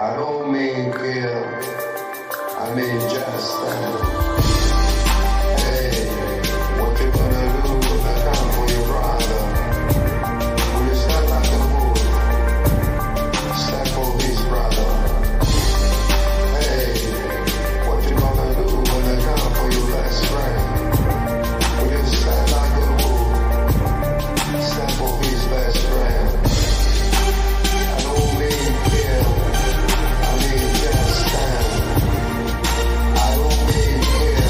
I don't mean kill, I mean just stand. Hey, what you gonna do when I come for your brother? Will you stand like a bull? Stand for his brother. Hey, what you gonna do when I come for your best friend? Will you stand like a bull? Stand for his best friend. I don't mean kill, I mean just stand. I don't mean kill,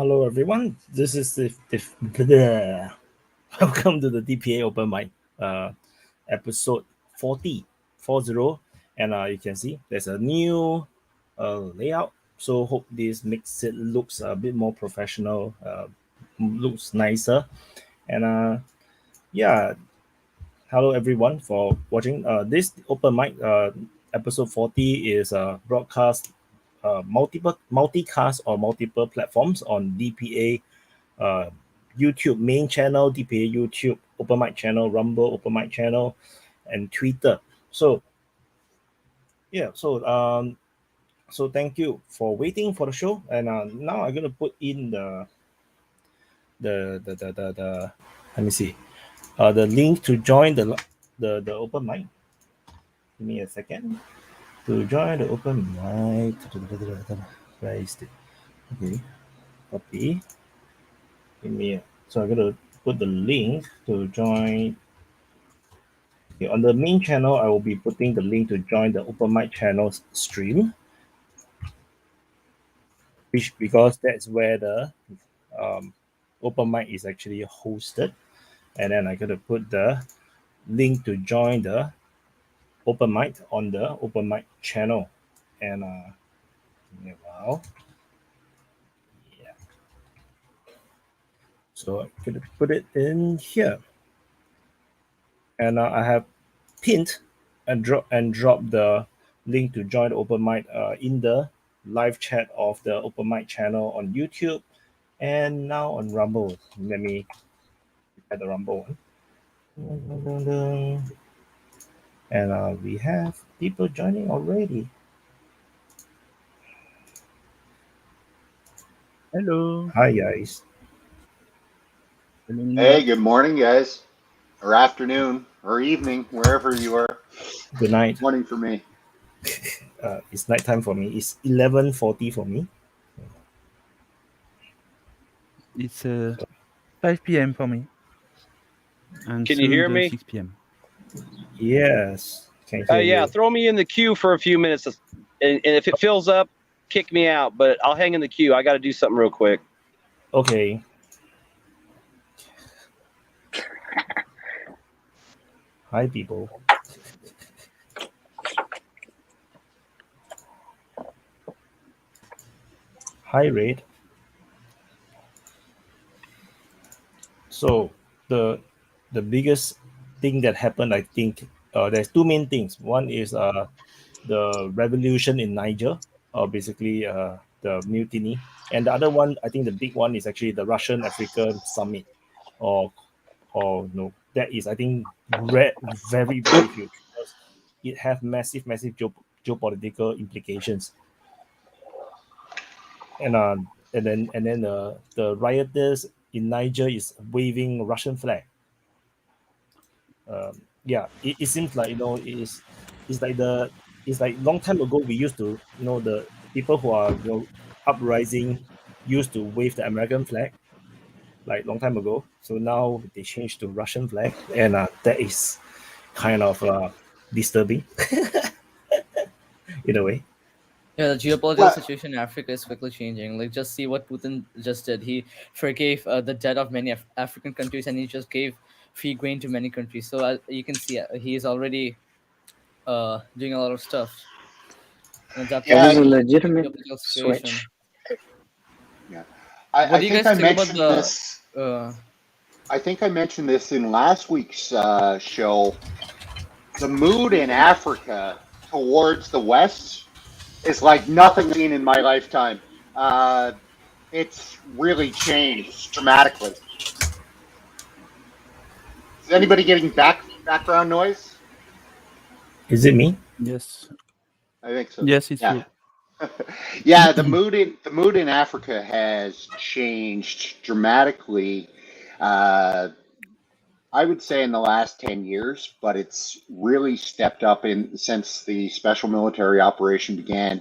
Hello, everyone. This is the welcome to the DPA Open Mic, episode 40, and you can see there's a new layout. So hope this makes it looks a bit more professional, looks nicer, and yeah. Hello, everyone, for watching. This Open Mic, episode 40 is broadcast multicast on multiple platforms on DPA YouTube main channel, DPA YouTube Open Mic channel, Rumble Open Mic channel, and Twitter. So yeah, so thank you for waiting for the show, and now I'm gonna put in the let me see, the link to join the open mic. Give me a second to join the open mic. Where is it? Okay, copy. Give me so I'm gonna put the link to join. Okay, on the main channel, I will be putting the link to join the open mic channel stream, which because that's where the um, open mic is actually hosted. And then I'm gonna put the link to join the open mic on the open mic channel. And wow, yeah. So I'm gonna put it in here, and I have pinned and drop the link to join the open mic in the live chat of the open mic channel on YouTube and now on Rumble. Let me add the Rumble one. And we have people joining already. Hello. Hi guys. Hey, good morning, guys, or afternoon, or evening, wherever you are. Good night. Morning for me. It's nighttime for me. It's 11:40 for me. It's 5 p.m. for me. And Can you hear me? 6 p.m. Yes. Can hear Yeah, you. throw me in the queue for a few minutes, and if it fills up, kick me out. But I'll hang in the queue. I got to do something real quick. Okay. Hi, people. Hi, Raid. So the biggest thing that happened, I think, there's two main things. One is the revolution in Niger, or basically the mutiny, and the other one, I think, the big one is actually the Russian African summit, or no, that is, I think, very huge because it have massive geopolitical implications, and then the rioters in Niger is waving Russian flag. Yeah, it seems like, it's like it's like long time ago we used to, the people who are, uprising used to wave the American flag like long time ago. So now they changed to Russian flag, and that is kind of disturbing in a way. Yeah, the geopolitical Well, situation in Africa is quickly changing. Like, just see what Putin just did. He forgave the debt of many African countries, and he just gave free grain to many countries. So you can see he is already doing a lot of stuff and adapting yeah, That is a to legitimate geopolitical situation. switch. yeah. What I do you think guys I think about mentioned the? this. I think I mentioned this in last week's show. The mood in Africa towards the West is like nothing seen in my lifetime. It's really changed dramatically. Is anybody getting background noise? Is it me? Yes. I think so. Yes, it's Yeah. you. Yeah, the mood in Africa has changed dramatically. Uh, I would say in the last 10 years, but it's really stepped up in since the special military operation began.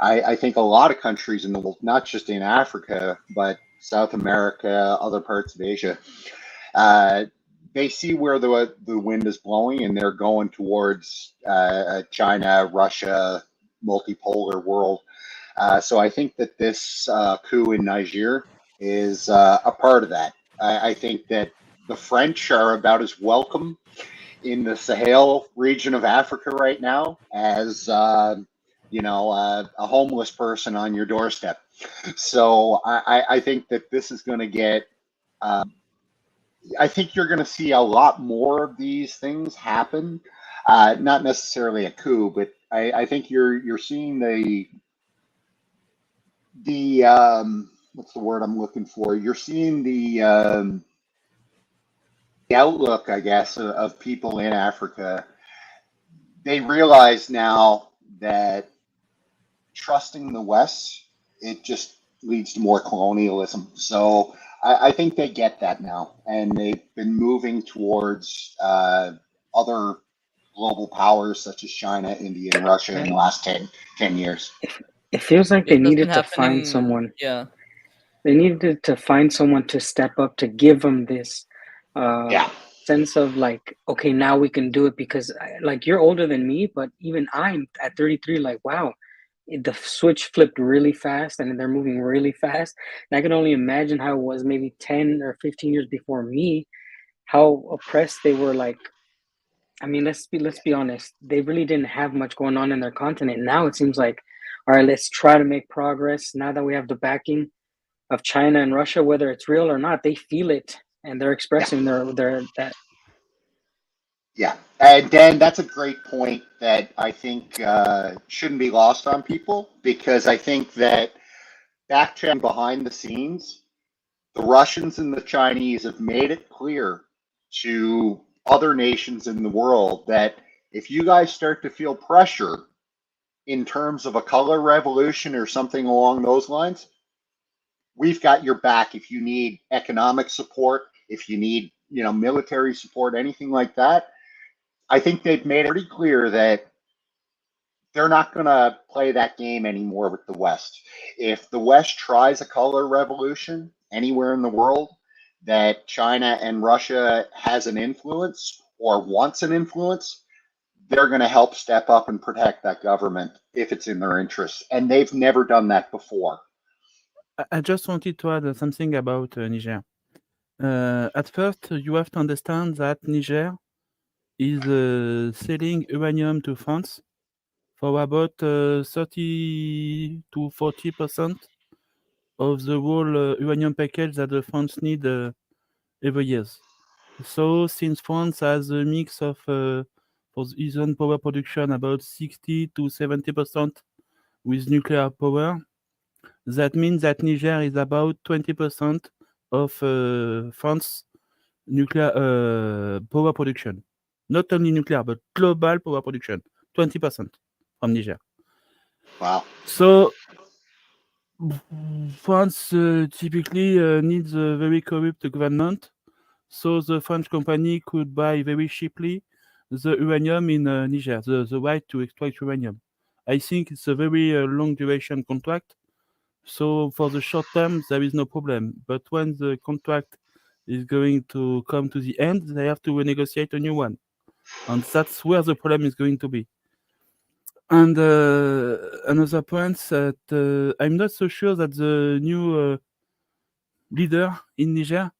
I think a lot of countries in the world, not just in Africa, but South America, other parts of Asia, uh, they see where the wind is blowing, and they're going towards China, Russia, multipolar world. So I think that this coup in Niger is a part of that. I think that the French are about as welcome in the Sahel region of Africa right now as a homeless person on your doorstep. So I think that this is going to get. I think you're going to see a lot more of these things happen. Not necessarily a coup, but I think you're seeing the what's the word I'm looking for? You're seeing the outlook, I guess, of people in Africa. They realize now that trusting the West, it just leads to more colonialism. So I think they get that now, and they've been moving towards other global powers such as China, India, and Russia in the last 10 years. It feels like they It has been needed to find happening. someone. Yeah. They needed to find someone to step up to give them this Yeah. sense of like, okay, now we can do it, because like you're older than me, but even I'm at 33, like, wow, the switch flipped really fast and they're moving really fast. And I can only imagine how it was maybe 10 or 15 years before me, how oppressed they were. Like, I mean, let's be honest. They really didn't have much going on in their continent. Now it seems like, all right, let's try to make progress. Now that we have the backing of China and Russia, whether it's real or not, they feel it and they're expressing their that. Yeah, and Dan, that's a great point that I think shouldn't be lost on people, because I think that backtracking behind the scenes, the Russians and the Chinese have made it clear to other nations in the world that if you guys start to feel pressure in terms of a color revolution or something along those lines, we've got your back. If you need economic support, if you need, military support, anything like that, I think they've made it pretty clear that they're not going to play that game anymore with the West. If the West tries a color revolution anywhere in the world that China and Russia has an influence or wants an influence, they're going to help step up and protect that government if it's in their interests. And they've never done that before. I just wanted to add something about Niger. At first, you have to understand that Niger is selling uranium to France for about 30 to 40% of the whole uranium package that the France need every year. So, since France has a mix of for its own power production about 60 to 70% with nuclear power, that means that Niger is about 20% of France nuclear power production. Not only nuclear, but global power production. 20% from Niger. Wow. So, France typically needs a very corrupt government. So the French company could buy very cheaply the uranium in Niger, the right to extract uranium. I think it's a very long duration contract. So for the short term, there is no problem. But when the contract is going to come to the end, they have to renegotiate a new one. And that's where the problem is going to be. And another point that I'm not so sure that the new leader in Niger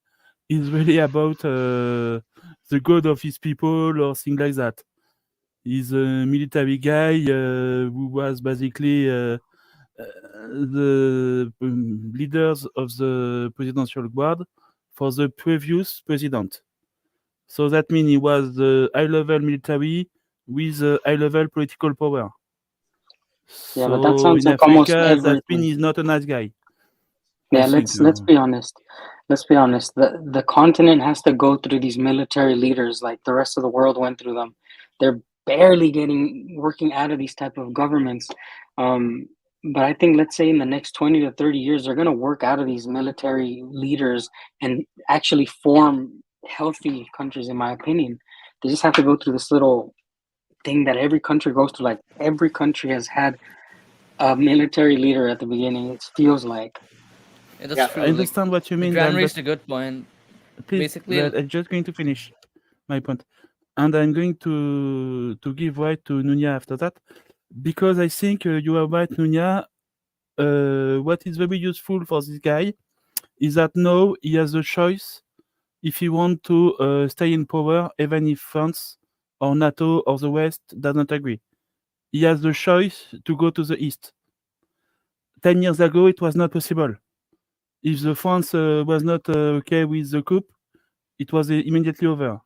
is really about the good of his people or things like that. He's a military guy who was basically the leaders of the presidential guard for the previous president. So that means he was the high-level military with high-level political power. Yeah, but that So sounds in like almost Africa, that everything. means he's not a nice guy. Yeah, I think, let's be honest. Let's be honest. The continent has to go through these military leaders like the rest of the world went through them. They're barely working out of these type of governments. But I think, let's say in the next 20 to 30 years, they're going to work out of these military leaders and actually form healthy countries, in my opinion. They just have to go through this little thing that every country goes through. Like every country has had a military leader at the beginning, it feels like. Yeah, that's Yeah, true. I understand what you mean, Gran Dan, raised but a good point. please, Basically, I'm just going to finish my point. And I'm going to give right to Nunya after that, because I think you are right, Nunya. What is very useful for this guy is that now he has a choice if he wants to stay in power, even if France or NATO or the West doesn't agree. He has the choice to go to the East. 10 years ago, it was not possible. If the France was not okay with the coup, it was immediately over.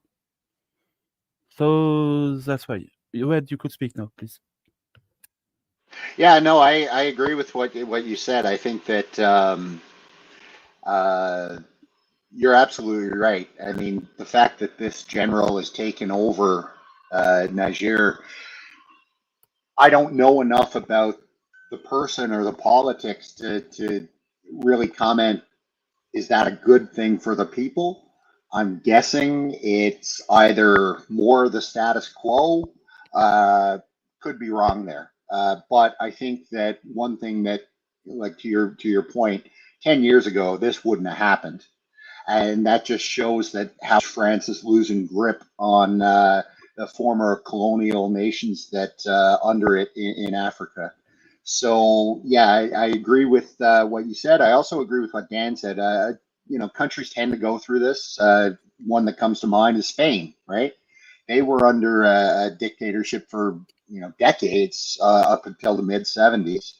So that's why. Red, you could speak now, please. Yeah, no, I agree with what you said. I think that you're absolutely right. I mean, the fact that this general has taken over Niger, I don't know enough about the person or the politics to really comment. Is that a good thing for the people? I'm guessing it's either more the status quo. Could be wrong there, but I think that one thing that, like to your point, 10 years ago this wouldn't have happened, and that just shows that how France is losing grip on the former colonial nations that under it in Africa. So yeah, I agree with what you said. I also agree with what Dan said. Countries tend to go through this. One that comes to mind is Spain, right? They were under a dictatorship for decades up until the mid 70s.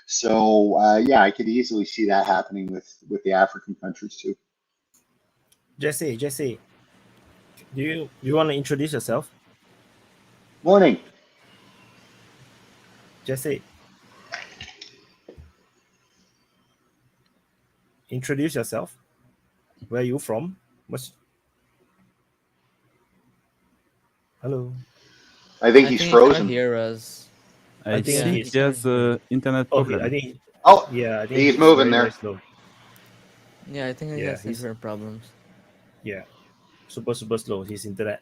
So yeah, I could easily see that happening with the African countries too. Jesse, do you want to introduce yourself? Morning. Jesse, introduce yourself. Where are you from? Hello. I think he's He cannot frozen. hear us. I think think he's- he has internet Okay, problem. I think. Oh, Yeah, I think he's moving very, there. very slow. Yeah, I think he Yeah, has he's- internet problems. Yeah, super slow. His internet.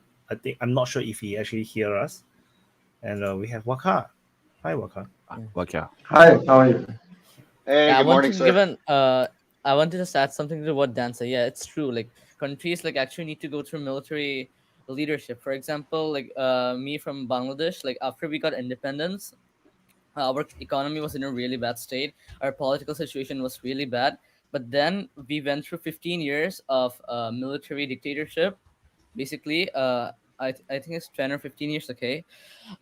I'm not sure if he actually hear us. And we have Waqar. Hi, Waqar. Waqar. Hi, how are you? Hey, I good morning, wanted to give sir. I wanted to just add something to what Dan said. Yeah, it's true. Like countries like actually need to go through military leadership. For example, like me from Bangladesh, like after we got independence, our economy was in a really bad state. Our political situation was really bad. But then we went through 15 years of military dictatorship. Basically, I think it's 10 or 15 years, okay?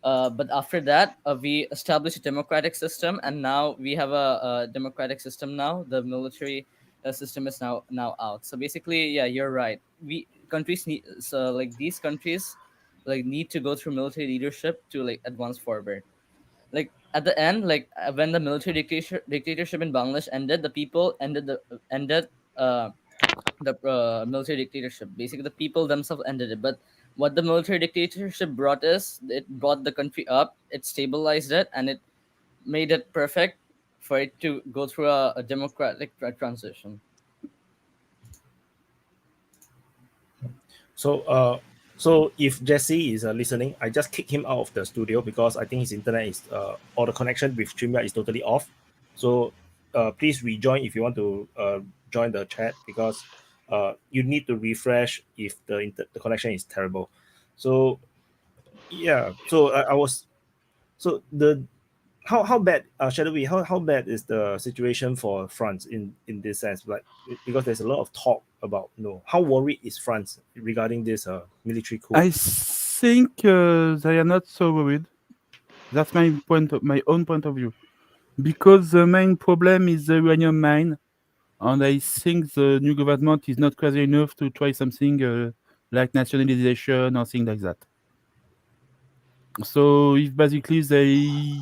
But after that, we established a democratic system, and now we have a democratic system now. The military system is now out. So basically, yeah, you're right. We countries need like these countries like need to go through military leadership to like advance forward. Like at the end, like when the military dictatorship in Bangladesh ended, the people ended the military dictatorship. Basically, the people themselves ended it. But what the military dictatorship brought is it brought the country up, it stabilized it, and it made it perfect for it to go through a democratic transition. So if Jesse is listening, I just kick him out of the studio because I think his internet is or the connection with StreamYard is totally off. So please rejoin if you want to join the chat, because you need to refresh if the connection is terrible. So yeah, so I was so the how bad Shadowi, how bad is the situation for France in this sense, like because there's a lot of talk about how worried is France regarding this military coup? I think they are not so worried. That's my own point of view, because the main problem is the uranium mine, and I think the new government is not crazy enough to try something like nationalization or things like that. So if basically they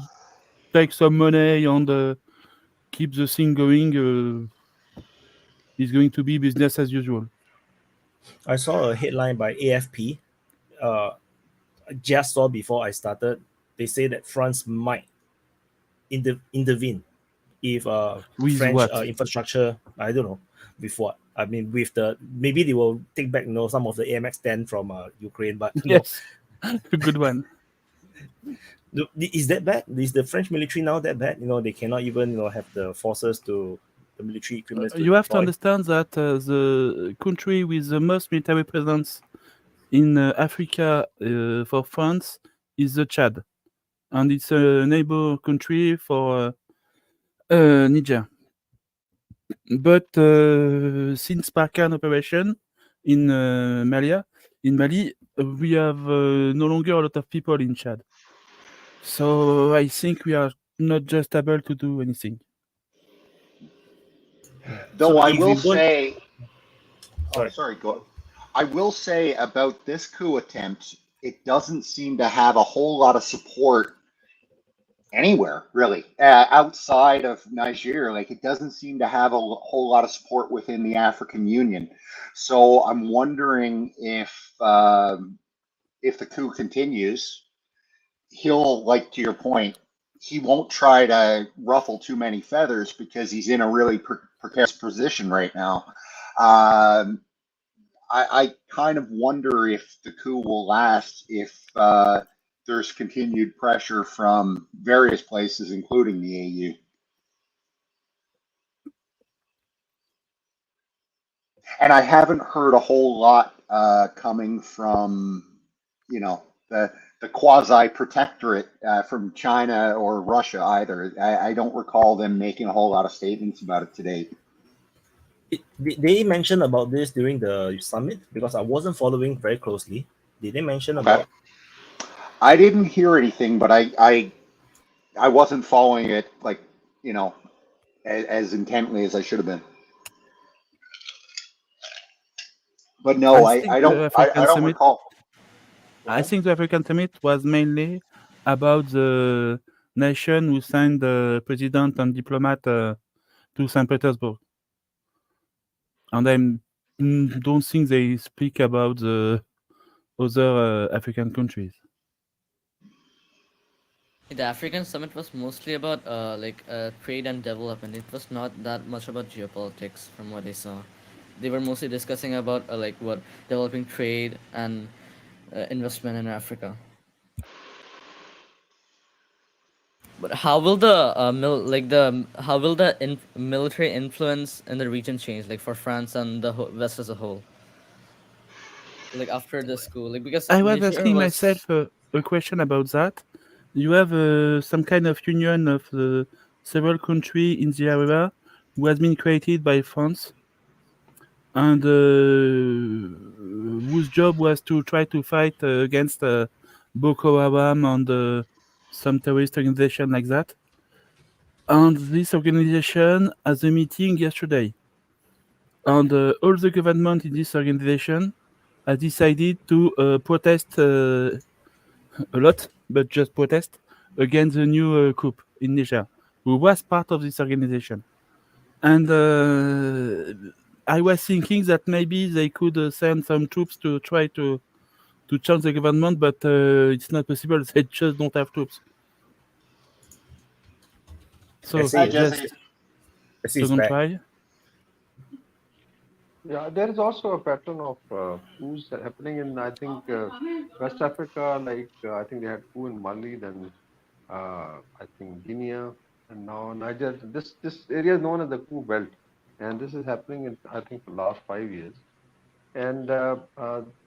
take some money and keep the thing going, it's going to be business as usual. I saw a headline by AFP just saw before I started. They say that France might intervene if With French what? infrastructure, I don't know with what. I mean, with the maybe they will take back some of the AMX-10 from Ukraine, but Yes, a good one. Is that bad? Is the French military now that bad? They cannot even have the forces to the military equipment. You have to deploy? understand that the country with the most military presence in Africa for France is the Chad, and it's a neighbor country for Niger. But since Barkhane operation in Mali, we have no longer a lot of people in Chad. So I think we are not just able to do anything. Though So I if will we want, say, sorry, sorry, go. I will say about this coup attempt, it doesn't seem to have a whole lot of support anywhere, really, outside of Niger. Like, it doesn't seem to have a whole lot of support within the African Union. So I'm wondering if the coup continues, he'll, like, to your point, he won't try to ruffle too many feathers because he's in a really precarious position right now. I kind of wonder if the coup will last if there's continued pressure from various places, including the AU. And I haven't heard a whole lot coming from, you know, the quasi protectorate from China or Russia either. I don't recall them making a whole lot of statements about it today. Did they mention about this during the summit? Because I wasn't following very closely. Did they mention about? I didn't hear anything, but I wasn't following it, like, you know, as intently as I should have been. But no, I think the I African don't summit. recall. I think the African summit was mainly about the nation who signed the president and diplomat to St. Petersburg, and I don't think they speak about the other African countries. The African summit was mostly about trade and development. It was not that much about geopolitics, from what I saw. They were mostly discussing about developing trade and investment in Africa. But how will the military influence in the region change, like for France and the West as a whole, like after this coup? Like because I was Niger asking was. myself a question about that. You have some kind of union of several countries in the area who has been created by France and whose job was to try to fight against Boko Haram and some terrorist organization like that. And this organization has a meeting yesterday. And all the government in this organization has decided to protest a lot, but just protest against the new coup in Niger, who was part of this organization. And I was thinking that maybe they could send some troops to try to change the government, but it's not possible. They just don't have troops. So Jesse, just Jesse is second back. try. Yeah, there is also a pattern of coups happening in, I think, West Africa. Like I think they had coup in Mali, then I think Guinea, and now Niger. This area is known as the coup belt, and this is happening in, I think, the last 5 years. And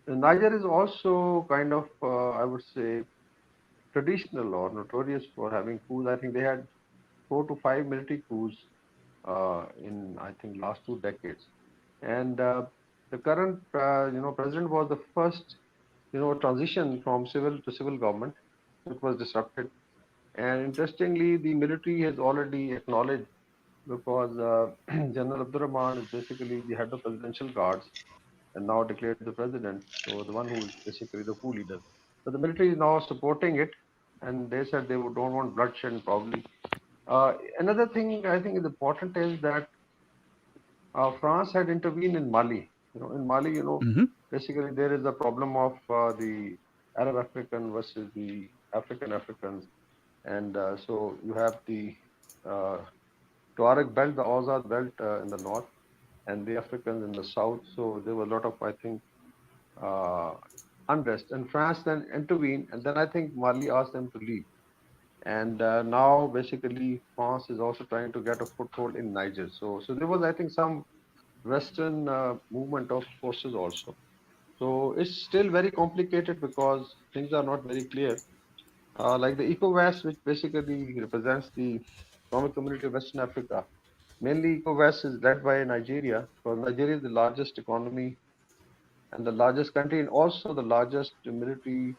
Niger is also kind of, I would say, traditional or notorious for having coups. I think they had 4 to 5 military coups in, I think, last 2 decades. And the current, president was the first, transition from civil to civil government. It was disrupted. And interestingly, the military has already acknowledged because General Abdurrahman is basically the head of presidential guards and now declared the president. So the one who is basically the coup leader. So the military is now supporting it, and they said they don't want bloodshed probably. Another thing I think is important is that France had intervened in Mali. In Mali, basically there is a problem of the Arab African versus the African Africans, and so you have the Tuareg belt, the Azad belt in the north, and the Africans in the south. So there was a lot of, I think, unrest, and France then intervened, and then I think Mali asked them to leave. And now basically France is also trying to get a foothold in Niger. So there was, I think, some Western movement of forces also. So it's still very complicated because things are not very clear. Like the ECOWAS, which basically represents the Economic Community of Western Africa, mainly ECOWAS is led by Nigeria, because Nigeria is the largest economy and the largest country, and also the largest military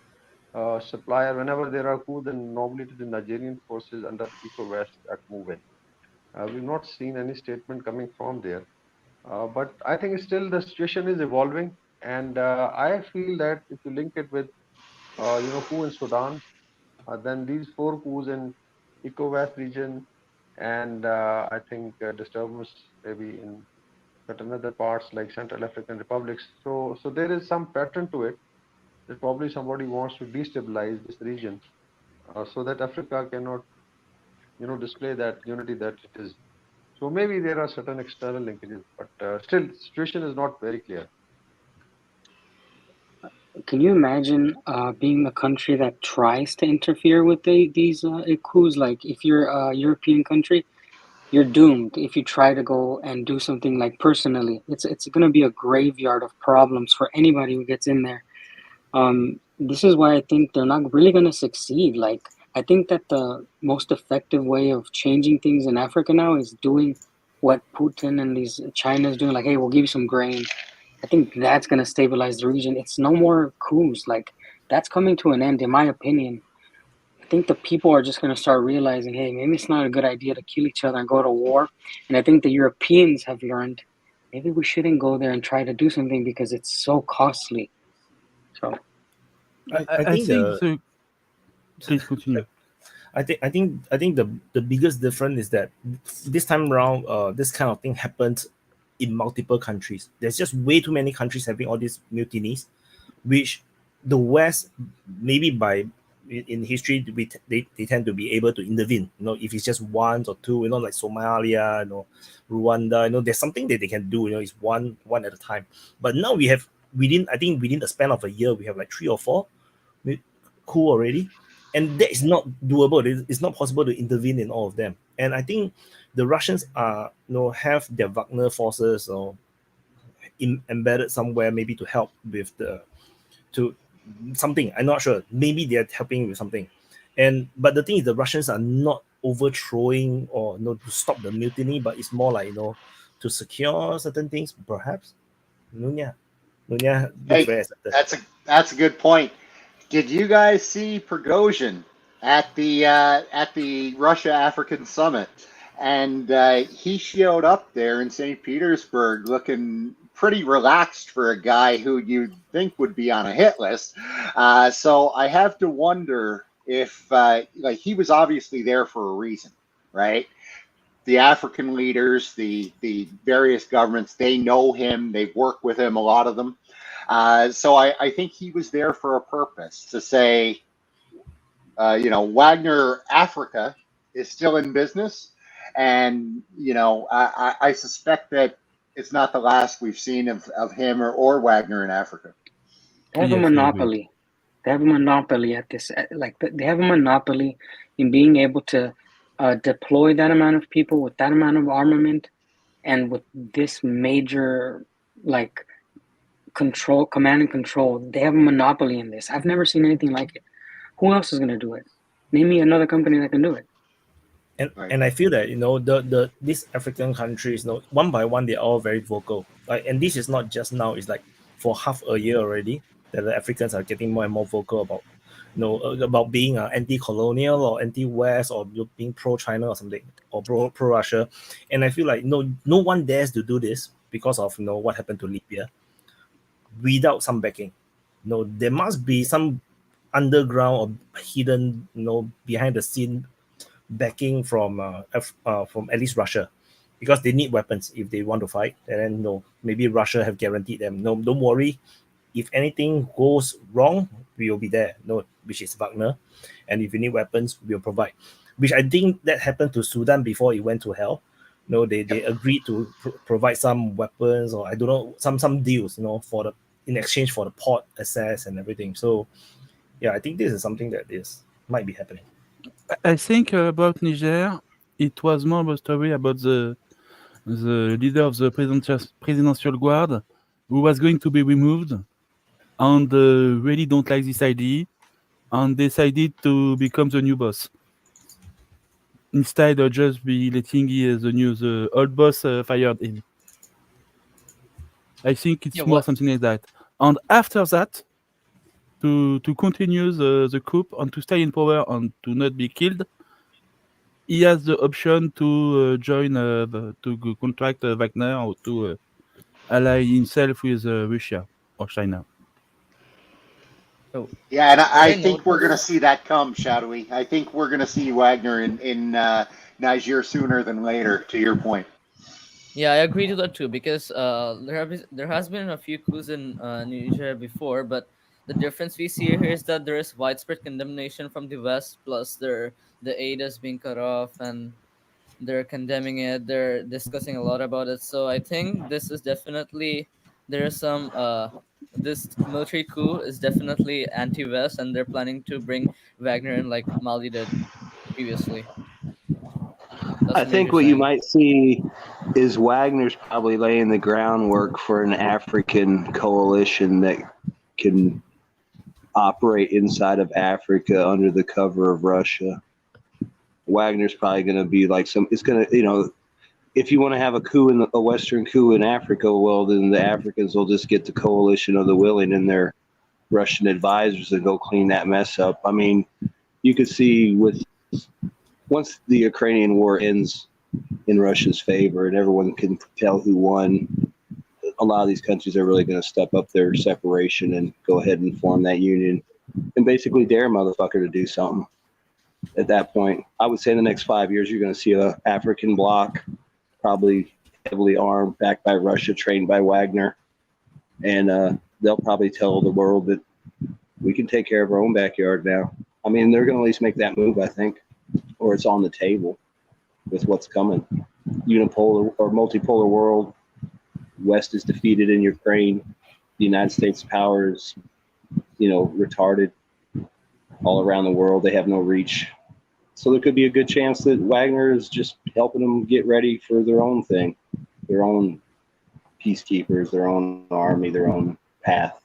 supplier. Whenever there are coups, then normally it is the Nigerian forces under ECOWAS that move in. We've not seen any statement coming from there. But I think still the situation is evolving, and I feel that if you link it with, coup in Sudan, then these four coups in ECOWAS region, and I think disturbance maybe in certain other parts like Central African republics. So there is some pattern to it that probably somebody wants to destabilize this region, so that Africa cannot, display that unity that it is. So maybe there are certain external linkages, but still, situation is not very clear. Can you imagine being the country that tries to interfere with these coups? Like, if you're a European country, you're doomed if you try to go and do something like personally. It's going to be a graveyard of problems for anybody who gets in there. This is why I think they're not really going to succeed. Like, I think that the most effective way of changing things in Africa now is doing what Putin and these China's doing. Like, hey, we'll give you some grain. I think that's going to stabilize the region. It's no more coups. Like, that's coming to an end, in my opinion. I think the people are just going to start realizing, hey, maybe it's not a good idea to kill each other and go to war. And I think the Europeans have learned maybe we shouldn't go there and try to do something because it's so costly. So I think the Please continue. I think the biggest difference is that this time around, this kind of thing happened in multiple countries. There's just way too many countries having all these mutinies, which the West, maybe in history, they tend to be able to intervene. If it's just one or two, like Somalia, Rwanda, there's something that they can do. It's one at a time. But now we have within the span of a year, we have like 3 or 4 coup already, and that is not doable. It's not possible to intervene in all of them. And I think the Russians are have their Wagner forces embedded somewhere, maybe to help with something. I'm not sure. Maybe they're helping with something. But the thing is, the Russians are not overthrowing or to stop the mutiny, but it's more like to secure certain things, perhaps. Nunya looks Hey, very accepted. that's a good point. Did you guys see Prigozhin at the Russia African summit? And he showed up there in St. Petersburg looking pretty relaxed for a guy who you'd think would be on a hit list. So I have to wonder if he was obviously there for a reason, right? The African leaders, the various governments, they know him, they've worked with him, a lot of them. So I think he was there for a purpose, to say, Wagner Africa is still in business. And, I suspect that it's not the last we've seen of him or Wagner in Africa. they have a monopoly. They have a monopoly at this. They have a monopoly in being able to deploy that amount of people with that amount of armament, and with this major command and control. They have a monopoly in this. I've never seen anything like it. Who else is going to do it? Name me another company that can do it. And I feel that these African countries, one by one, they're all very vocal. And this is not just now; it's like for half a year already that the Africans are getting more and more vocal about, about being anti-colonial or anti-West, or being pro-China or something, or pro-Russia. And I feel like no one dares to do this because of what happened to Libya, without some backing. There must be some underground or hidden, behind the scene backing from at least Russia, because they need weapons if they want to fight. And then maybe Russia have guaranteed them, don't worry, if anything goes wrong, we will be there, which is Wagner. And if you need weapons, we'll provide. Which I think that happened to Sudan before it went to hell. They agreed to provide some weapons, or I don't know, some deals, in exchange for the port access and everything. So yeah, I think this is something that might be happening. I think about Niger, it was more of a story about the leader of the presidential guard, who was going to be removed, and really don't like this idea, and decided to become the new boss. instead of just be letting the news old boss fired him. I think it's Yeah, more what? something like that. And after that, to continue the coup and to stay in power and to not be killed, he has the option to join contract Wagner or to ally himself with Russia or China. Oh, Yeah, and what I I think we're going to noticed. see that come, Shadowi. I think we're going to see Wagner in Niger sooner than later. To your point. Yeah, I agree to that too because there has been a few coups in Niger before, but the difference we see here is that there is widespread condemnation from the West, plus the aid is being cut off, and they're condemning it. They're discussing a lot about it. So I think this is definitely there is some this military coup is definitely anti-West, and they're planning to bring Wagner in like Mali did previously. That's I the major think what you sign. might see is Wagner's probably laying the groundwork for an African coalition that can operate inside of Africa under the cover of Russia. Wagner's probably going to be like it's going to, if you want to have a Western coup in Africa, well, then the Africans will just get the coalition of the willing and their Russian advisors and go clean that mess up. I mean, you could see once the Ukrainian war ends in Russia's favor and everyone can tell who won, a lot of these countries are really going to step up their separation and go ahead and form that union and basically dare a motherfucker to do something. At that point, I would say in the next 5 years, you're going to see an African bloc, probably heavily armed, backed by Russia, trained by Wagner, and they'll probably tell the world that we can take care of our own backyard now. I mean, they're going to at least make that move, I think, or it's on the table with what's coming. Unipolar or multipolar world. West is defeated in Ukraine. The United States power is, retarded all around the world. They have no reach. So there could be a good chance that Wagner is just helping them get ready for their own thing, their own peacekeepers, their own army, their own path.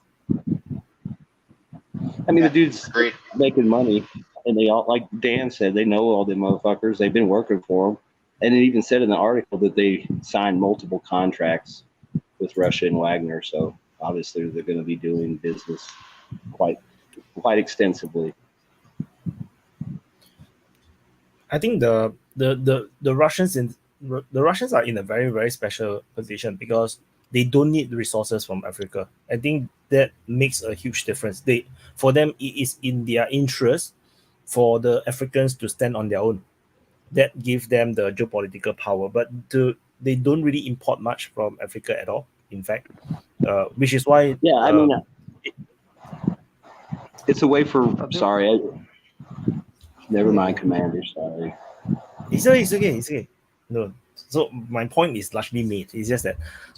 I mean, the dude's Great. making money, and they all, like Dan said, they know all the motherfuckers. They've been working for him. And it even said in the article that they signed multiple contracts with Russia and Wagner. So obviously they're going to be doing business quite extensively. I think the Russians are in a very, very special position because they don't need resources from Africa. I think that makes a huge difference. For them it is in their interest for the Africans to stand on their own. That gives them the geopolitical power, but they don't really import much from Africa at all. In fact, which is why Yeah, I mean, it's a way for. Sorry, never mind, Commander. Sorry. It's okay. No, so my point is largely made. It's just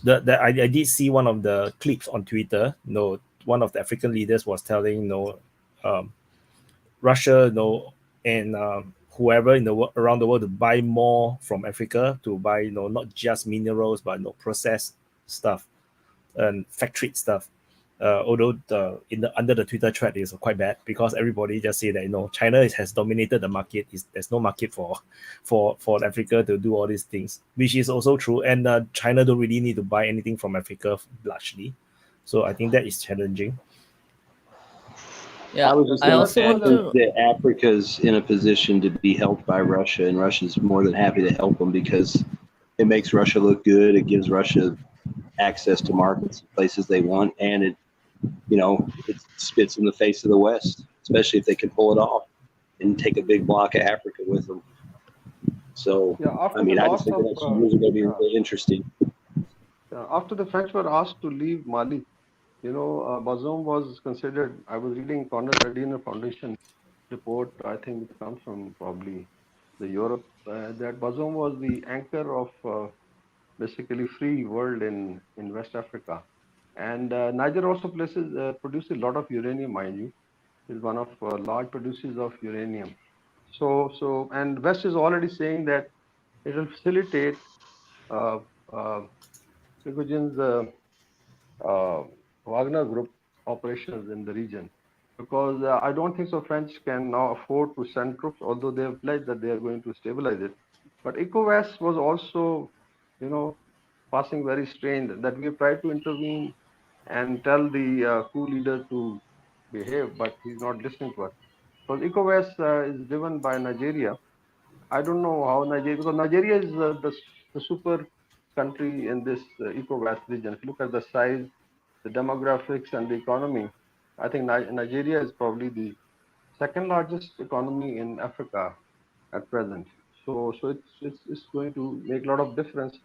that I did see one of the clips on Twitter. One of the African leaders was telling Russia, and whoever in the around the world to buy more from Africa, to buy not just minerals but processed stuff and factory stuff. Although under the Twitter thread is quite bad because everybody just say that China has dominated the market. There's no market for Africa to do all these things, which is also true. And China don't really need to buy anything from Africa largely, so I think that is challenging. Yeah, I was just I going to also say want to. that Africa's in a position to be helped by Russia, and Russia's more than happy to help them because it makes Russia look good. It gives Russia access to markets, places they want, and it spits in the face of the West, especially if they can pull it off and take a big block of Africa with them. So, Yeah, after I mean, the I loss just think of, the next few years are going to be really interesting. after the French were asked to leave Mali, Bazoum was considered. I was reading Konrad Adenauer Foundation report. I think it comes from probably the Europe that Bazoum was the anchor of basically free world in West Africa, and Niger also produces a lot of uranium, mind you, is one of large producers of uranium. And West is already saying that it will facilitate uh, uh, Prigozhin's Wagner Group operations in the region. because I don't think so French can now afford to send troops, although they have pledged that they are going to stabilize it. But ECOWAS was also, passing very strained, that we have tried to intervene and tell the coup leader to behave, but he's not listening to us. Because ECOWAS is driven by Nigeria. I don't know how Nigeria, because Nigeria is the super country in this ECOWAS region. If you look at the size, the demographics, and the economy, I think Nigeria is probably the second largest economy in Africa at present. So it's going to make a lot of difference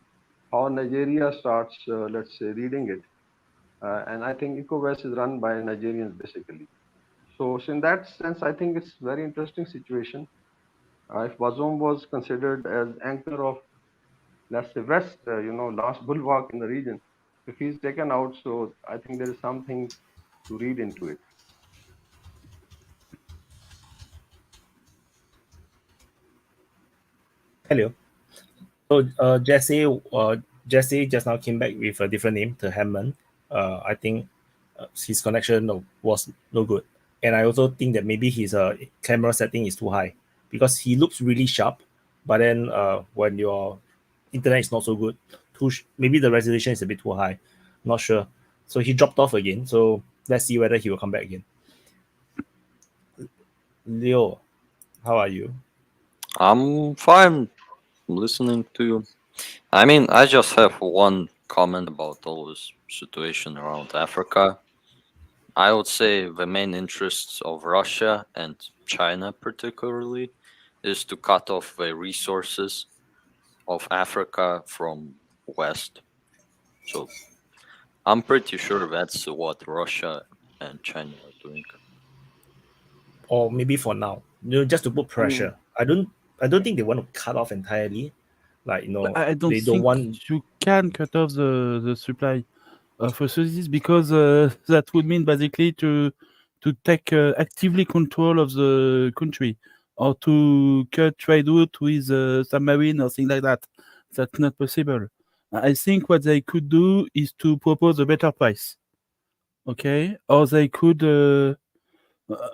how Nigeria starts, let's say, reading it. And I think ECOWAS is run by Nigerians basically. So in that sense, I think it's very interesting situation. If Bazoum was considered as anchor of, let's say, West, last bulwark in the region, if he's taken out, so I think there is something to read into it. Hello. So Jesse just now came back with a different name, Terhemen. I think his connection was no good, and I also think that maybe his camera setting is too high because he looks really sharp, but then when your internet is not so good, maybe the resolution is a bit too high. Not sure. So he dropped off again. So let's see whether he will come back again. Leo, how are you? I'm fine. I'm listening to you. I mean, I just have one comment about all this situation around Africa. I would say the main interests of Russia and China particularly is to cut off the resources of Africa from West. So I'm pretty sure that's what Russia and China are doing. Or maybe for now, just to put pressure. I don't think they want to cut off entirely. Like I don't they think don't want. you can cut off the supply of resources because that would mean basically to take actively control of the country or to cut trade route with submarine or things like that. That's not possible. I think what they could do is to propose a better price. Okay, or they could.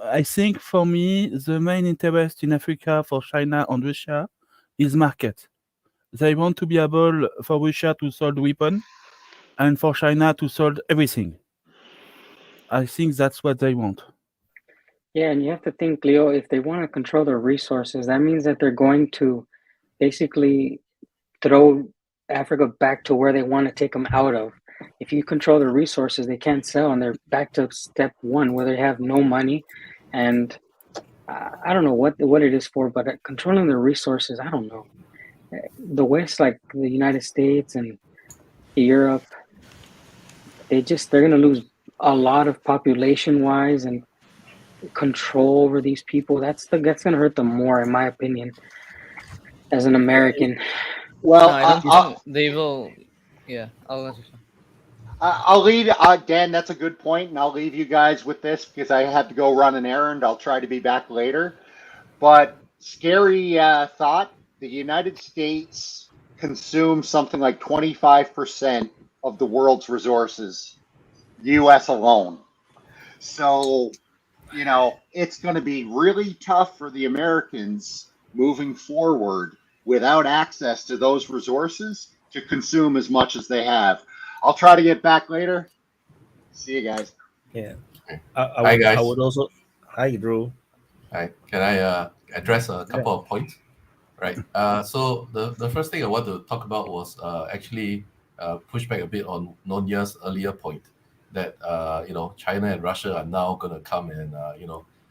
I think for me, the main interest in Africa for China and Russia is market. They want to be able for Russia to sold weapon and for China to sold everything. I think that's what they want. Yeah, and you have to think, Leo, if they want to control their resources, that means that they're going to basically throw Africa back to where they want to take them out of. If you control the resources, they can't sell, and they're back to step one where they have no money. And I don't know what it is for, but controlling the resources, I don't know. The West, like the United States and Europe, they're going to lose a lot of population-wise and control over these people. That's going to hurt them more, in my opinion, as an American. Well, No, I don't think they will. Yeah, I'll leave Dan. That's a good point, and I'll leave you guys with this because I have to go run an errand. I'll try to be back later. But scary thought: the United States consumes something like 25% of the world's resources, U.S. alone. So, it's going to be really tough for the Americans moving forward without access to those resources to consume as much as they have. I'll try to get back later. See you guys. Yeah. Hi, guys. I would also. Hi, Drew. Hi. Can I address a couple of points? Right. So the first thing I want to talk about was actually push back a bit on Nunya's earlier point that China and Russia are now going to come and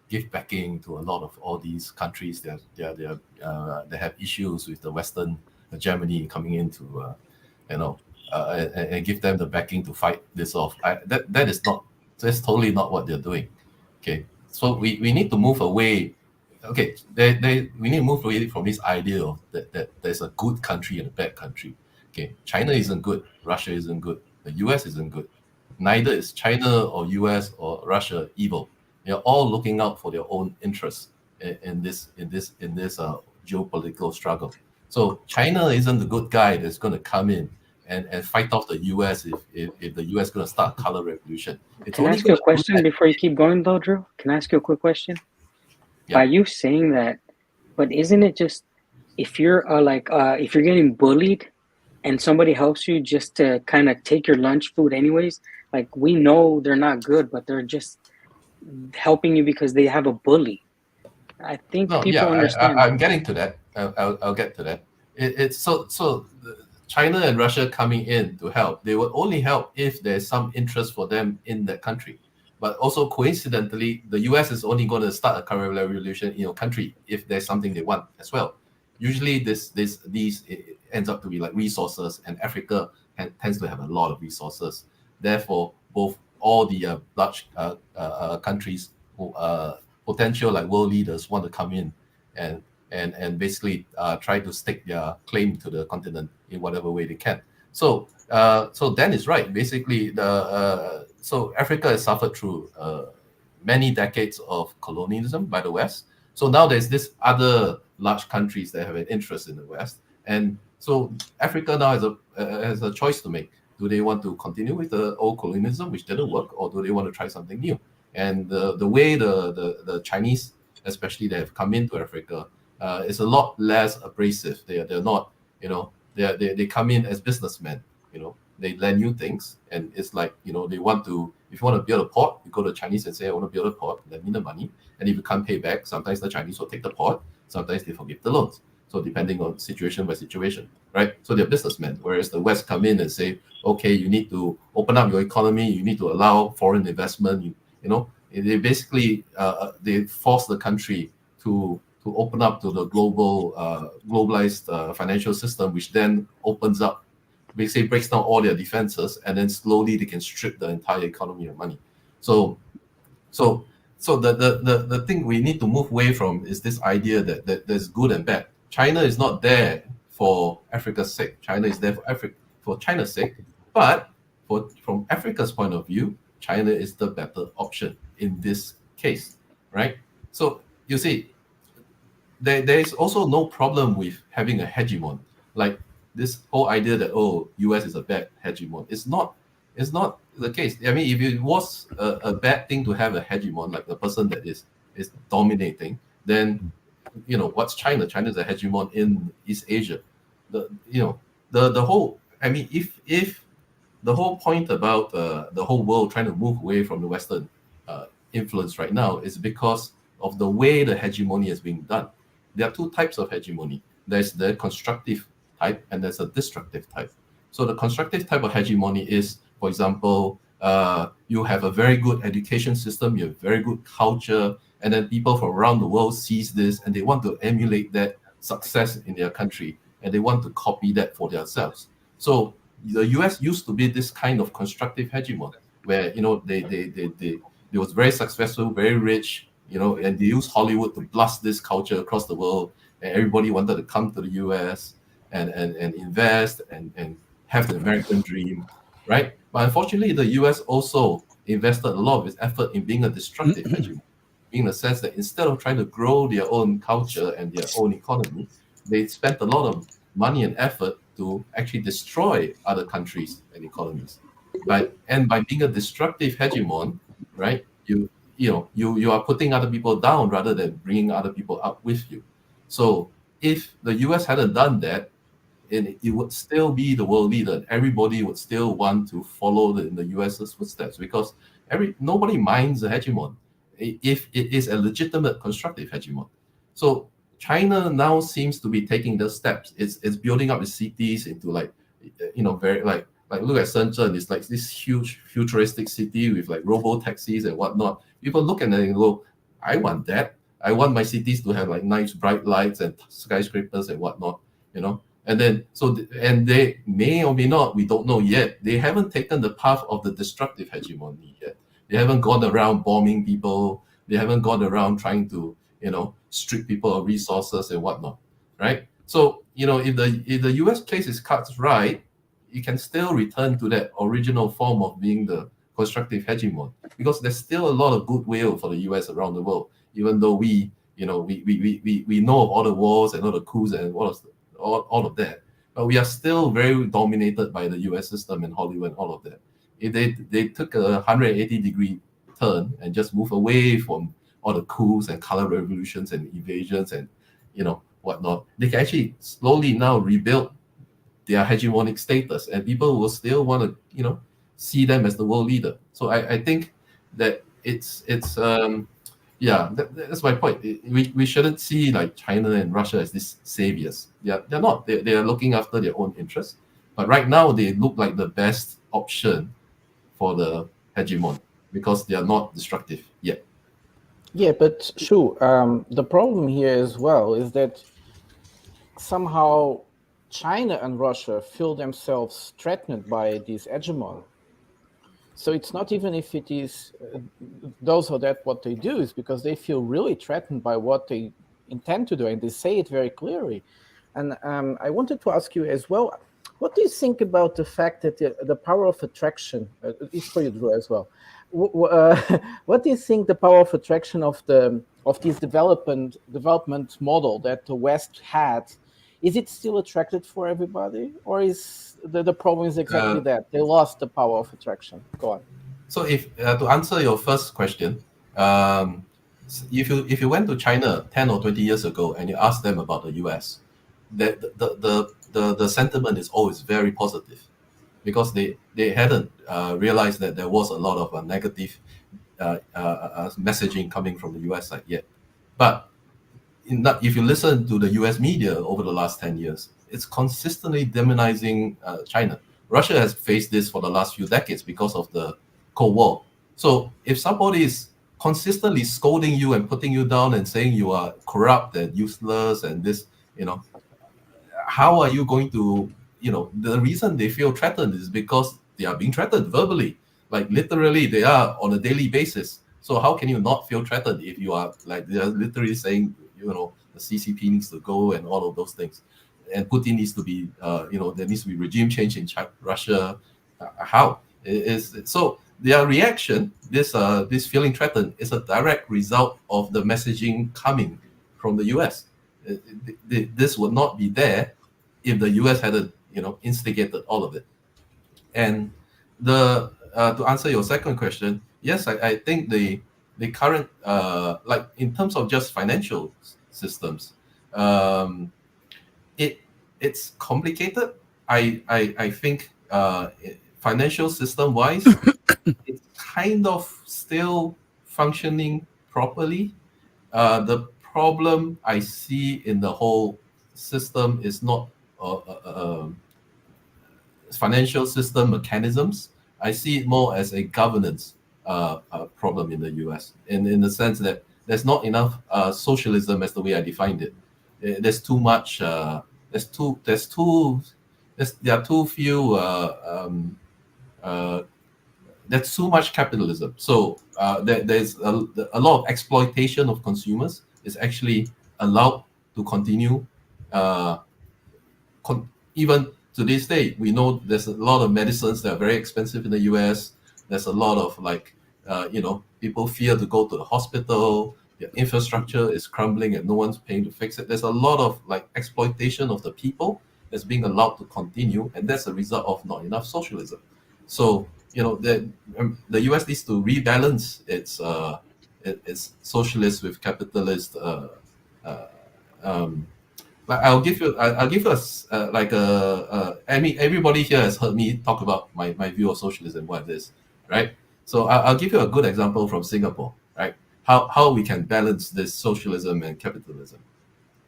give backing to a lot of all these countries that they have issues with the Western Germany coming in to and give them the backing to fight this off. That's totally not what they're doing. Okay, so we need to move away. Okay, we need to move away from this idea of that there's a good country and a bad country. Okay, China isn't good, Russia isn't good, the US isn't good. Neither is China or US or Russia evil. They're all looking out for their own interests in this geopolitical struggle. So China isn't the good guy that's going to come in and fight off the US if the US going to start a color revolution. It's Can I only ask you a gonna do question that before you keep going, though, Drew? Can I ask you a quick question? Yeah. By you saying that, but isn't it just if you're if you're getting bullied and somebody helps you just to kind of take your lunch food anyways, like we know they're not good, but they're just helping you because they have a bully. I think No, people yeah, understand. I'm getting to that. I'll get to that. It's so China and Russia coming in to help. They will only help if there's some interest for them in that country. But also coincidentally, the US is only going to start a color revolution in your country if there's something they want as well. Usually, these it ends up to be like resources, and Africa tends to have a lot of resources. Therefore, both all the large countries who potential like world leaders want to come in and basically try to stake their claim to the continent in whatever way they can. So Dan is right. Basically, so Africa has suffered through many decades of colonialism by the West. So now there's this other large countries that have an interest in the West, and so Africa now has a choice to make. Do they want to continue with the old colonialism, which didn't work, or do they want to try something new? And the way the Chinese, especially, they have come into Africa, is a lot less abrasive. They're not, they come in as businessmen. They lend you things, and it's like, they want to. If you want to build a port, you go to the Chinese and say, I want to build a port, lend me the money. And if you can't pay back, sometimes the Chinese will take the port, sometimes they forgive the loans. So depending on situation by situation, right? So they're businessmen, whereas the West come in and say, okay, you need to open up your economy, you need to allow foreign investment. They basically they force the country to open up to the globalized financial system, which then opens up, basically breaks down all their defenses, and then slowly they can strip the entire economy of money. So the thing we need to move away from is this idea that there's good and bad. China is not there for Africa's sake. China is there for China's sake, but from Africa's point of view, China is the better option in this case, right? So you see, there is also no problem with having a hegemon. Like this whole idea that US is a bad hegemon. It's not the case. I mean, if it was a bad thing to have a hegemon, like the person that is dominating, then what's China? China is a hegemon in East Asia. The whole. I mean, if the whole point about the whole world trying to move away from the Western influence right now is because of the way the hegemony is being done. There are two types of hegemony. There's the constructive type and there's a destructive type. So the constructive type of hegemony is, for example, you have a very good education system, you have very good culture, and then people from around the world sees this and they want to emulate that success in their country and they want to copy that for themselves. So the US used to be this kind of constructive hegemon where they was very successful, very rich, and they used Hollywood to blast this culture across the world, and everybody wanted to come to the US and invest and have the American dream, right? But unfortunately, the US also invested a lot of its effort in being a destructive hegemon, in the sense that instead of trying to grow their own culture and their own economy, they spent a lot of money and effort to actually destroy other countries and economies. By being a destructive hegemon, right? You are putting other people down rather than bringing other people up with you. So if the US hadn't done that, it would still be the world leader. And everybody would still want to follow in the US's footsteps because nobody minds a hegemon if it is a legitimate constructive hegemon. So China now seems to be taking those steps. It's building up its cities into very like look at Shenzhen. It's like this huge futuristic city with like robo taxis and whatnot. People look at it and go, I want that. I want my cities to have like nice bright lights and skyscrapers and whatnot, And then and they may or may not, we don't know yet. They haven't taken the path of the destructive hegemony yet. They haven't gone around bombing people. They haven't gone around trying to strip people of resources and whatnot, right? So if the US plays its cards right, you can still return to that original form of being the constructive hegemon because there's still a lot of goodwill for the US around the world, even though we know of all the wars and all the coups and all of that. but we are still very dominated by the US system and Hollywood and all of that. If they took a 180-degree turn and just move away from all the coups and color revolutions and invasions and whatnot, they can actually slowly now rebuild their hegemonic status, and people will still want to see them as the world leader. So I think that that's my point. We shouldn't see like China and Russia as these saviors. They're not. They are looking after their own interests. But right now they look like the best option for the hegemon because they are not destructive yet. Yeah, but Shu, the problem here as well is that somehow China and Russia feel themselves threatened by this hegemon. So it's not even if it is those or that what they do, is because they feel really threatened by what they intend to do, and they say it very clearly. And I wanted to ask you as well, what do you think about the fact that the power of attraction, it's for you, Drew, as well. What do you think the power of attraction of this development model that the West had? Is it still attracted for everybody, or is the problem is exactly that they lost the power of attraction? Go on. So, if to answer your first question, if you went to China 10 or 20 years ago and you asked them about the US, the sentiment is always very positive, because they hadn't realized that there was a lot of negative messaging coming from the US side yet. But if you listen to the US media over the last 10 years, it's consistently demonizing China. Russia has faced this for the last few decades because of the Cold War. So if somebody is consistently scolding you and putting you down and saying you are corrupt and useless and this, how are you going to, the reason they feel threatened is because they are being threatened verbally. Like literally they are on a daily basis. So how can you not feel threatened if you are like, they're literally saying, the CCP needs to go and all of those things. And Putin needs to be, there needs to be regime change in Russia. How? So their reaction, this feeling threatened, is a direct result of the messaging coming from the US. This would not be there if the US hadn't, instigated all of it. And to answer your second question, yes, I think the current, like in terms of just financial systems, it's complicated. I think financial system wise, it's kind of still functioning properly. The problem I see in the whole system is not financial system mechanisms. I see it more as a governance problem in the US, in the sense that there's not enough socialism as the way I defined it. There's too much. There are too few. There's too much capitalism. So there's a lot of exploitation of consumers is actually allowed to continue. Even to this day, we know there's a lot of medicines that are very expensive in the US. There's a lot of people fear to go to the hospital. The infrastructure is crumbling and no one's paying to fix it. There's a lot of exploitation of the people that's being allowed to continue, and that's a result of not enough socialism. So the US needs to rebalance its socialist with capitalist. I'll give you everybody here has heard me talk about my view of socialism, what it is, right? So I'll give you a good example from Singapore, right? How we can balance this socialism and capitalism.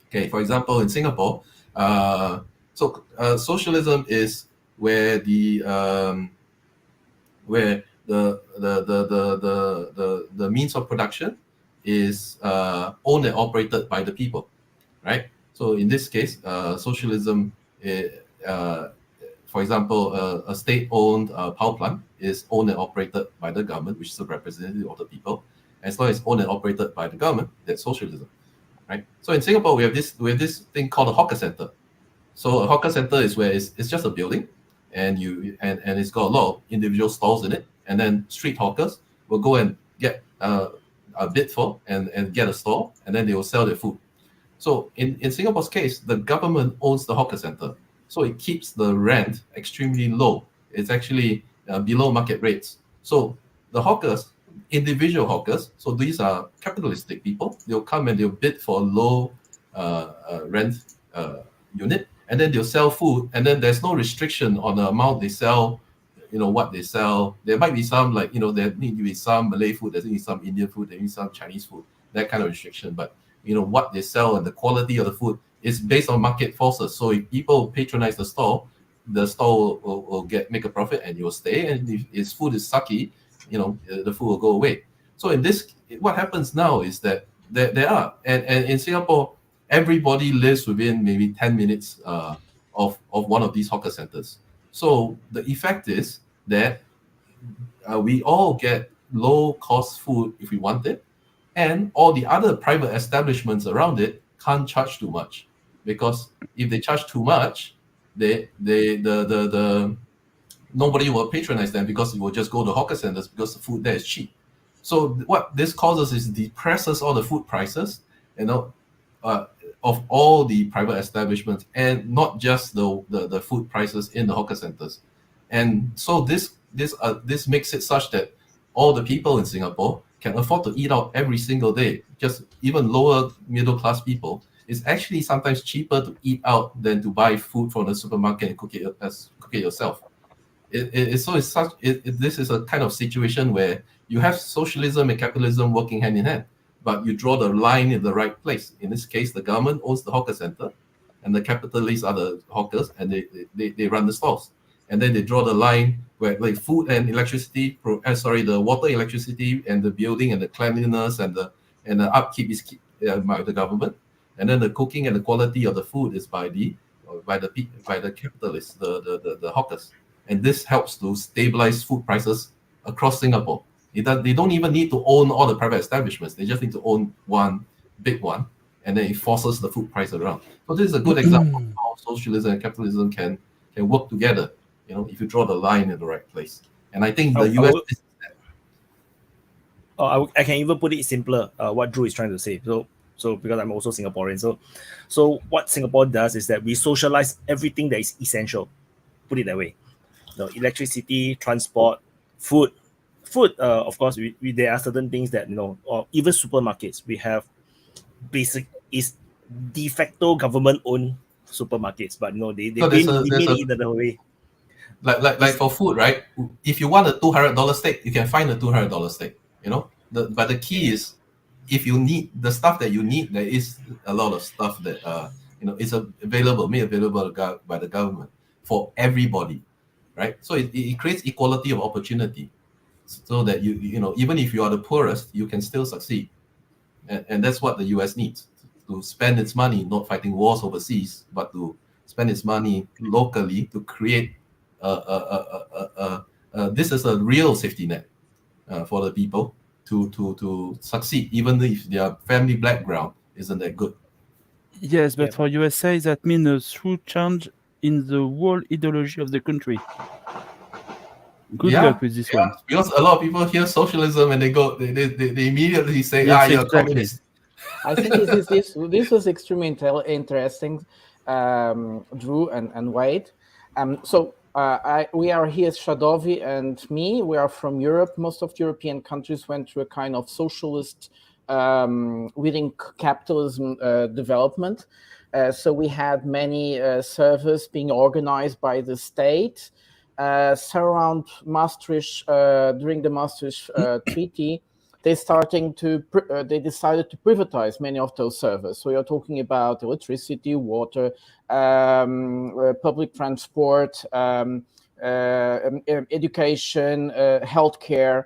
Okay, for example, in Singapore, socialism is where the means of production is owned and operated by the people, right? So in this case, socialism, for example, a state-owned power plant is owned and operated by the government, which is a representative of the people. As long as it's owned and operated by the government, that's socialism, right? So in Singapore, we have this thing called a hawker center. So a hawker center is where it's just a building, and it's got a lot of individual stalls in it, and then street hawkers will go and get a bid for and get a stall, and then they will sell their food. So in Singapore's case, the government owns the hawker center. So it keeps the rent extremely low. It's actually below market rates. So the hawkers, individual hawkers, so these are capitalistic people, they'll come and they'll bid for a low rent unit, and then they'll sell food, and then there's no restriction on the amount they sell, what they sell. There might be some, like, there need to be some Malay food, there needs some Indian food, there needs some Chinese food, that kind of restriction. But what they sell and the quality of the food is based on market forces. So if people patronize the store will make a profit and you'll stay. And if his food is sucky, the food will go away. So in this, what happens now is that there are, and in Singapore, everybody lives within maybe 10 minutes of one of these hawker centers. So the effect is that we all get low cost food if we want it, and all the other private establishments around it can't charge too much, because if they charge too much, nobody will patronize them, because it will just go to hawker centers because the food there is cheap. So what this causes is depresses all the food prices, of all the private establishments, and not just the food prices in the hawker centers. And so this makes it such that all the people in Singapore can afford to eat out every single day. Just even lower middle class people, it's actually sometimes cheaper to eat out than to buy food from the supermarket and cook it yourself. This is a kind of situation where you have socialism and capitalism working hand in hand, but you draw the line in the right place. In this case, the government owns the hawker center, and the capitalists are the hawkers, and they run the stalls. And then they draw the line where, like, food and electricity, the water, electricity, and the building and the cleanliness and the upkeep is by the government, and then the cooking and the quality of the food is by the capitalists, the hawkers. And this helps to stabilize food prices across Singapore. They don't even need to own all the private establishments. They just need to own one big one, and then it forces the food price around. So this is a good example of how socialism and capitalism can work together, if you draw the line in the right place. And I think the US... I can even put it simpler, what Drew is trying to say. So because I'm also Singaporean. So what Singapore does is that we socialize everything that is essential. Put it that way. Electricity, transport, food. Of course, there are certain things that, or even supermarkets, we have is de facto government-owned supermarkets, but they made it in the way. Like for food, right? If you want a $200 steak, you can find a $200 steak, But the key is, if you need the stuff that you need, there is a lot of stuff that, is made available by the government for everybody, right? So it creates equality of opportunity, so that even if you are the poorest, you can still succeed. And that's what the US needs, to spend its money not fighting wars overseas, but to spend its money locally to create this is a real safety net for the people to succeed, even if their family background isn't that good. Yes, but for USA, that means a true change in the whole ideology of the country. Good luck with this one. Because a lot of people hear socialism and they immediately say, you're a communist. I think this was extremely interesting, Drew and Wade. We are here, Shadowi and me. We are from Europe. Most of European countries went through a kind of socialist within capitalism development. So we had many servers being organized by the state. Around Maastricht, during the Maastricht Treaty, they decided to privatize many of those servers. So you're talking about electricity, water, public transport, education, healthcare.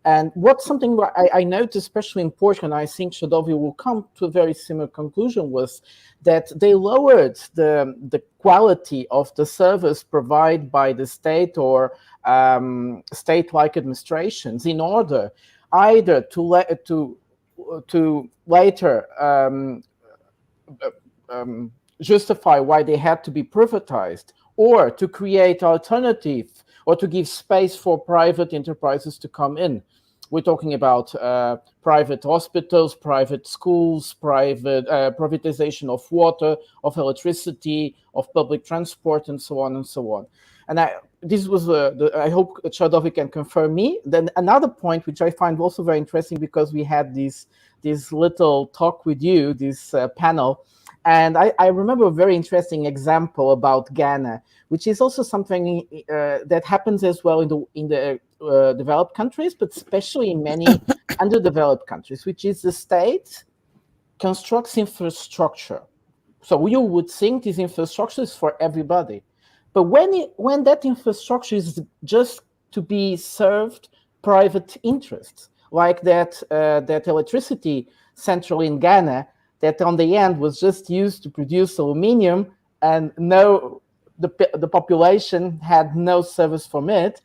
And what's something I noticed especially important, I think Shadowi will come to a very similar conclusion, was that they lowered the quality of the service provided by the state or state-like administrations in order either to later justify why they had to be privatized, or to create alternative, or to give space for private enterprises to come in. we're talking about private hospitals, private schools, privatization of water, of electricity, of public transport, and so on and so on. And this was I hope Shadowi can confirm me. Then another point which I find also very interesting, because we had this little talk with you, this panel, and I remember a very interesting example about Ghana, which is also something that happens as well in the developed countries, but especially in many underdeveloped countries, which is the state constructs infrastructure. So you would think this infrastructure is for everybody. But when that infrastructure is just to be served private interests, like that electricity central in Ghana, that on the end was just used to produce aluminium, and the population had no service from it,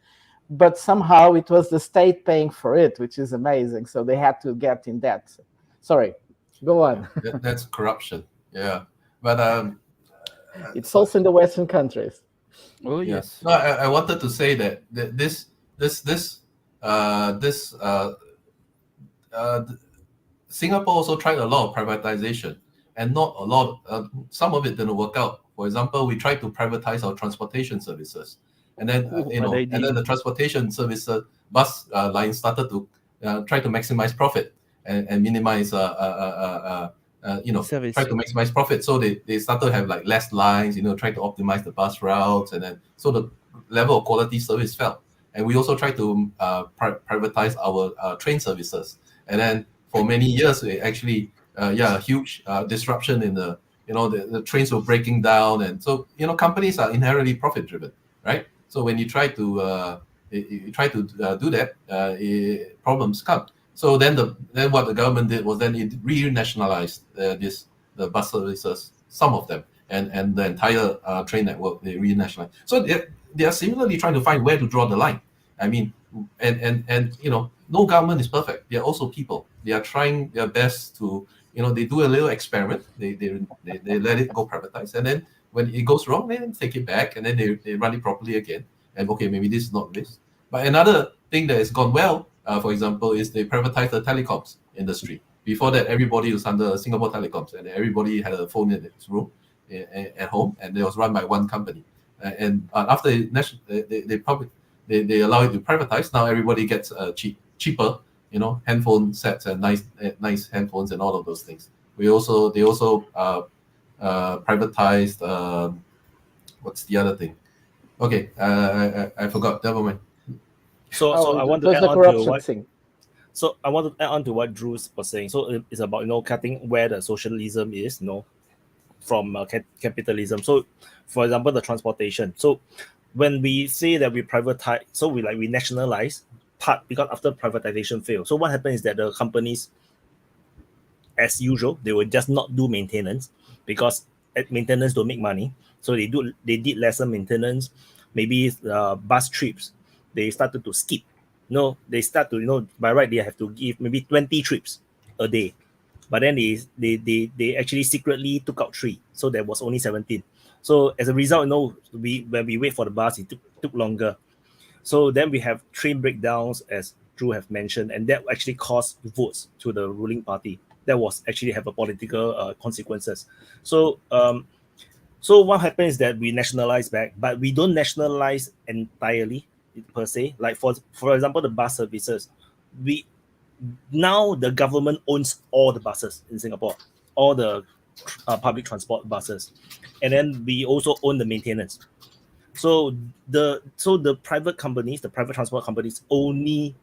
but somehow it was the state paying for it, which is amazing. So they had to get in debt. Sorry, go on. That's corruption. Yeah, but it's also in the Western countries. Oh yes. No, I wanted to say that Singapore also tried a lot of privatization, and not a lot. Some of it didn't work out. For example, we tried to privatize our transportation services, and then and then the transportation services bus line started to try to maximize profit and minimize service. try to maximize profit. So they started to have like less lines, try to optimize the bus routes, and then so the level of quality service fell. And we also tried to privatize our train services, and then for many years we actually huge disruption in the trains were breaking down, and so companies are inherently profit driven, right? So when you try to do that, problems come. So then what the government did was then it re-nationalized the bus services, some of them, and the entire train network they re-nationalized. So they are similarly trying to find where to draw the line. I mean, and no government is perfect. They are also people. They are trying their best to they do a little experiment. They let it go privatized, and then when it goes wrong, they take it back, and then they run it properly again. And okay, maybe this is not this. But another thing that has gone well, for example, is they privatized the telecoms industry. Before that, everybody was under Singapore Telecoms, and everybody had a phone in its room at home, and it was run by one company. And after they allow it to privatize, now everybody gets cheaper, handphone sets and nice handphones and all of those things. They also privatized. What's the other thing? Okay, I forgot. Never mind. So I want to add on to what Drew was saying. So it's about cutting where the socialism is, from capitalism. So, for example, the transportation. So when we say that we privatize, so we nationalize part, because after privatization failed. So what happens is that the companies, as usual, they will just not do maintenance, because maintenance don't make money. So they did lesser maintenance. Maybe bus trips, they started to skip. They start to, by right, they have to give maybe 20 trips a day. But then they actually secretly took out 3. So there was only 17. So as a result, when we wait for the bus, it took longer. So then we have train breakdowns, as Drew have mentioned, and that actually cost votes to the ruling party. That was actually have a political consequences. So what happens is that we nationalize back, but we don't nationalize entirely per se. Like for example, the bus services, now the government owns all the buses in Singapore, all the public transport buses, and then we also own the maintenance. So the private companies, the private transport companies, only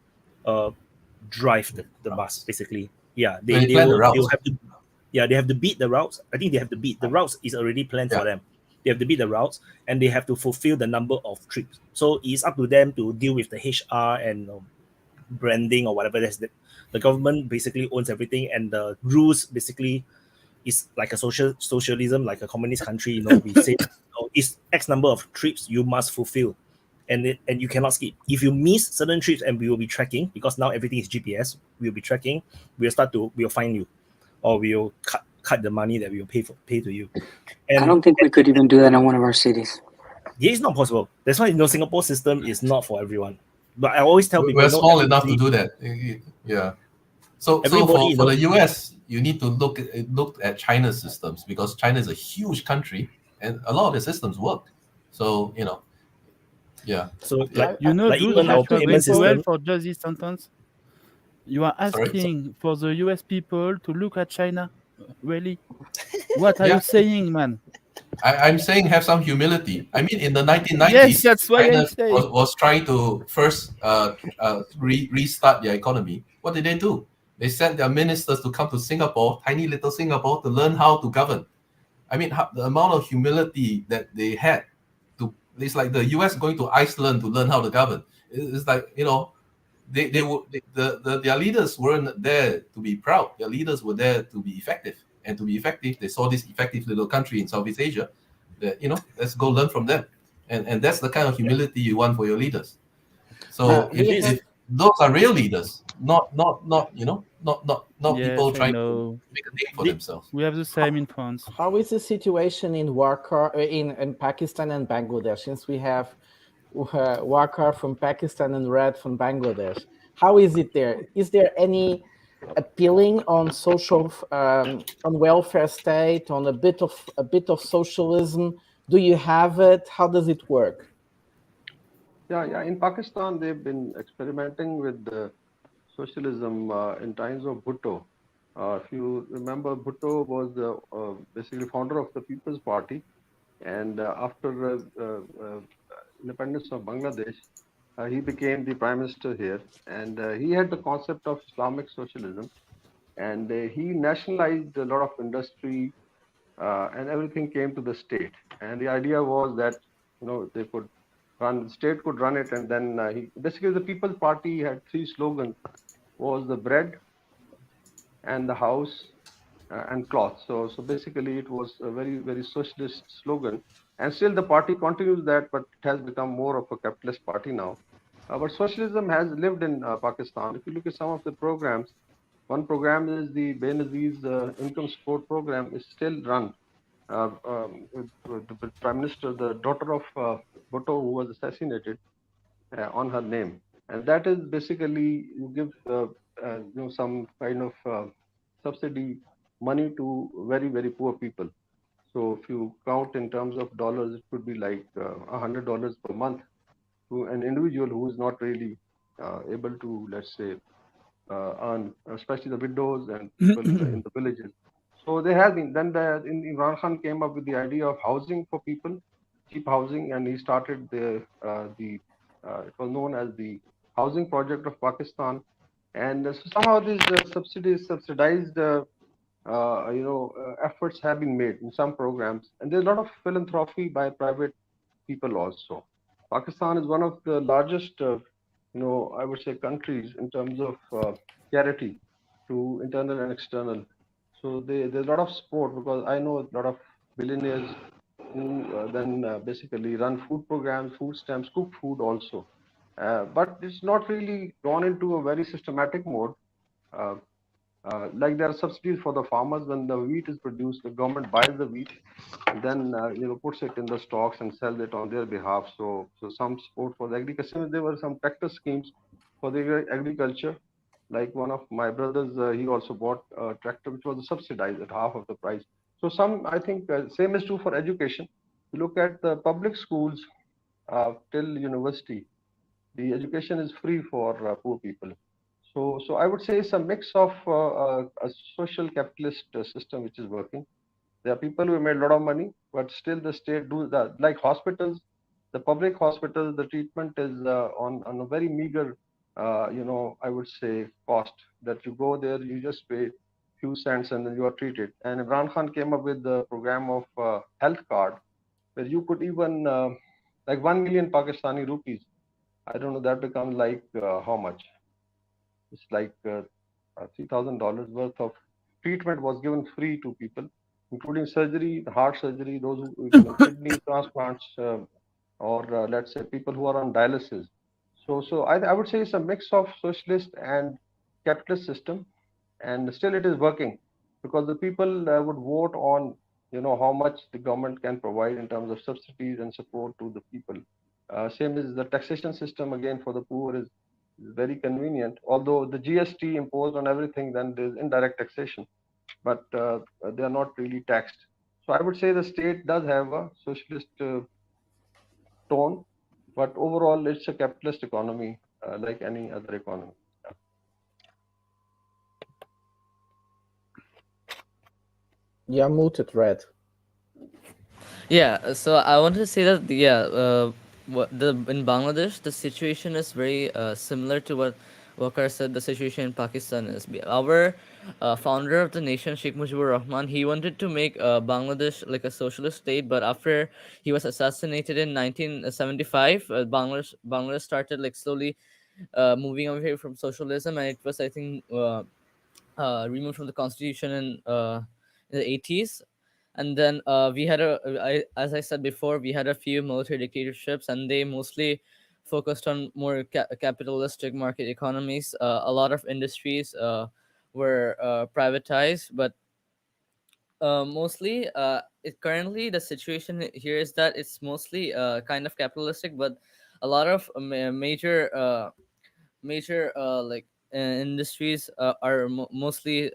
drive the bus basically. Yeah, they have to beat the routes. I think they have to beat the routes is already planned for them. They have to beat the routes, and they have to fulfill the number of trips. So it's up to them to deal with the HR and branding or whatever. The government basically owns everything, and the rules basically is like a socialism, like a communist country. We say it's X number of trips you must fulfill, and you cannot skip. If you miss certain trips, and we will be tracking, because now everything is GPS. We'll be tracking. We'll fine you, or we'll cut the money that we will pay to you. And I don't think we could even do that in one of our cities. Yeah, it's not possible. That's why Singapore system is not for everyone. But I always tell people, We're no, small enough to everybody, do that. Yeah. So everybody, for the US, you need to look at China's systems, because China is a huge country and a lot of the systems work. So yeah. So Yeah. You know, like Jules, even our that you are payment going too well system. for just this sentence. You are Sorry. asking for the US people to look at China. Really? What are Yeah. you saying, man? I'm saying have some humility. I mean, in the 1990s, Yes, that's why I'm China saying. was trying to first restart their economy. What did they do? They sent their ministers to come to Singapore, tiny little Singapore, to learn how to govern. I mean, the amount of humility that they had it's like the US going to Iceland to learn how to govern. It's like, their leaders weren't there to be proud. Their leaders were there to be effective. And to be effective, they saw this effective little country in Southeast Asia that, let's go learn from them. And that's the kind of humility you want for your leaders. So if those are real leaders, not people Yes, I trying to know. make a name for themselves. We have the same in France. How is the situation in Waqar, in Pakistan and Bangladesh? Since we have Waqar from Pakistan and Red from Bangladesh, how is it there? Is there any appealing on social, on welfare state, on a bit of socialism? Do you have it? How does it work? Yeah. In Pakistan, they've been experimenting with socialism in times of Bhutto. If you remember, Bhutto was basically founder of the People's Party, and after independence of Bangladesh, he became the prime minister here, and he had the concept of Islamic socialism, and he nationalized a lot of industry, and everything came to the state. And the idea was that they could the state could run it, and then basically the People's Party had three slogans: was the bread and the house and cloth. So basically it was a very, very socialist slogan, and still the party continues that, but it has become more of a capitalist party now. But socialism has lived in Pakistan. If you look at some of the programs, one program is the Benazir's income support program is still run. With the prime minister, the daughter of Bhutto, who was assassinated, on her name, and that is basically you give some kind of subsidy money to very, very poor people. So if you count in terms of dollars, it could be like $100 per month to an individual who is not really able to, let's say, earn, especially the widows and people in the villages. So there has been. Then Imran Khan came up with the idea of housing for people, cheap housing, and he started it was known as the Housing Project of Pakistan. And so somehow these subsidized efforts have been made in some programs, and there's a lot of philanthropy by private people also. Pakistan is one of the largest, I would say, countries in terms of charity to internal and external. So there's a lot of support, because I know a lot of billionaires who then basically run food programs, food stamps, cook food also. But it's not really gone into a very systematic mode. Uh, like there are subsidies for the farmers when the wheat is produced, the government buys the wheat, and then puts it in the stocks and sells it on their behalf. So some support for the agriculture. There were some tractor schemes for the agriculture. Like one of my brothers, he also bought a tractor which was subsidized at half of the price. So I think same is true for education. You look at the public schools till university, the education is free for poor people. So I would say it's a mix of a social capitalist system which is working. There are people who made a lot of money, but still the state do that. Like hospitals, the public hospitals, the treatment is on a very meager, I would say, cost. That you go there, you just pay few cents and then you are treated. And Imran Khan came up with the program of health card, where you could even like 1 million Pakistani rupees. I don't know, that becomes like how much? It's like $3,000 worth of treatment was given free to people, including surgery, heart surgery, those who kidney transplants, or let's say people who are on dialysis. So I would say it's a mix of socialist and capitalist system, and still it is working, because the people would vote on how much the government can provide in terms of subsidies and support to the people. Same as the taxation system again for the poor is very convenient. Although the GST imposed on everything, then there's indirect taxation, but they are not really taxed. So I would say the state does have a socialist tone, but overall it's a capitalist economy like any other economy. You're muted, Red. Yeah, so I wanted to say that in Bangladesh the situation is very similar to what Waqar said. The situation in Pakistan is our founder of the nation, Sheikh Mujibur Rahman. He wanted to make Bangladesh like a socialist state, but after he was assassinated in 1975, Bangladesh started like slowly moving away from socialism, and it was I think removed from the constitution in the 80s. And then we had as I said before, we had a few military dictatorships, and they mostly focused on more capitalistic market economies. A lot of industries were privatized, but mostly currently the situation here is that it's mostly kind of capitalistic, but a lot of major industries are mostly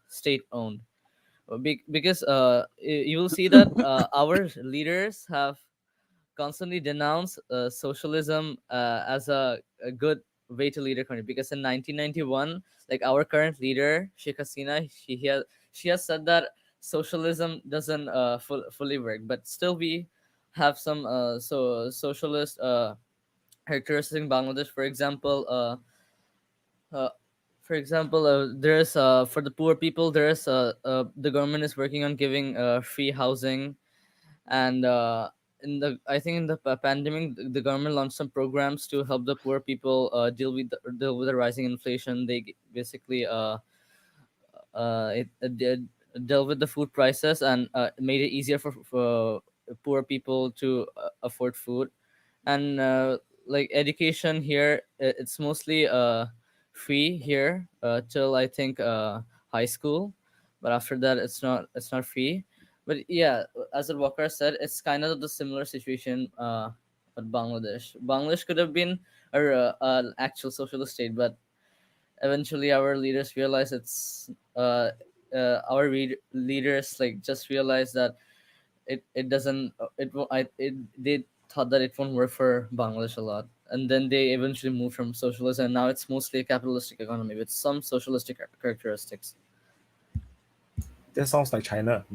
state owned. Because you will see that our leaders have constantly denounced socialism as a good way to lead a country. Because in 1991, like our current leader Sheikh Hasina, she has said that socialism doesn't fully work, but still we have some socialist characteristics in Bangladesh. Uh, there's for the poor people, there's the government is working on giving free housing, and in the I think in the pandemic, the government launched some programs to help the poor people deal with the rising inflation. Basically dealt with the food prices, and made it easier for poor people to afford food. And like education here, it's mostly free here till I think high school, but after that it's not free. But yeah, as Waqar said, it's kind of the similar situation with Bangladesh could have been an actual socialist state, but eventually our leaders realized leaders like just realized that it doesn't it wo- I it they thought that it won't work for Bangladesh a lot, and then they eventually moved from socialism, and now it's mostly a capitalistic economy with some socialistic characteristics. That sounds like China,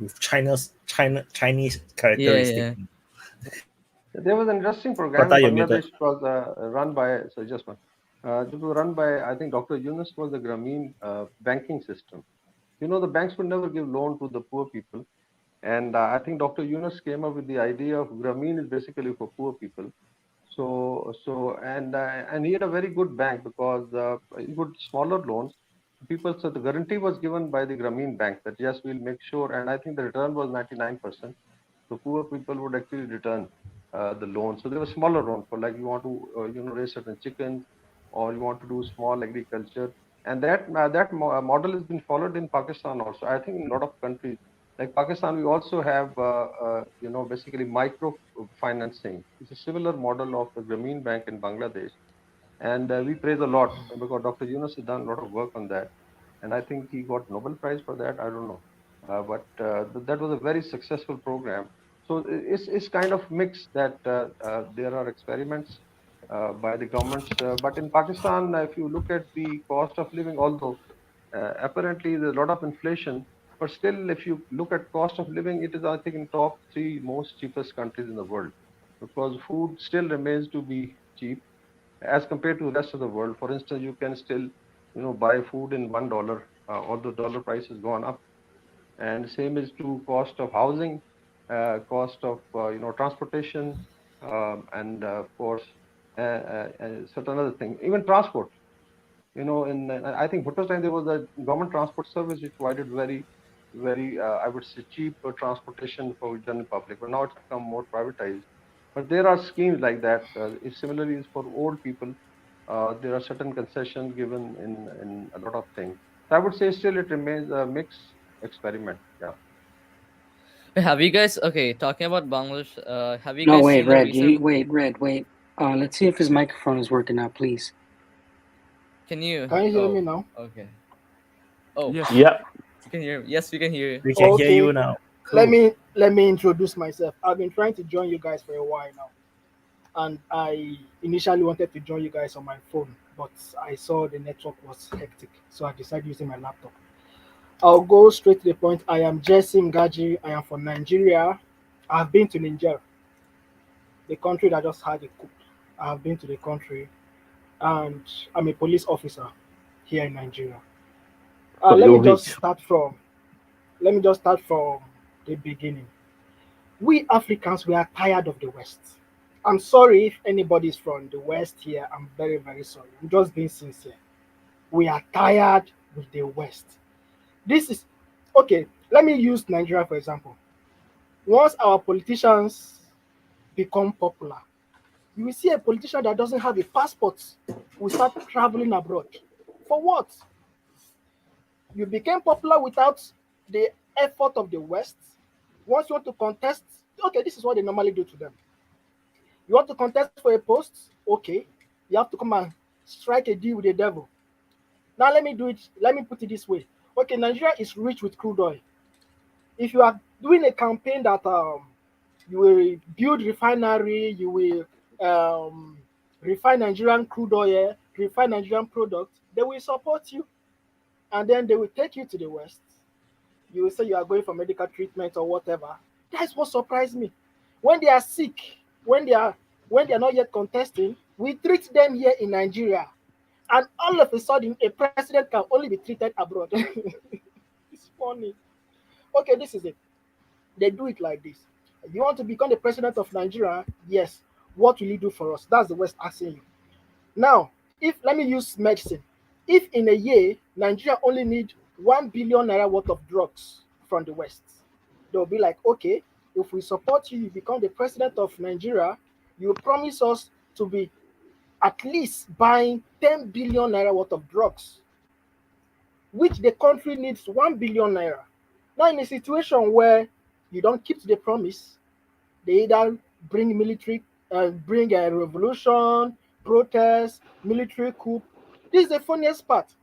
with Chinese Yeah, characteristic. yeah. There was an interesting program Prata, in you're muted. Bangladesh. Was run by just one. It was run by I think Dr. Yunus was the Grameen banking system. The banks would never give loan to the poor people, and I think Dr. Yunus came up with the idea of Grameen is basically for poor people. And he had a very good bank because he got smaller loans. People, so the guarantee was given by the Grameen Bank that yes, we'll make sure, and I think the return was 99%. So poor people would actually return the loan. So there was smaller loan for like you want to raise certain chickens, or you want to do small agriculture, and that model has been followed in Pakistan also. I think in a lot of countries like Pakistan, we also have basically micro financing. It's a similar model of the Grameen Bank in Bangladesh, and we praise a lot because Dr. Yunus has done a lot of work on that, and I think he got Nobel Prize for that. I don't know, but that was a very successful program. So it's kind of mixed that there are experiments by the governments, but in Pakistan, if you look at the cost of living, although apparently there's a lot of inflation, but still, if you look at cost of living, it is I think in top three most cheapest countries in the world because food still remains to be cheap as compared to the rest of the world. For instance, you can still, buy food in $1, although dollar price has gone up. And same is to cost of housing, cost of transportation, and of course, certain other thing, even transport. In I think Bhutto's time there was a government transport service which provided very, very I would say cheap transportation for general public. But now it's become more privatized. But there are schemes like that. Similarly, is for old people. There are certain concessions given in a lot of things. So I would say still it remains a mixed experiment. Yeah. Have you guys talking about Bangladesh? Have you No, guys wait, seen the Red. recent? Wait. Let's see if his microphone is working now, please. Can you? Can you hear me Oh, now? okay. Oh, Yes. Yep, you can hear. Yes, we can hear you. we can hear Okay. you now. Let Cool. me introduce myself. I've been trying to join you guys for a while now, and I initially wanted to join you guys on my phone, but I saw the network was hectic, so I decided using my laptop. I'll go straight to the point. I am Jesse Ngaji. I am from Nigeria. I've been to Niger, the country that just had a coup. I have been to the country, and I'm a police officer here in Nigeria. So Let me you'll just reach. start from the beginning. We Africans, we are tired of the West. I'm sorry if anybody's from the West here. I'm very, very sorry. I'm just being sincere. We are tired with the West. This is okay. Let me use Nigeria for example. Once our politicians become popular, you will see a politician that doesn't have a passport will start traveling abroad. For what? You became popular without the effort of the West. Once you want to contest, okay, this is what they normally do to them. You want to contest for a post? Okay. You have to come and strike a deal with the devil. Now let me do it. Let me put it this way. Okay, Nigeria is rich with crude oil. If you are doing a campaign that you will build refinery, you will refine Nigerian crude oil, refine Nigerian products, they will support you, and then they will take you to the West. You will say you are going for medical treatment or whatever. That's what surprised me. When they are sick, when they are when they are not yet contesting, we treat them here in Nigeria, and all of a sudden, a president can only be treated abroad. It's funny. Okay, this is it. They do it like this. You want to become the president of Nigeria? Yes. What will you do for us? That's the West asking you. Now, if let me use medicine. If in a year Nigeria only need 1 billion naira worth of drugs from the West, they'll be like, okay, if we support you, you become the president of Nigeria, you promise us to be at least buying 10 billion naira worth of drugs, which the country needs 1 billion naira. Now, in a situation where you don't keep to the promise, they either bring military, bring a revolution, protest, military coup. This is the funniest part.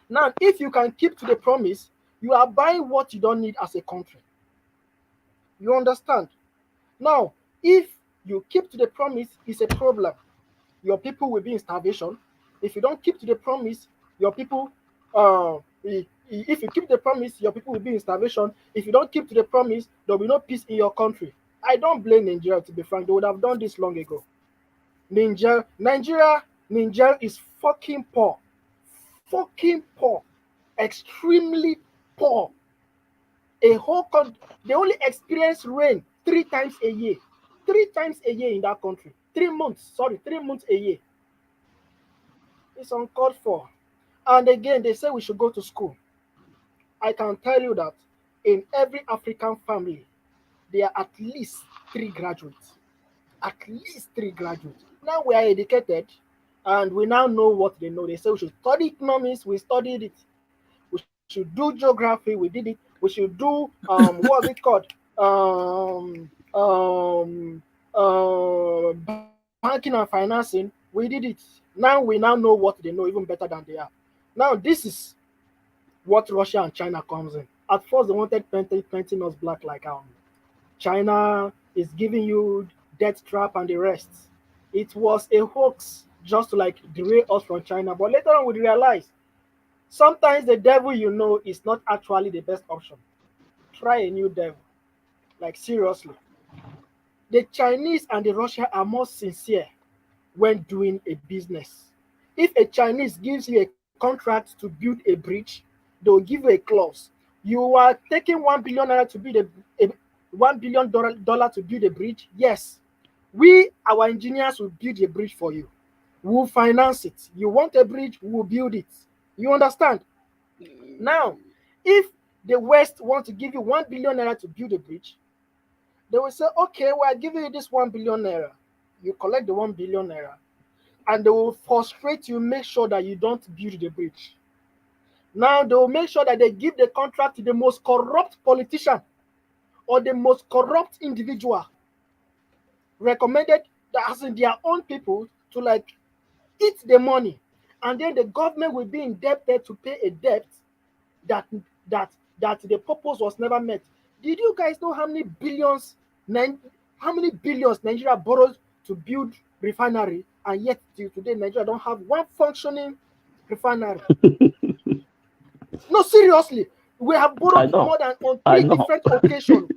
Now, if you can keep to the promise, you are buying what you don't need as a country. You understand? Now, if you keep to the promise, it's a problem. Your people will be in starvation. If you don't keep to the promise, your people, if you keep the promise, your people will be in starvation. If you don't keep to the promise, there will be no peace in your country. I don't blame Nigeria, to be frank. They would have done this long ago. Nigeria is fucking poor. Fucking poor. Extremely poor. A whole country, they only experience rain 3 times a year. 3 times a year in that country. 3 months, sorry, 3 months a year. It's uncalled for. And again, they say we should go to school. I can tell you that in every African family, there are at least 3 graduates. At least 3 graduates. Now we are educated and we now know what they know. They say we should study economics, we studied it. We should do geography, we did it. We should do what's it called? Banking and financing, we did it. Now we now know what they know even better than they are. Now this is what Russia and China comes in. At first, they wanted painting us black like China is giving you death trap and the rest. It was a hoax just to like derail us from China. But later on, we realize sometimes the devil you know is not actually the best option. Try a new devil. Like seriously. The Chinese and the Russia are more sincere when doing a business. If a Chinese gives you a contract to build a bridge, they'll give you a clause. You are taking 1 billion naira to build a $1 billion to build a bridge. Yes, we our engineers will build a bridge for you. We'll finance it. You want a bridge, we'll build it. You understand? Now, if the West want to give you 1 billion naira to build a bridge, they will say, okay, we are giving you this 1 billion naira. You collect the 1 billion naira, and they will frustrate you, make sure that you don't build the bridge. Now they will make sure that they give the contract to the most corrupt politician or the most corrupt individual recommended that as in their own people to like eat the money, and then the government will be indebted to pay a debt that that that the purpose was never met. Did you guys know how many billions Nigeria borrowed to build refinery, and yet till today Nigeria don't have one functioning refinery? No, seriously, we have I borrowed know. more than on I 3 know. different occasions.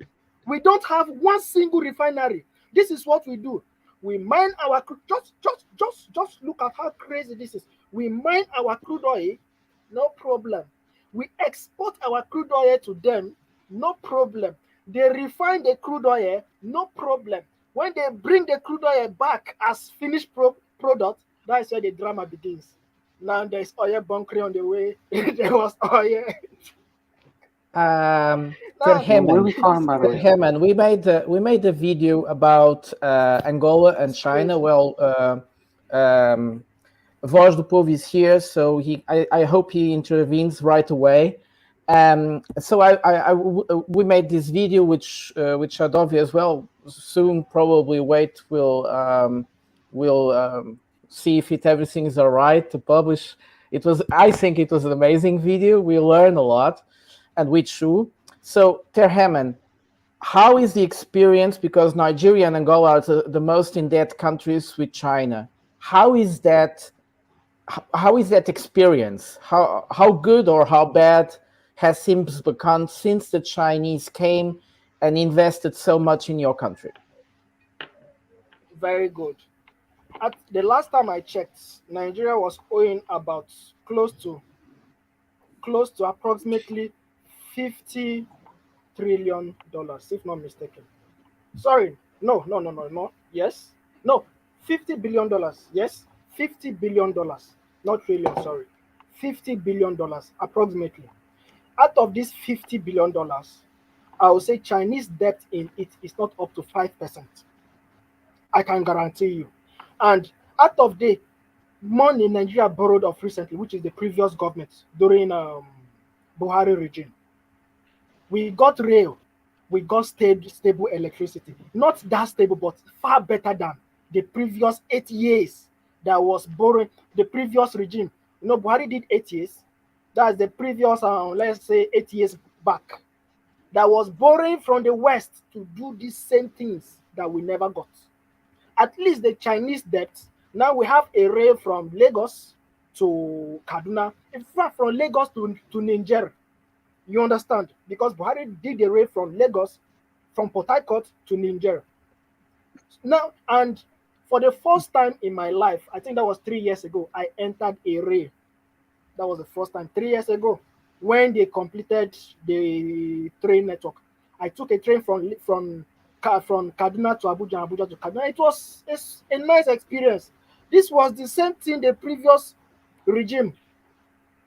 We don't have one single refinery. This is what we do. We mine our crude. Just look at how crazy this is. We mine our crude oil, no problem. We export our crude oil to them, no problem. They refine the crude oil, no problem. When they bring the crude oil back as finished product, that's where the drama begins. Now there's oil bunkering on the way. There was oil. Now What are Terhemen, we talking about right now? Terhemen, we made a video about Angola and it's China. crazy. Well, Voz do Povo is here, so I hope he intervenes right away. So we made this video, which Shadowi as well. Soon, probably wait. We'll see if everything is all right to publish. I think it was an amazing video. We learned a lot, and with Shu. So Terhemen, how is the experience? Because Nigeria and Angola are the most in debt countries with China. How is that? How is that experience? How good or how bad has things become since the Chinese came and invested so much in your country? Very good. At the last time I checked, Nigeria was owing about close to approximately $50 trillion, if not mistaken. Sorry, no. Yes, no, $50 billion. Yes, $50 billion, not trillion. Sorry, $50 billion approximately. Out of this $50 billion, I would say Chinese debt in it is not up to 5%. I can guarantee you. And out of the money Nigeria borrowed of recently, which is the previous government during Buhari regime, we got rail, we got stable electricity. Not that stable, but far better than the previous 8 years that was borrowing. The previous regime, Buhari did 8 years. That's the previous, let's say, 8 years back. That was borrowing from the West to do these same things that we never got. At least the Chinese debt. Now we have a rail from Lagos to Kaduna. In fact, from Lagos to Niger. You understand? Because Buhari did the rail from Lagos, from Port Harcourt to Niger. Now, and for the first time in my life, I think that was 3 years ago, I entered a rail. That was the first time, 3 years ago, when they completed the train network. I took a train from Kaduna to Abuja, Abuja to Kaduna. It's a nice experience. This was the same thing the previous regime,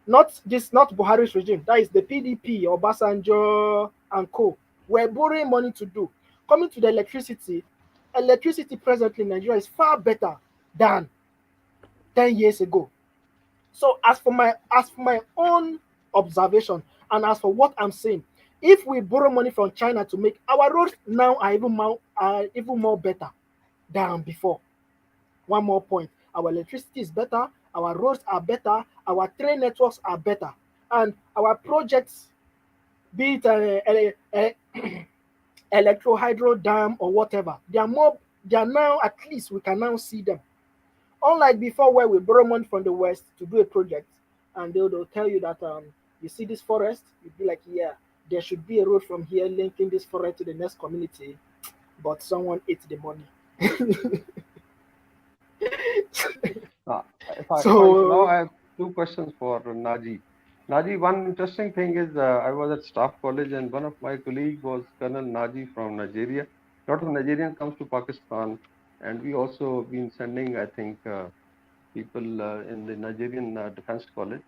not Buhari's regime. That is the PDP, Obasanjo and Co. Were borrowing money to do. Coming to the electricity presently in Nigeria is far better than 10 years ago. So as for my own observation, and as for what I'm saying, if we borrow money from China to make our roads now are even more better than before. One more point: our electricity is better, our roads are better, our train networks are better, and our projects, be it electro hydro dam or whatever, they are now, at least we can now see them. Unlike before, where we borrow money from the West to do a project, and they'll tell you that you see this forest, you'd be like, yeah, there should be a road from here linking this forest to the next community, but someone ate the money. If I now I have two questions for Naji. Naji, one interesting thing is I was at staff college and one of my colleagues was Colonel Naji from Nigeria. A lot of Nigerians comes to Pakistan, and we also been sending, I think, people in the Nigerian Defense College.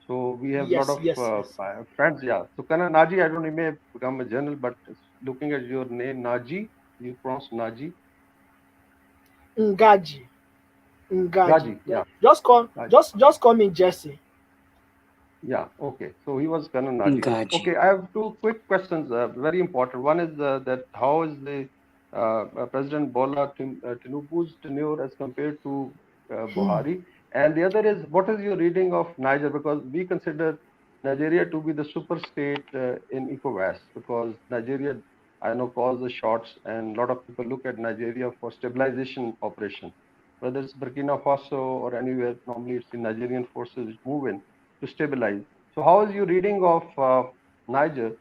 So we have a lot of friends. Yeah. So Colonel Naji, I don't know, you may have become a general, but looking at your name, Naji, you pronounce Naji. Ngaji. Ngaji, yeah. Just call me Jesse. Yeah, okay. So he was Kananati. Ngaji. Okay, I have two quick questions, very important. One is that how is the President Bola Tinubu's tenure as compared to Buhari? And the other is, what is your reading of Niger? Because we consider Nigeria to be the super state in ECOWAS, because Nigeria, I know, calls the shots, and a lot of people look at Nigeria for stabilization operation. Whether it's Burkina Faso or anywhere, normally it's the Nigerian forces which move in to stabilize. So how is your reading of Niger,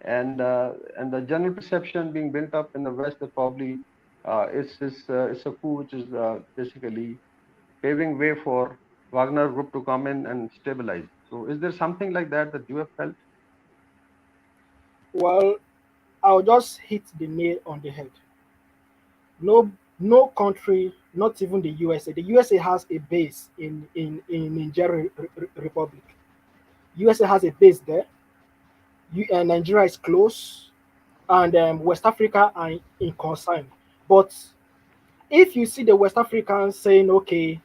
and the general perception being built up in the West that probably it's a coup which is basically paving way for Wagner Group to come in and stabilize. So is there something like that that you have felt? Well, I'll just hit the nail on the head. No country, not even the USA. The USA has a base in Niger Republic. USA has a base there. Nigeria is close, and West Africa are in concern. But if you see the West Africans saying, okay,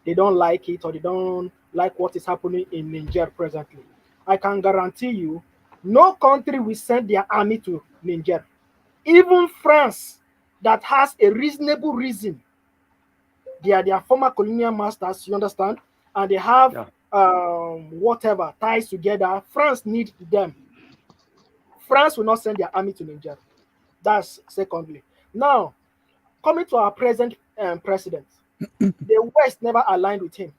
they don't like it or they don't like what is happening in Niger presently, I can guarantee you, no country will send their army to Niger. Even France, that has a reasonable reason, they are their former colonial masters, you understand, and they have Yeah. whatever ties together. France need them. France will not send their army to Niger. That's secondly. Now, coming to our present president, the West never aligned with him.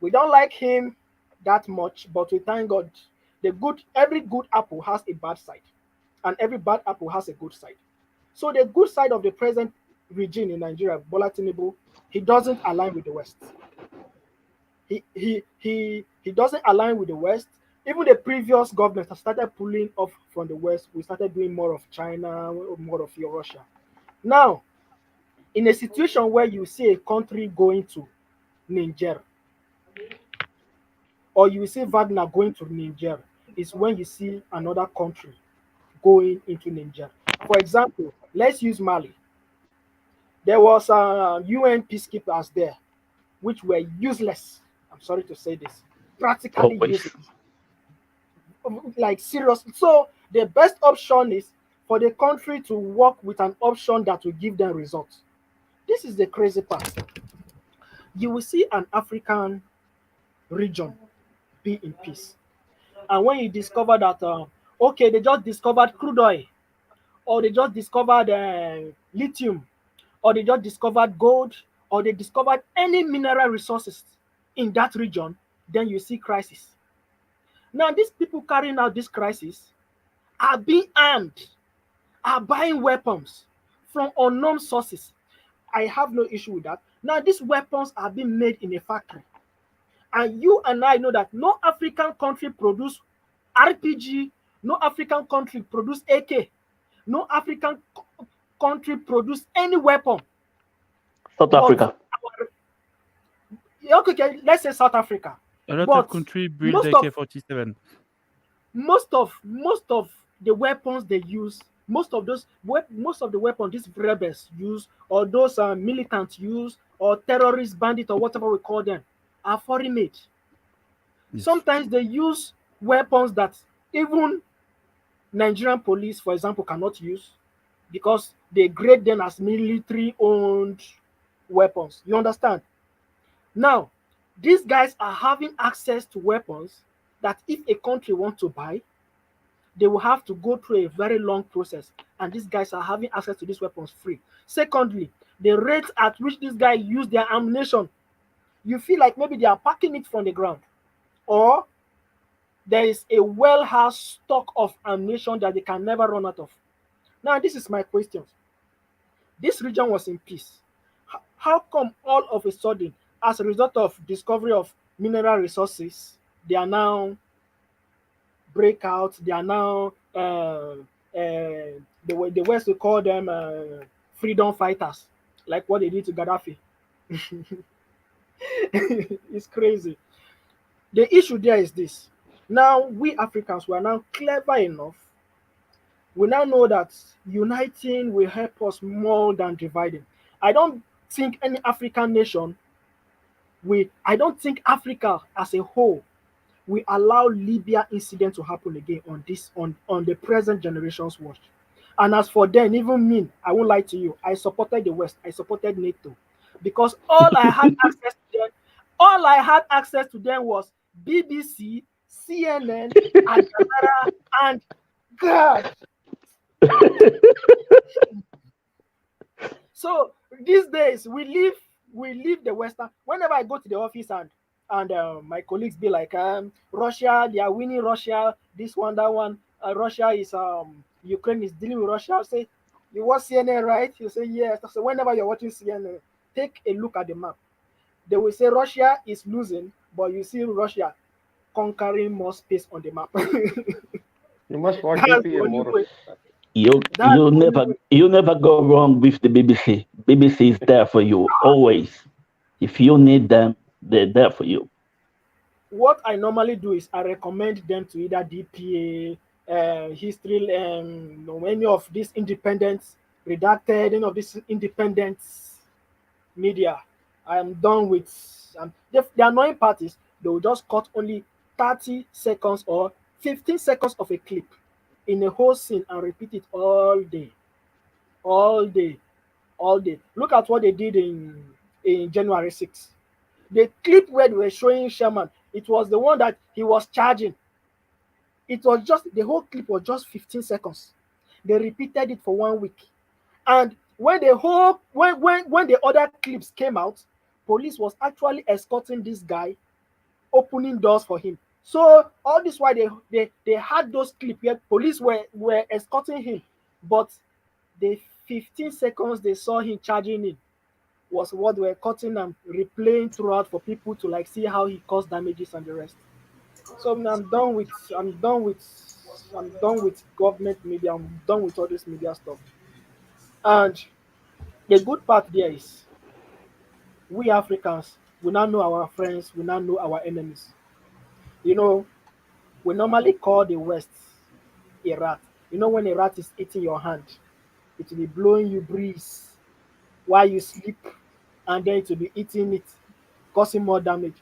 We don't like him that much, but we thank God. Every good apple has a bad side, and every bad apple has a good side. So the good side of the present regime in Nigeria, Bola Tinubu, he doesn't align with the West. He doesn't align with the West. Even the previous government have started pulling off from the West. We started doing more of China, more of Russia. Now, in a situation where you see a country going to Niger, or you see Wagner going to Niger, is when you see another country going into Niger. For example, let's use Mali. There was UN peacekeepers there, which were useless. I'm sorry to say this, practically Always. useless, like serious. So the best option is for the country to work with an option that will give them results. This is the crazy part. You will see an African region be in peace, and when you discover that, okay, they just discovered crude oil, or they just discovered lithium, or they just discovered gold, or they discovered any mineral resources in that region, then you see crisis. Now, these people carrying out this crisis are being armed, are buying weapons from unknown sources. I have no issue with that. Now, these weapons are being made in a factory. And you and I know that no African country produce RPG, no African country produce AK, no African country produce any weapon. South But Africa. okay, let's say South Africa. A lot But of countries build most of AK-47. most of the weapons they use, most of the weapons these rebels use, or those militants use, or terrorist bandit, or whatever we call them, are foreign made. Yes. Sometimes they use weapons that even Nigerian police, for example, cannot use, because they grade them as military owned weapons. You understand? Now, these guys are having access to weapons that if a country wants to buy, they will have to go through a very long process, and these guys are having access to these weapons free. Secondly, the rate at which these guys use their ammunition, you feel like maybe they are packing it from the ground, or there is a well-housed stock of ammunition that they can never run out of. Now, this is my question. This region was in peace. How come all of a sudden, as a result of discovery of mineral resources, they are now breakouts? They are now the West will call them freedom fighters, like what they did to Gaddafi. It's crazy. The issue there is this. Now, we Africans, we are now clever enough. We now know that uniting will help us more than dividing. I don't think any African nation I don't think Africa as a whole we allow Libya incident to happen again on the present generation's watch. And as for then, even me, I won't lie to you, I supported the West, I supported NATO, because all I had access to them was BBC, CNN, and and God. So these days we leave the Western. Whenever I go to the office and my colleagues be like, Russia, they are winning Russia, this one, that one. Russia is Ukraine is dealing with Russia. I say, you watch CNN, right? You say yes. So whenever you're watching CNN, take a look at the map. They will say Russia is losing, but you see Russia conquering more space on the map. You must watch That's the DPA only more. way. You That's you the only never way. you never go wrong with the BBC. BBC is there for you always. If you need them, they're there for you. What I normally do is I recommend them to either DPA, history, any of these independents, redacted, any of these independents media. I am done with the annoying part is they will just cut only 30 seconds or 15 seconds of a clip in a whole scene and repeat it all day, all day, all day. Look at what they did in January 6th. The clip where they were showing Sherman, it was the one that he was charging. It was just the whole clip was just 15 seconds. They repeated it for 1 week. And when the other clips came out, police was actually escorting this guy, opening doors for him. So all this while they had those clips where police were escorting him, but the 15 seconds they saw him charging in was what they were cutting and replaying throughout for people to like see how he caused damages and the rest. So I'm done with government media. I'm done with all this media stuff. And the good part there is we Africans, we now know our friends, we now know our enemies. You know, we normally call the West a rat. You know, when a rat is eating your hand, it will be blowing you breeze while you sleep, and then it will be eating it, causing more damage.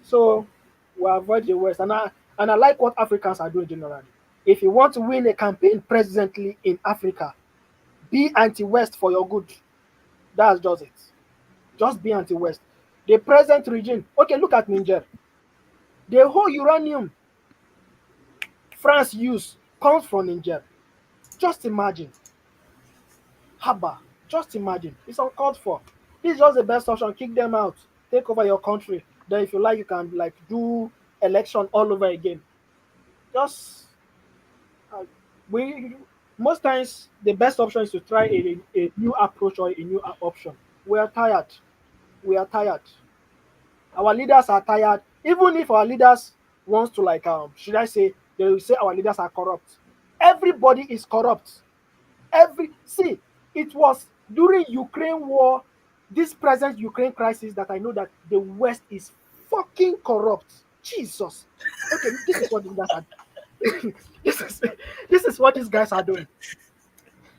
So we avoid the West. And I like what Africans are doing generally. If you want to win a campaign presently in Africa, be anti-West for your good. That's just it. Just be anti-West. The present regime, okay, look at Niger. The whole uranium France use comes from Niger. Just imagine. Haba. Just imagine. It's uncalled for. This is just the best option. Kick them out. Take over your country. Then if you like, you can like do election all over again. Just uh, we most times the best option is to try a new approach or a new option. We are tired. We are tired. Our leaders are tired. Even if our leaders wants to like should I say they will say our leaders are corrupt. Everybody is corrupt. See, it was during Ukraine war, this present Ukraine crisis that I know that the West is fucking corrupt. Jesus. Okay, this is what these guys are this is what these guys are doing.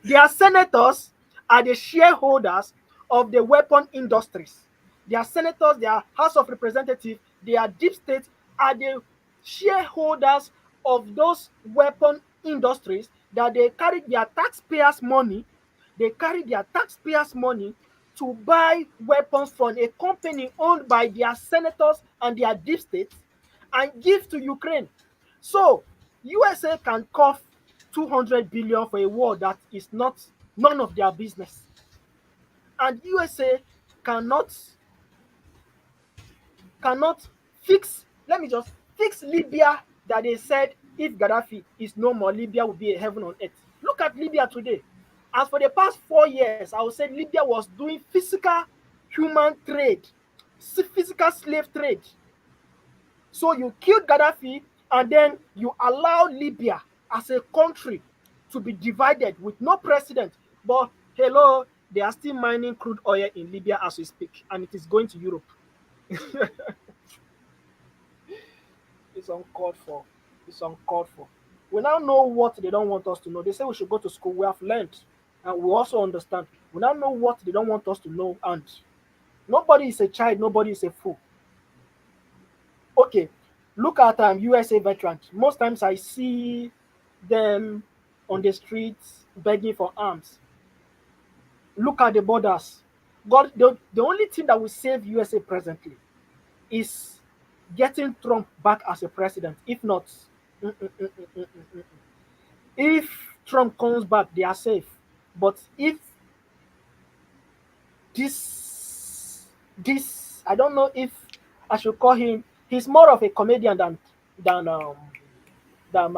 Their senators are the shareholders of the weapon industries. Their senators, their House of Representatives, their deep state are the shareholders of those weapon industries that they carry their taxpayers' money. They carry their taxpayers' money to buy weapons from a company owned by their senators and their deep states and give to Ukraine. So USA can cough 200 billion for a war that is none of their business. And USA cannot cannot fix, let me just fix Libya that they said if Gaddafi is no more, Libya will be a heaven on earth. Look at Libya today. As for the past 4 years, I would say Libya was doing physical human trade, physical slave trade. So you killed Gaddafi and then you allow Libya as a country to be divided with no precedent. But hello, they are still mining crude oil in Libya as we speak, and it is going to Europe. It's uncalled for. It's uncalled for. We now know what they don't want us to know. They say we should go to school. We have learned, and we also understand. We now know what they don't want us to know, and nobody is a child. Nobody is a fool. Okay, Look at USA veterans. Most times I see them on the streets begging for arms. Look at the borders. God, the only thing that will save USA presently is getting Trump back as a president. If not, mm, mm, mm, mm, mm, mm, mm. If Trump comes back, they are safe. But if this I don't know if I should call him. He's more of a comedian than um than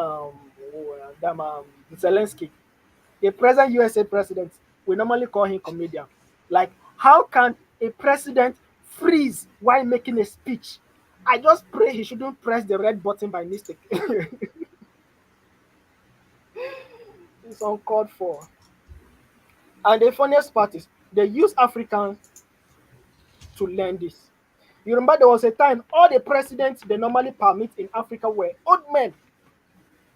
Zelensky. The present USA president, we normally call him comedian. Like, how can a president freeze while making a speech? I just pray he shouldn't press the red button by mistake. It's uncalled for. And the funniest part is they use Africans to learn this. You remember there was a time all the presidents they normally permit in Africa were old men,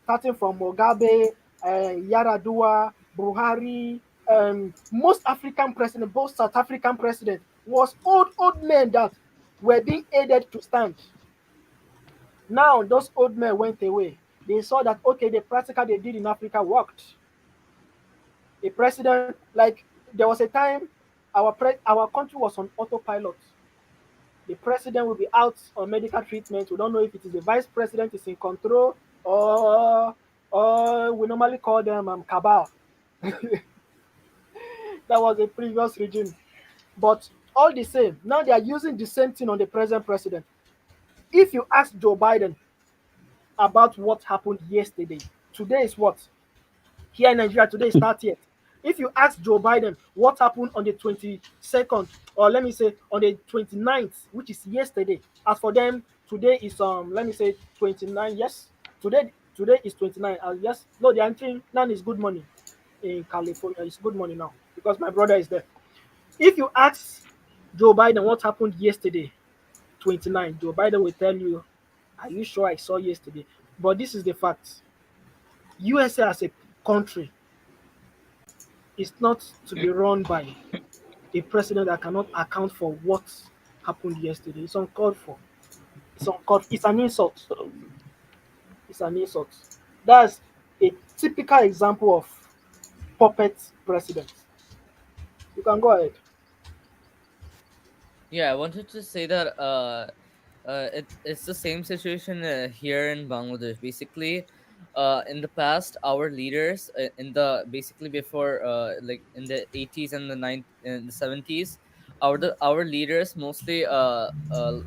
starting from Mugabe, Yaradua, Buhari. Most African presidents, both South African presidents, was old men that were being aided to stand. Now those old men went away. They saw that okay, the practical they did in Africa worked. A president, like there was a time our country was on autopilot. The president will be out on medical treatment. We don't know if it is the vice president is in control or we normally call them cabal. That was a previous regime. But all the same, now they are using the same thing on the present president. If you ask Joe Biden about what happened yesterday, today is what? Here in Nigeria, today is 30th. If you ask Joe Biden what happened on the 22nd, or let me say on the 29th, which is yesterday, as for them, today is let me say 29. Yes, today is 29. Yes, no, the entering now is good money in California. It's good money now because my brother is there. If you ask Joe Biden what happened yesterday, 29, Joe Biden will tell you, "Are you sure I saw yesterday?" But this is the fact. USA as a country is not to be run by a president that cannot account for what happened yesterday. It's uncalled for. It's uncalled. It's an insult. It's an insult. That's a typical example of puppet president. You can go ahead. Yeah, I wanted to say that it's the same situation here in Bangladesh. Basically, in the past, our leaders in the basically before like in the 80s and the 70s, our leaders mostly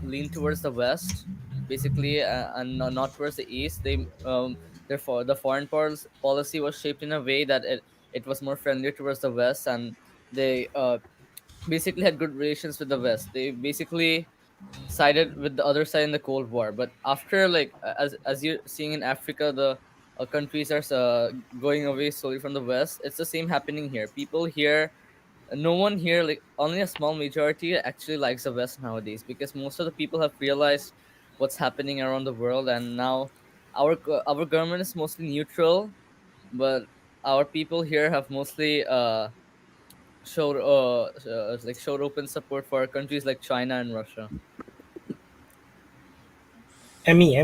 lean towards the west, basically, and not towards the east. Therefore the policy was shaped in a way that it was more friendly towards the west, and they basically had good relations with the West. They basically sided with the other side in the Cold War. But after, like, as you're seeing in Africa, the countries are going away slowly from the West. It's the same happening here. People here, no one here, like only a small majority, actually likes the West nowadays because most of the people have realized what's happening around the world, and now our government is mostly neutral, but our people here have mostly showed open support for countries like China and Russia. Emmy.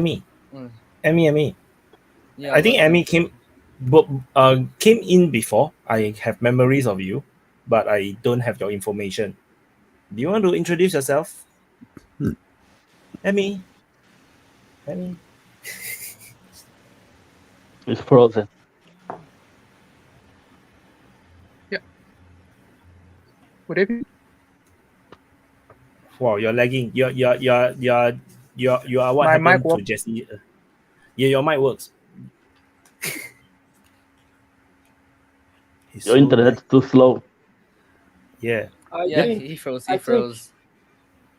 Mm. Emmy. Yeah, I think what's Emmy up? came in before. I have memories of you, but I don't have your information. Do you want to introduce yourself? Emmy. It's frozen. Good evening. Wow, you're lagging. You are what My happened mic to work. Jesse? Yeah, your mic works. He's Your so internet's lag- too slow. Yeah. He froze.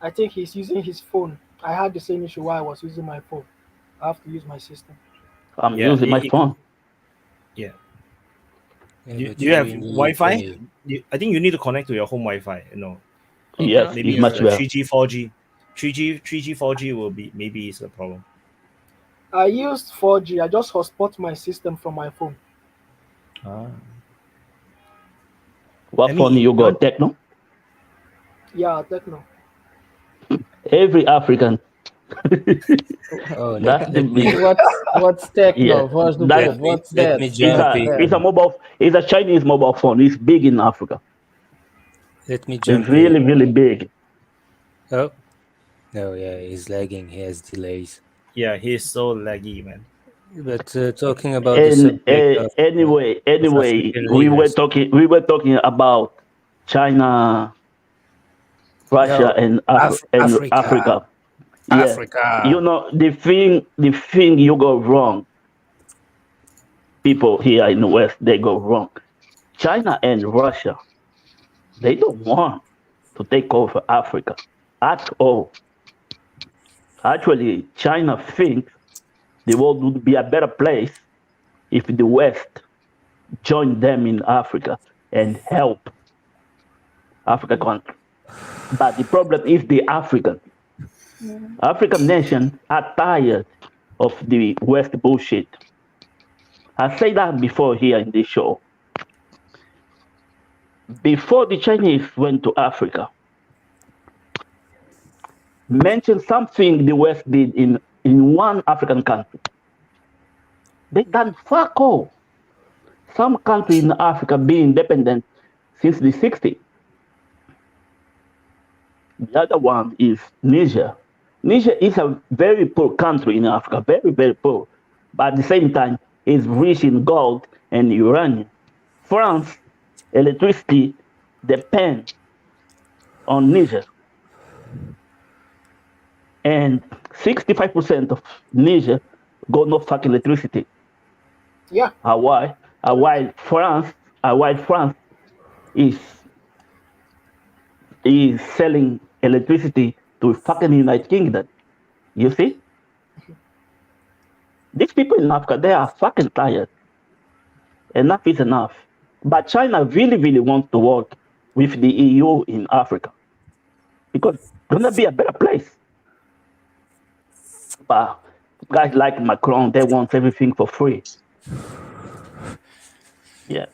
I think he's using his phone. I had the same issue while I was using my phone. I have to use my system. I'm Yeah, using my phone. Yeah. Yeah, Do you have we need Wi-Fi? I think you need to connect to your home Wi-Fi. Yes, Maybe it's much it's better. 3G, 4G. 3G, 4G will be maybe is the problem. I used 4G. I just hotspot my system from my phone. What phone you got? Techno? Yeah, Techno. Every African Oh, That's the let me biggest. What's techno? Yeah, What's the that code? What's let that? me is jump What's a in. that? it's a Chinese mobile phone. It's big in Africa. Let me It's jump really in. really big. Oh, no, yeah, he's lagging. He has delays. Yeah, he's so laggy, man. But talking about the And subject of anyway, African leaders. we were talking about China, Russia, No, and Africa. Africa. Yeah, you Africa. know the thing you go wrong. People here in the West they go wrong. China and Russia they don't want to take over Africa at all. Actually, China thinks the world would be a better place if the West joined them in Africa and help Africa country. But the problem is the African nations are tired of the West bullshit. I said that before here in this show. Before the Chinese went to Africa, mention something the West did in one African country. They done fuck all. Some country in Africa being independent since the 60s. The other one is Niger. Niger is a very poor country in Africa, very, very poor. But at the same time, it's rich in gold and uranium. France, electricity depends on Niger. And 65% of Niger got no fucking electricity. Yeah. While France is selling electricity to fucking United Kingdom. You see? These people in Africa, they are fucking tired. Enough is enough. But China really, really wants to work with the EU in Africa because it's gonna be a better place. But guys like Macron, they want everything for free. Yeah.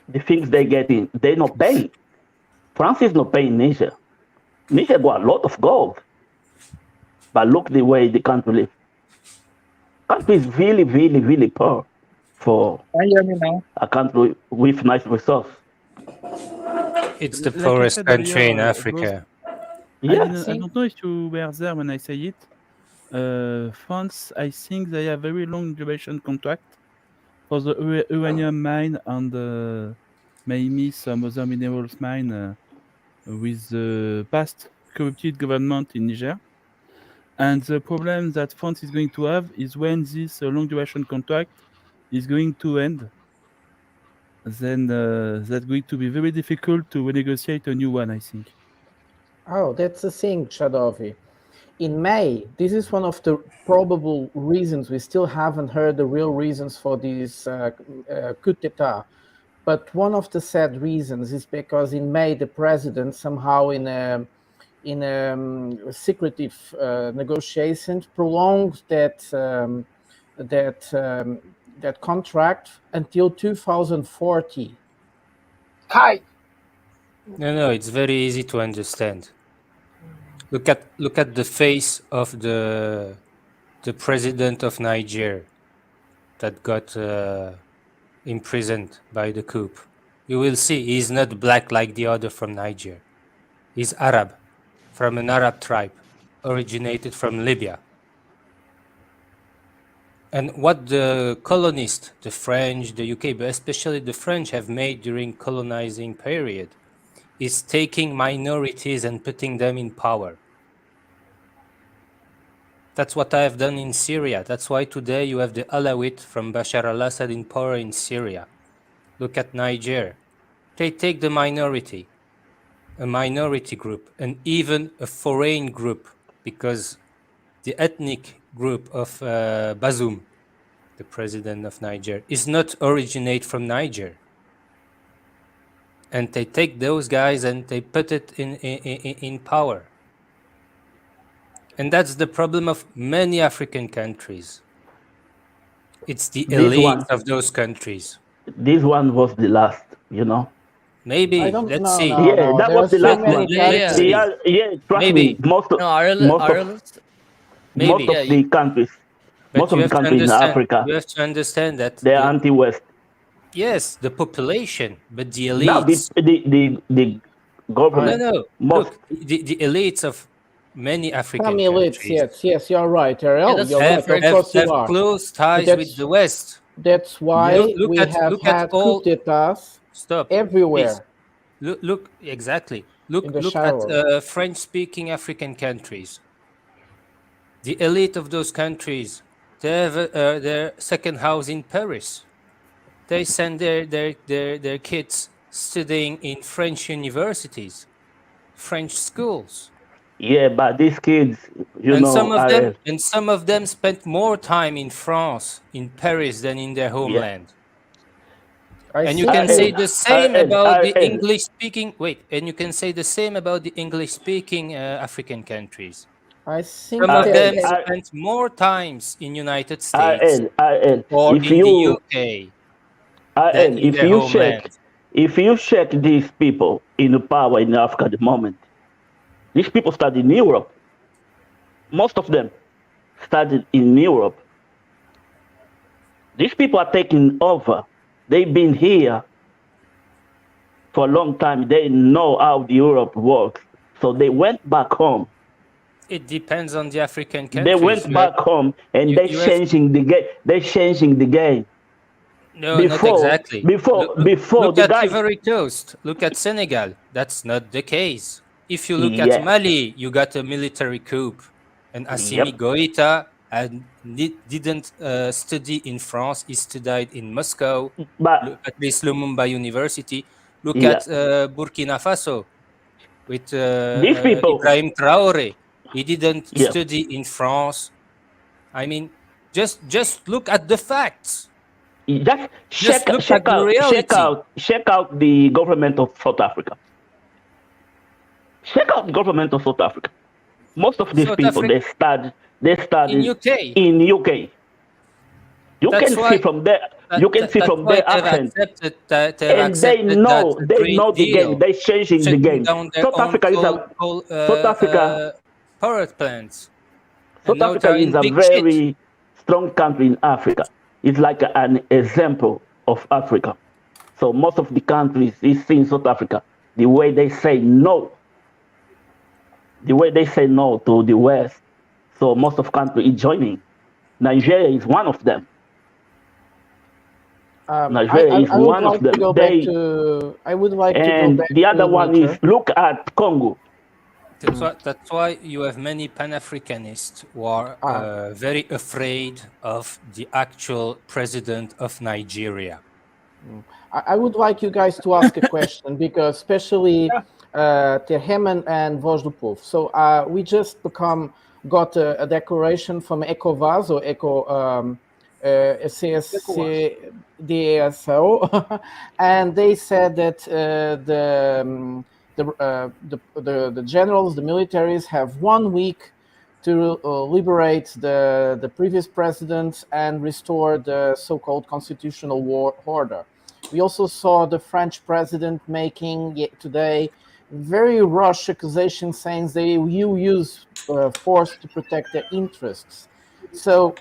The things they get in, they're not paying. France is not paying Niger. Niger got a lot of gold. But look the way the country lives. Country is really, really, really poor for Can you hear me now? a country with nice resource. It's the Like I poorest said country in earlier, Africa. Yeah. I don't know if you were there when I say it. France, I think they have very long duration contract for the uranium mine and maybe some other minerals mine with the past corrupted government in Niger. And the problem that France is going to have is when this long duration contract is going to end, then that's going to be very difficult to renegotiate a new one, I think. Oh, that's the thing, Shadowi. In May, this is one of the probable reasons. We still haven't heard the real reasons for this coup d'etat. But one of the sad reasons is because in May, the president somehow in a secretive negotiations prolonged that contract until 2040. Kai. No, it's very easy to understand. Look at the face of the president of Niger that got imprisoned by the coup. You will see he's not black like the other from Niger. He's Arab, from an Arab tribe, originated from Libya. And what the colonists, the French, the UK, but especially the French have made during colonizing period is taking minorities and putting them in power. That's what I have done in Syria. That's why today you have the Alawite from Bashar al-Assad in power in Syria. Look at Niger. They take the minority, a minority group, and even a foreign group, because the ethnic group of Bazoum, the president of Niger, is not originate from Niger. And they take those guys and they put it in power. And that's the problem of many African countries. It's the elite of those countries. This one was the last, you know. Maybe. Let's see. Yeah, that was the last one. Yeah, Yeah, trust Maybe. me. Most of Ireland, Maybe. Most of the countries, But most of you the have to countries in understand. Africa, You have to understand that they are anti-West. yes, the population, but the Now elites. the government. No. Most Look, the elites of many Some African elites, countries yes, you're right, Terrell. You're right. Of course you have are. close But ties with the West. that's why Look we at have look at had coup all. d'etats Stop, everywhere. please. Look exactly. Look In the look at shadows. French-speaking African countries. The elite of those countries, they have their second house in Paris. They send their kids studying in French universities, French schools. Yeah, but these kids, you And know, are some of them spent more time in France, in Paris, than in their homeland. And you can say the same about the English-speaking. Wait, and you can say the same about the English-speaking African countries. I think Some of them that spent more times in United States or if in the you UK than in their homeland. if you check these people in the power in Africa at the moment, these people studied in Europe. Most of them studied in Europe. These people are taking over. They've been here for a long time. They know how the Europe works. So they went back home. It depends on the African countries. They went back home and they're changing the game. They're changing the game. No, not exactly. Before Look the at guys. Ivory Coast. Look at Senegal. That's not the case. If you look Yeah. at Mali, you got a military coup, and Assimi Yep. Goïta didn't study in France. He studied in Moscow. But Look at this Lumumba University. Look Yeah. at Burkina Faso with These people. Ibrahim Traore. He didn't Yeah. study in France. I mean, just look at the facts. Just look at the reality. check out the government of South Africa. Check out the government of South Africa. Most of these South people Africa- they studied in UK. in UK. You That's can why- see from there. You can see that's from why their they've accent, accepted and they know that they Green know the Deal, game. They're changing the shutting game. down their South own Africa is South Africa. power plants. South And now Africa they're is in a big shit. very strong country in Africa. It's like an example of Africa. So most of the countries is in South Africa. The way they say no to the West. So most of country is joining. Nigeria is one of them. Nigeria is I would one like of them. to go back to. I would like to go And back the other to one Niger. is look at Congo. That's why you have many Pan-Africanists who are very afraid of the actual president of Nigeria. I would like you guys to ask a question because especially Terhemen and Voz do Povo. So we just got a declaration from ECOWAS or CSCDSO, and they said that the generals, the militaries have 1 week to liberate the previous president and restore the so-called constitutional order. We also saw the French president making today very rash accusations saying you use force to protect their interests. So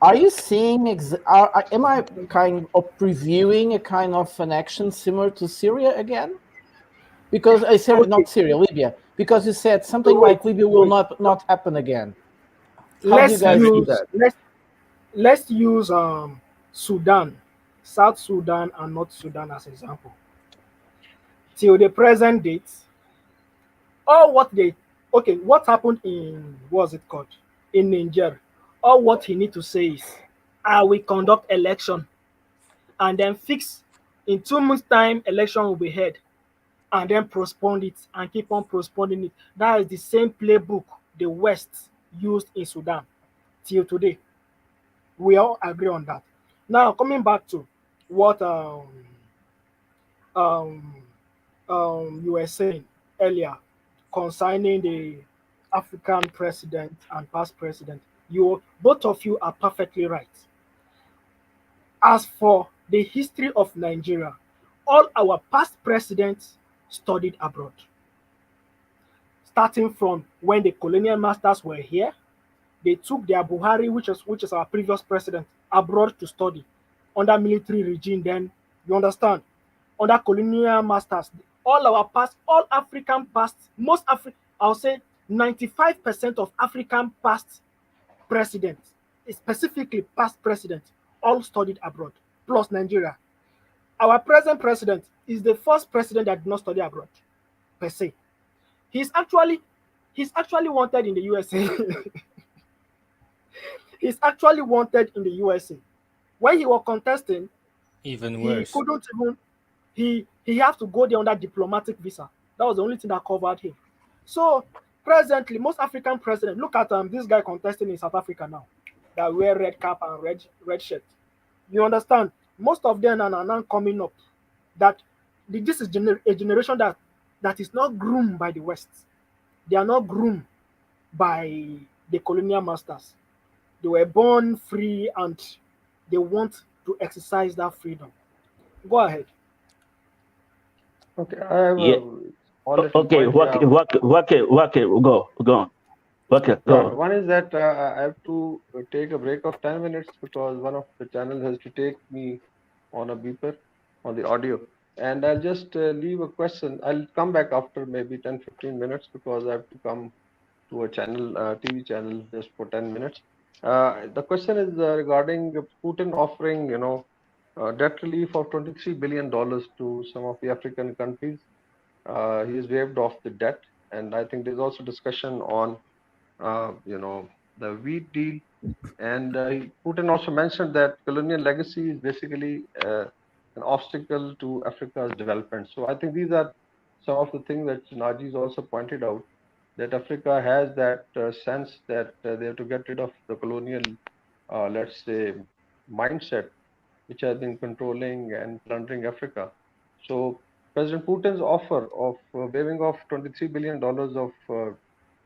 are you seeing, am I kind of previewing a kind of an action similar to Syria again? Because I said not Syria, Libya. Because you said something like Libya will not happen again. How do you guys see that? Let's use Sudan, South Sudan and North Sudan as example. Till the present date, what happened in what's it called in Niger? All what he need to say is, I will conduct election, and then fix in 2 months' time election will be held, and then postpone it and keep on postponing it. That is the same playbook the West used in Sudan till today. We all agree on that. Now coming back to what you were saying earlier concerning the African president and past president, both of you are perfectly right. As for the history of Nigeria, all our past presidents studied abroad. Starting from when the colonial masters were here, They took their Buhari, which is our previous president, abroad to study under military regime. Then you understand, under colonial masters, all African past, I'll say 95% of African past presidents, specifically past presidents, all studied abroad, plus Nigeria. Our present president is the first president that did not study abroad, per se. He's actually wanted in the USA. He's actually wanted in the USA. When he was contesting, Even he worse. couldn't even he has to go there under diplomatic visa. That was the only thing that covered him. So presently, most African presidents, look at this guy contesting in South Africa now, that wear red cap and red shirt. You understand? Most of them are now coming up. That this is a generation that is not groomed by the West. They are not groomed by the colonial masters. They were born free and they want to exercise that freedom. Go ahead. Okay, I have Yeah. a small little Okay, point work, here. go on. Okay, go Yeah, on. one is that I have to take a break of 10 minutes because one of the channels has to take me on a beeper on the audio. And I'll just leave a question. I'll come back after maybe 10-15 minutes because I have to come to a channel, TV channel, just for 10 minutes. The question is regarding Putin offering, debt relief of $23 billion to some of the African countries. He has waived off the debt. And I think there's also discussion on the wheat deal. And Putin also mentioned that colonial legacy is basically an obstacle to Africa's development. So I think these are some of the things that Naji's also pointed out, that Africa has that sense that they have to get rid of the colonial, let's say, mindset, which has been controlling and plundering Africa. So President Putin's offer of waiving off $23 billion of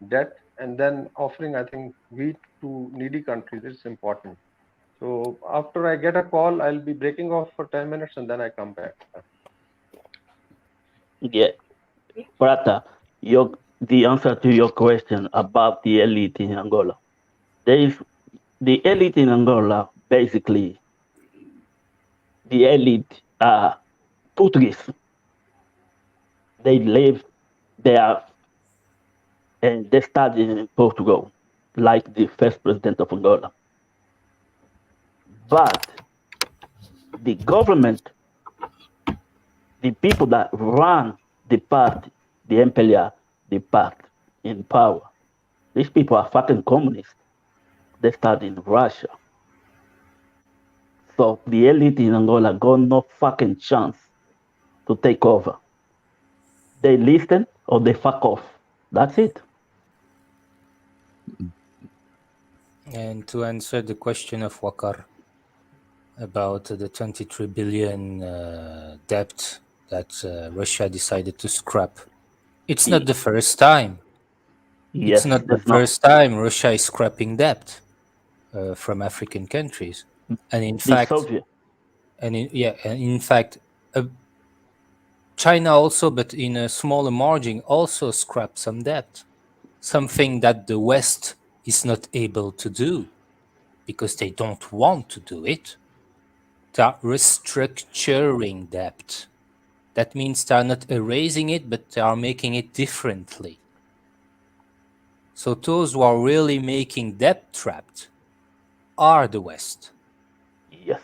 debt and then offering, I think, wheat to needy countries is important. So after I get a call, I'll be breaking off for 10 minutes and then I come back. Yeah, Prata, the answer to your question about the elite in Angola. There is the elite in Angola, basically, the elite are Portuguese. They live there and they studied in Portugal, like the first president of Angola. But the government, the people that run the party, the MPLA, the party in power, these people are fucking communists. They studied in Russia. So the elite in Angola got no fucking chance to take over. They listen or they fuck off. That's it. And to answer the question of Waqar about the 23 billion debt that Russia decided to scrap, it's not the first time. Yes, It's not the that's not. first time Russia is scrapping debt from African countries, and in The fact, Soviet. and in fact, China also, but in a smaller margin, also scrapped some debt, something that the West is not able to do because they don't want to do it. They are restructuring debt. That means they are not erasing it, but they are making it differently. So those who are really making debt trapped are the West. Yes,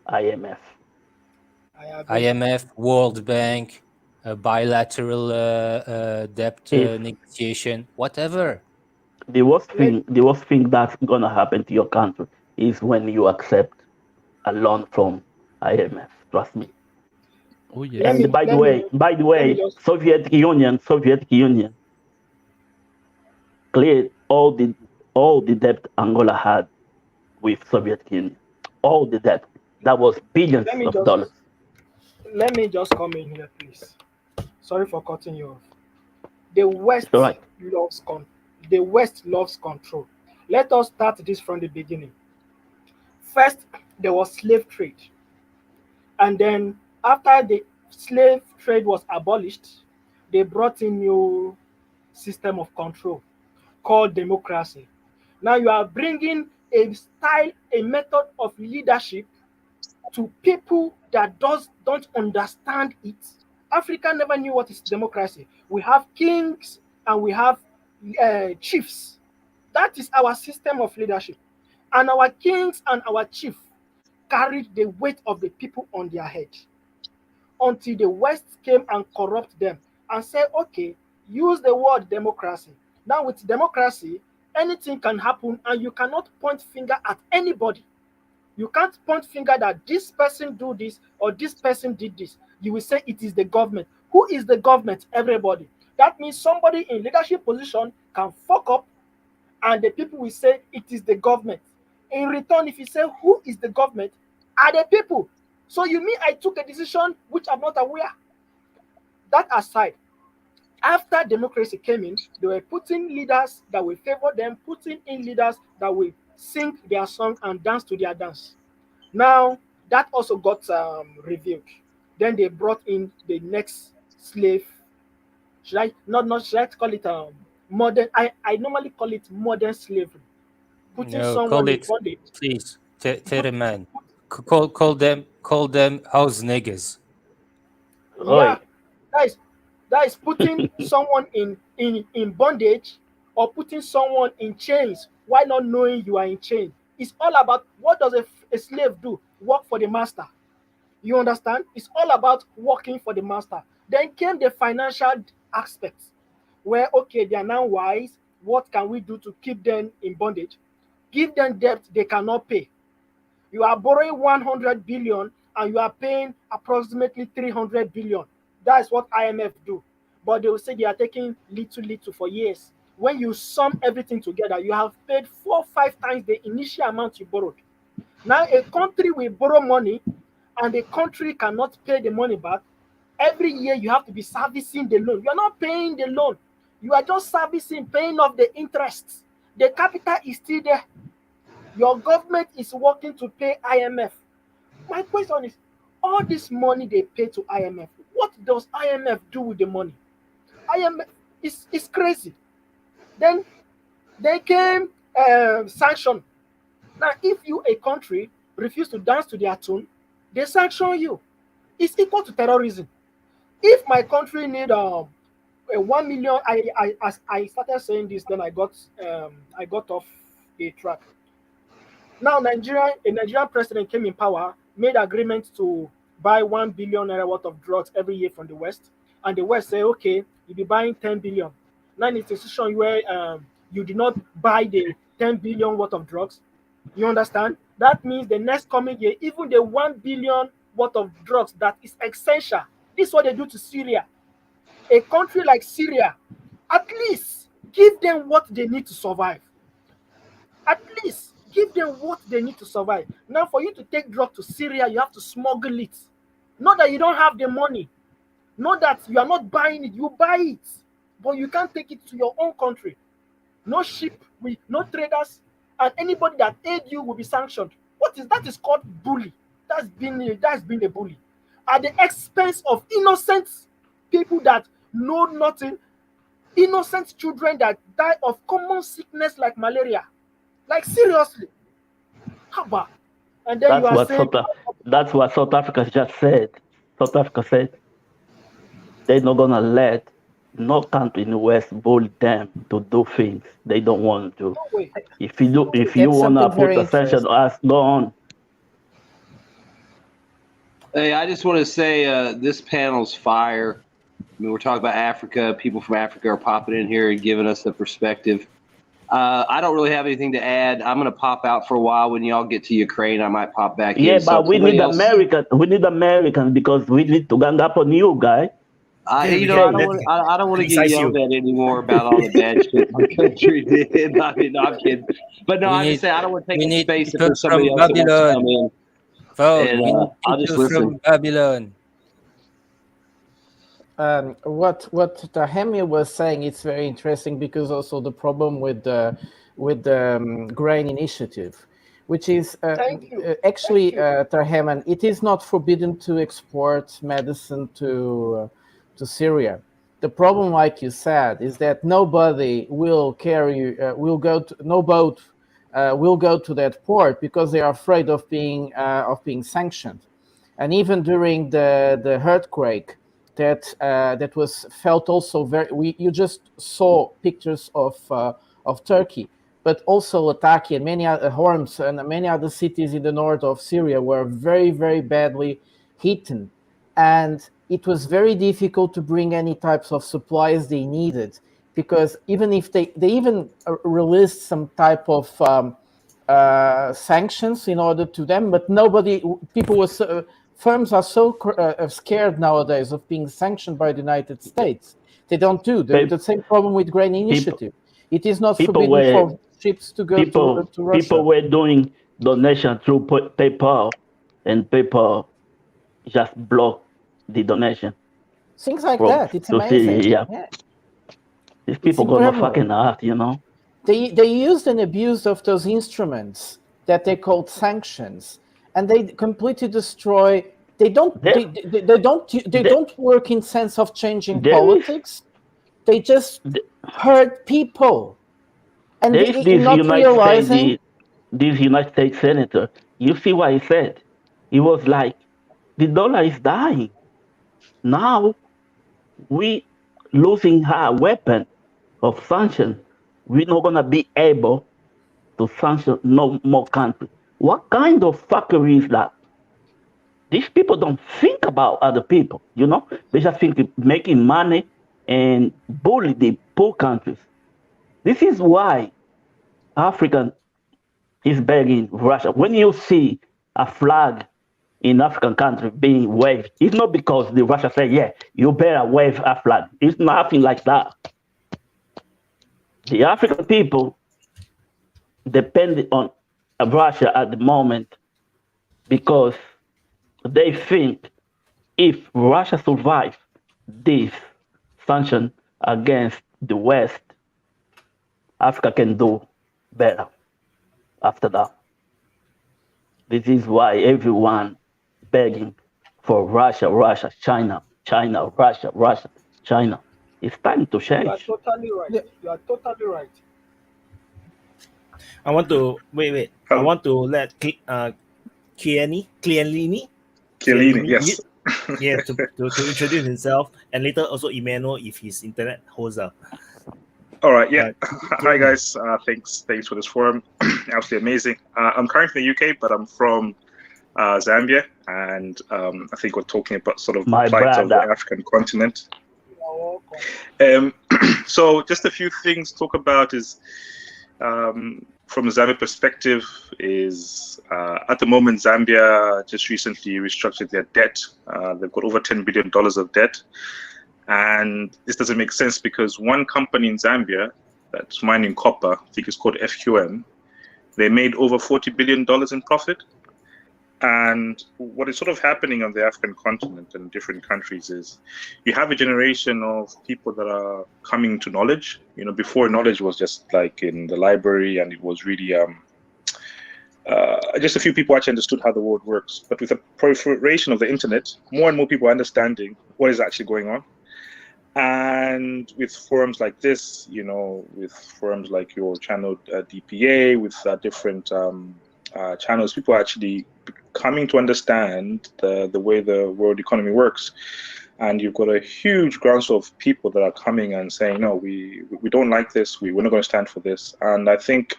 IMF. IMF, World Bank, bilateral debt negotiation, whatever. The worst thing that's gonna happen to your country is when you accept a loan from IMF. Trust me. Oh yeah. And by the way, Soviet Union cleared all the debt Angola had with Soviet Union. All the debt. That was billions of dollars. Let me just come in here, please. Sorry for cutting you off. The West Right. the West loves control. Let us start this from the beginning. First, there was slave trade. And then after the slave trade was abolished, they brought in new system of control called democracy. Now you are bringing a style, a method of leadership to people that don't understand it. Africa never knew what is democracy. We have kings and we have chiefs. That is our system of leadership. And our kings and our chiefs carried the weight of the people on their head until the West came and corrupt them and said, okay, use the word democracy. Now with democracy, anything can happen and you cannot point finger at anybody. You can't point finger that this person do this or this person did this. You will say it is the government. Who is the government? Everybody. That means somebody in leadership position can fuck up and the people will say it is the government. In return, if you say who is the government, are the people. So you mean I took a decision which I'm not aware? That aside, after democracy came in, they were putting leaders that will favor them, putting in leaders that will sing their song and dance to their dance. Now, that also got revealed. Then they brought in the next slave. Should I call it modern? I normally call it modern slavery. Putting No, someone call in it, bondage. please, Terhemen. Call them house niggas. Yeah, that is putting someone in bondage or putting someone in chains while not knowing you are in chains. It's all about what does a slave do? Work for the master. You understand? It's all about working for the master. Then came the financial aspects where, okay, they are now wise. What can we do to keep them in bondage? Give them debt they cannot pay. You are borrowing 100 billion and you are paying approximately 300 billion. That's what IMF do. But they will say they are taking little for years. When you sum everything together, you have paid 4 or 5 times the initial amount you borrowed. Now a country will borrow money and the country cannot pay the money back. Every year you have to be servicing the loan. You are not paying the loan. You are just servicing, paying off the interest. The capital is still there. Your government is working to pay IMF. My question is, all this money they pay to IMF, what does IMF do with the money? IMF is crazy. Then they came sanction. Now, if you, a country, refuse to dance to their tune, they sanction you. It's equal to terrorism. If my country need a 1 million, as I started saying this, then I got off the track. Now, a Nigerian president came in power, made agreements to buy 1 billion naira worth of drugs every year from the West, and the West say, okay, you'll be buying 10 billion. Now, it's a situation where you did not buy the 10 billion worth of drugs. You understand? That means the next coming year, even the 1 billion worth of drugs that is essential. This is what they do to Syria. A country like Syria, at least give them what they need to survive. At least give them what they need to survive. Now, for you to take drugs to Syria, you have to smuggle it. Not that you don't have the money. Not that you are not buying it. You buy it. But you can't take it to your own country. No ship, no traders, and anybody that aid you will be sanctioned. That is called bully. That's been a bully. At the expense of innocent people that know nothing, innocent children that die of common sickness like malaria. Like seriously. Haba. And then you are saying That's what South Africa just said. South Africa said they're not gonna let no country in the West bully them to do things they don't want to do. no way. If you That's wanna something put very a sanction interesting. on us, go on. Hey, I just want to say this panel's fire. I mean, we're talking about Africa. People from Africa are popping in here and giving us a perspective. I don't really have anything to add. I'm going to pop out for a while. When y'all get to Ukraine, I might pop back in. Yeah, So but we somebody need else. American. We need Americans because we need to gang up on you, guy. I don't want to get yelled at anymore about all the bad shit my country did. I mean, no, I'm kidding. But no, I'm just saying I don't want to take up space if there's somebody else that wants to come in. Vaun, we And need I'll just people listen. from Babylon. What Terhemen was saying, it's very interesting because also the problem with the grain initiative, which is actually Terhemen, it is not forbidden to export medicine to Syria. The problem, like you said, is that nobody will carry no boat will go to that port because they are afraid of being sanctioned. And even during the earthquake, that was felt also very. You just saw pictures of Turkey, but also Latakia and many other Homs and many other cities in the north of Syria were very, very badly hit, and it was very difficult to bring any types of supplies they needed, because even if they even released some type of sanctions in order to them, but people was firms are so scared nowadays of being sanctioned by the United States. They don't do the same problem with Grain Initiative. It is not forbidden for ships to go to Russia. People were doing donation through PayPal, and PayPal just blocked the donation. Things like that. It's amazing. Yeah. These people got no fucking heart, you know. They used and abused of those instruments that they called sanctions, and they completely destroy. They don't work in sense of changing politics. They just hurt people, and this United States senator. You see what he said? He was like, "The dollar is dying. Now we losing our weapon of sanction. We're not gonna be able to sanction no more country." What kind of fuckery is that? These people don't think about other people, you know? They just think making money and bully the poor countries. This is why Africa is begging Russia. When you see a flag in African country being waved, it's not because the Russia say, yeah, you better wave a flag. It's nothing like that. The African people depend on Russia at the moment because they think if Russia survives this sanction against the West, Africa can do better after that. This is why everyone begging for Russia, China, Russia, China. It's time to change. You are totally right. You are totally right. I want to wait. I want to let Chiellini, yes. Yeah, to introduce himself, and later also Immanuel if his internet holds up. All right, yeah. Hi guys, thanks for this forum. Absolutely amazing. I'm currently in the UK, but I'm from Zambia, and I think we're talking about sort of the plight of the African continent. So just a few things to talk about is from the Zambia perspective is at the moment Zambia just recently restructured their debt. They've got over $10 billion of debt. And this doesn't make sense because one company in Zambia that's mining copper, I think it's called FQM, they made over $40 billion in profit. And what is sort of happening on the African continent and different countries is you have a generation of people that are coming to knowledge. You know, before knowledge was just like in the library and it was really just a few people actually understood how the world works. But with the proliferation of the internet, more and more people are understanding what is actually going on. And with forums like this, you know, with forums like your channel DPA, with different channels, people are actually coming to understand the way the world economy works. And you've got a huge groundswell of people that are coming and saying, no, we don't like this, we're not going to stand for this. And I think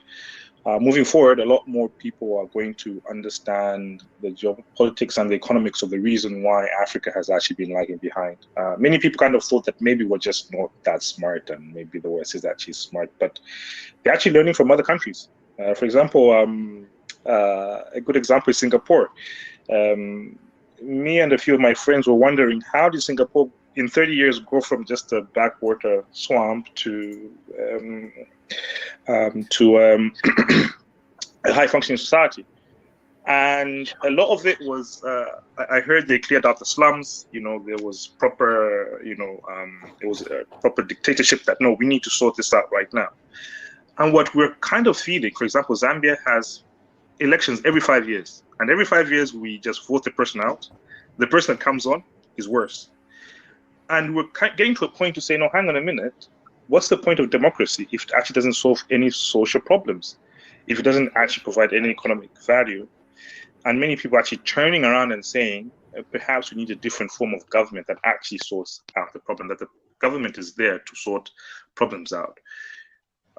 moving forward, a lot more people are going to understand the geopolitics and the economics of the reason why Africa has actually been lagging behind. Many people kind of thought that maybe we're just not that smart and maybe the West is actually smart, but they're actually learning from other countries. For example, a good example is Singapore. Me and a few of my friends were wondering, how did Singapore in 30 years go from just a backwater swamp to a high-functioning society? And a lot of it was, I heard they cleared out the slums. You know, there was proper, there was a proper dictatorship that, no, we need to sort this out right now. And what we're kind of feeling, for example, Zambia has elections every 5 years. And every 5 years, we just vote the person out. The person that comes on is worse. And we're getting to a point to say, no, hang on a minute. What's the point of democracy if it actually doesn't solve any social problems? if it doesn't actually provide any economic value, and many people actually turning around and saying, perhaps we need a different form of government that actually sorts out the problem, that the government is there to sort problems out.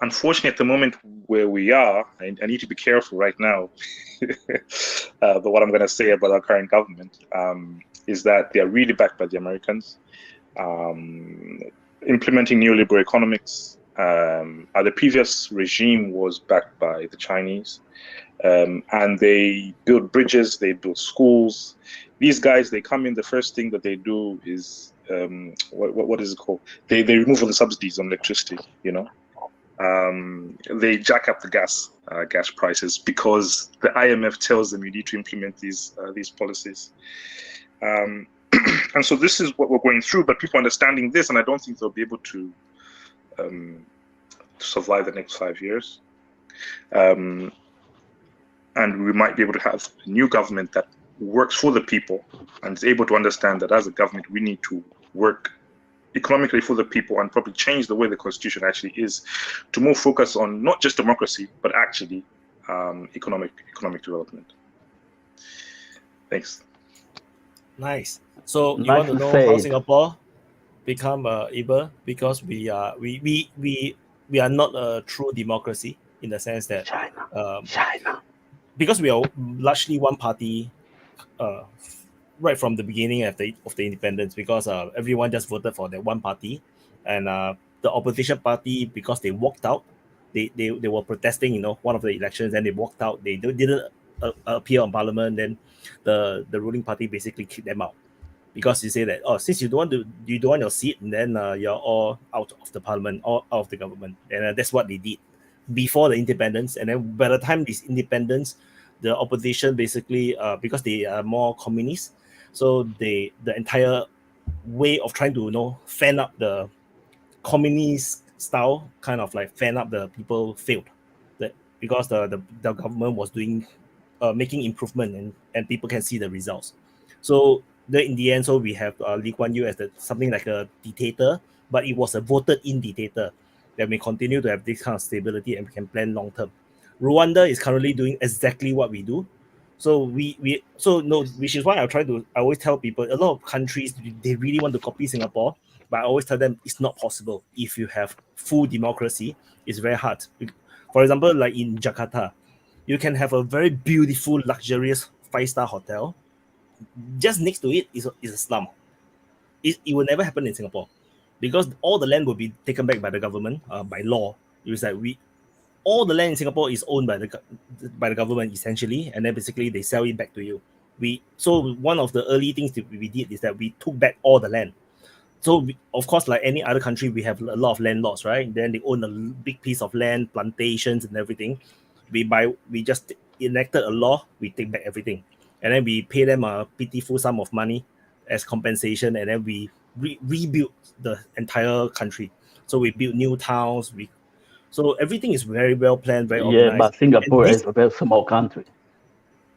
Unfortunately, at the moment where we are, I need to be careful right now, but what I'm going to say about our current government is that they are really backed by the Americans, implementing neoliberal economics. The previous regime was backed by the Chinese, and they build bridges, they build schools. These guys, they come in, the first thing that they do is, what is it called? They remove all the subsidies on electricity, you know. They jack up the gas prices because the IMF tells them you need to implement these policies. And so this is what we're going through, but people understanding this, and I don't think they'll be able to survive the next 5 years. And we might be able to have a new government that works for the people and is able to understand that as a government, we need to work economically for the people and probably change the way the constitution actually is to more focus on not just democracy, but actually economic development. Thanks. Nice. So you Nice want to to know say how it. Singapore become able, because we are not a true democracy in the sense that China. because we are largely one party right from the beginning of the independence, because everyone just voted for that one party, and the opposition party, because they walked out, they were protesting, you know, one of the elections, and they walked out, they didn't appear on parliament, then the ruling party basically kicked them out, because you say that, oh, since you don't want your seat, and then you're all out of the parliament, or out of the government, and that's what they did before the independence. And then by the time this independence, the opposition basically, because they are more communist, so the entire way of trying to, you know, fan up the communist style, kind of like fan up the people, failed. That because the government was doing making improvement, and people can see the results. So in the end, so we have Lee Kuan Yew as something like a dictator, but it was a voted in dictator that we continue to have this kind of stability and we can plan long term. Rwanda is currently doing exactly what we do. So which is why I always tell people, a lot of countries, they really want to copy Singapore, but I always tell them it's not possible. If you have full democracy, it's very hard. For example, like in Jakarta, you can have a very beautiful, luxurious 5-star hotel. Just next to it is a slum. It will never happen in Singapore, because all the land will be taken back by the government by law. It's like all the land in Singapore is owned by the government essentially, and then basically they sell it back to you. So one of the early things that we did is that we took back all the land. So of course, like any other country, we have a lot of landlords, right? Then they own a big piece of land, plantations and everything. We just enacted a law, we take back everything, and then we pay them a pitiful sum of money as compensation, and then we rebuild the entire country. So we build new towns. So everything is very well planned, very Yeah, organized. but Singapore is a very small country.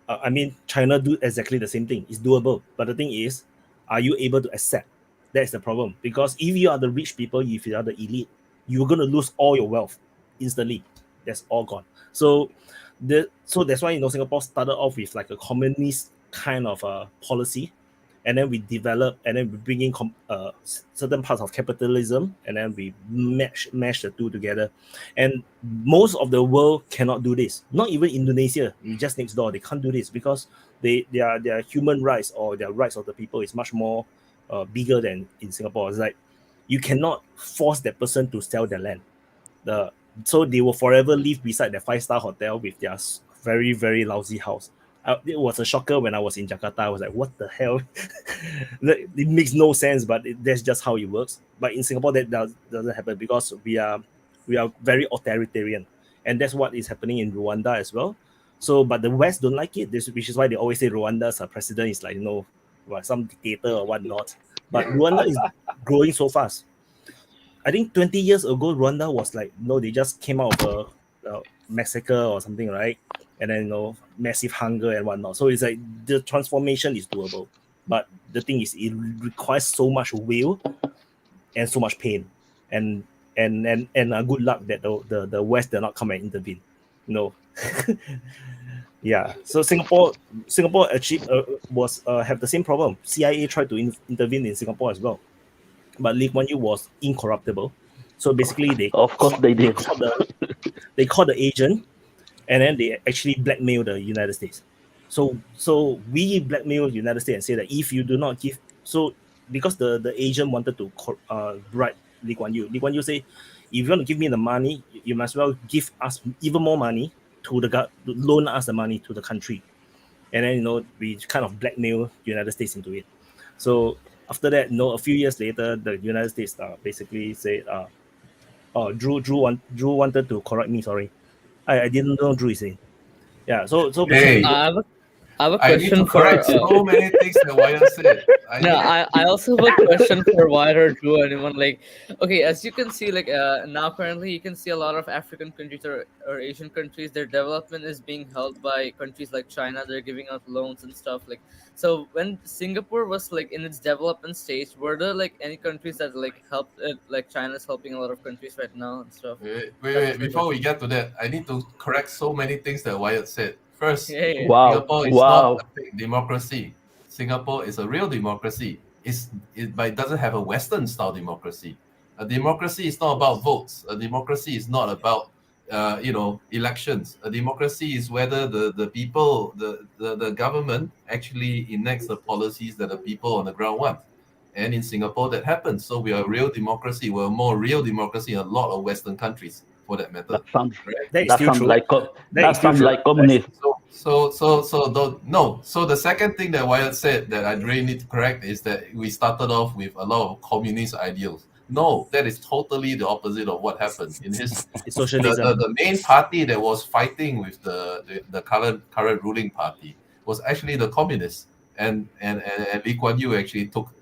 I mean, China do exactly the same thing. It's doable. But the thing is, are you able to accept? That's the problem. Because if you are the rich people, if you are the elite, you're going to lose all your wealth instantly. That's all gone. So that's why, you know, Singapore started off with like a communist kind of policy, and then we develop, and then we bring in certain parts of capitalism, and then we mash the two together. And most of the world cannot do this. Not even Indonesia, just next door, they can't do this because their human rights, or their rights of the people, is much more bigger than in Singapore. It's like you cannot force that person to sell their land. So they will forever live beside the 5-star hotel with their very, very lousy house. It was a shocker when I was in Jakarta. I was like, what the hell? It makes no sense, but that's just how it works. But in Singapore, that doesn't happen, because we are very authoritarian. And that's what is happening in Rwanda as well. So, but the West don't like it, which is why they always say Rwanda's president is like, you know, some dictator or whatnot. But Rwanda is growing so fast. I think 20 years ago, Rwanda was like, no, they just came out of a massacre or something, right? And then, you know, massive hunger and whatnot. So it's like the transformation is doable. But the thing is, it requires so much will and so much pain. And good luck that the West did not come and intervene. You know, Yeah. So Singapore achieved was have the same problem. CIA tried to intervene in Singapore as well, but Lee Kuan Yew was incorruptible. So basically, Of course they did. they called the agent, and then they actually blackmailed the United States. So we blackmailed the United States and say that if you do not give, so because the agent wanted to bribe Lee Kuan Yew. Lee Kuan Yew say, if you want to give me the money, you must well give us even more money to loan us the money to the country. And then we kind of blackmail the United States into it. So after that, a few years later, the United States basically said, Drew wanted to correct me. Sorry, I didn't know Drew is saying. Yeah. So basically, I have a I need question to correct for. so many things that Wyatt said. I also have a question for Wyatt, Drew, anyone. Like, okay, as you can see, like now currently you can see a lot of African countries or Asian countries, their development is being held by countries like China. They're giving out loans and stuff. Like, so when Singapore was like in its development stage, were there like any countries that like helped it? Like China's helping a lot of countries right now and stuff. Wait. Before we get to that, I need to correct so many things that Wyatt said. First, Yeah. Wow. Singapore is Wow. not a fake democracy. Singapore is a real democracy. But it doesn't have a Western style democracy. A democracy is not about votes. A democracy is not about elections. A democracy is whether the people, the government actually enacts the policies that the people on the ground want. And in Singapore, that happens. So we are a real democracy. We're a more real democracy in a lot of Western countries, for that matter. That sounds that sounds true. like That is still true. communism. So the second thing that Wyatt said that I really need to correct is that we started off with a lot of communist ideals. No, that is totally the opposite of what happened in his socialism. The main party that was fighting with the current ruling party was actually the communists, and Lee Kuan Yew actually took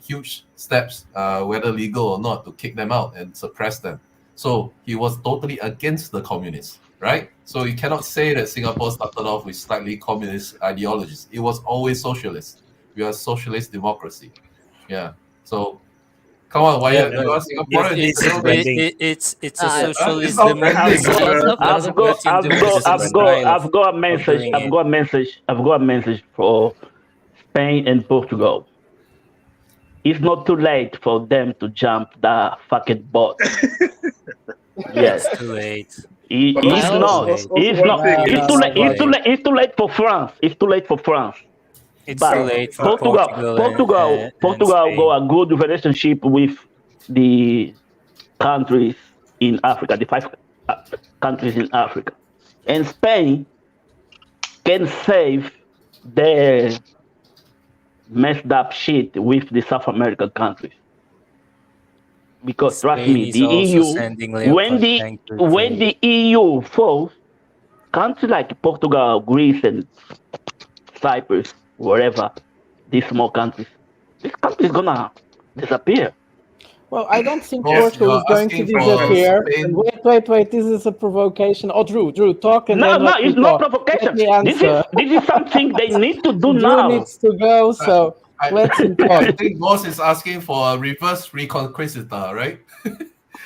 huge steps, whether legal or not, to kick them out and suppress them. So he was totally against the communists, right? So you cannot say that Singapore started off with slightly communist ideologies. It was always socialist. We are a socialist democracy. Yeah. So come on, Wyatt, you are Singaporean. It's a socialist not democracy. I've got a message for Spain and Portugal. It's not too late for them to jump the fucking boat. Yes, it's too late. It's not. It's too late for France. It's too late for France. It's but too late for Portugal got a good relationship with the countries in Africa, the 5 countries in Africa, and Spain can save their messed up shit with the South American countries. Because trust me, the EU, when the EU falls, countries like Portugal, Greece, and Cyprus, wherever, these small countries, this country is gonna disappear. Well, I don't think Portugal is going to disappear. Wait, this is a provocation. Oh, Drew, talk and then No, it's not provocation. This is something they need to do now. Drew needs to go, so let's him talk. I think Boss is asking for a reverse reconquista, right?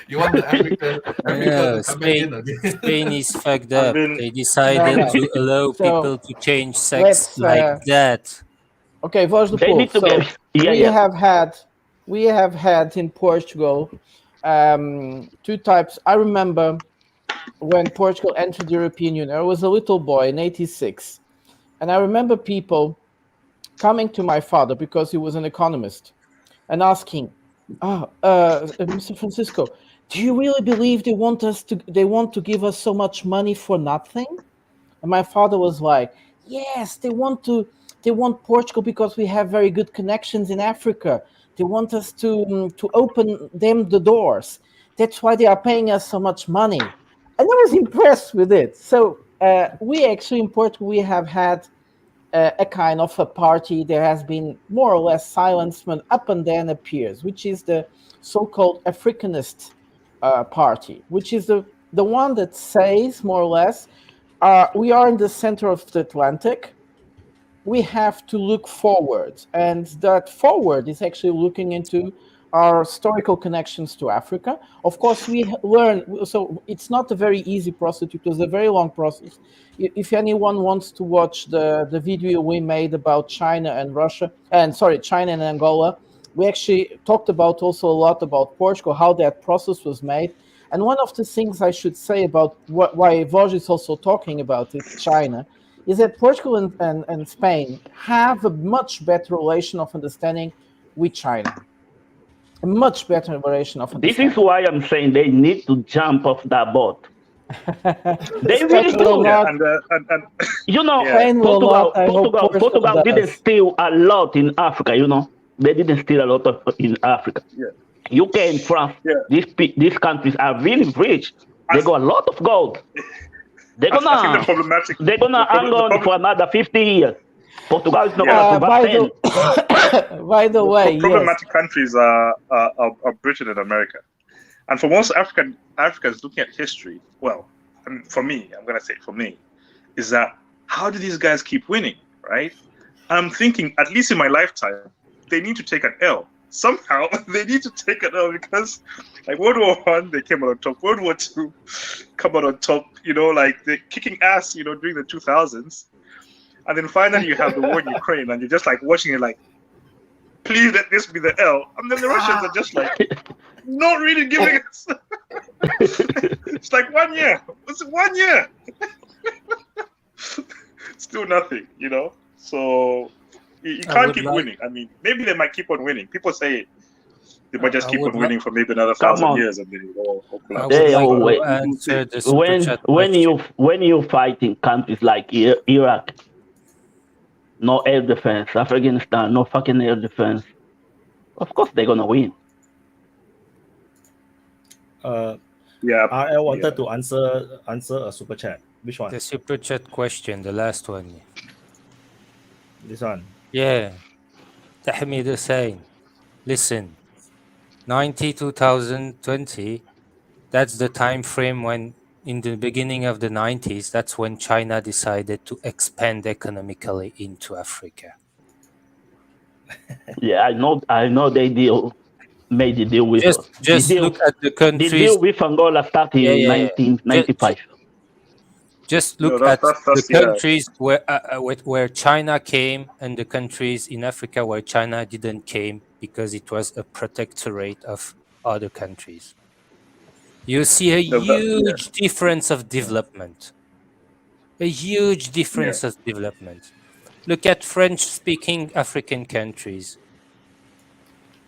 You want the Africa to come back in again. Spain is fucked up. They decided to allow people to change sex like that. Okay, Voz do Povo. So we have had in Portugal 2 types. I remember when Portugal entered the European Union, I was a little boy in '86. And I remember people coming to my father, because he was an economist, and asking, Mr. Francisco, do you really believe they want to give us so much money for nothing? And my father was like, yes, they want Portugal because we have very good connections in Africa. They want us to open them the doors. That's why they are paying us so much money. And I was impressed with it. So we actually in Portugal, we have had a kind of a party. There has been more or less silence when up and then appears, which is the so-called Africanist party, which is the one that says more or less, we are in the center of the Atlantic. We have to look forward, and that forward is actually looking into our historical connections to Africa. Of course, we learn, so it's not a very easy process. It was a very long process. If anyone wants to watch the video we made about China and Russia, China and Angola, we actually talked about also a lot about Portugal, how that process was made. And one of the things I should say about why Voj is also talking about it, China, is that Portugal and Spain have a much better relation of understanding with China. A much better relation of This understanding. is why I'm saying they need to jump off that boat. They really Spain will do. not. You know, Spain will Portugal, not. I hope Portugal didn't does. steal a lot in Africa. You know, they didn't steal a lot in Africa. Yeah. UK and France, these countries are really rich. They got a lot of gold. They're I think gonna hang on for another 50 years. Portugal is not gonna survive 10. By the way, problematic countries are Britain and America, and for most Africans looking at history, well, I mean, for me, I'm gonna say for me, is that how do these guys keep winning, right? I'm thinking, at least in my lifetime, they need to take an L. Somehow they need to take an L, because like World War I, they came out on top. World War II, come out on top. You know, like they're kicking ass. You know, during the 2000s, and then finally you have the war in Ukraine, and you're just like watching it, like, please let this be the L. And then the Russians are just like, not really giving us. It's like 1 year. What's it, 1 year? Still nothing, you know. So you can't keep winning. I mean, maybe they might keep on winning. People say they might just keep on winning for maybe another 1,000 years, and then it all collapse. When you fight in countries like Iraq, no air defense, Afghanistan, no fucking air defense, of course they're gonna win. I wanted to answer a super chat. Which one? The super chat question, the last one. This one. Yeah. Tahmid Hussein. Listen. 2020, that's the time frame when, in the beginning of the 90s, that's when China decided to expand economically into Africa. Yeah, I know they made the deal with just look at the countries. The deal with Angola started in 1995. Just look at the countries where China came and the countries in Africa where China didn't came, because it was a protectorate of other countries. You see a huge difference of development. A huge difference of development. Look at French-speaking African countries.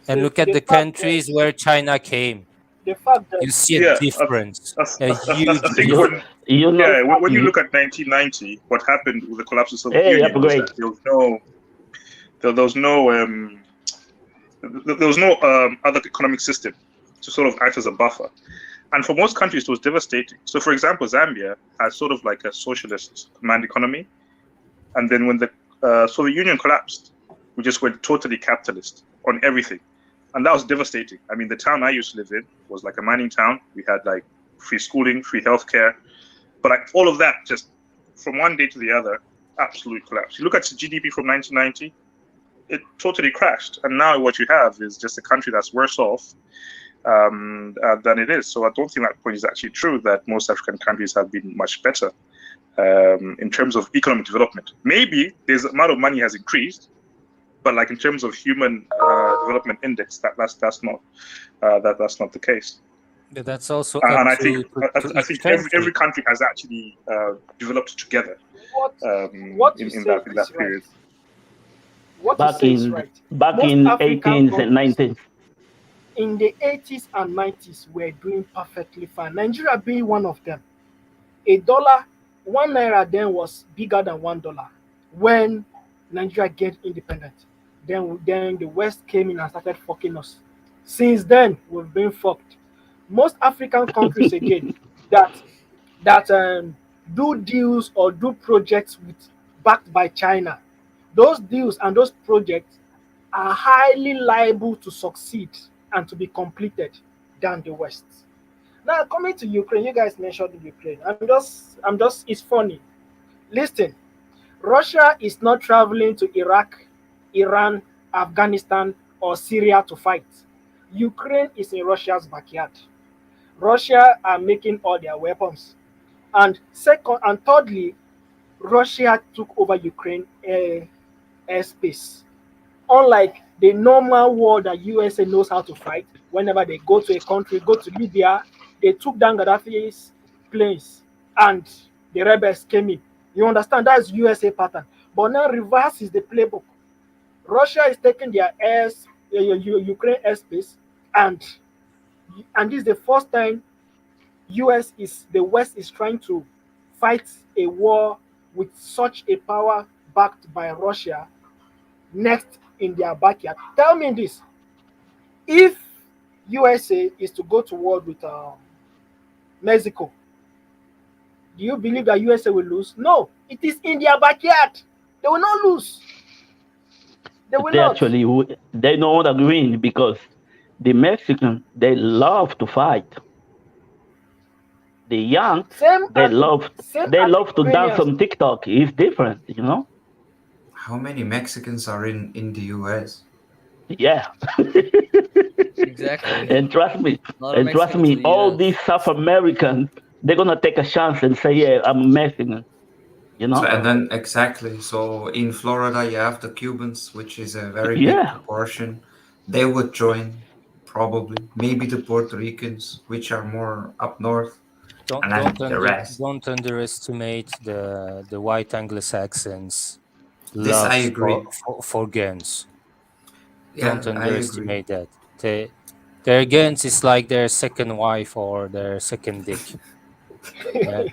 And look at the countries where China came. The fact that you see a difference. I think when you look at 1990, what happened with the collapse of the Soviet Union was that there was no other economic system to sort of act as a buffer. And for most countries, it was devastating. So, for example, Zambia has sort of like a socialist command economy. And then when the Soviet Union collapsed, we just went totally capitalist on everything. And that was devastating. I mean, the town I used to live in was like a mining town. We had like free schooling, free healthcare. But like all of that, just from one day to the other, absolute collapse. You look at the GDP from 1990, it totally crashed. And now what you have is just a country that's worse off than it is. So I don't think that point is actually true, that most African countries have been much better in terms of economic development. Maybe the amount of money has increased, but like in terms of human development index, that's not the case. But that's also and I think every country has actually developed together in that period. Back in 18s and 19s. In the 80s and 90s, we're doing perfectly fine. Nigeria being one of them. $1 naira then was bigger than $1 when Nigeria get independent. Then the West came in and started fucking us. Since then, we've been fucked. Most African countries again that do deals or do projects backed by China, those deals and those projects are highly liable to succeed and to be completed than the West. Now, coming to Ukraine, you guys mentioned Ukraine. I'm just, it's funny. Listen, Russia is not traveling to Iraq, Iran, Afghanistan, or Syria to fight. Ukraine is in Russia's backyard. Russia are making all their weapons. And second and thirdly, Russia took over Ukraine airspace. Unlike the normal war that USA knows how to fight, whenever they go to a country, go to Libya, they took down Gaddafi's planes and the rebels came in. You understand? That's USA pattern. But now reverse is the playbook. Russia is taking their Ukraine airspace, and this is the first time the West is trying to fight a war with such a power backed by Russia next in their backyard. Tell me this: if USA is to go to war with Mexico, do you believe that USA will lose? No, it is in their backyard. They will not lose. They will They not. actually they don't agree because the Mexicans they love to fight. The young Same they as love same they as love to dance Ukrainians. on TikTok. It's different, you know. How many Mexicans are in the US? Yeah. Exactly. And trust me, A lot of Mexicans in the all US. these South Americans, they're gonna take a chance and say, "Yeah, I'm Mexican," you So, know? and then exactly. So in Florida, you have the Cubans, which is a very big Yeah. proportion. They would join, probably. Maybe the Puerto Ricans, which are more up north, and then the rest. Don't underestimate the white Anglo-Saxons' This I love agree. for guns. Yeah, Don't I agree. underestimate that. Their guns is like their second wife or their second dick. Yeah.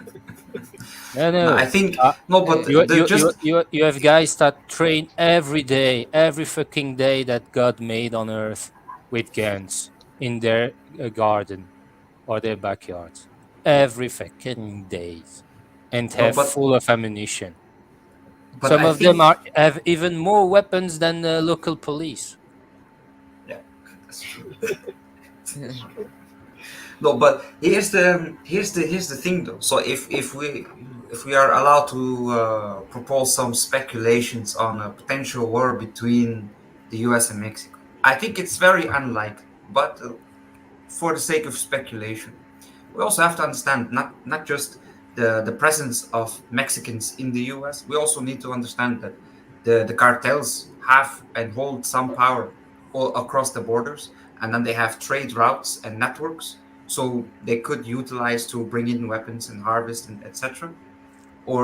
No, No, I no. think Uh, no, but you have guys that train every day, every fucking day that God made on earth with guns in their garden or their backyards. Every fucking days. And no, have full of ammunition. but Some I of them think have even more weapons than the local police. yeah, that's true. No, but here's the thing though. So if we are allowed to propose some speculations on a potential war between the U.S. and Mexico, I think it's very unlikely. But for the sake of speculation, we also have to understand not just the presence of Mexicans in the U.S. We also need to understand that the cartels have and hold some power all across the borders, and then they have trade routes and networks, so they could utilize to bring in weapons and harvest and etc. Or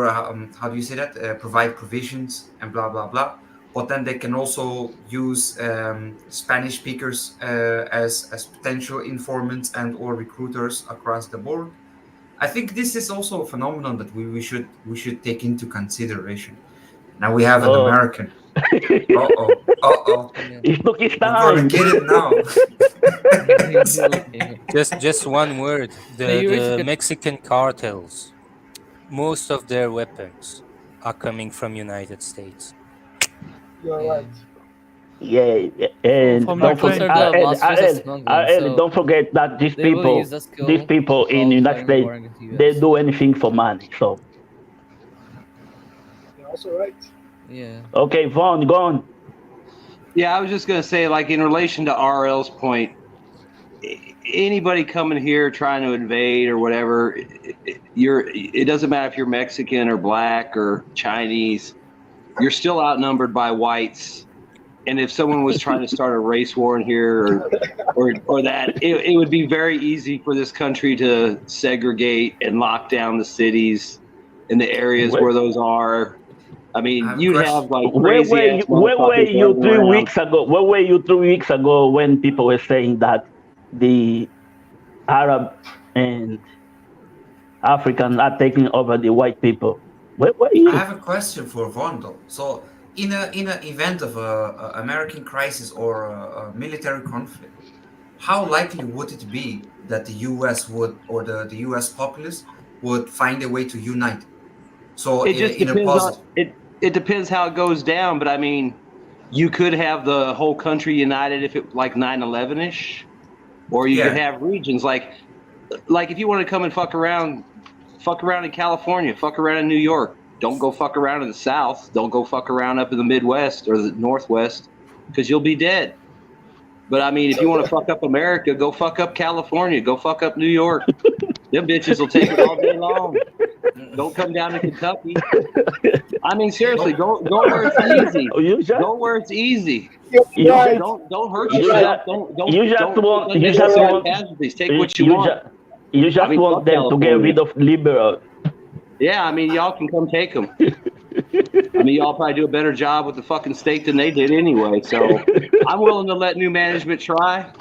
how do you say that? Provide provisions and blah blah blah. But then they can also use Spanish speakers as potential informants and or recruiters across the board. I think this is also a phenomenon that we should take into consideration. Now we have an Oh. American. Uh-oh. It took his We're gonna time. get it now. Just one word. The Mexican cartels, most of their weapons are coming from United States. You're right. Yeah, and From don't Ukraine. forget, don't forget that these they will people, use the skill these people in the United fighting States, war against the US. they do anything for money. So, You're also right. Yeah. okay, Vaun, go on. Yeah, I was just going to say, like, in relation to RL's point, anybody coming here trying to invade or whatever, it doesn't matter if you're Mexican or black or Chinese, you're still outnumbered by whites. And if someone was trying to start a race war in here or that, it would be very easy for this country to segregate and lock down the cities in the areas where those are. I mean, you'd have like Where crazy were you 3 weeks ago? Where were you 3 weeks ago when people were saying that the Arab and African are taking over the white people? Where were you? I have a question for Vaun though. So in an event of a American crisis or a military conflict, how likely would it be that the U.S. would or the U.S. populace would find a way to unite? So it just in a depends on positive. it depends how it goes down, but I mean, you could have the whole country united if it like 9/11ish, or you could have regions like if you want to come and fuck around in California, fuck around in New York. Don't go fuck around in the South. Don't go fuck around up in the Midwest or the Northwest, because you'll be dead. But I mean, if you want to fuck up America, go fuck up California. Go fuck up New York. Them bitches will take it all day long. Don't come down to Kentucky. I mean, seriously, go where it's easy. Go where it's easy. Don't hurt yourself. You just want casualties. Take what you want. You just want them to get rid of liberal. Yeah, I mean, y'all can come take them. I mean, y'all probably do a better job with the fucking state than they did anyway. So I'm willing to let new management try.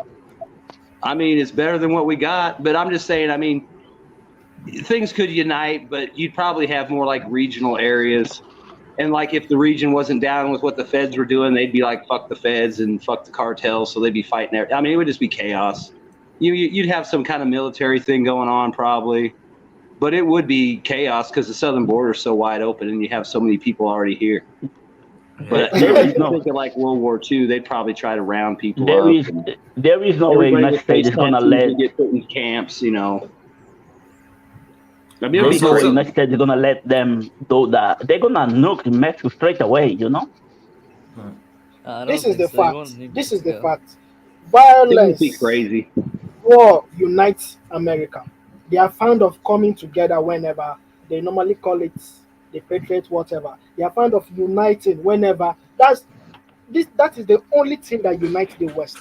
I mean, it's better than what we got. But I'm just saying, I mean, things could unite, but you'd probably have more like regional areas. And like if the region wasn't down with what the feds were doing, they'd be like, fuck the feds and fuck the cartels. So they'd be fighting there. I mean, it would just be chaos. You'd have some kind of military thing going on probably. But it would be chaos because the southern border is so wide open and you have so many people already here. But thinking like World War II, they'd probably try to round people up. There is no way United States is going to let get put in camps, you know. I mean, there's no way United States is going to let them do that. They're going to nuke Mexico straight away, you know. This is the fact. This is the fact. Violence. Be crazy. War unites America. They are fond of coming together whenever. They normally call it the Patriot, whatever. They are fond of uniting whenever. That is the only thing that unites the West.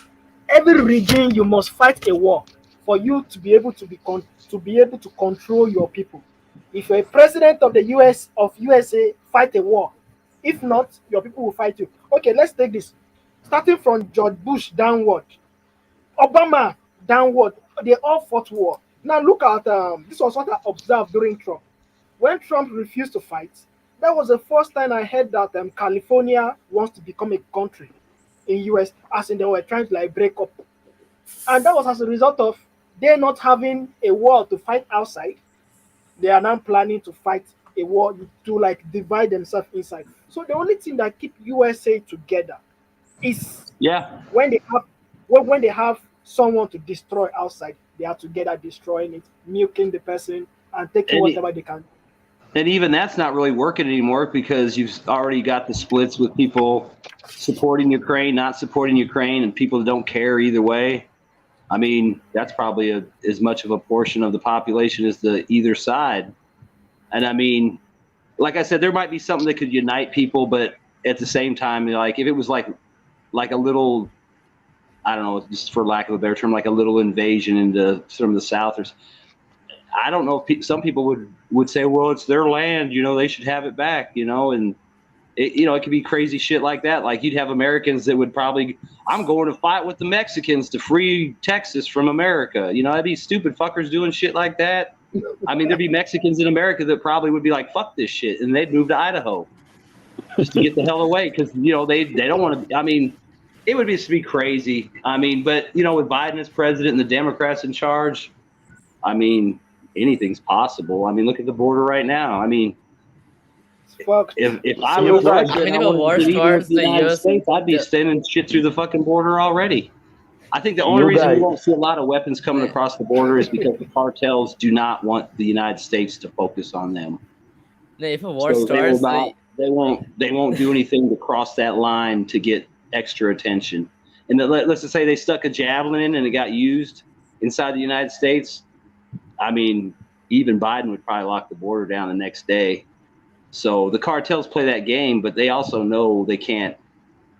Every region you must fight a war for you to be able to control your people. If you're a president of the USA, fight a war. If not, your people will fight you. Okay, let's take this. Starting from George Bush downward, Obama downward, they all fought war. Now look at this was what I observed during Trump. When Trump refused to fight, that was the first time I heard that California wants to become a country in US, as in they were trying to like break up. And that was as a result of they not having a war to fight outside. They are now planning to fight a war to like divide themselves inside. So the only thing that keep USA together is when they have someone to destroy outside, they are together destroying it, milking the person, and taking whatever they can. And even that's not really working anymore because you've already got the splits with people supporting Ukraine, not supporting Ukraine, and people that don't care either way. I mean, that's probably as much of a portion of the population as the either side. And I mean, like I said, there might be something that could unite people, but at the same time, like if it was like a little, I don't know, just for lack of a better term, like a little invasion into some of the South, or I don't know if some people would say, well, it's their land, you know, they should have it back, you know, and it could be crazy shit like that. Like you'd have Americans that would probably, I'm going to fight with the Mexicans to free Texas from America. You know, that'd be stupid fuckers doing shit like that. I mean, there'd be Mexicans in America that probably would be like, fuck this shit. And they'd move to Idaho just to get the hell away. Cause you know, they don't want to, I mean, it would just be crazy. I mean, but you know, with Biden as president and the Democrats in charge, I mean, anything's possible. I mean, look at the border right now. I mean, if I was the United States, I'd be sending shit through the fucking border already. I think the only reason we won't see a lot of weapons coming across the border is because the cartels do not want the United States to focus on them. If a war starts, they won't do anything to cross that line to get extra attention. And let's just say they stuck a javelin in and it got used inside the United States. I mean, even Biden would probably lock the border down the next day. So the cartels play that game, but they also know they can't.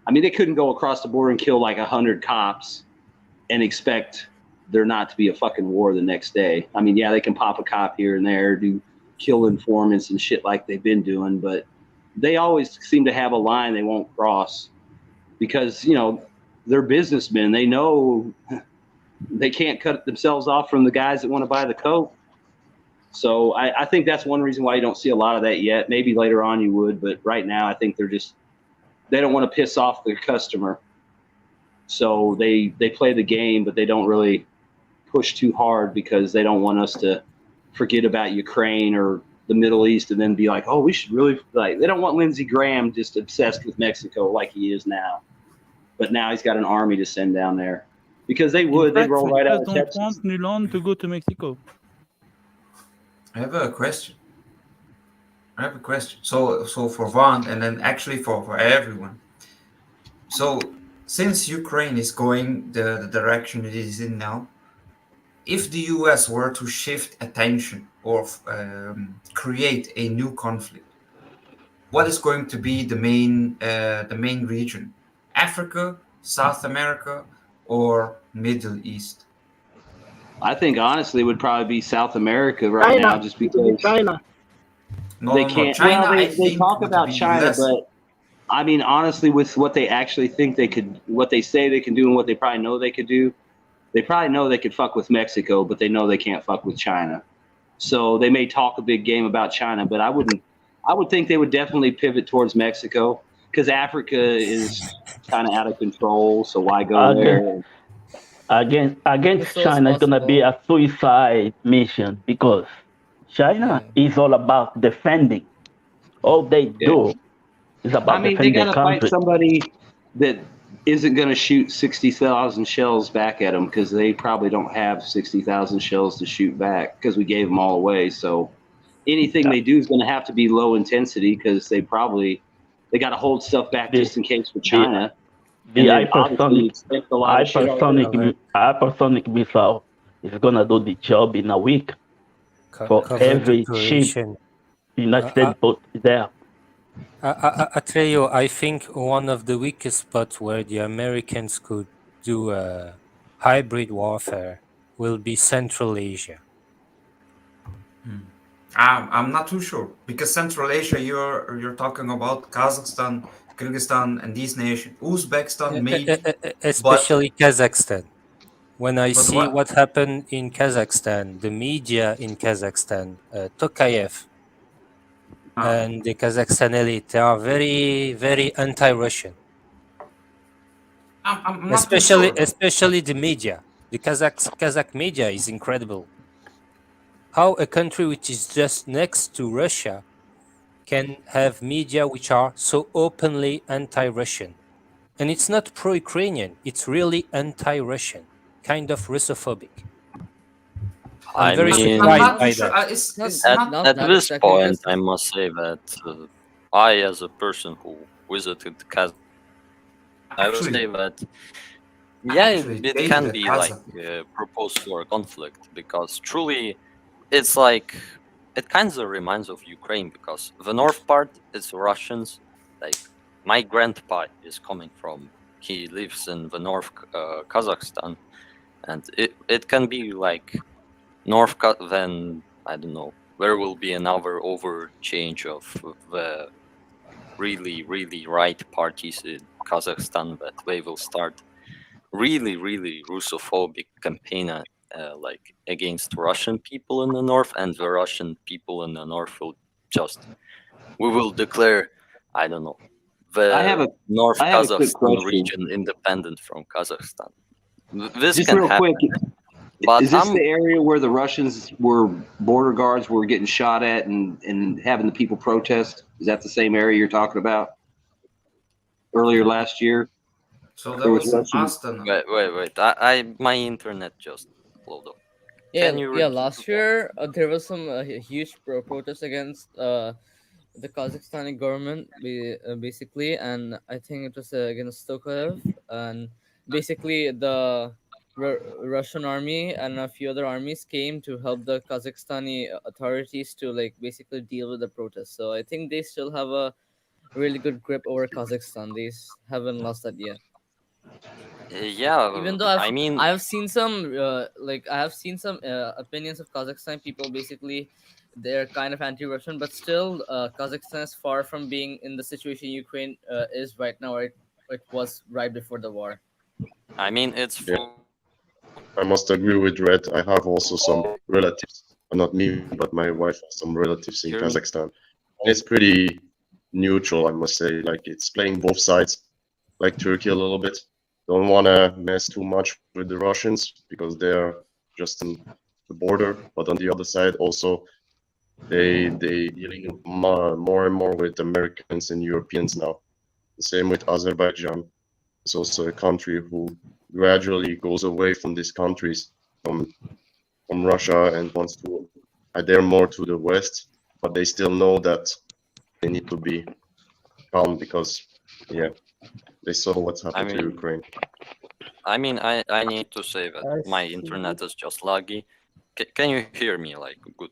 I mean, they couldn't go across the border and kill like 100 cops and expect there not to be a fucking war the next day. I mean, yeah, they can pop a cop here and there, kill informants and shit like they've been doing, but they always seem to have a line they won't cross because, you know, they're businessmen. They know they can't cut themselves off from the guys that want to buy the coke. So I think that's one reason why you don't see a lot of that yet. Maybe later on you would, but right now I think they don't want to piss off their customer. So they play the game, but they don't really push too hard because they don't want us to forget about Ukraine or the Middle East and then be like, oh, we should really, like, they don't want Lindsey Graham just obsessed with Mexico like he is now. But now he's got an army to send down there because they'd roll right out of Texas. Don't want Nuland to go to Mexico. I have a question. So for Vaun, and then actually for everyone. So since Ukraine is going the direction it is in now, if the US were to shift attention or create a new conflict, what is going to be the main region? Africa, South America, or Middle East? I think honestly it would probably be South America right China. now, just It will be because China. they No. can't. China, Well, I they think, talk would about be China, less. but I mean, honestly, with what they actually think they could, what they say they can do, and what they probably know they could do, they probably know they could fuck with Mexico, but they know they can't fuck with China. So they may talk a big game about China, but I wouldn't. I would think they would definitely pivot towards Mexico because Africa is kind of out of control. So why go there? Against It's always China is gonna be possible. a suicide mission because China Yeah. is all about defending. All they Yeah. do is I about mean, they defending got their to fight country. somebody that isn't going to shoot 60,000 shells back at them because they probably don't have 60,000 shells to shoot back because we gave them all away. So anything they do is going to have to be low intensity because they got to hold stuff back The just in case for the China. the And then obviously hypersonic expect a lot of shit already. hypersonic missile is gonna do the job in a week for Covert every ship operation. United States put there. Atreyo, I think one of the weakest spots where the Americans could do hybrid warfare will be Central Asia. I'm not too sure because Central Asia, you're talking about Kazakhstan, Kyrgyzstan, and these nations. Uzbekistan, maybe, Especially Kazakhstan. When I but see what happened in Kazakhstan, the media in Kazakhstan, Tokayev and the Kazakhstan elite, they are very, very anti-Russian. I'm not too sure. Especially the media. The Kazakh media is incredible. How a country which is just next to Russia can have media which are so openly anti-Russian. And it's not pro-Ukrainian, it's really anti-Russian, kind of Russophobic. I'm I very mean, surprised by sure. that. It's at, not at that this exactly, point, because I must say that I, as a person who visited Kazakhstan, I will say that it can be like proposed for a conflict because truly, it's like it kind of reminds of Ukraine because the north part is Russians. Like my grandpa is coming from, he lives in the north Kazakhstan, and it can be like then I don't know, there will be another overchange of the really right parties in Kazakhstan that they will start really Russophobic campaign like against Russian people in the north, and the Russian people in the north will we will declare, I don't know, I have the North a quick Kazakhstan question. region independent from Kazakhstan. This Just can real happen. quick, But is this the area where the Russians were border guards were getting shot at and having the people protest? Is that the same area you're talking about? Earlier last year? So there was Wait. My internet just loaded up. Yeah, Can you yeah. repeat Last year there was some huge protest against the Kazakhstani government, basically, and I think it was against Tokayev, and basically the Russian army and a few other armies came to help the Kazakhstani authorities to like basically deal with the protests. So I think they still have a really good grip over Kazakhstan. They haven't lost that yet. Yeah, Even though I mean, I've seen some opinions of Kazakhstan people, basically they're kind of anti-Russian, but still Kazakhstan is far from being in the situation Ukraine is right now, or it was right before the war. I mean, it's I must agree with Red. I have also some relatives, not me, but my wife has some relatives in Kazakhstan. And it's pretty neutral, I must say. Like it's playing both sides, like Turkey a little bit. Don't want to mess too much with the Russians because they're just on the border. But on the other side, also they dealing more and more with Americans and Europeans now. The same with Azerbaijan. It's also a country who gradually goes away from these countries, from Russia, and wants to adhere more to the West. But they still know that they need to be calm because Yeah, they saw what's happened to Ukraine. I mean, I need to say that I my see. internet is just laggy. Can you hear me like good?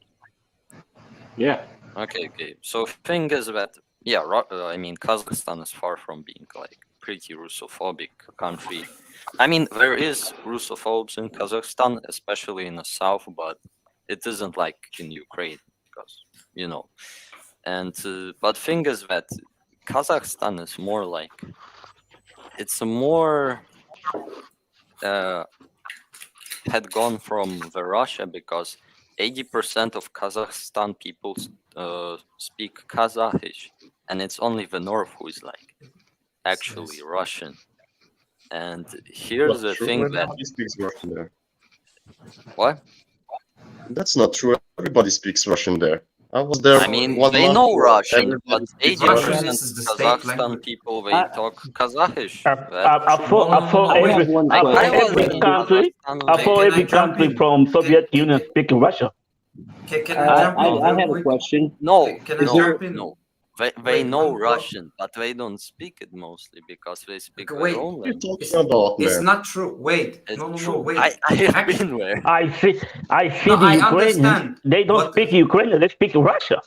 Yeah. Okay. So thing is that I mean Kazakhstan is far from being like pretty Russophobic country. I mean there is Russophobes in Kazakhstan, especially in the south, but it isn't like in Ukraine because And but thing is that Kazakhstan is more like it's a more had gone from the Russia because 80% of Kazakhstan people speak Kazakhish, and it's only the north who is like actually Russian. And here's the thing that Everybody speaks Russian there. what? That's not true. Everybody speaks Russian there. I was there. I mean, 1 they month know ago. Russian, Everybody but speaks 80% Russian. of Kazakhstan people they talk Kazakhish. Every country from Soviet Union speak Russian. Can I jump in? I had a question. No, Can I jump in? no. They Wait, know one- Russian, but they don't speak it mostly because they speak Wait, their own language. It's not true. Wait, It's no, true. wait. I have been there. I see No, the I Ukrainians. understand, They don't but- speak Ukrainian. They speak Russia.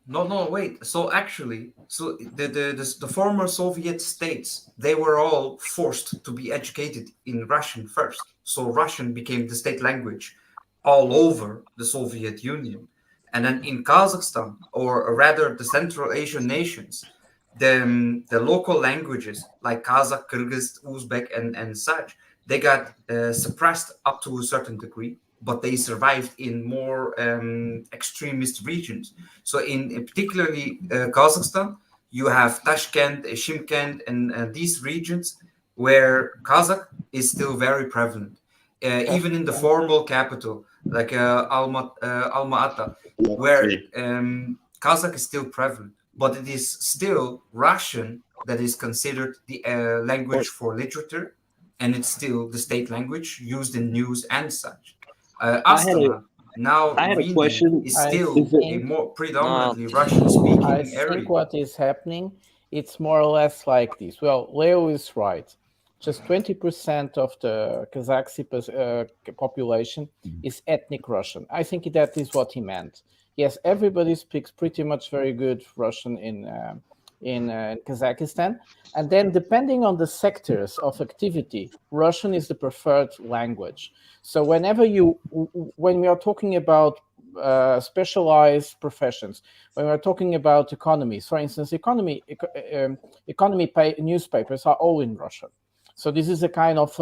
No, wait. So actually, the former Soviet states, they were all forced to be educated in Russian first. So Russian became the state language all over the Soviet Union. And then in Kazakhstan, or rather the Central Asian nations, the local languages like Kazakh, Kyrgyz, Uzbek, and such, they got suppressed up to a certain degree, but they survived in more extremist regions. So in particularly Kazakhstan, you have Tashkent, Shymkent, and these regions where Kazakh is still very prevalent. Even in the formal capital, like Alma-Ata, where Kazakh is still prevalent, but it is still Russian that is considered the language for literature, and it's still the state language used in news and such. Astana, now I had a Vilnius question. is I still a think- more predominantly Russian-speaking I area. think what is happening, it's more or less like this. Well, Leo is right. Just 20% of the Kazakh population is ethnic Russian. I think that is what he meant. Yes, everybody speaks pretty much very good Russian in Kazakhstan. And then depending on the sectors of activity, Russian is the preferred language. So when we are talking about specialized professions, when we're talking about economies, for instance, economy newspapers are all in Russian. So this is a kind of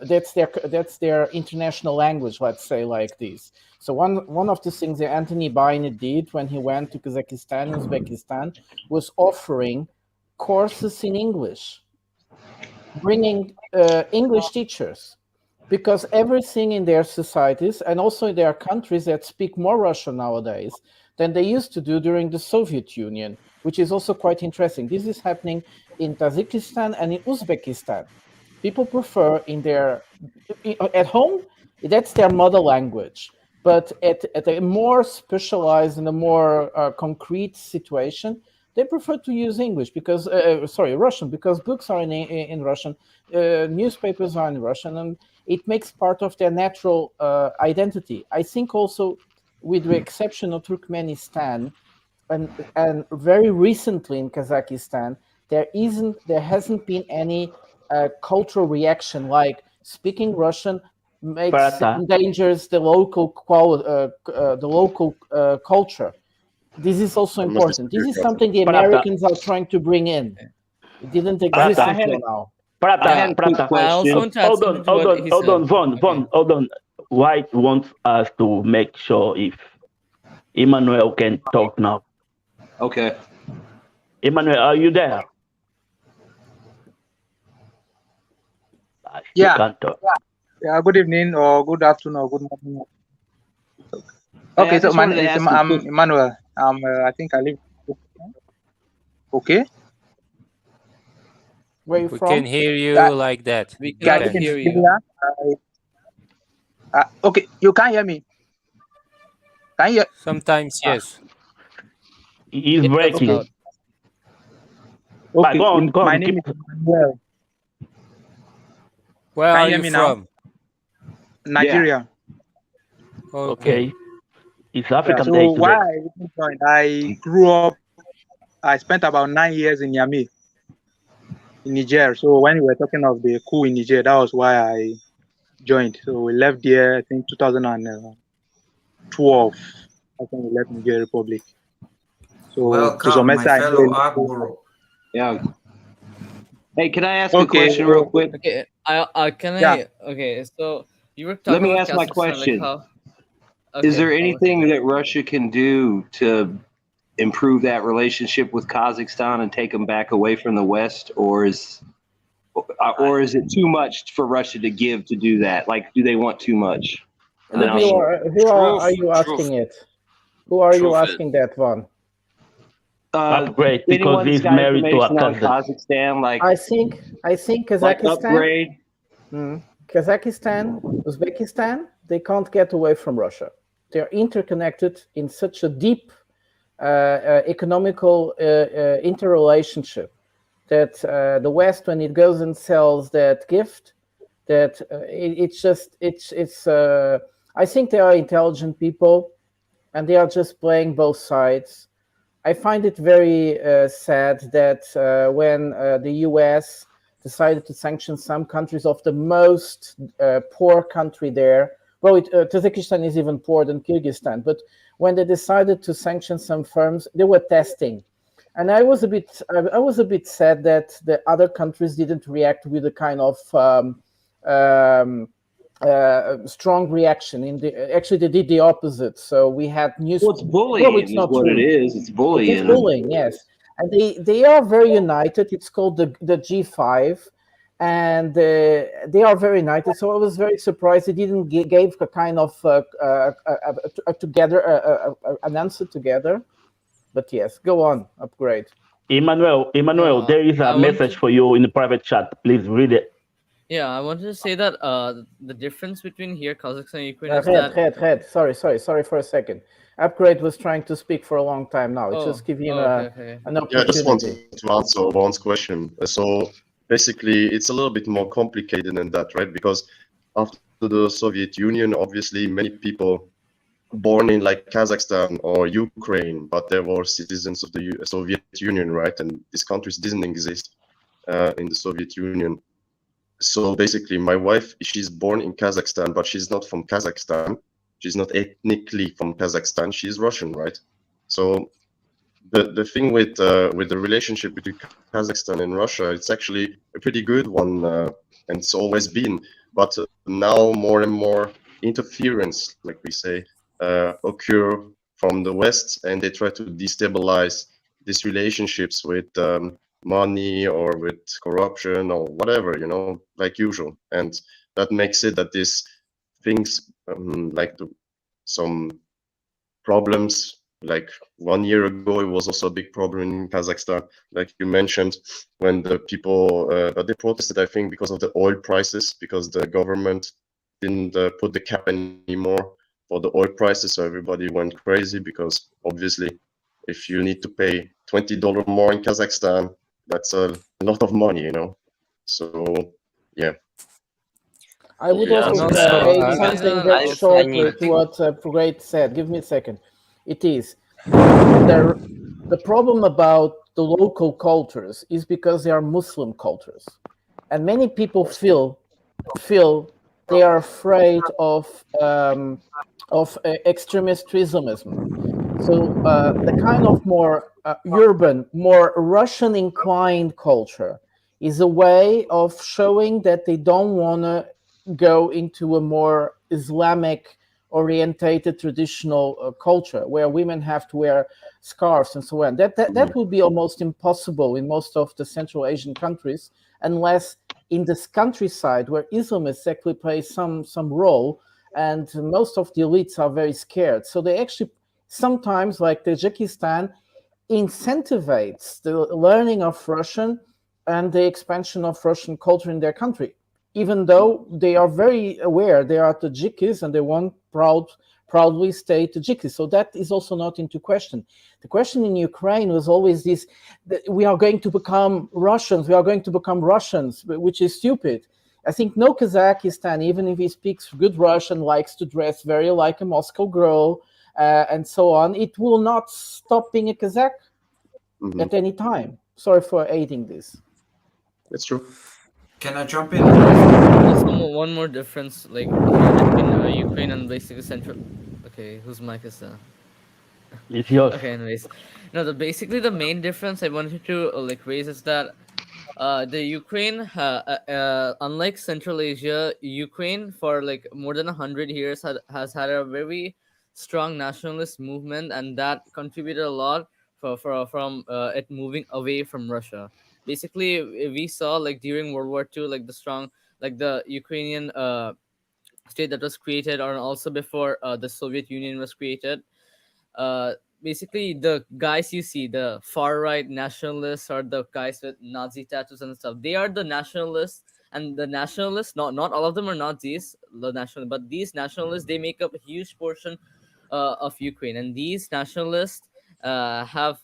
that's their international language, let's say, like this. So one of the things that Anthony Bainer did when he went to Kazakhstan and Uzbekistan was offering courses in English, bringing English teachers, because everything in their societies and also in their countries that speak more Russian nowadays than they used to do during the Soviet Union, which is also quite interesting. This is happening in Tajikistan and in Uzbekistan. People prefer at home, that's their mother language. But at a more specialized and a more concrete situation, they prefer to use English because, Russian, because books are in Russian, newspapers are in Russian, and it makes part of their natural identity. I think also, with the exception of Turkmenistan, and very recently in Kazakhstan, there hasn't been any cultural reaction like speaking Russian endangers the local culture. This is also important. This is something the Americans are trying to bring in. It didn't exist until now. Prata. Hold on. White wants us to make sure if Immanuel can talk now. Okay. Immanuel, are you there? Yeah. Can't talk. Yeah. Good evening, or good afternoon, or good morning. Okay, so I'm Immanuel. I think I live. Okay. Where you We from? can hear you like that. We Yeah, can hear you. Okay, you can't hear me. Can you? Sometimes yes. He's breaking. But go on, my keep. name is Immanuel. Where Can are you hear you me now? from? Nigeria. Okay. It's Yeah, African so Day why today. I even joined, I grew up, I spent about 9 years in Niamey, in Niger. So when we were talking of the coup in Niger, that was why I joined. So we left there, I think 2012. I think we left Niger Republic. So to some Welcome, my extent, I fellow know. Agboro. Yeah. Hey, can I ask a Okay. question real quick? Okay, can Yeah. I? Okay, so you were Let talking me about ask my Kazakhstan, question. like how? Is Okay, there I'll let you anything go. that Russia can do to improve that relationship with Kazakhstan and take them back away from the West, or is it too much for Russia to give to do that? Like, do they want too much? And then Who are you asking it? Who are you asking that, Vaun? Upgrade because Anyone's he's got married to a information on cousin. Kazakhstan, like I think Kazakhstan, like upgrade. Kazakhstan, Uzbekistan, they can't get away from Russia. They're interconnected in such a deep economical interrelationship that the West, when it goes and sells that gift, that I think they are intelligent people, and they are just playing both sides. I find it very sad that when the US decided to sanction some countries of the most poor country there, well, Tajikistan is even poorer than Kyrgyzstan, but when they decided to sanction some firms, they were testing. And I was a bit sad that the other countries didn't react with a kind of strong reaction. Actually, they did the opposite. So we had news. Well, it's bullying. It's not what true. it is. It's bullying. It is bullying, yes. And they are very united. It's called the G5, and they are very united. So I was very surprised they didn't gave a kind of an answer together. But yes, go on, upgrade. Emmanuel, there is a message for you in the private chat. Please read it. Yeah, I wanted to say that the difference between here, Kazakhstan and Ukraine is that... Red. Sorry for a second. Upgrade was trying to speak for a long time now. It's just give him an opportunity. Yeah, I just wanted to answer Vaughn's question. So basically, it's a little bit more complicated than that, right? Because after the Soviet Union, obviously, many people born in like Kazakhstan or Ukraine, but they were citizens of the Soviet Union, right? And these countries didn't exist in the Soviet Union. So basically, my wife, she's born in Kazakhstan, but she's not from Kazakhstan. She's not ethnically from Kazakhstan. She's Russian, right? So the thing with the relationship between Kazakhstan and Russia, it's actually a pretty good one, and it's always been. But now more and more interference, like we say, occur from the West, and they try to destabilize these relationships with money or with corruption or whatever, like usual. And that makes it that these things some problems, like 1 year ago, it was also a big problem in Kazakhstan, like you mentioned, when the people they protested, I think, because of the oil prices, because the government didn't put the cap anymore for the oil prices, so everybody went crazy, because obviously if you need to pay $20 more in Kazakhstan, that's a lot of money, so yeah. I would also say something very shortly to what Great said. Give me a second. It is the problem about the local cultures is because they are Muslim cultures, and many people feel they are afraid of extremist Islamism. So the kind of more urban, more Russian-inclined culture is a way of showing that they don't want to go into a more Islamic orientated traditional culture where women have to wear scarves and so on. That would be almost impossible in most of the Central Asian countries, unless in this countryside where Islamists actually play some role, and most of the elites are very scared. So they actually sometimes, like Tajikistan, incentivates the learning of Russian and the expansion of Russian culture in their country. even though they are very aware they are Tajikis and they want proudly stay Tajikis. So that is also not into question. The question in Ukraine was always this, that we are going to become Russians, which is stupid. I think no Kazakhstan, even if he speaks good Russian, likes to dress very like a Moscow girl, and so on, it will not stop being a Kazakh at any time. Sorry for aiding this. It's true. Can I jump in? Also, one more difference, like between Ukraine and basically Central. Okay, whose mic is that? It's yours. Okay, anyways, no, basically the main difference I wanted to like raise is that the Ukraine, unlike Central Asia, Ukraine for like more than 100 years has had a very strong nationalist movement, and that contributed a lot from it moving away from Russia. Basically, we saw like during World War II, like the Ukrainian state that was created, or also before the Soviet Union was created. Uh, Basically, the guys you see, the far right nationalists, or the guys with Nazi tattoos and stuff, they are the nationalists. And the nationalists, not all of them are Nazis, the national, but these nationalists, they make up a huge portion of Ukraine, and these nationalists has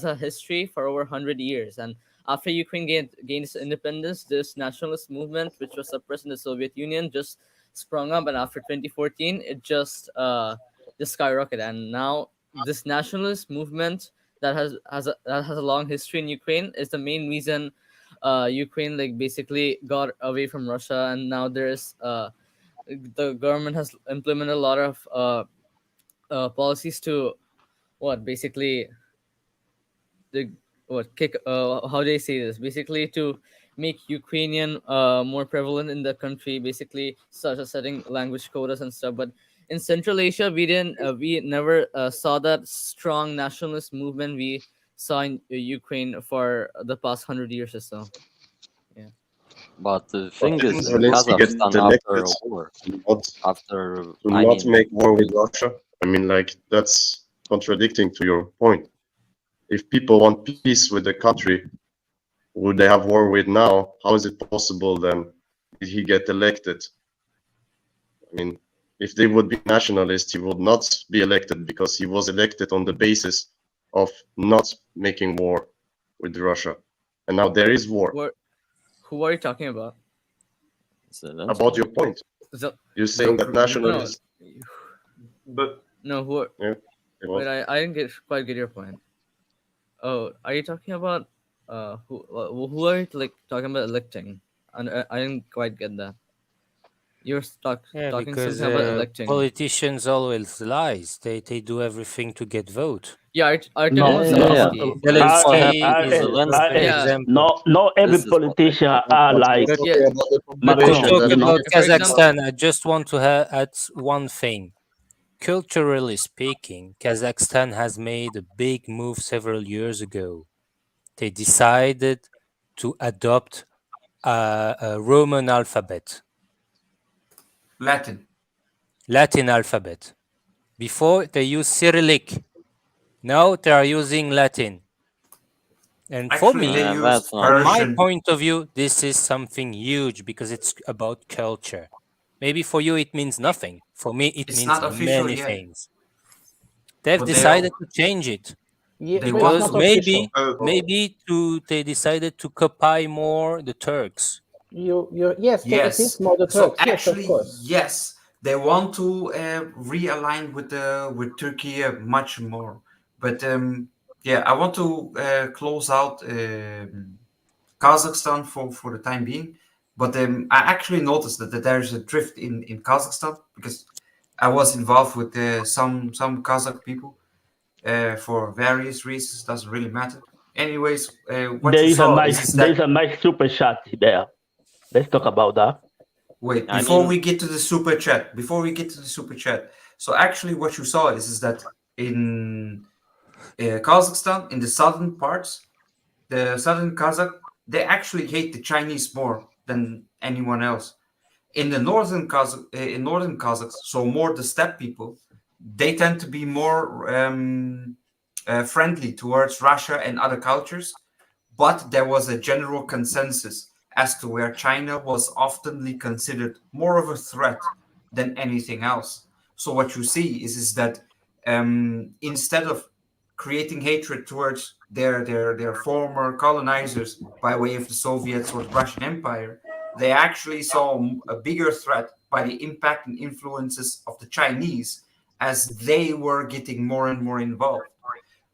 a history for over 100 years. And after Ukraine gained its independence, this nationalist movement, which was suppressed in the Soviet Union, just sprung up, and after 2014, it just skyrocketed. And now this nationalist movement that has a long history in Ukraine is the main reason Ukraine like basically got away from Russia, and now there's the government has implemented a lot of policies to basically the kick how they say this, basically to make Ukrainian more prevalent in the country, basically such as setting language quotas and stuff. But in Central Asia, we never saw that strong nationalist movement we saw in Ukraine for the past 100 years or so. Yeah. But the thing Didn't is, in Zelensky get Kazakhstan elected after a war, to not make war with Russia? I mean, like, that's contradicting to your point. If people want peace with the country, would they have war with now? How is it possible then? Did he get elected? I mean, if they would be nationalists, he would not be elected because he was elected on the basis of not making war with Russia. And now there is war. Who are you talking about? About your point. You're saying that nationalists... But no, who are... Yeah, wait, I didn't quite get your point. Oh, are you talking about who are you like talking about electing? And I didn't quite get that. You're talking because something about electing. politicians always lies. They do everything to get vote. Yeah, Artem No, was no, Zelensky is an example. not every politician are like To Macron. talk You know? about Kazakhstan, I just want to add one thing. Culturally speaking, Kazakhstan has made a big move several years ago. They decided to adopt a Roman alphabet. Latin alphabet. Before, they used Cyrillic. Now, they are using Latin. And for me, from my point of view, this is something huge because it's about culture. Maybe for you, it means nothing. For me, it means many things. They've decided to change it. Because maybe they decided to copy more the Turks. Yes, it is more the So Turks. actually, Yes, of course. yes, they want to realign with Turkey much more. But yeah, I want to close out Kazakhstan for the time being. But I actually noticed that there is a drift in Kazakhstan because I was involved with some Kazakh people for various reasons. Doesn't really matter. Anyways, what There you is a saw nice, is there that. is a nice super chat there. Let's talk about that. Wait, before we get to the super chat, so actually what you saw is that in Kazakhstan, in the southern parts, the southern Kazakh, they actually hate the Chinese more than anyone else. In the northern Kazakhs, so more the steppe people, they tend to be more friendly towards Russia and other cultures, but there was a general consensus as to where China was oftenly considered more of a threat than anything else. So what you see is that instead of creating hatred towards their former colonizers by way of the Soviets or the Russian Empire, they actually saw a bigger threat by the impact and influences of the Chinese as they were getting more and more involved.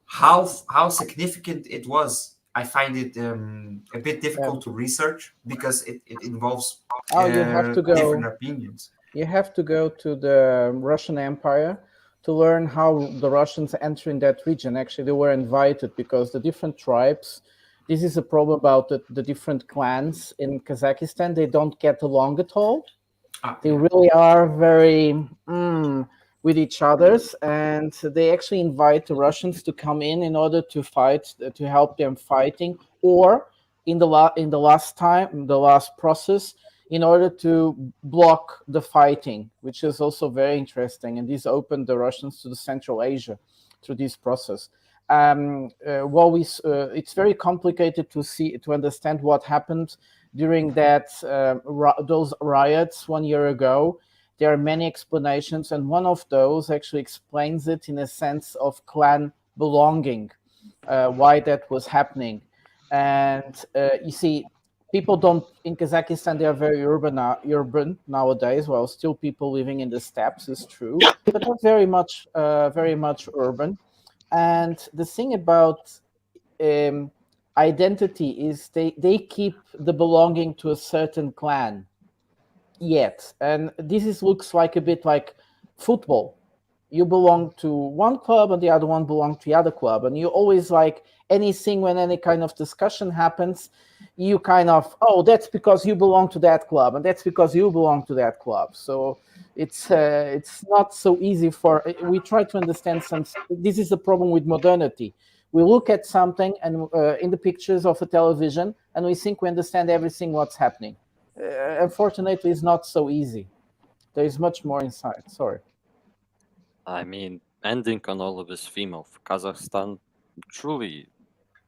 How significant it was, I find it a bit difficult to research because it involves Oh, you have to different go. opinions. You have to go to the Russian Empire to learn how the Russians enter in that region. Actually, they were invited because the different tribes. This is a problem about the different clans in Kazakhstan. They don't get along at all. They really are very with each others, and they actually invite the Russians to come in order to fight, to help them fighting, or in the last process, in order to block the fighting, which is also very interesting. And this opened the Russians to the Central Asia through this process. It's very complicated to understand what happened during those riots 1 year ago. There are many explanations, and one of those actually explains it in a sense of clan belonging, why that was happening. And you see, people don't in Kazakhstan. They are very urban nowadays. Well, still people living in the steppes is true, but not very much urban. And the thing about identity is they keep the belonging to a certain clan yet, and looks like a bit like football. You belong to one club and the other one belongs to the other club, and you always like anything when any kind of discussion happens, you kind of, oh, that's because you belong to that club and that's because you belong to that club. So it's not so easy we try to understand this is the problem with modernity. We look at something and in the pictures of a television and we think we understand everything what's happening. Unfortunately, it's not so easy. There is much more inside. Sorry. I mean, ending on all of this theme of Kazakhstan, truly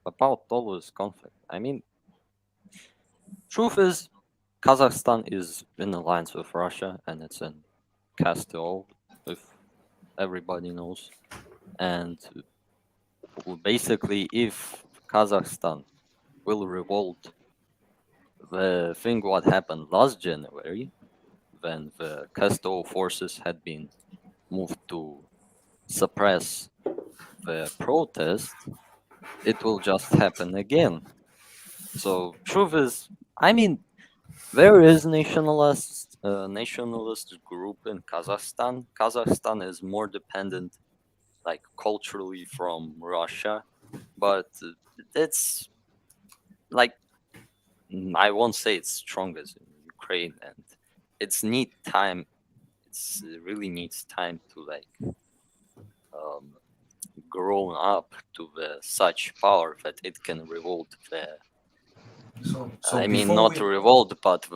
about all this conflict. I mean, truth is, Kazakhstan is in alliance with Russia, and it's in Castile, if everybody knows. And basically, if Kazakhstan will revolt, the thing what happened last January, when the Castile forces had been moved to suppress the protest, it will just happen again. So truth is, I mean, there is nationalist group in Kazakhstan. Kazakhstan is more dependent, like culturally, from Russia, but it's like, I won't say it's strong as in Ukraine, and it really needs time to like grown up to such power that it can revolt not revolt, but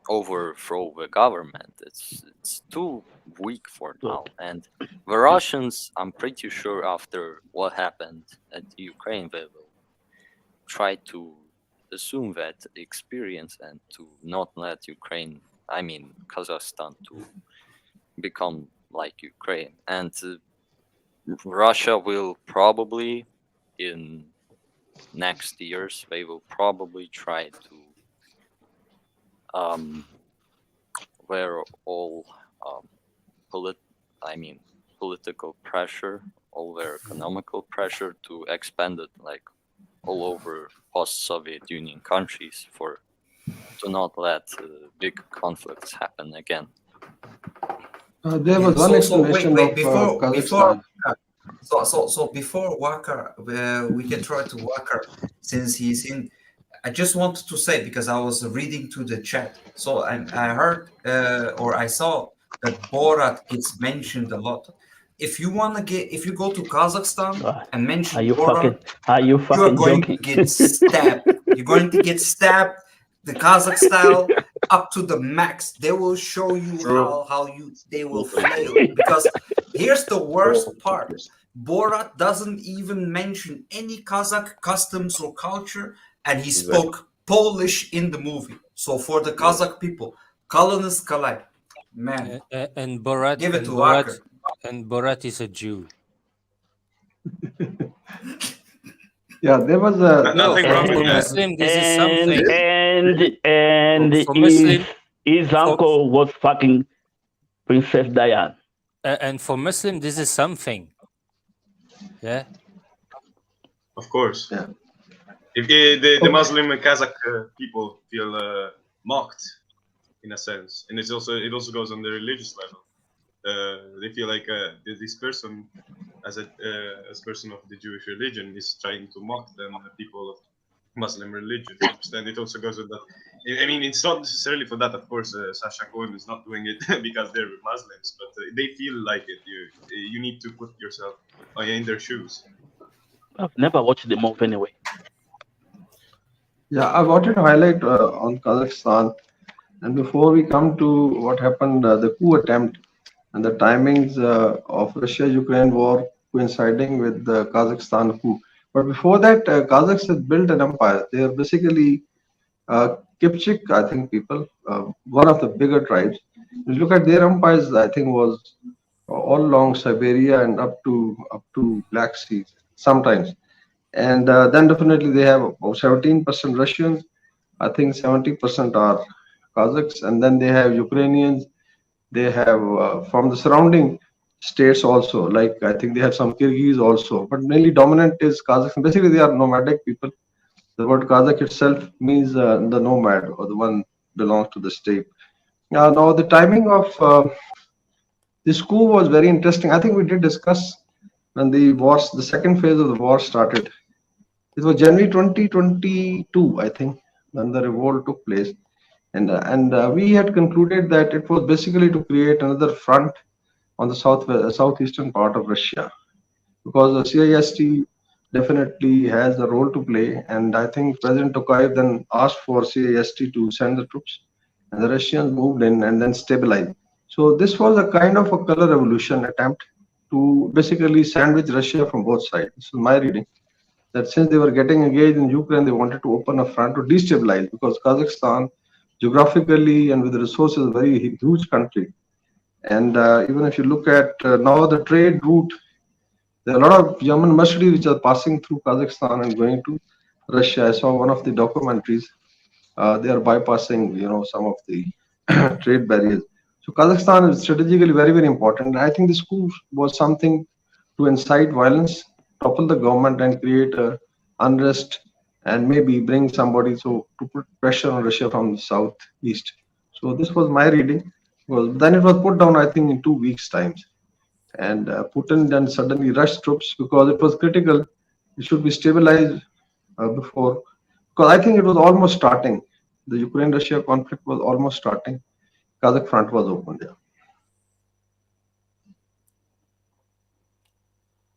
overthrow the government. It's too weak for now. And the Russians, I'm pretty sure after what happened at Ukraine, they will try to assume that experience and to not let Kazakhstan to become like Ukraine. And Russia will probably, in next years, they will probably try to where all political pressure, all their economical pressure to expand it like all over post-Soviet Union countries to not let big conflicts happen again. There was one explanation of Kazakhstan. So before Waqar, we can try to Waqar since he's in. I just wanted to say, because I was reading to the chat, so I heard or I saw that Borat gets mentioned a lot. If you go to Kazakhstan and mention Borat, you are going to get stabbed. You're going to get stabbed, the Kazakh style, up to the max. They will show you how they will flail. Because here's the worst part: Borat doesn't even mention any Kazakh customs or culture, and he spoke Polish in the movie. So for the Kazakh people, Kalınız Kalay. Man, And Borat, give it to Borat, Waqar. and Borat is a Jew. Yeah, there was a Nothing wrong with For that. Muslim, this is something. And For Muslim, his uncle was fucking Princess Diane. And for Muslim, this is something. Yeah. Of course. Yeah. If the Muslim Kazakh people feel mocked, in a sense, and it also goes on the religious level. They feel like this person, as person of the Jewish religion, is trying to mock them, people of Muslim religion. And it also goes with that. I mean, it's not necessarily for that. Of course, Sasha Cohen is not doing it because they're Muslims, but they feel like it. You need to put yourself in their shoes. I've never watched the movie anyway. Yeah, I wanted to highlight on Kazakhstan, and before we come to what happened, the coup attempt and the timings of Russia-Ukraine war coinciding with the Kazakhstan coup. But before that, Kazakhs had built an empire. They are basically Kipchak, I think, people, one of the bigger tribes. If you look at their empires, I think was all along Siberia and up to Black Sea sometimes. And then definitely they have about 17% Russians. I think 70% are Kazakhs, and then they have Ukrainians. They have from the surrounding states also, like I think they have some Kyrgyz also, but mainly dominant is Kazakhstan. Basically, they are nomadic people. The word Kazakh itself means the nomad, or the one belongs to the steppe. Now the timing of this coup was very interesting. I think we did discuss when the second phase of the war started. It was January 2022, I think, when the revolt took place. And we had concluded that it was basically to create another front on the southeastern part of Russia, because the CIST definitely has a role to play. And I think President Tokayev then asked for CIST to send the troops, and the Russians moved in and then stabilized. So this was a kind of a color revolution attempt to basically sandwich Russia from both sides. This is my reading, that since they were getting engaged in Ukraine, they wanted to open a front to destabilize, because Kazakhstan, geographically and with the resources, a very huge country. And even if you look at now the trade route, there are a lot of German Mercedes which are passing through Kazakhstan and going to Russia. I saw one of the documentaries. They are bypassing, some of the trade barriers. So Kazakhstan is strategically very, very important. I think this coup was something to incite violence, topple the government, and create unrest, and maybe bring somebody to put pressure on Russia from the southeast. So this was my reading. Then it was put down, I think, in 2 weeks' time. And Putin then suddenly rushed troops because it was critical. It should be stabilized before, because I think it was almost starting. The Ukraine-Russia conflict was almost starting. Kazakh front was open there.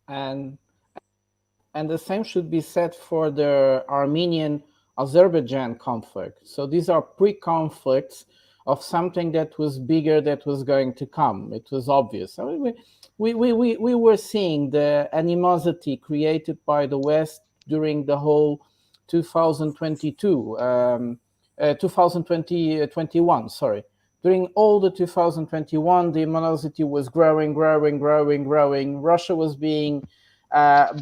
And the same should be said for the Armenian-Azerbaijan conflict. So these are pre-conflicts of something that was bigger, that was going to come. It was obvious. I mean, we were seeing the animosity created by the West during the whole 2021, sorry. During all the 2021, the animosity was growing. Russia was being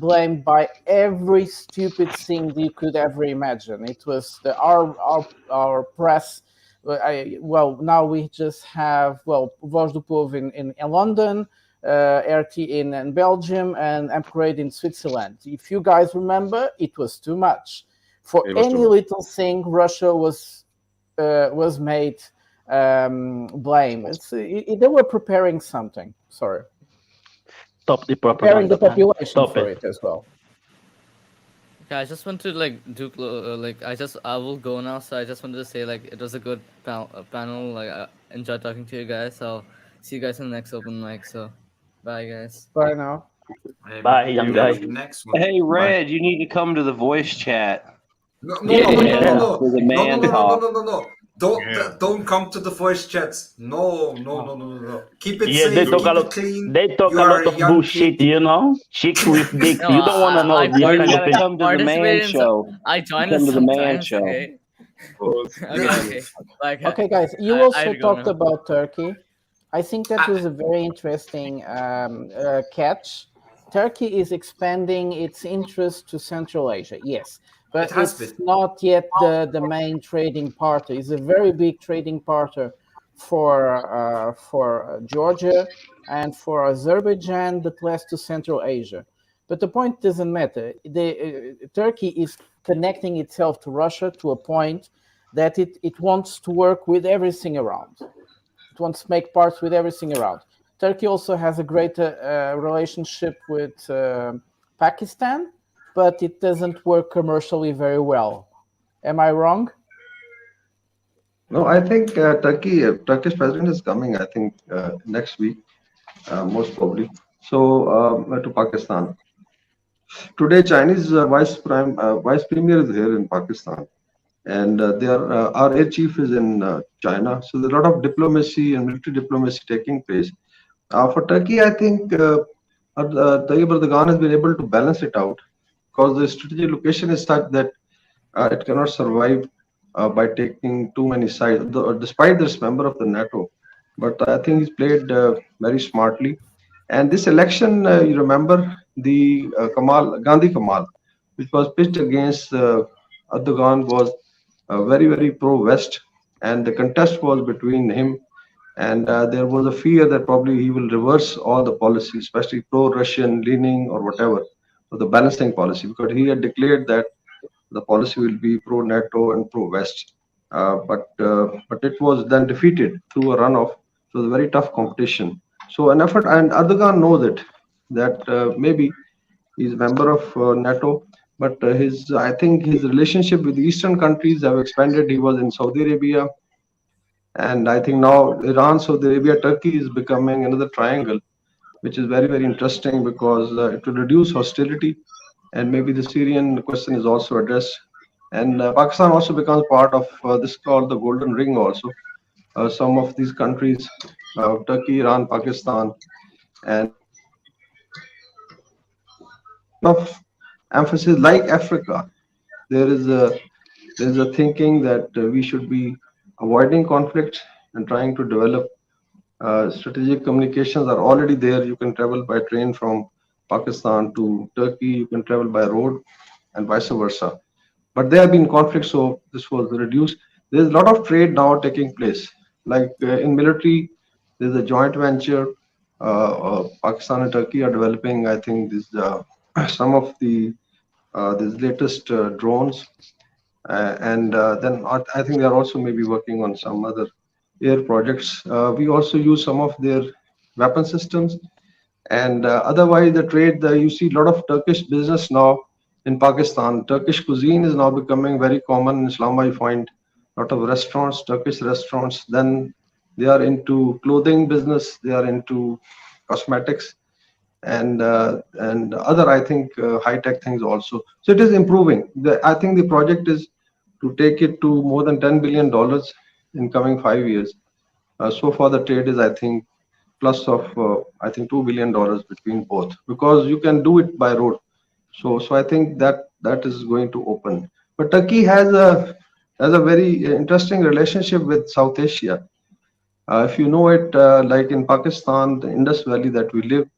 blamed by every stupid thing you could ever imagine. It was our press. Now we just have Voz do Povo in London, RT in Belgium, and Upgrade in Switzerland. If you guys remember, it was too much. For any little thing, Russia was made blame. They were preparing something. Sorry. Stop the Preparing propaganda. the population Stop for it. it as well. Okay, I just want to I will go now. So I just wanted to say it was a good panel. I enjoyed talking to you guys. I'll see you guys in the next open mic. So bye, guys. Bye now. Bye, young guy. Next one. Hey, Red, you need to come to the voice chat. No. For the man talk. No. Don't come to the voice chats. No. Keep it Yeah, safe. they talk Keep a it lot. clean. They talk You a are lot a of young bullshit, kid. Chicks with dicks. No, You don't want to know this You kind of gotta thing. come to the man show. I joined Come to the man sometimes. show. Okay. Okay. Like, Okay, guys, you I also go talked now. about Turkey. I think that was a very interesting catch. Turkey is expanding its interest to Central Asia, yes, but It has it's been. not yet the main trading partner. It's a very big trading partner for Georgia and for Azerbaijan, but less to Central Asia. But the point doesn't matter. Turkey is connecting itself to Russia to a point that it wants to work with everything around. It wants to make parts with everything around. Turkey also has a great relationship with Pakistan, but it doesn't work commercially very well. Am I wrong? No, I think Turkish president is coming, I think, next week, most probably. So, to Pakistan. Today, Chinese vice premier is here in Pakistan, and our air chief is in China. So there's a lot of diplomacy and military diplomacy taking place. For Turkey, I think Tayyip Erdogan has been able to balance it out because the strategic location is such that it cannot survive by taking too many sides, despite this member of the NATO. But I think he's played very smartly. And this election, you remember the Gandhi Kamal, which was pitched against Erdogan, was very, very pro-West. And the contest was between him and there was a fear that probably he will reverse all the policies, especially pro-Russian leaning or whatever, or the balancing policy, because he had declared that the policy will be pro-NATO and pro-West. But it was then defeated through a runoff. So it was a very tough competition. So an effort, and Erdogan knows it, that maybe he's a member of NATO, but I think his relationship with the Eastern countries have expanded. He was in Saudi Arabia, and I think now Iran, Saudi Arabia, Turkey is becoming another triangle, which is very, very interesting because it will reduce hostility, and maybe the Syrian question is also addressed. And Pakistan also becomes part of this called the Golden Ring also. Some of these countries, Turkey, Iran, Pakistan, and of emphasis like Africa, there is a thinking that we should be avoiding conflict and trying to develop strategic communications are already there. You can travel by train from Pakistan to Turkey. You can travel by road and vice versa. But there have been conflicts, so this was reduced. There's a lot of trade now taking place. Like in military, there's a joint venture. Pakistan and Turkey are developing, I think, this some of the these latest drones. And then I think they are also maybe working on some other air projects. We also use some of their weapon systems. And otherwise, the trade, you see a lot of Turkish business now in Pakistan. Turkish cuisine is now becoming very common in Islamabad. You find a lot of restaurants, Turkish restaurants. Then they are into clothing business. They are into cosmetics and other, I think, high-tech things also. So it is improving. I think the project is to take it to more than $10 billion in coming 5 years. So far, the trade is, I think, plus of I think $2 billion between both, because you can do it by road. So I think that is going to open. But Turkey has a very interesting relationship with South Asia. If you know it, like in Pakistan, the Indus Valley that we live,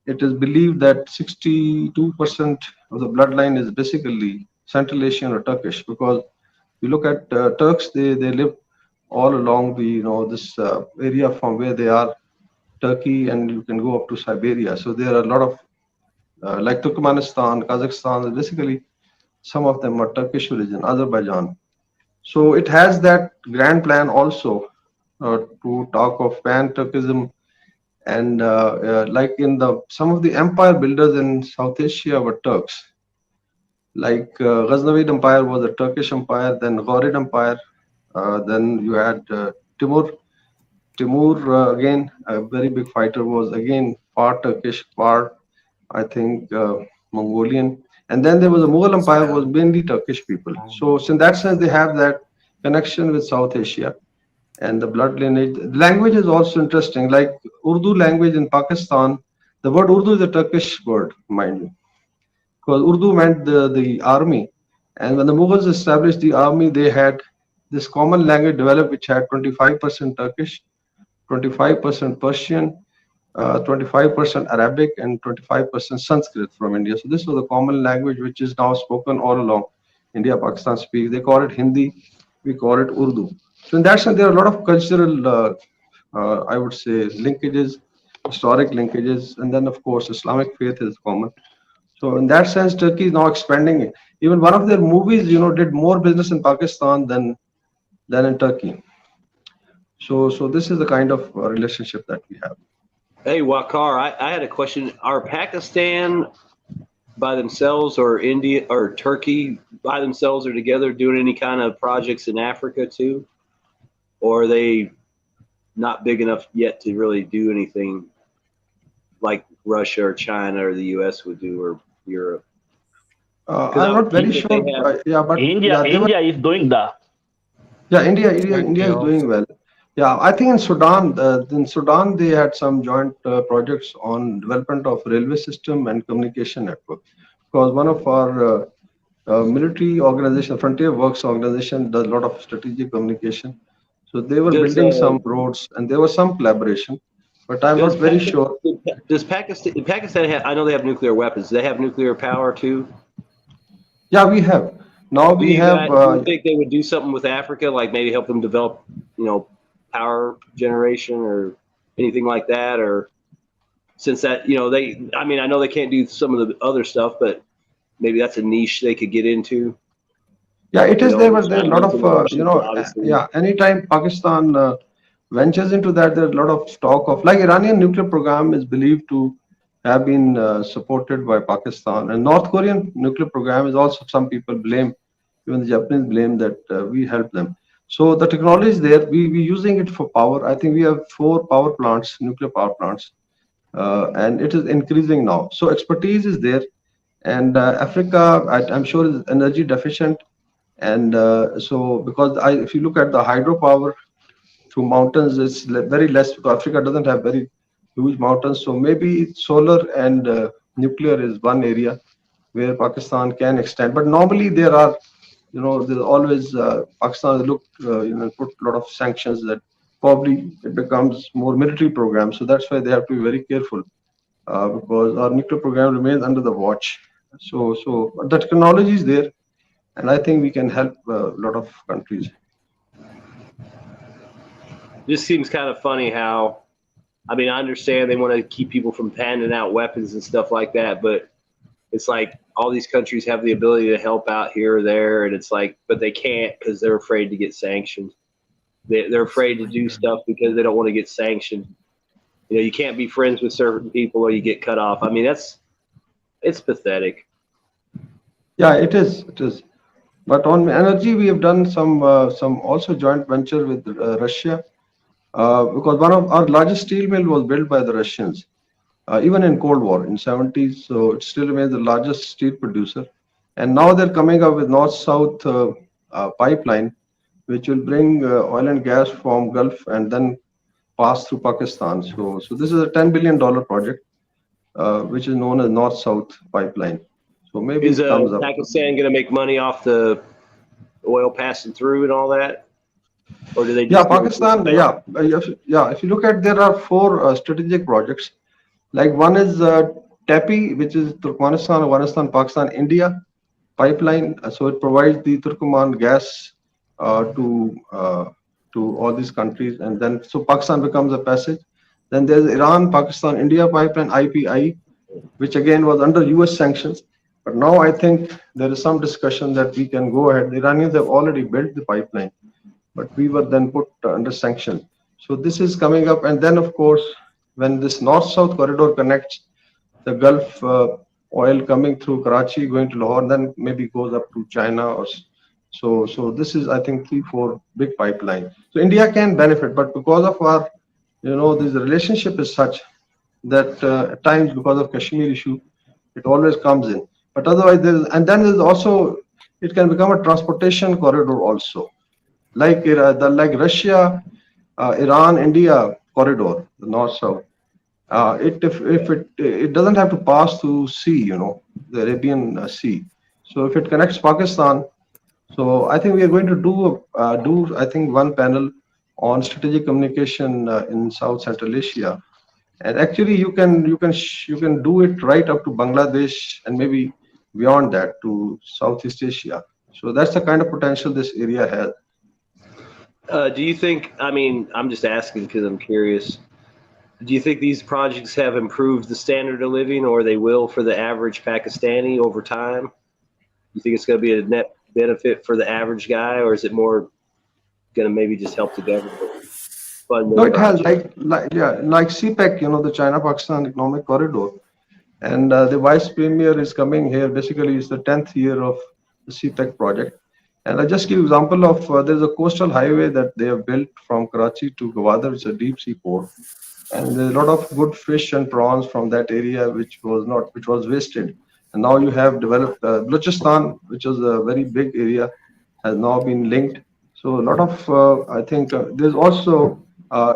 it is believed that 62% of the bloodline is basically Central Asian or Turkish, because you look at Turks, they live all along the this area from where they are, Turkey, and you can go up to Siberia. So there are a lot of like Turkmenistan, Kazakhstan. Basically, some of them are Turkish origin, Azerbaijan. So it has that grand plan also to talk of pan-Turkism, and like in some of the empire builders in South Asia were Turks. Like Ghaznavid Empire was a Turkish empire, then Ghorid Empire, then you had Timur. Timur, again, a very big fighter, was again part Turkish, part, I think, Mongolian. And then there was a Mughal Empire, was mainly Turkish people. So in that sense, they have that connection with South Asia and the blood lineage. The language is also interesting. Like Urdu language in Pakistan, the word Urdu is a Turkish word, mind you, because Urdu meant the army. And when the Mughals established the army, they had this common language developed, which had 25% Turkish, 25% Persian, 25% Arabic, and 25% Sanskrit from India. So this was a common language which is now spoken all along India, Pakistan speaks. They call it Hindi, we call it Urdu. So in that sense, there are a lot of cultural, I would say, linkages, historic linkages, and then of course Islamic faith is common. So in that sense, Turkey is now expanding it. Even one of their movies, did more business in Pakistan than in Turkey. So this is the kind of relationship that we have. Hey, Waqar, I had a question. Are Pakistan by themselves or India or Turkey by themselves or together doing any kind of projects in Africa too? Or are they not big enough yet to really do anything like Russia or China or the US would do, or Europe? I'm not very sure. But India is doing that. Yeah, India is doing well. Yeah, I think in Sudan, they had some joint projects on development of railway system and communication network. Because one of our military organization, Frontier Works organization, does a lot of strategic communication. So they were building some roads, and there was some collaboration. But I'm not very sure. Does Pakistan have? I know they have nuclear weapons. Do they have nuclear power too? Yeah, we have. Now we have. Do you think they would do something with Africa, like maybe help them develop, power generation or anything like that? Or since that, I know they can't do some of the other stuff, but maybe that's a niche they could get into. Yeah, it is. There were a lot of, anytime Pakistan ventures into that, there's a lot of talk of, like, Iranian nuclear program is believed to have been supported by Pakistan, and North Korean nuclear program is also, some people blame, even the Japanese blame that we help them. So the technology is there. We're using it for power. I think we have 4 power plants, nuclear power plants, and it is increasing now. So expertise is there, and Africa, I'm sure, is energy deficient, and so because if you look at the hydropower through mountains, it's very less, because Africa doesn't have very huge mountains. So maybe solar and nuclear is one area where Pakistan can extend. But normally there are, there's always Pakistan put a lot of sanctions that probably it becomes more military program. So that's why they have to be very careful because our nuclear program remains under the watch. So the technology is there, and I think we can help a lot of countries. This seems kind of funny how, I understand they want to keep people from handing out weapons and stuff like that, but it's like all these countries have the ability to help out here or there, and it's like, but they can't because they're afraid to get sanctioned. They're afraid to do stuff because they don't want to get sanctioned. You can't be friends with certain people or you get cut off. It's pathetic. Yeah, it is. But on energy, we have done some also joint venture with Russia. Because one of our largest steel mill was built by the Russians, even in Cold War in 70s. So it still remains the largest steel producer. And now they're coming up with north-south pipeline, which will bring oil and gas from Gulf and then pass through Pakistan. So this is a $10 billion project, which is known as north-south pipeline. So maybe is it comes up. Pakistan going to make money off the oil passing through and all that? Or do they Pakistan, if you look at, there are 4 strategic projects. Like one is TAPI, which is Turkmenistan, Afghanistan, Pakistan, India pipeline. So it provides the Turkmen gas to all these countries, and then so Pakistan becomes a passage. Then there's Iran, Pakistan, India pipeline, IPI, which again was under US sanctions. But now I think there is some discussion that we can go ahead. The Iranians have already built the pipeline, but we were then put under sanction. So this is coming up. And then, of course, when this north-south corridor connects the Gulf oil coming through Karachi, going to Lahore, then maybe goes up to China. Or so this is, I think, 3-4 big pipelines. So India can benefit, but because of our, this relationship is such that at times, because of Kashmir issue, it always comes in. But otherwise, there's also, it can become a transportation corridor also. Like Russia, Iran, India corridor, the north-south. It doesn't have to pass through sea, the Arabian Sea. So if it connects Pakistan, So I think we are going to do I think one panel on strategic communication in South Central Asia, and actually you can do it right up to Bangladesh and maybe beyond that to Southeast Asia. So that's the kind of potential this area has. Do you think, I mean, I'm just asking because I'm curious, do you think these projects have improved the standard of living, or they will for the average Pakistani over time? You think it's going to be a net benefit for the average guy, or is it more going to maybe just help the government fund No, their it has project? like CPEC, the China-Pakistan Economic Corridor, and the Vice Premier is coming here. Basically, it's the 10th year of the CPEC project. And I just give example of there's a coastal highway that they have built from Karachi to Gwadar. It's a deep sea port, and there's a lot of good fish and prawns from that area which was wasted. And now you have developed Balochistan, which is a very big area, has now been linked. So a lot of I think there's also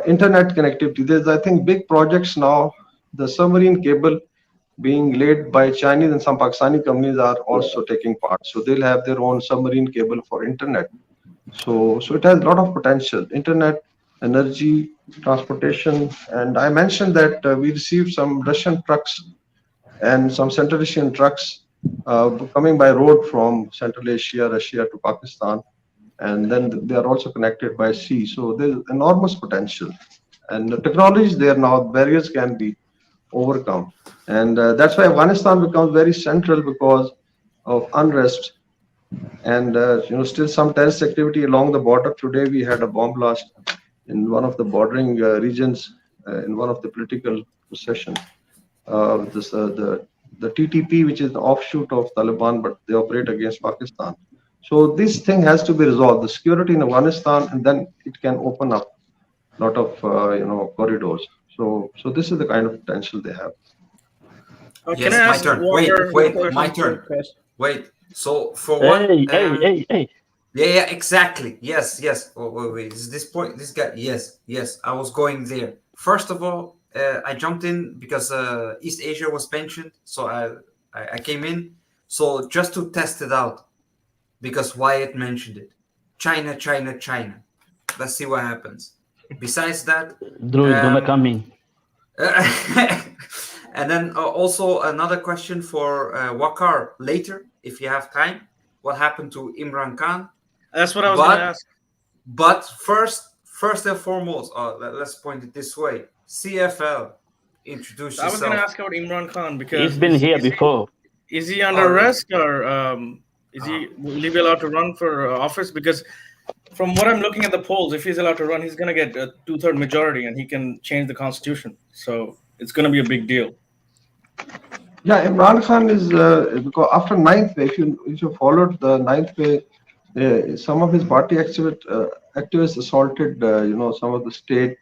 internet connectivity. There's I think big projects now. The submarine cable being laid by Chinese and some Pakistani companies are also taking part. So they'll have their own submarine cable for internet. So it has a lot of potential: internet, energy, transportation. And I mentioned that we received some Russian trucks and some Central Asian trucks coming by road from Central Asia, Russia to Pakistan, and then they are also connected by sea. So there's enormous potential, and the technology is there now. Barriers can be overcome, and that's why Afghanistan becomes very central because of unrest and still some terrorist activity along the border. Today we had a bomb blast in one of the bordering regions in one of the political procession. The TTP, which is the offshoot of Taliban, but they operate against Pakistan. So this thing has to be resolved. The security in Afghanistan, and then it can open up a lot of corridors. So this is the kind of potential they have. Can Yes, I my ask turn. Waqar Wait, my one turn. question? Wait. So for one, Hey. yeah, exactly. Yes. Wait. This point, this guy. Yes. I was going there. First of all, I jumped in because East Asia was mentioned, so I came in. So just to test it out, because Wyatt mentioned it. China. Let's see what happens. Besides that, Drew is gonna come in. and then also another question for Waqar later, if you have time. What happened to Imran Khan? That's what I was going to ask. But first and foremost, let's point it this way. CFL, introduce I was going to yourself. ask about Imran Khan because He's been here before. Is he under arrest, or will he be allowed to run for office? Because from what I'm looking at the polls, if he's allowed to run, he's going to get a 2/3 majority, and he can change the constitution. So it's going to be a big deal. Yeah, Imran Khan is because after 9th May, if you followed the 9th May, some of his party activists assaulted some of the state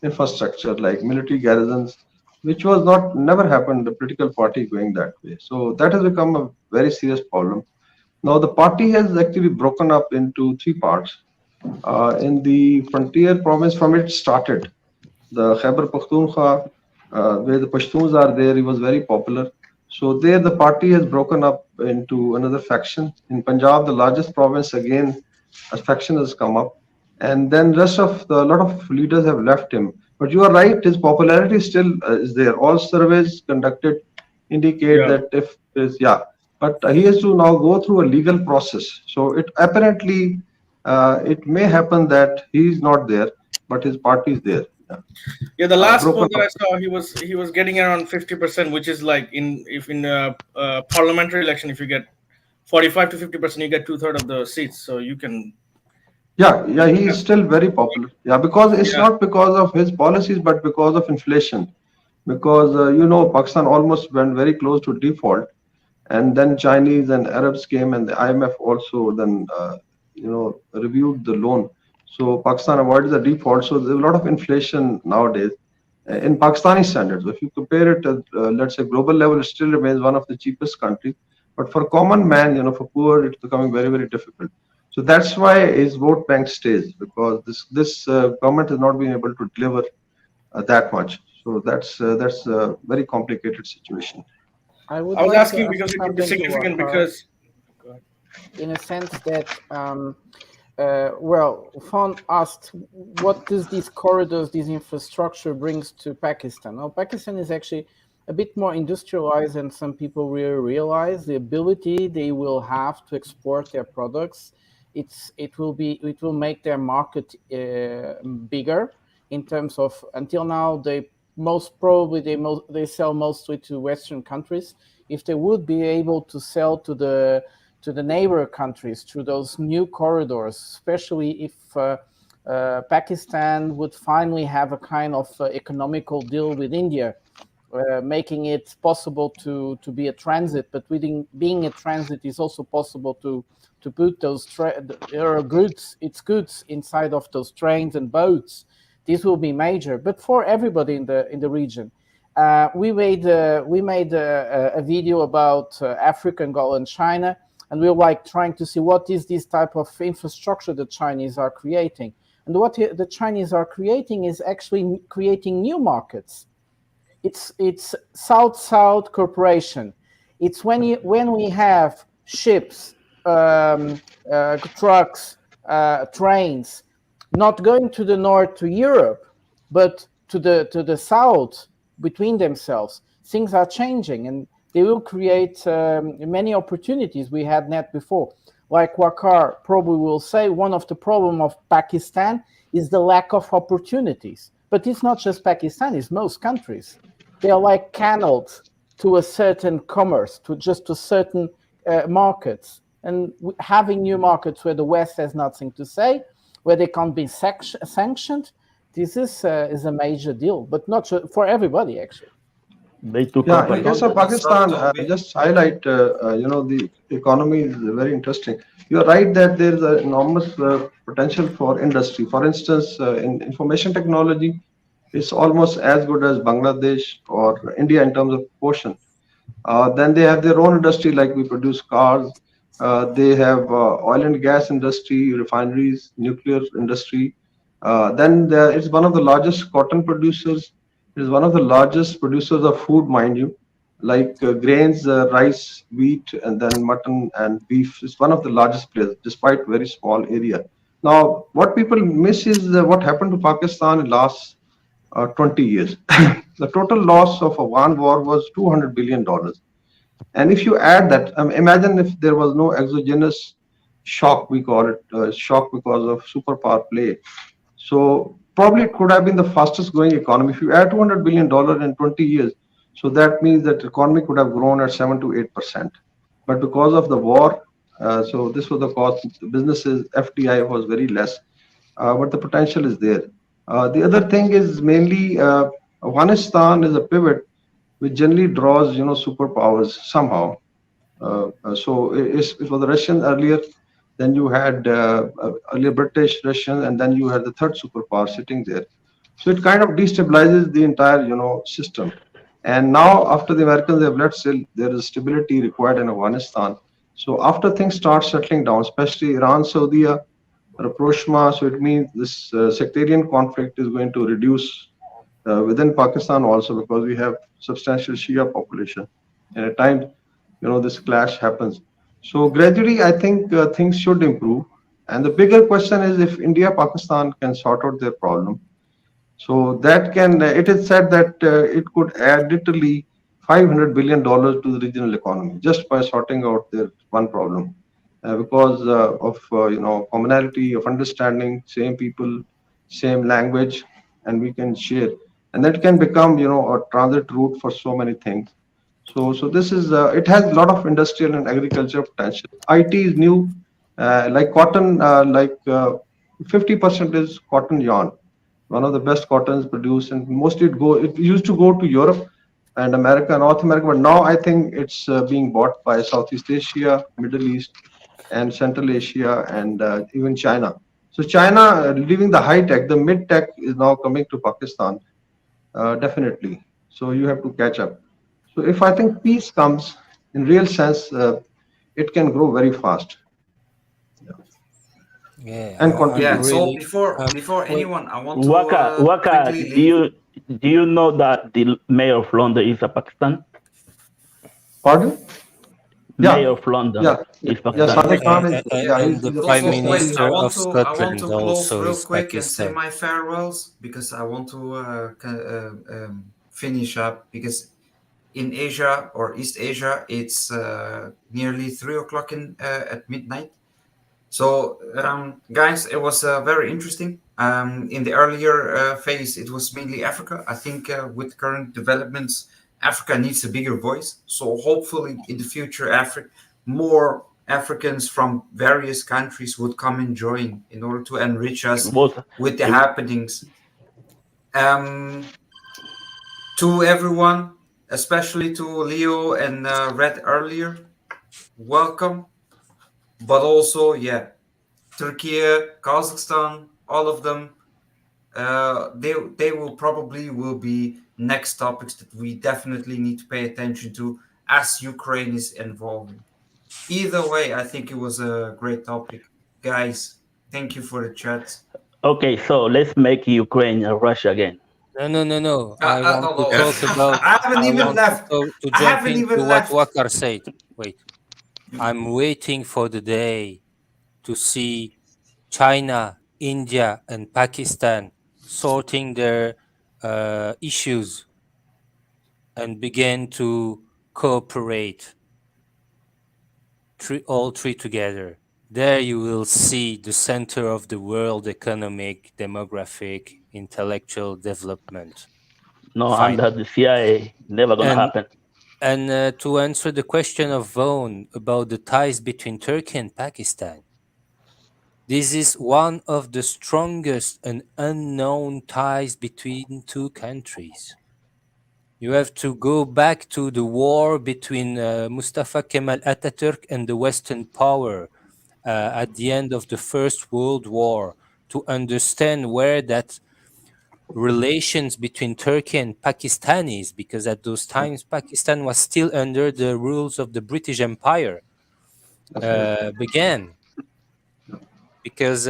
infrastructure like military garrisons, which was never happened. The political party going that way, so that has become a very serious problem. Now the party has actually broken up into 3 parts. In the frontier province, from it started, the Khyber Pakhtunkhwa, where the Pashtuns are there, he was very popular. So there the party has broken up into another faction. In Punjab, the largest province, again, a faction has come up. And then a lot of leaders have left him. But you are right, his popularity still is there. All surveys conducted indicate that but he has to now go through a legal process. So it apparently, it may happen that he is not there, but his party is there. Yeah, the last poll that I saw, he was getting around 50%, which is like in parliamentary election, if you get 45 to 50%, you get 2/3 of the seats. So you can. Yeah, he is still very popular. Yeah, because it's not because of his policies, but because of inflation. Because Pakistan almost went very close to default, and then Chinese and Arabs came, and the IMF also then reviewed the loan. So Pakistan avoided the default. So there's a lot of inflation nowadays in Pakistani standards. If you compare it to, let's say, global level, it still remains one of the cheapest countries. But for common man, for poor, it's becoming very, very difficult. So that's why his vote bank stays, because this government has not been able to deliver that much. So that's a very complicated situation. I was asking because it could be significant because. in a sense that, Vaun asked, what does these corridors, this infrastructure brings to Pakistan? Well, Pakistan is actually a bit more industrialized than some people really realize. The ability they will have to export their products, it will make their market bigger in terms of, until now they sell mostly to Western countries. If they would be able to sell to the neighbor countries through those new corridors, especially if Pakistan would finally have a kind of economical deal with India, making it possible to be a transit, but being a transit is also possible to put those goods inside of those trains and boats. This will be major, but for everybody in the region. We made a video about Africa, Angola, and China, and we were trying to see what is this type of infrastructure the Chinese are creating. And what the Chinese are creating is actually creating new markets. It's South-South cooperation. It's when we have ships, trucks, trains, not going to the north to Europe, but to the south between themselves. Things are changing, and they will create many opportunities we had not before. Like Waqar probably will say, one of the problems of Pakistan is the lack of opportunities. But it's not just Pakistan, it's most countries. They are canneled to a certain commerce, to certain markets. And having new markets where the West has nothing to say, where they can't be sanctioned, this is a major deal, but not for everybody, actually. They took Yeah, over. in case of Pakistan, just highlight, the economy is very interesting. You're right that there is an enormous potential for industry. For instance, in information technology, it's almost as good as Bangladesh or India in terms of proportion. Then they have their own industry, like we produce cars. They have oil and gas industry, refineries, nuclear industry. Then it's one of the largest cotton producers. It is one of the largest producers of food, mind you, like grains, rice, wheat, and then mutton and beef. It's one of the largest players, despite very small area. Now, what people miss is what happened to Pakistan in last 20 years. The total loss of a Vaun war was $200 billion. And if you add that, imagine if there was no exogenous shock, we call it, shock because of superpower play. So probably it could have been the fastest growing economy. If you add $200 billion in 20 years, so that means that the economy could have grown at 7 to 8%. But because of the war, so this was the cost, businesses, FDI was very less, but the potential is there. The other thing is mainly Afghanistan is a pivot which generally draws, superpowers somehow. So it was the Russians earlier, then you had earlier British, Russian, and then you had the third superpower sitting there. So it kind of destabilizes the entire, system. And now after the Americans have left, still there is stability required in Afghanistan. So after things start settling down, especially Iran, Saudi, rapprochement, so it means this sectarian conflict is going to reduce within Pakistan also, because we have substantial Shia population. And at times, this clash happens. So gradually, I think things should improve. And the bigger question is if India, Pakistan can sort out their problem. So that can, it is said that it could add literally $500 billion to the regional economy just by sorting out their one problem. Because of, commonality of understanding, same people, same language, and we can share. And that can become, a transit route for so many things. So this is, it has a lot of industrial and agriculture potential. IT is new, like cotton, 50% is cotton yarn. One of the best cottons produced, and mostly it used to go to Europe and America, North America, but now I think it's being bought by Southeast Asia, Middle East, and Central Asia, and even China. So China, leaving the high tech, the mid tech is now coming to Pakistan, definitely. So you have to catch up. So if I think peace comes in real sense, it can grow very fast. Yeah, And Yeah. contribute. So really, before anyone, I want to Waqar, quickly leave. do you know that the mayor of London is a Pakistan? Pardon? mayor of London yeah, is yeah. Pakistani. Sadiq Khan is and the he's Prime So wait, Minister of I want Scotland to close also real is quick and say Pakistan. my farewells because I want to finish up because in Asia or East Asia it's nearly 3 o'clock at midnight. So guys, it was very interesting. In the earlier phase, it was mainly Africa. I think with current developments, Africa needs a bigger voice. So hopefully, in the future, more Africans from various countries would come and join in order to enrich us with the happenings. To everyone, especially to Leo and Red earlier, welcome. But also, yeah, Turkey, Kazakhstan, all of them, they will be next topics that we definitely need to pay attention to as Ukraine is evolving. Either way, I think it was a great topic, guys. Thank you for the chat. Okay, so let's make Ukraine and Russia again. No. I want to no. talk about. I haven't even want left. to I jump haven't into even what left. Waqar said. Wait, I'm waiting for the day to see China, India, and Pakistan sorting their issues and begin to cooperate. All three together. There you will see the center of the world economic, demographic, intellectual development. No, under the CIA, never gonna happen. And to answer the question of Vaun about the ties between Turkey and Pakistan, this is one of the strongest and unknown ties between two countries. You have to go back to the war between Mustafa Kemal Atatürk and the Western power at the end of the First World War to understand where that relations between Turkey and Pakistanis, because at those times Pakistan was still under the rules of the British Empire, began. Because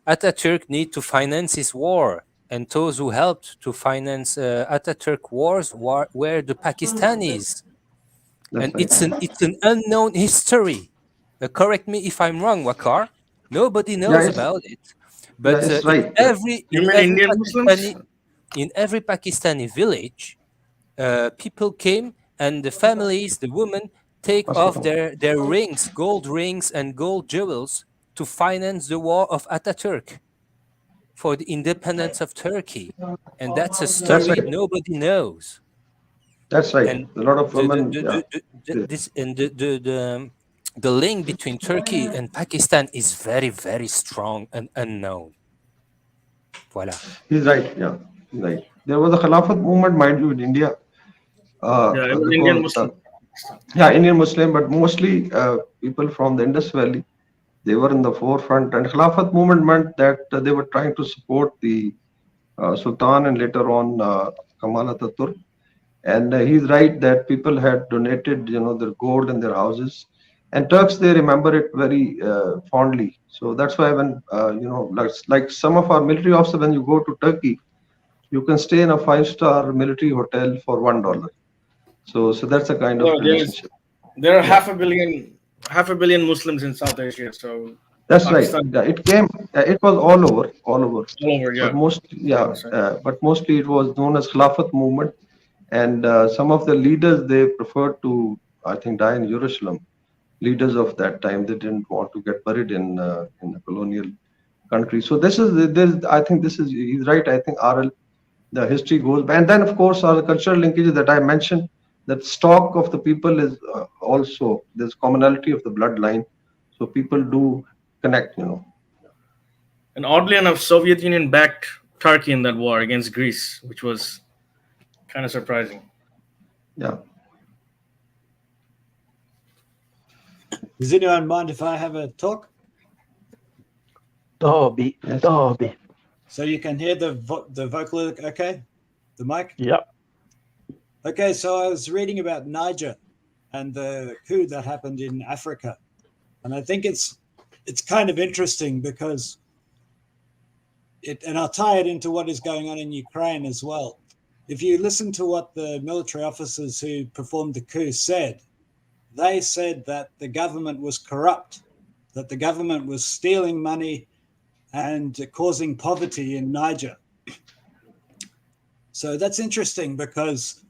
Atatürk need to finance his war, and those who helped to finance Atatürk wars were the Pakistanis. And it's an unknown history. Correct me if I'm wrong, Waqar. Nobody knows about it. But it's right. in every Pakistani village, people came and the families, the women, take off their rings, gold rings and gold jewels to finance the war of Atatürk for the independence of Turkey. And that's a story nobody knows. That's right. And a lot of women. The link between Turkey and Pakistan is very, very strong and unknown. Voila. He's right. Yeah, he's right. There was a Khilafat movement, mind you, in India. It was Indian Muslim. Indian Muslim, but mostly people from the Indus Valley. They were in the forefront, and Khilafat movement meant that they were trying to support the Sultan and later on Kamal Atatürk. And he's right that people had donated, their gold and their houses. And Turks, they remember it very fondly. So that's why when, like some of our military officers, when you go to Turkey, you can stay in a 5-star military hotel for $1. So that's a kind of relationship. There are half a billion Muslims in South Asia. So that's Pakistan, right. It was all over. Yeah. But mostly it was known as Khilafat movement. And some of the leaders, they preferred to, I think, die in Jerusalem. Leaders of that time, they didn't want to get buried in a colonial country. So I think he's right. I think the history goes by. And then, of course, our cultural linkages that I mentioned, that stock of the people is also, there's commonality of the bloodline. So people do connect, And oddly enough, Soviet Union backed Turkey in that war against Greece, which was kind of surprising. Yeah. Does anyone mind if I have a talk? Toby. So you can hear the vocal, okay? The mic? Yep. Okay, so I was reading about Niger and the coup that happened in Africa. And I think it's kind of interesting because and I'll tie it into what is going on in Ukraine as well. If you listen to what the military officers who performed the coup said, they said that the government was corrupt, that the government was stealing money and causing poverty in Niger. So that's interesting because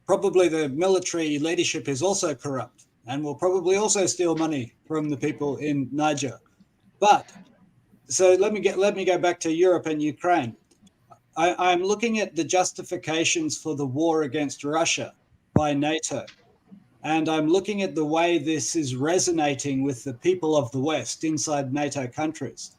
probably the military leadership is also corrupt and will probably also steal money from the people in Niger. But so let me go back to Europe and Ukraine. I'm looking at the justifications for the war against Russia by NATO. And I'm looking at the way this is resonating with the people of the West inside NATO countries.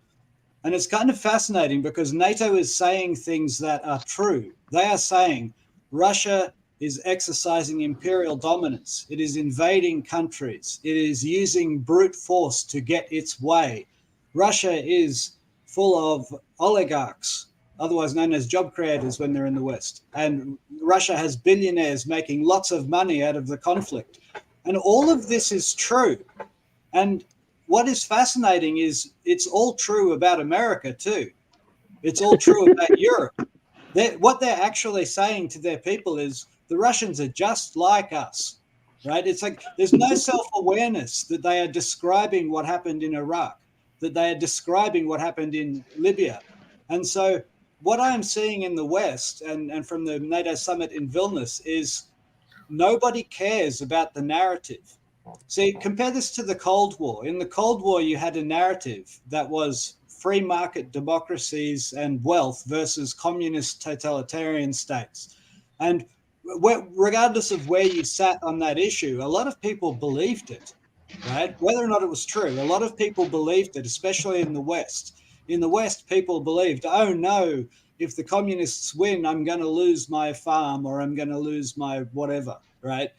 And it's kind of fascinating because NATO is saying things that are true. They are saying Russia is exercising imperial dominance. It is invading countries. It is using brute force to get its way. Russia is full of oligarchs, otherwise known as job creators when they're in the West. And Russia has billionaires making lots of money out of the conflict. And all of this is true. And what is fascinating is it's all true about America too. It's all true about Europe. What they're actually saying to their people is the Russians are just like us, right? It's like there's no self-awareness that they are describing what happened in Iraq, that they are describing what happened in Libya. And so what I'm seeing in the West and from the NATO summit in Vilnius is nobody cares about the narrative. See, compare this to the Cold War. In the Cold War, you had a narrative that was free market democracies and wealth versus communist totalitarian states. And regardless of where you sat on that issue, a lot of people believed it, right? Whether or not it was true, a lot of people believed it, especially in the West. In the West, people believed, oh no, if the communists win, I'm going to lose my farm or I'm going to lose my whatever, right?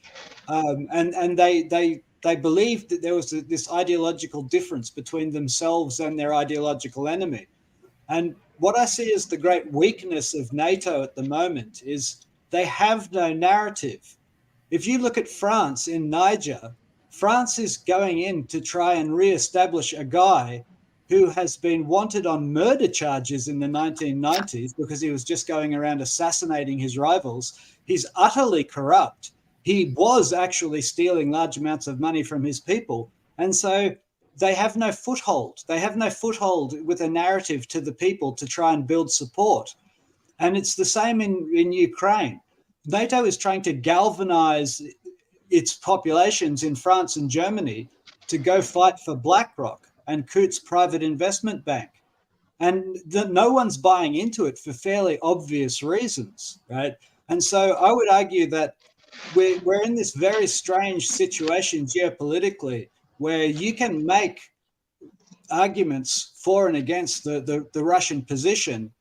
And they believed that there was this ideological difference between themselves and their ideological enemy. And what I see as the great weakness of NATO at the moment is they have no narrative. If you look at France in Niger, France is going in to try and reestablish a guy who has been wanted on murder charges in the 1990s because he was just going around assassinating his rivals. He's utterly corrupt. He was actually stealing large amounts of money from his people. And so they have no foothold. They have no foothold with a narrative to the people to try and build support. And it's the same in Ukraine. NATO is trying to galvanize its populations in France and Germany to go fight for BlackRock and Coutts Private Investment Bank. And no one's buying into it for fairly obvious reasons, right? And so I would argue that we're in this very strange situation geopolitically where you can make arguments for and against the Russian position,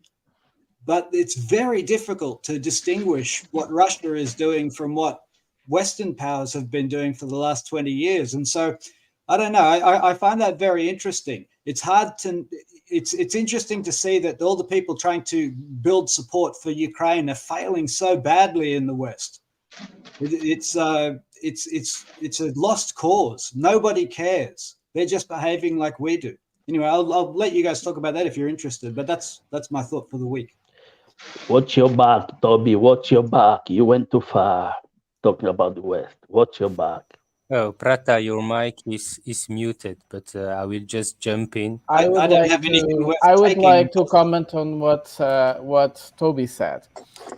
but it's very difficult to distinguish what Russia is doing from what Western powers have been doing for the last 20 years. And so I don't know. I find that very interesting. It's hard to. It's interesting to see that all the people trying to build support for Ukraine are failing so badly in the West. It's a lost cause. Nobody cares. They're just behaving like we do. Anyway, I'll let you guys talk about that if you're interested. But that's my thought for the week. Watch your back, Toby. Watch your back. You went too far talking about the West. Watch your back. Oh, Prata, your mic is muted, but I will just jump in. I would like to comment on what Toby said.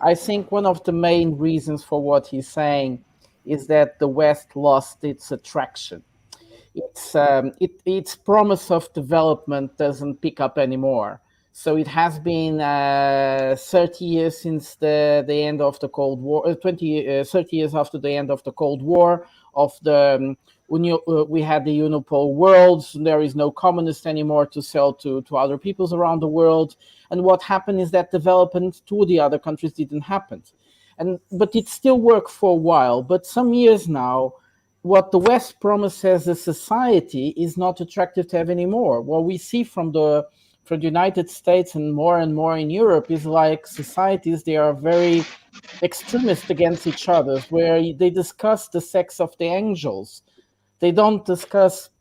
I think one of the main reasons for what he's saying is that the West lost its attraction. Its promise of development doesn't pick up anymore. So it has been 30 years since the end of the Cold War, 30 years after the end of the Cold War, we had the unipole world. There is no communist anymore to sell to other peoples around the world. And what happened is that development to the other countries didn't happen. But it still worked for a while. But some years now, what the West promised as a society is not attractive to have anymore. What we see from the United States and more in Europe is like societies, they are very extremist against each other, where they discuss the sex of the angels. They don't discuss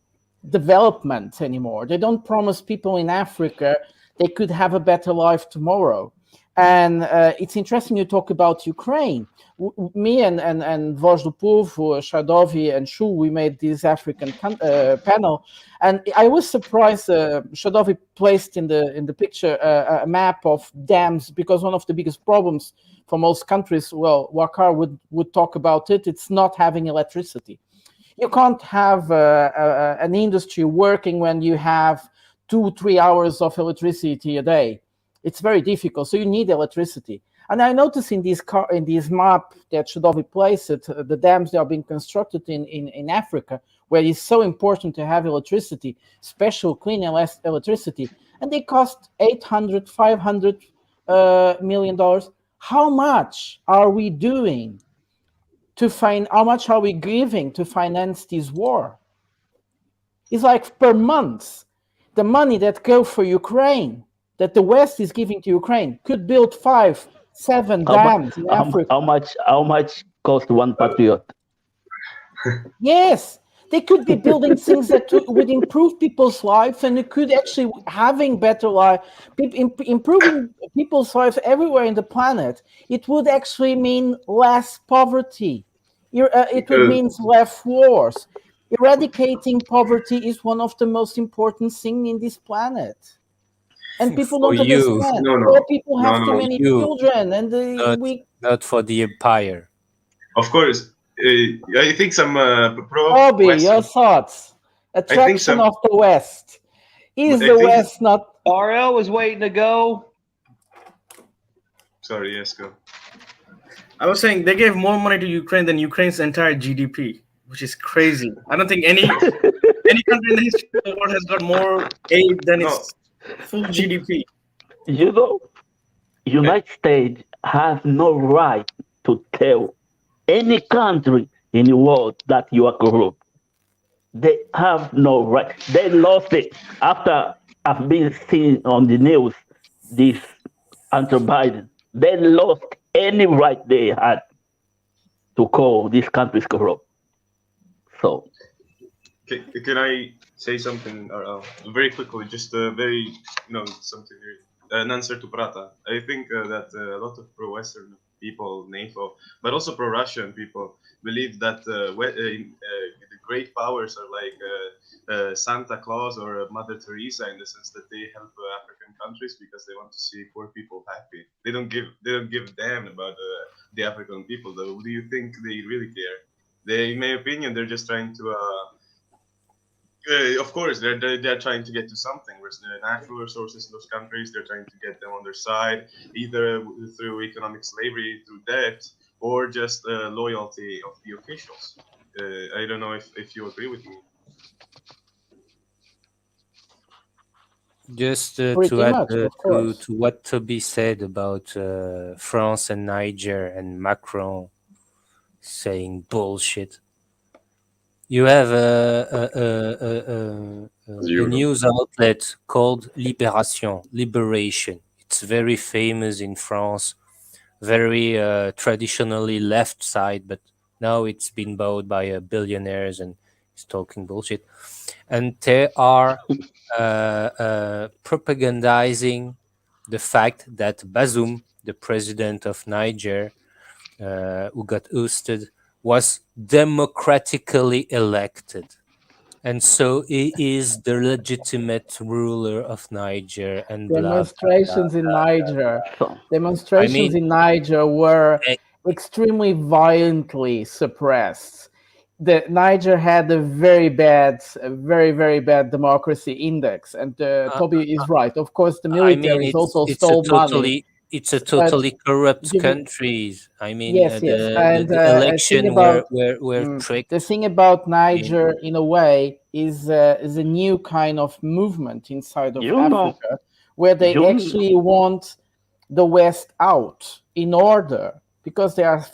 development anymore. They don't promise people in Africa they could have a better life tomorrow. And it's interesting you talk about Ukraine. Me and Vaun Povo, Shadowi, and Shu, we made this African panel, and I was surprised. Shadowi placed in the picture a map of dams, because one of the biggest problems for most countries, well, Waqar would talk about it. It's not having electricity. You can't have an industry working when you have 2-3 hours of electricity a day. It's very difficult. So you need electricity. And I noticed in this map that Shadowi placed it, the dams that are being constructed in Africa, where it's so important to have electricity, special clean electricity, and they cost $800-500 million. How much are we doing to how much are we giving to finance this war? It's like per month, the money that goes for Ukraine, that the West is giving to Ukraine, could build 5-7 dams in Africa. How much cost one patriot? Yes, they could be building things that would improve people's lives, and it could actually having better life, improving people's lives everywhere in the planet. It would actually mean less poverty. It would mean less wars. Eradicating poverty is one of the most important things in this planet. And people don't understand. Poor people have too many children, and not for the empire. Of course, I think some Toby, your thoughts? Attraction of the West. Is the West not? RL was waiting to go. Sorry, yes, go. I was saying they gave more money to Ukraine than Ukraine's entire GDP, which is crazy. I don't think any country in the history of the world has got more aid than its full GDP. You know, United States has no right to tell any country in the world that you are corrupt. They have no right. They lost it after I've been seeing on the news this Hunter Biden. They lost any right they had to call these countries corrupt. So, can I say something very quickly? Just very, something. An answer to Prata. I think that a lot of pro-Western people, NATO, but also pro-Russian people, believe that the great powers are like Santa Claus or Mother Teresa, in the sense that they help African countries because they want to see poor people happy. They don't give a damn about the African people, though. Do you think they really care? In my opinion, they're just trying to. Of course, they're trying to get to something. Whereas the natural resources in those countries, they're trying to get them on their side, either through economic slavery, through debt, or just loyalty of the officials. I don't know if you agree with me. Just to add to what Toby said about France and Niger and Macron saying bullshit. You have a news outlet called Liberation. It's very famous in France, very traditionally left side, but now it's been bought by billionaires and it's talking bullshit. And they are propagandizing the fact that Bazoum, the president of Niger, who got ousted, was democratically elected. And so he is the legitimate ruler of Niger. And demonstrations in Niger. Demonstrations in Niger were extremely violently suppressed. Niger had a very, very bad democracy index. And Toby is right. Of course, the military is also stole money. It's a totally corrupt country. I mean, yes. And the election were tricked. The thing about Niger, in a way, is a new kind of movement inside of Africa, where they actually want the West out in order, because they are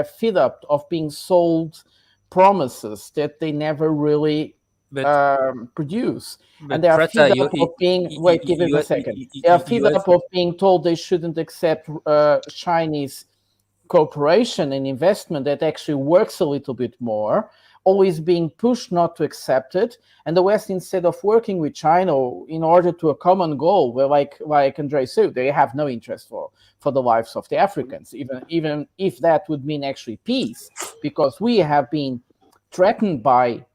fed up of being sold promises that they never really produce, and they are fed up of being. Wait, give it a second. They are fed up of being told they shouldn't accept Chinese cooperation and investment that actually works a little bit more, always being pushed not to accept it. And the West, instead of working with China in order to a common goal, where like Andrei said, they have no interest for the lives of the Africans, even if that would mean actually peace, because we have been threatened by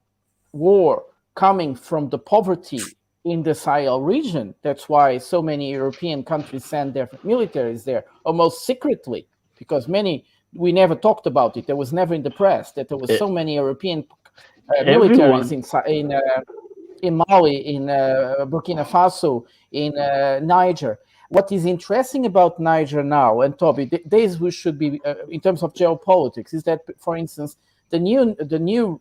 war coming from the poverty in the Sahel region. That's why so many European countries send their militaries there, almost secretly, because we never talked about it. There was never in the press that there was so many European militaries in Mali, in Burkina Faso, in Niger. What is interesting about Niger now, and Toby, this we should be in terms of geopolitics, is that, for instance, the new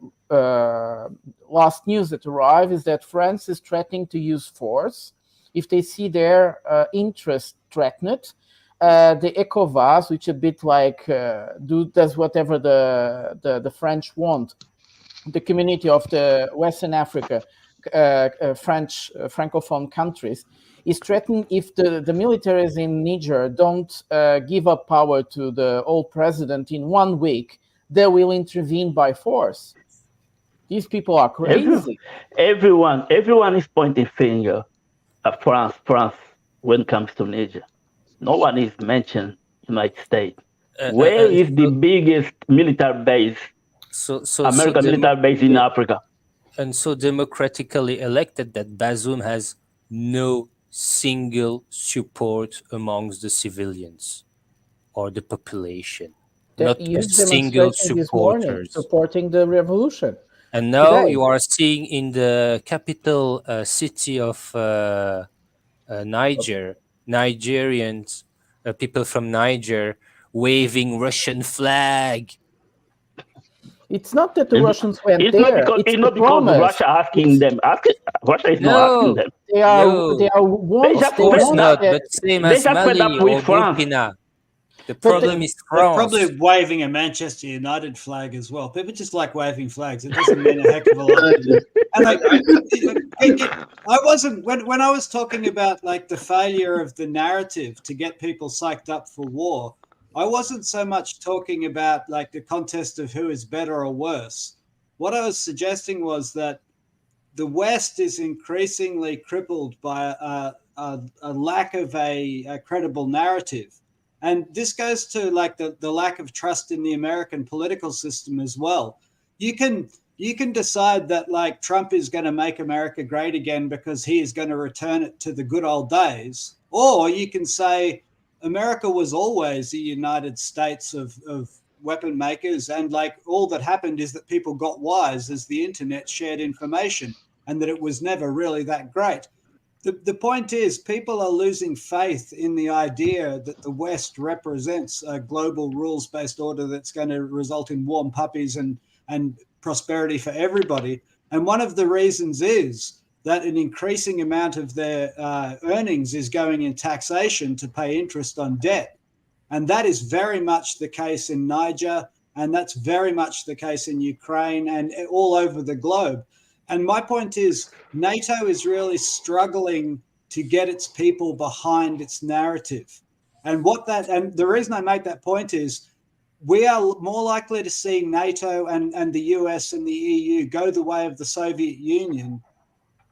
last news that arrived is that France is threatening to use force if they see their interest threatened. The ECOWAS, which a bit like does whatever the French want, the community of the Western Africa, French Francophone countries, is threatened if the militaries in Niger don't give up power to the old president in 1 week, they will intervene by force. These people are crazy. Everyone is pointing finger at France when it comes to Niger. No one is mentioned United States. Where is the biggest military base? American military base in Africa. And so democratically elected that Bazoum has no single support amongst the civilians or the population. Not a single supporters. Supporting the revolution. And now you are seeing in the capital city of Niger, Nigerians, people from Niger, waving Russian flag. It's not that the Russians went it's there. It's not because Russia asking them. Russia is not asking them. They are once. Of course not, but same as Mali or Burkina. The problem is France. They're probably waving a Manchester United flag as well. People just like waving flags. It doesn't mean a heck of a lot. And I wasn't when I was talking about like the failure of the narrative to get people psyched up for war. I wasn't so much talking about like the contest of who is better or worse. What I was suggesting was that the West is increasingly crippled by a lack of a credible narrative. And this goes to like the lack of trust in the American political system as well. You can decide that like Trump is going to make America great again because he is going to return it to the good old days. Or you can say America was always the United States of weapon makers. And like all that happened is that people got wise as the internet shared information and that it was never really that great. The point is people are losing faith in the idea that the West represents a global rules-based order that's going to result in warm puppies and prosperity for everybody. And one of the reasons is that an increasing amount of their earnings is going in taxation to pay interest on debt. And that is very much the case in Niger, and that's very much the case in Ukraine and all over the globe. And my point is NATO is really struggling to get its people behind its narrative. And the reason I make that point is we are more likely to see NATO and the US and the EU go the way of the Soviet Union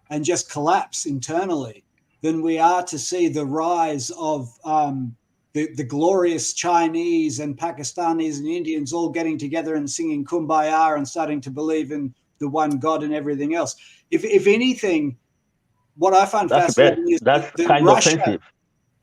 and just collapse internally than we are to see the rise of the glorious Chinese and Pakistanis and Indians all getting together and singing Kumbaya and starting to believe in the one God and everything else. If anything, what I find fascinating is that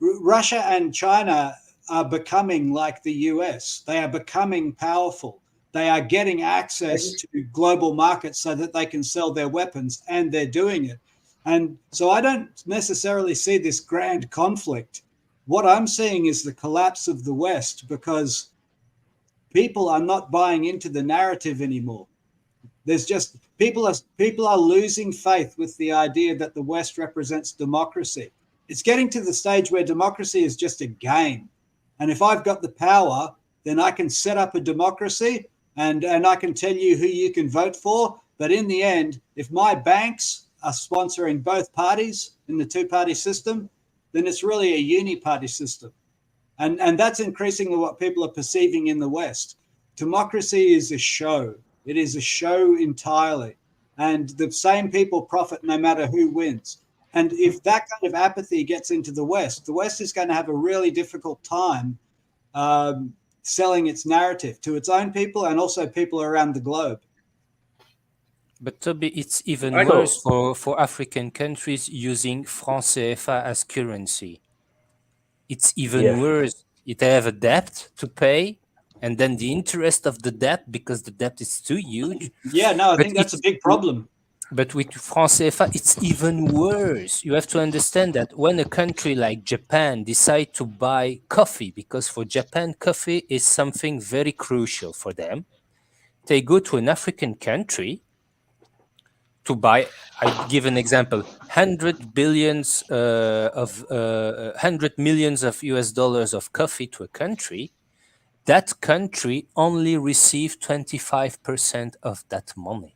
Russia and China are becoming like the US. They are becoming powerful. They are getting access to global markets so that they can sell their weapons, and they're doing it. And so I don't necessarily see this grand conflict. What I'm seeing is the collapse of the West because people are not buying into the narrative anymore. There's just people are losing faith with the idea that the West represents democracy. It's getting to the stage where democracy is just a game. And if I've got the power, then I can set up a democracy and I can tell you who you can vote for. But in the end, if my banks are sponsoring both parties in the two-party system, then it's really a uni-party system. And that's increasingly what people are perceiving in the West. Democracy is a show. It is a show entirely. And the same people profit no matter who wins. And if that kind of apathy gets into the West is going to have a really difficult time selling its narrative to its own people and also people around the globe. But Toby, it's even I worse for African countries using franc CFA as currency. It's even Yes. worse. They have a debt to pay, and then the interest of the debt, because the debt is too huge. Yeah, no, I But think that's a it's- big problem. But with franc CFA, it's even worse. You have to understand that when a country like Japan decide to buy coffee, because for Japan, coffee is something very crucial for them, they go to an African country to buy. I give an example: 100 millions of US dollars of coffee to a country. That country only received 25% of that money.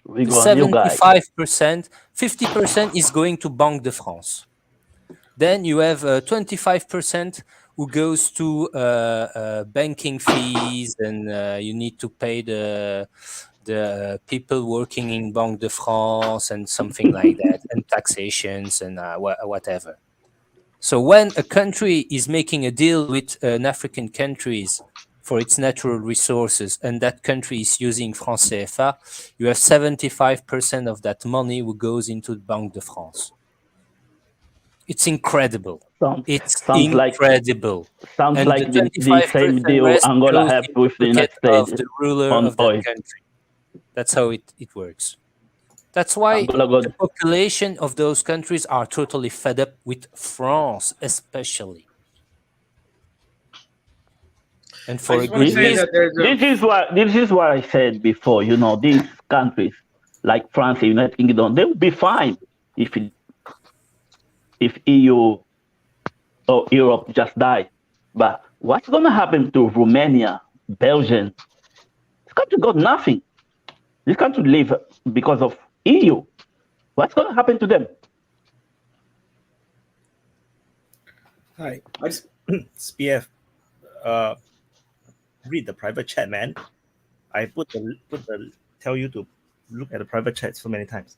We got a new guy. 75%, 50% is going to Banque de France. Then you have 25% who goes to banking fees, and you need to pay the people working in Banque de France and something like that, and taxations and whatever. So when a country is making a deal with an African countries for its natural resources, and that country is using franc CFA, you have 75% of that money who goes into the Banque de France. It's incredible. It's incredible. Sounds And like the the 25% same deal rest Angola goes have in the with the United pocket of States the ruler on of that oil. country. That's how it works. That's why Angola the population of those countries are totally fed up with France, especially. And for a good reason. This is what I said before. You know, these countries like France and United Kingdom, they would be fine if EU or Europe just die. But what's going to happen to Romania, Belgium? This country got nothing. This country live because of EU. What's going to happen to them? Hi, SPF. Read the private chat, man. I tell you to look at the private chat so many times.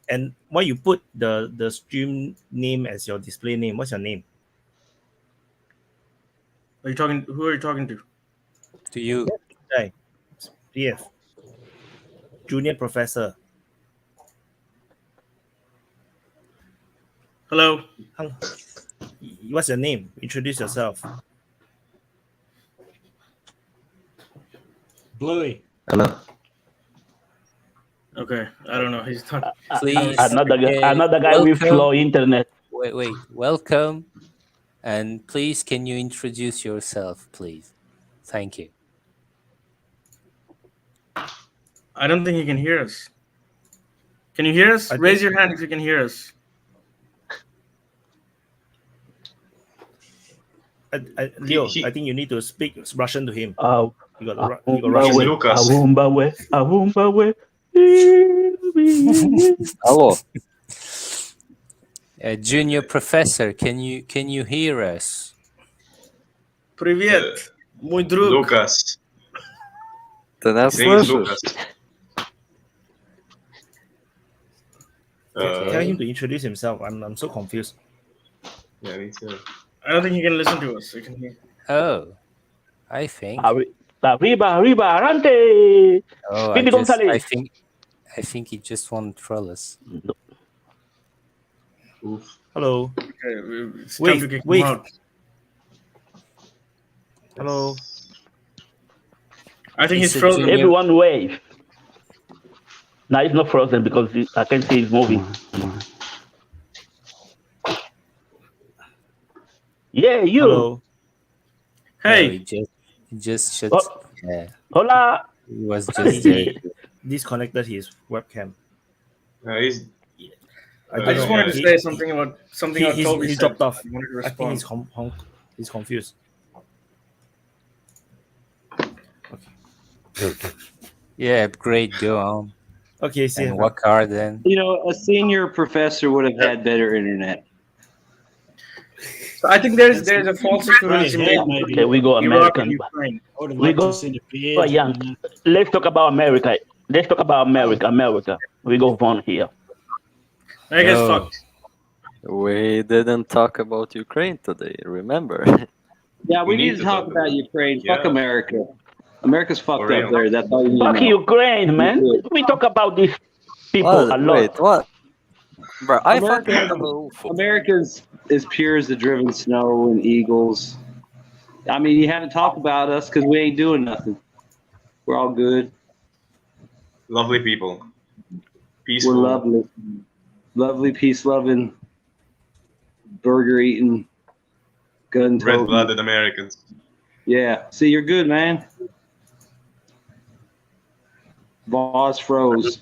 And why you put the stream name as your display name? What's your name? Are you talking? Who are you talking to? To you. Hi, SPF. Junior professor. Hello. What's your name? Introduce yourself. Bluey. Hello. Okay, I don't know. He's talking. Please, Another guy with slow internet. Wait. Welcome. And please, can you introduce yourself, please? Thank you. I don't think he can hear us. Can you hear us? Raise your hand if you can hear us. Leo, I think you need to speak Russian to him. You got Russian. Lucas. Hello. Junior professor, can you hear us? Привет, мой друг. Lucas. Ты нас His name is слышишь? Lucas. Tell him to introduce himself. I'm so confused. Yeah, me too. I don't think he can listen to us. He can hear. Oh, I think. Arriba, arante. Oh, Speedy Gonzalez. I think he just won't troll us. Hello. Okay, it's time to kick him Wait. out. Hello. I think he's frozen. Everyone wave. No, it's not frozen because I can see he's moving. Yeah, you. Hello. Hey. No, he just shut. Yeah. Hola. He was just there. Disconnected his webcam. He's. I just wanted to say something about something else. Toby He said. dropped off. I wanted to I think respond. he's confused. Yeah, great. Go on. Okay, see. And Waqar then. You know, a senior professor would have had better internet. So I think there's a false equivalency Right, made maybe. Okay, we go between Iraq and American. Ukraine. I would have We liked to go have seen a beard. young. Let's talk about America. Let's talk about America. America. We go Vaun here. America's No, fucked. we didn't talk about Ukraine today. Remember? Yeah, we We need need to to talk talk about about Ukraine. Fuck yeah, America. America's for fucked up real. there. That's all you need to Fuck know. Ukraine, man. We talk about these people Well, a wait, lot. what? Bro, I America, fucking love football. America's as pure as the driven snow and eagles. I mean, you haven't talked about us because we ain't doing nothing. We're all good. Lovely people. We're Peaceful. lovely. Lovely, peace-loving, burger-eating, gun-toting. Red-blooded Americans. Yeah. See, you're good, man. Boss froze.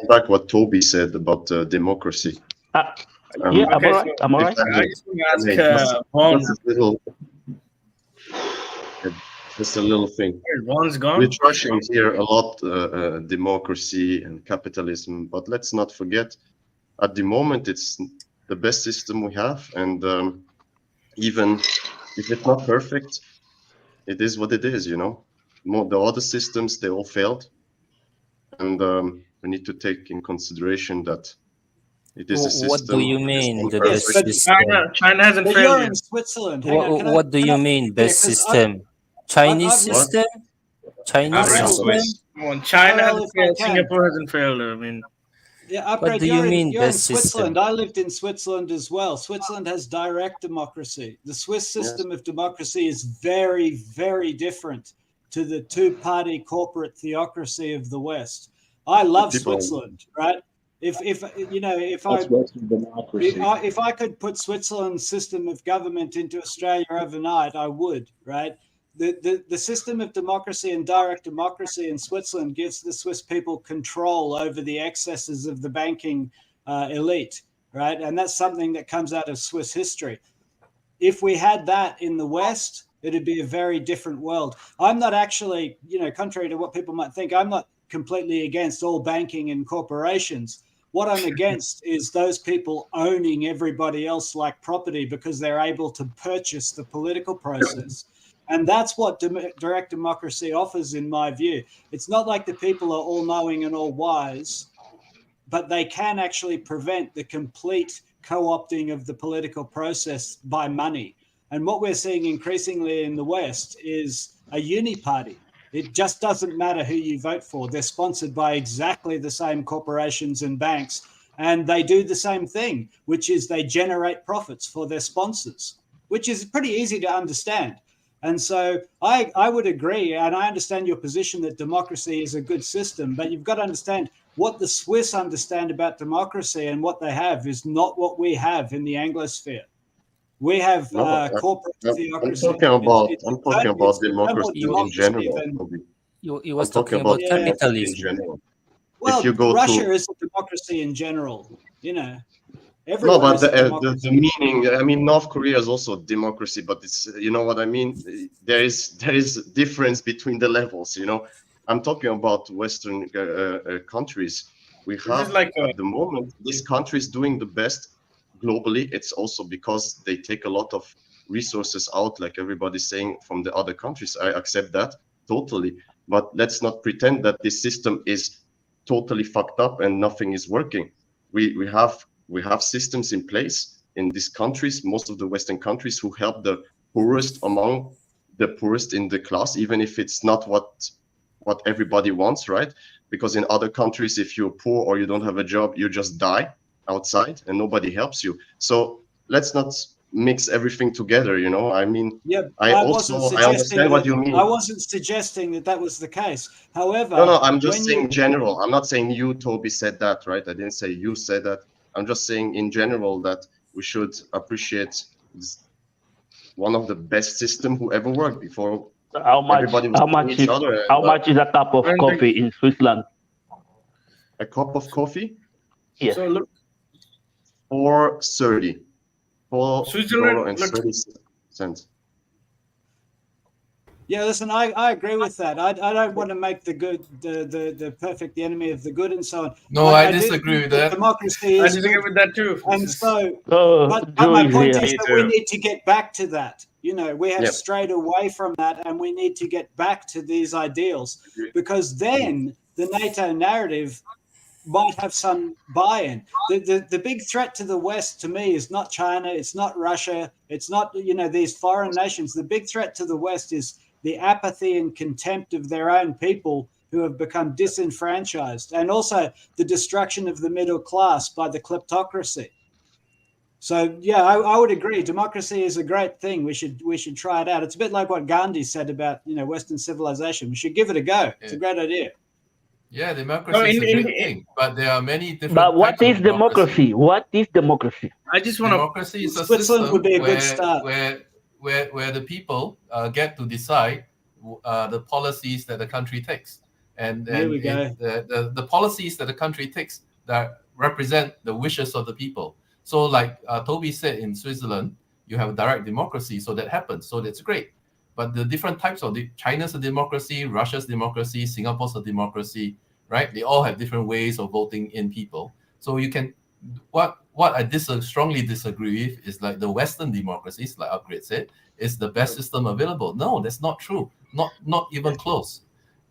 Back what Toby said about democracy. Yeah, I'm Okay, alright. I'm so alright. I just want Hey, to ask Vaun. just a little thing. Vaun's We're gone. trashing here a lot democracy and capitalism, but let's not forget, at the moment, it's the best system we have, and even if it's not perfect, it is what it is, you know. The other systems, they all failed, and we need to take in consideration that it is a system. What do you mean, the Yes, best but system? China hasn't But failed you're yet. in Switzerland. Hang on. What do you mean, best system? Chinese I've- system? Chinese Upgrade system? Swiss. Come on, China Well, hasn't if I failed. can. Singapore hasn't failed. I mean, Yeah, What upgrade. do you mean, You're in best system? Switzerland. I lived in Switzerland as well. Switzerland has direct democracy. The Swiss system of democracy is very, very different to the two-party corporate theocracy of the West. I love Switzerland, right? If you know, if I That's Western democracy. if I could put Switzerland's system of government into Australia overnight, I would, right? The system of democracy and direct democracy in Switzerland gives the Swiss people control over the excesses of the banking elite, right? And that's something that comes out of Swiss history. If we had that in the West, it'd be a very different world. I'm not actually, you know, contrary to what people might think, I'm not completely against all banking and corporations. What I'm against is those people owning everybody else like property because they're able to purchase the political process. And that's what direct democracy offers, in my view. It's not like the people are all knowing and all wise, but they can actually prevent the complete co-opting of the political process by money. And what we're seeing increasingly in the West is a uniparty. It just doesn't matter who you vote for. They're sponsored by exactly the same corporations and banks, and they do the same thing, which is they generate profits for their sponsors, which is pretty easy to understand. And so I would agree, and I understand your position that democracy is a good system, but you've got to understand what the Swiss understand about democracy and what they have is not what we have in the Anglosphere. We have corporate theocracy. I'm talking about democracy in general. He was I'm talking about democracy in capitalism. general. Well, If you go Russia to is a democracy in general, you know. no, Everyone but is a democracy. the meaning. I mean, North Korea is also democracy, but it's you know what I mean. There is difference between the levels. You know, I'm talking about Western countries. We have like at the moment these countries doing the best globally. It's also because they take a lot of resources out, like everybody's saying, from the other countries. I accept that totally, but let's not pretend that this system is totally fucked up and nothing is working. We have systems in place in these countries, most of the Western countries, who help the poorest among the poorest in the class, even if it's not what everybody wants, right? Because in other countries, if you're poor or you don't have a job, you just die outside and nobody helps you. So let's not mix everything together, you know. I mean, Yeah, I understand what you mean. I wasn't suggesting that was the case. However, No, I'm just saying general. I'm not saying you, Toby, said that, right? I didn't say you said that. I'm just saying in general that we should appreciate one of the best system who ever worked before. How much? Everybody was How much each is? other and, How much is a cup of coffee in Switzerland? A cup of coffee? Yes. So look, $4.30. Switzerland, $4.30. Yeah, listen, I agree with that. I don't want to make the good the perfect the enemy of the good and so on. No, I do disagree think with that. democracy I is disagree good. with that too. And so, but Joe my is point here. is Me that we too. need to get back to that. You know, we have Yep. strayed away from that, and we need to get back to these ideals, because then the NATO narrative might have some buy-in. The big threat to the West, to me, is not China, it's not Russia, it's not, you know, these foreign nations. The big threat to the West is the apathy and contempt of their own people who have become disenfranchised, and also the destruction of the middle class by the kleptocracy. So yeah, I would agree. Democracy is a great thing. We should try it out. It's a bit like what Gandhi said about, you know, Western civilization. We should give it a go. It's a great idea. Yeah, No, democracy is a great thing, but there are many different But what types of is democracy? What is democracy? I just want to. Democracy is a Switzerland would system be a good start. where the people get to decide the policies that the country takes, and There we go. the policies that the country takes that represent the wishes of the people. So, like Toby said, in Switzerland, you have direct democracy, so that happens. So that's great. But the different types of China's a democracy, Russia's democracy, Singapore's a democracy, right? They all have different ways of voting in people. So you can what I strongly disagree with is like the Western democracies, like Upgrade said, is the best system available. No, that's not true. Not even close.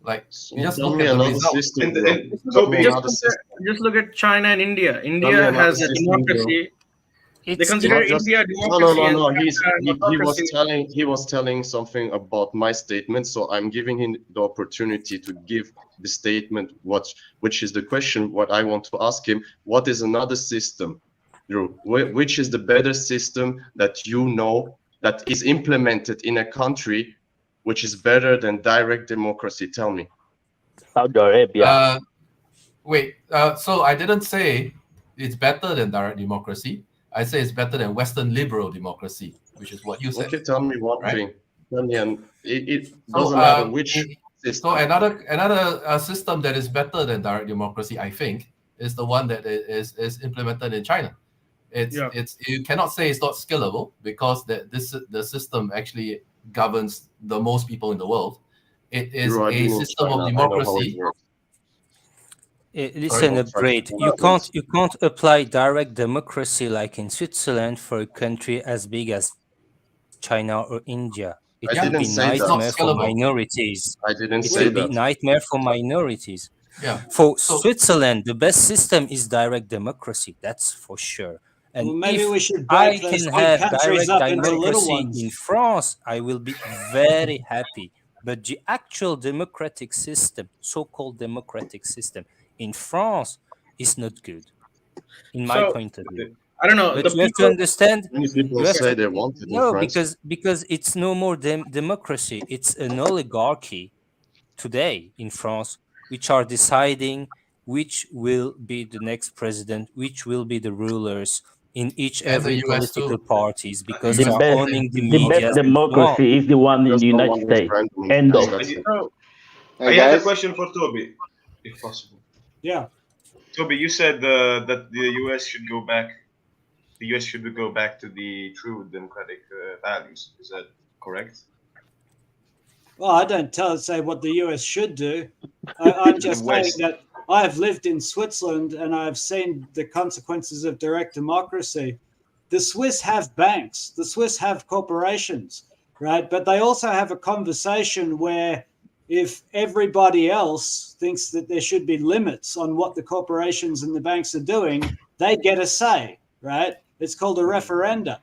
Like you just Tell look me at the another results. system, bro. So Tell me just another look, system. just look at China and India. Tell me India another has a system, bro. democracy. They It's consider Not just India no, democracy and no. China He was autocracy. telling something about my statement, so I'm giving him the opportunity to give the statement which is the question. What I want to ask him: what is another system, Drew? Which is the better system that you know that is implemented in a country which is better than direct democracy? Tell me. Saudi Arabia. So I didn't say it's better than direct democracy. I say it's better than Western liberal democracy, which is what you said. Okay, tell me one right? thing. Tell me, and it So, doesn't matter which so another system that is better than direct democracy, I think, is the one that is implemented in China. It's you cannot say it's not scalable because the system actually governs the most people in the world. It is Drew, I've a been in system China. of I know how it democracy. works. Listen, Upgrade. You can't apply direct democracy like in Switzerland for a country as big as China or India. It I will didn't be say that. nightmare for minorities. I didn't It say will be that. nightmare for minorities. Yeah. For Switzerland, the best system is direct democracy. That's for sure. And Well, maybe if we should I break those can big have countries direct up into little democracy ones. in France, I will be very happy. But the actual democratic system, so-called democratic system in France, is not good, in my So point of view. I don't know. But The you have to people. understand. Many people You have say to, they want it in no, France. because it's no more democracy. It's an oligarchy today in France, which are deciding which will be the next president, which will be the rulers in each And the every US political too. parties, because The they are best, owning the the best medias and so on. democracy is the one in Just the no United one who's States. randomly. End of. That's it. So I had a question for Toby, if possible. Yeah. Toby, you said that the US should go back. The US should go back to the true democratic values. Is that correct? Well, I don't say what the US should do. I'm just saying West. that I have lived in Switzerland and I've seen the consequences of direct democracy. The Swiss have banks, the Swiss have corporations, right? But they also have a conversation where if everybody else thinks that there should be limits on what the corporations and the banks are doing, they get a say, right? It's called a referenda.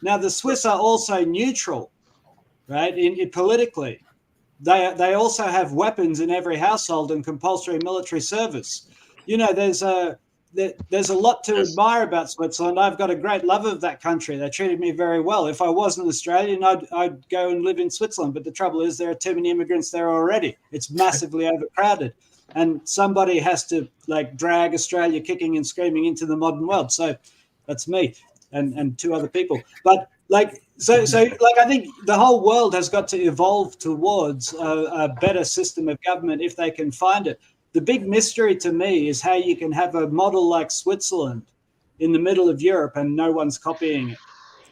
Now, the Swiss are also neutral, right, in politically. They also have weapons in every household and compulsory military service. You know, there's a lot to admire about Switzerland. I've got a great love of that country. They treated me very well. If I wasn't Australian, I'd go and live in Switzerland. But the trouble is there are too many immigrants there already. It's massively overcrowded. And somebody has to like drag Australia kicking and screaming into the modern world. So that's me and two other people. But like, so like, I think the whole world has got to evolve towards a better system of government if they can find it. The big mystery to me is how you can have a model like Switzerland in the middle of Europe and no one's copying it.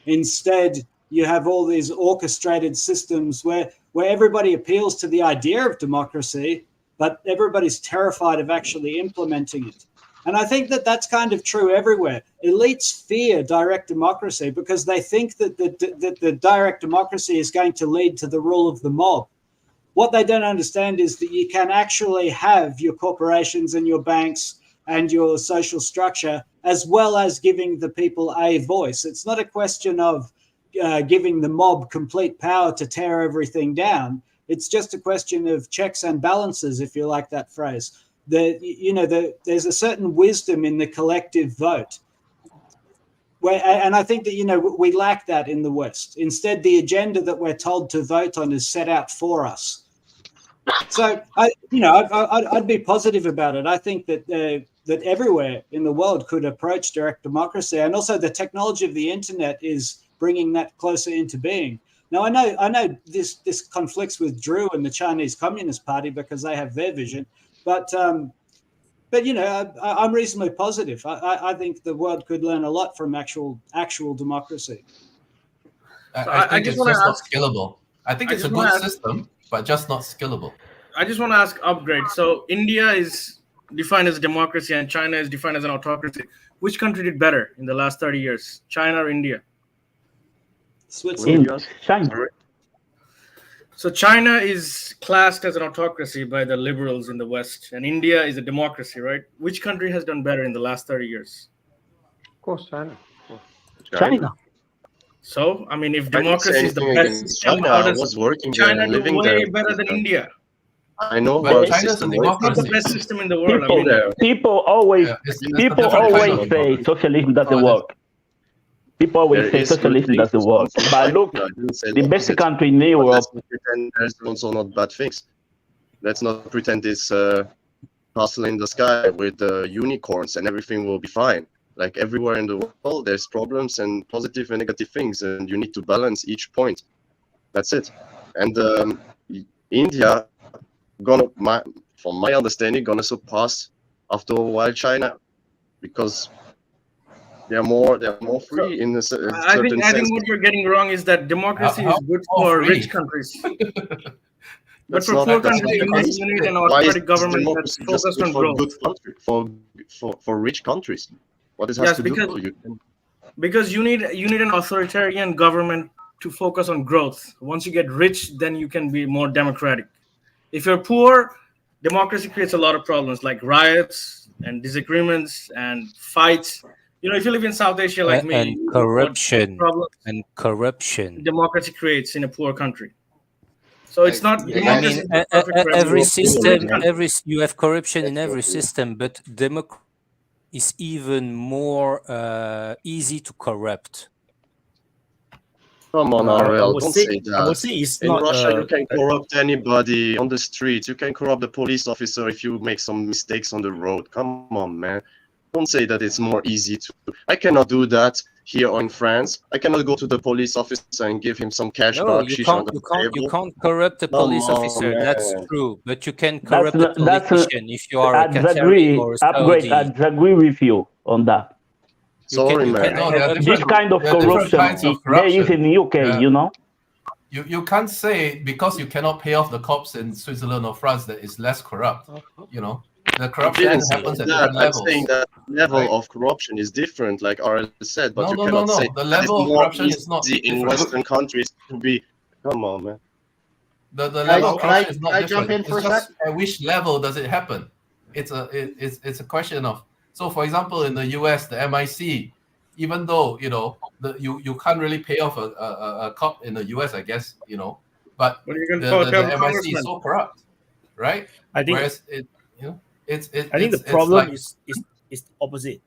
Instead, you have all these orchestrated systems where everybody appeals to the idea of democracy, but everybody's terrified of actually implementing it. And I think that that's kind of true everywhere. Elites fear direct democracy because they think that the direct democracy is going to lead to the rule of the mob. What they don't understand is that you can actually have your corporations and your banks and your social structure, as well as giving the people a voice. It's not a question of giving the mob complete power to tear everything down. It's just a question of checks and balances, if you like that phrase. There's a certain wisdom in the collective vote. And I think that, we lack that in the West. Instead, the agenda that we're told to vote on is set out for us. So, I'd be positive about it. I think that everywhere in the world could approach direct democracy, and also the technology of the internet is bringing that closer into being. Now, I know this conflicts with Drew and the Chinese Communist Party because they have their vision, but I'm reasonably positive. I think the world could learn a lot from actual democracy. I think it's just not scalable. I think it's a good system, but just not scalable. I just want to ask Upgrade. So India is defined as a democracy and China is defined as an autocracy. Which country did better in the last 30 years? China or India? Switzerland. China. So China is classed as an autocracy by the liberals in the West, and India is a democracy, right? Which country has done better in the last 30 years? Of course, China. China. So, I mean, if democracy is the best system, how does China do way better than India? I know, but China's a It's not democracy. the best system in the world. People always say socialism doesn't work. People always say socialism doesn't work. But look, the best country in Europe. Let's not pretend there's also not bad things. Let's not pretend it's castle in the sky with unicorns and everything will be fine. Like everywhere in the world, there's problems and positive and negative things, and you need to balance each point. That's it. And India, from my understanding, gonna surpass after a while China, because they're more free in a certain I think sense. what you're getting wrong is that democracy is good for rich countries. But for poor countries, you need an autocratic government that's focused on growth. For rich countries, what it has to do? Because you need an authoritarian government to focus on growth. Once you get rich, then you can be more democratic. If you're poor, democracy creates a lot of problems like riots and disagreements and fights. If you live in South Asia like me, and corruption democracy creates in a poor country. So it's not. I mean, every system, you have corruption in every system, but democracy is even more easy to corrupt. Come on, Ariel, don't say that. I would say it's in not. Russia, you can corrupt anybody on the streets. You can corrupt the police officer if you make some mistakes on the road. Come on, man. Don't say that it's more easy to. I cannot do that here in France. I cannot go to the police officer and give him some cash back. You can't corrupt a police officer. Man. That's true, but you can corrupt a politician if you are a Qatari or a Saudi. I agree with you on that. Sorry, man. This kind of corruption there is in the UK, You can't say because you cannot pay off the cops in Switzerland or France that it's less corrupt. The corruption happens at different levels. I'm saying that level of corruption is different, like Ariel said, but you cannot say the level of corruption is not in Western countries to be. Come on, man. The level of corruption is not different. It's just at which level does it happen? It's a question of. So, for example, in the US, the MIC, even though you can't really pay off a cop in the US, I guess but the MIC is so corrupt, right? I think. Whereas I think the problem is opposite.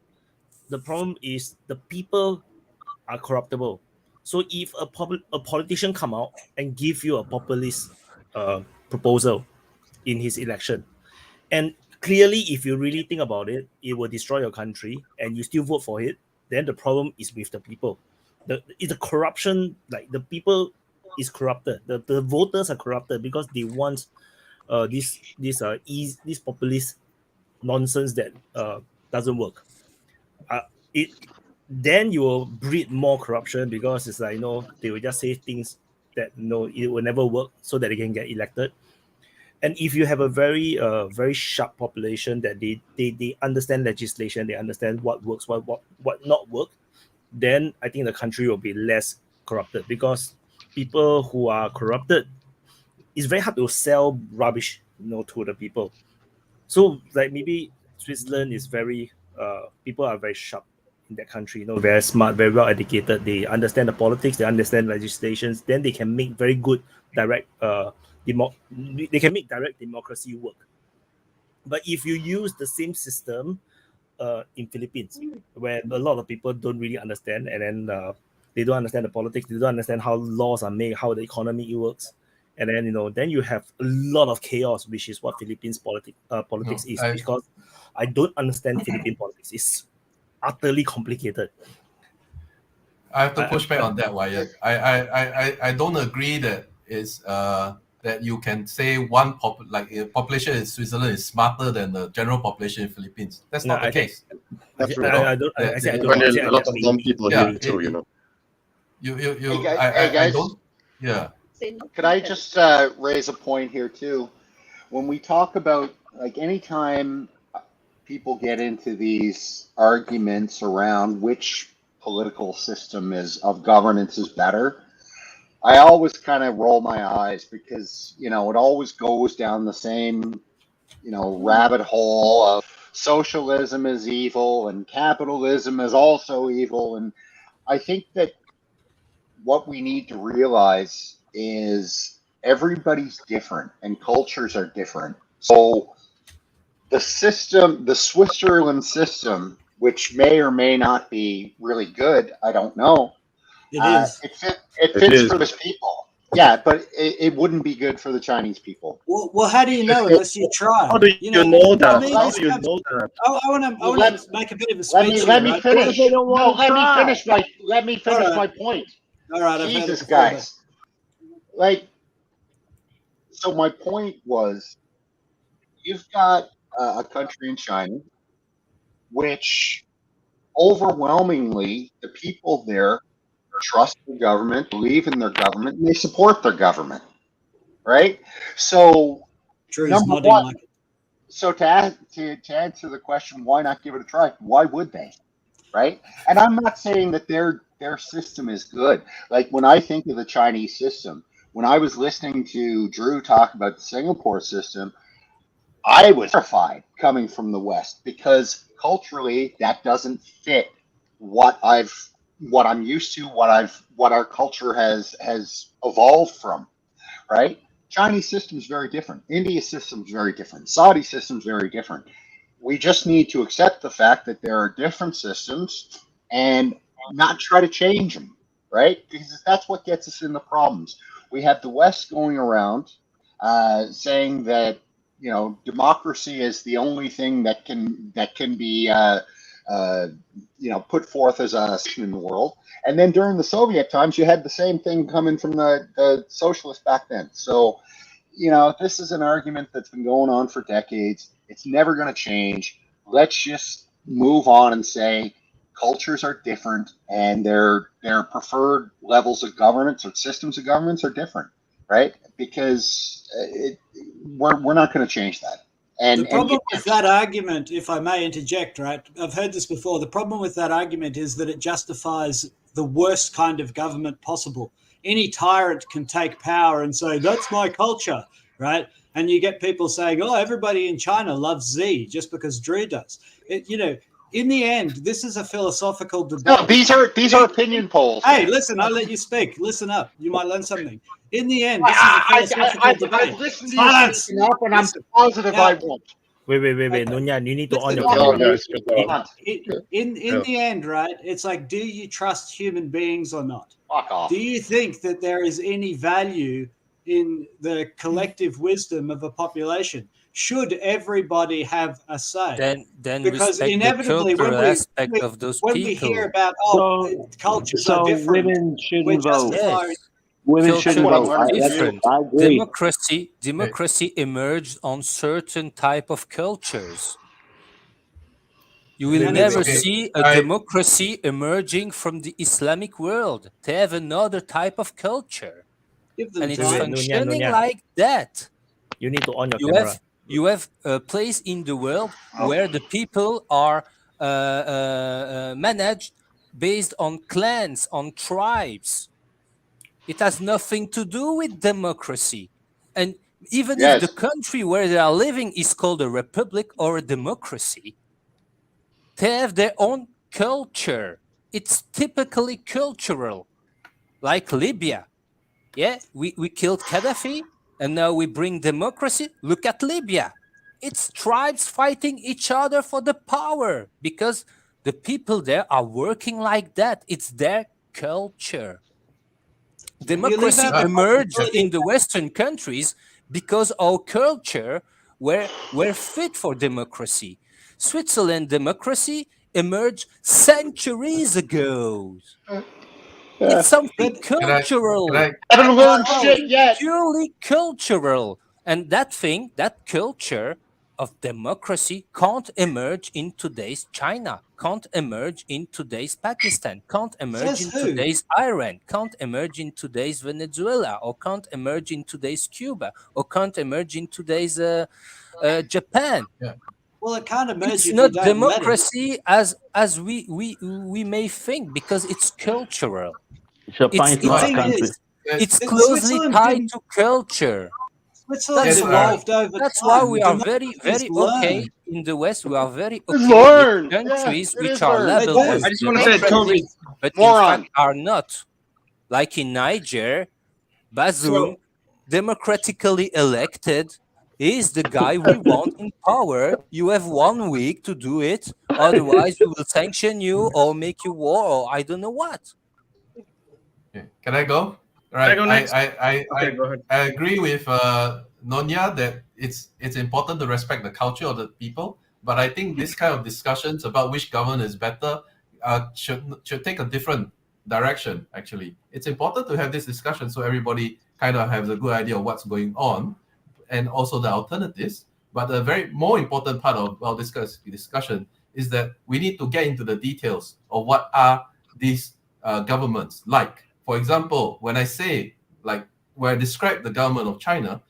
The problem is the people are corruptible. So if a politician come out and give you a populist proposal in his election, and clearly if you really think about it, it will destroy your country, and you still vote for it, then the problem is with the people. It's a corruption, like the people is corrupted. The voters are corrupted because they want this populist nonsense that doesn't work. then you will breed more corruption, because it's like, they will just say things that it will never work so that they can get elected. And if you have a very very sharp population that they understand legislation, they understand what works, what not work, then I think the country will be less corrupted, because people who are corrupted, it's very hard to sell rubbish, to the people. So like maybe Switzerland is very people are very sharp in that country, very smart, very well educated. They understand the politics, they understand legislations, then they can make very good direct they can make direct democracy work. But if you use the same system in Philippines, where a lot of people don't really understand, and then they don't understand the politics, they don't understand how laws are made, how the economy works, and then then you have a lot of chaos, which is what Philippines politics is. Because I don't understand Philippine politics. It's utterly complicated. I have to push back on that, Wyatt. I don't agree that is that you can say population in Switzerland is smarter than the general population in Philippines. That's not the case. That's right. A lot of dumb people here too, Hey guys. Yeah. Could I just raise a point here too? When we talk about, like, anytime people get into these arguments around which political system of governance is better, I always kind of roll my eyes, because it always goes down the same rabbit hole of socialism is evil and capitalism is also evil. And I think that what we need to realize is everybody's different and cultures are different. So the Switzerland system, which may or may not be really good, I don't know. It is. It fits for those people. Yeah, but it wouldn't be good for the Chinese people. Well, how do you know unless you try? How do you know that? How do you know that? I want to make a bit of a speech. Let me finish. Let me finish my point. All right, Jesus, guys. So my point was, you've got a country in China, which overwhelmingly the people there trust the government, believe in their government, and they support their government, right? So, number one, so to answer the question, why not give it a try? Why would they, right? And I'm not saying that their system is good. Like, when I think of the Chinese system, when I was listening to Drew talk about the Singapore system, I was terrified coming from the West, because culturally that doesn't fit what I'm used to, what our culture has evolved from, right? Chinese system is very different. India's system is very different. Saudi system is very different. We just need to accept the fact that there are different systems and not try to change them, right? Because that's what gets us in the problems. We have the West going around saying that democracy is the only thing that can be put forth as a system in the world. And then during the Soviet times, you had the same thing coming from the socialists back then. So, this is an argument that's been going on for decades. It's never going to change. Let's just move on and say cultures are different, and their preferred levels of governance or systems of governance are different, right? Because we're not going to change that. And the problem with that argument, if I may interject, right? I've heard this before. The problem with that argument is that it justifies the worst kind of government possible. Any tyrant can take power and say, that's my culture, right? And you get people saying, oh, everybody in China loves Z just because Drew does. In the end, this is a philosophical debate. No, these are opinion polls. Hey, listen, I'll let you speak. Listen up. You might learn something. In the end, this is a philosophical debate. I've listened to you speak enough, and I'm positive I won't. Wait, Nunya, you need to on your camera. In the end, right, it's like, do you trust human beings or not? Fuck off. Do you think that there is any value in the collective wisdom of a population? Should everybody have a say? Then because respect inevitably, the cultural aspect of those when people. we hear about cultures are different, women shouldn't vote. Yes. Women shouldn't vote. Culture is different. I agree. Democracy emerged on certain type of cultures. You will Maybe never okay. see a democracy emerging from the Islamic world. They have another type of culture. Give them And it's time. functioning Nunya. like that. You need to on your camera. You have a place in the world where the people are managed based on clans, on tribes. It has nothing to do with democracy. And even if the country where they are living is called a republic or a democracy, they have their own culture. It's typically cultural, like Libya. Yeah, we killed Gaddafi, and now we bring democracy. Look at Libya. It's tribes fighting each other for the power because the people there are working like that. It's their culture. Democracy emerged in the Western countries because our culture were fit for democracy. Switzerland democracy emerged centuries ago. It's something cultural. I haven't learned shit yet. Purely cultural. And that thing, that culture of democracy can't emerge in today's China, can't emerge in today's Pakistan, can't emerge in today's Iran, can't emerge in today's Venezuela, or can't emerge in today's Cuba, or can't emerge in today's Japan. Yeah. Well, it can't emerge It's if not you don't let it. democracy as we may think because it's cultural. It's closely tied to culture. Switzerland's evolved over That's time. why we are very, very okay in the West. We are very okay with countries which are labeled as I just want to say, Toby, but in fact are not. Like in Niger, Bazoum, democratically elected, is the guy we want in power. You have 1 week to do it, otherwise we will sanction you or make you war or I don't know what. Can I go? Right. I go next? I Go ahead. I agree with Nunya that it's important to respect the culture of the people. But I think this kind of discussions about which government is better should take a different direction. Actually, it's important to have this discussion so everybody kind of has a good idea of what's going on, and also the alternatives. But a very more important part of our discussion is that we need to get into the details of what are these governments like. For example, when I say, like, when I describe the government of China,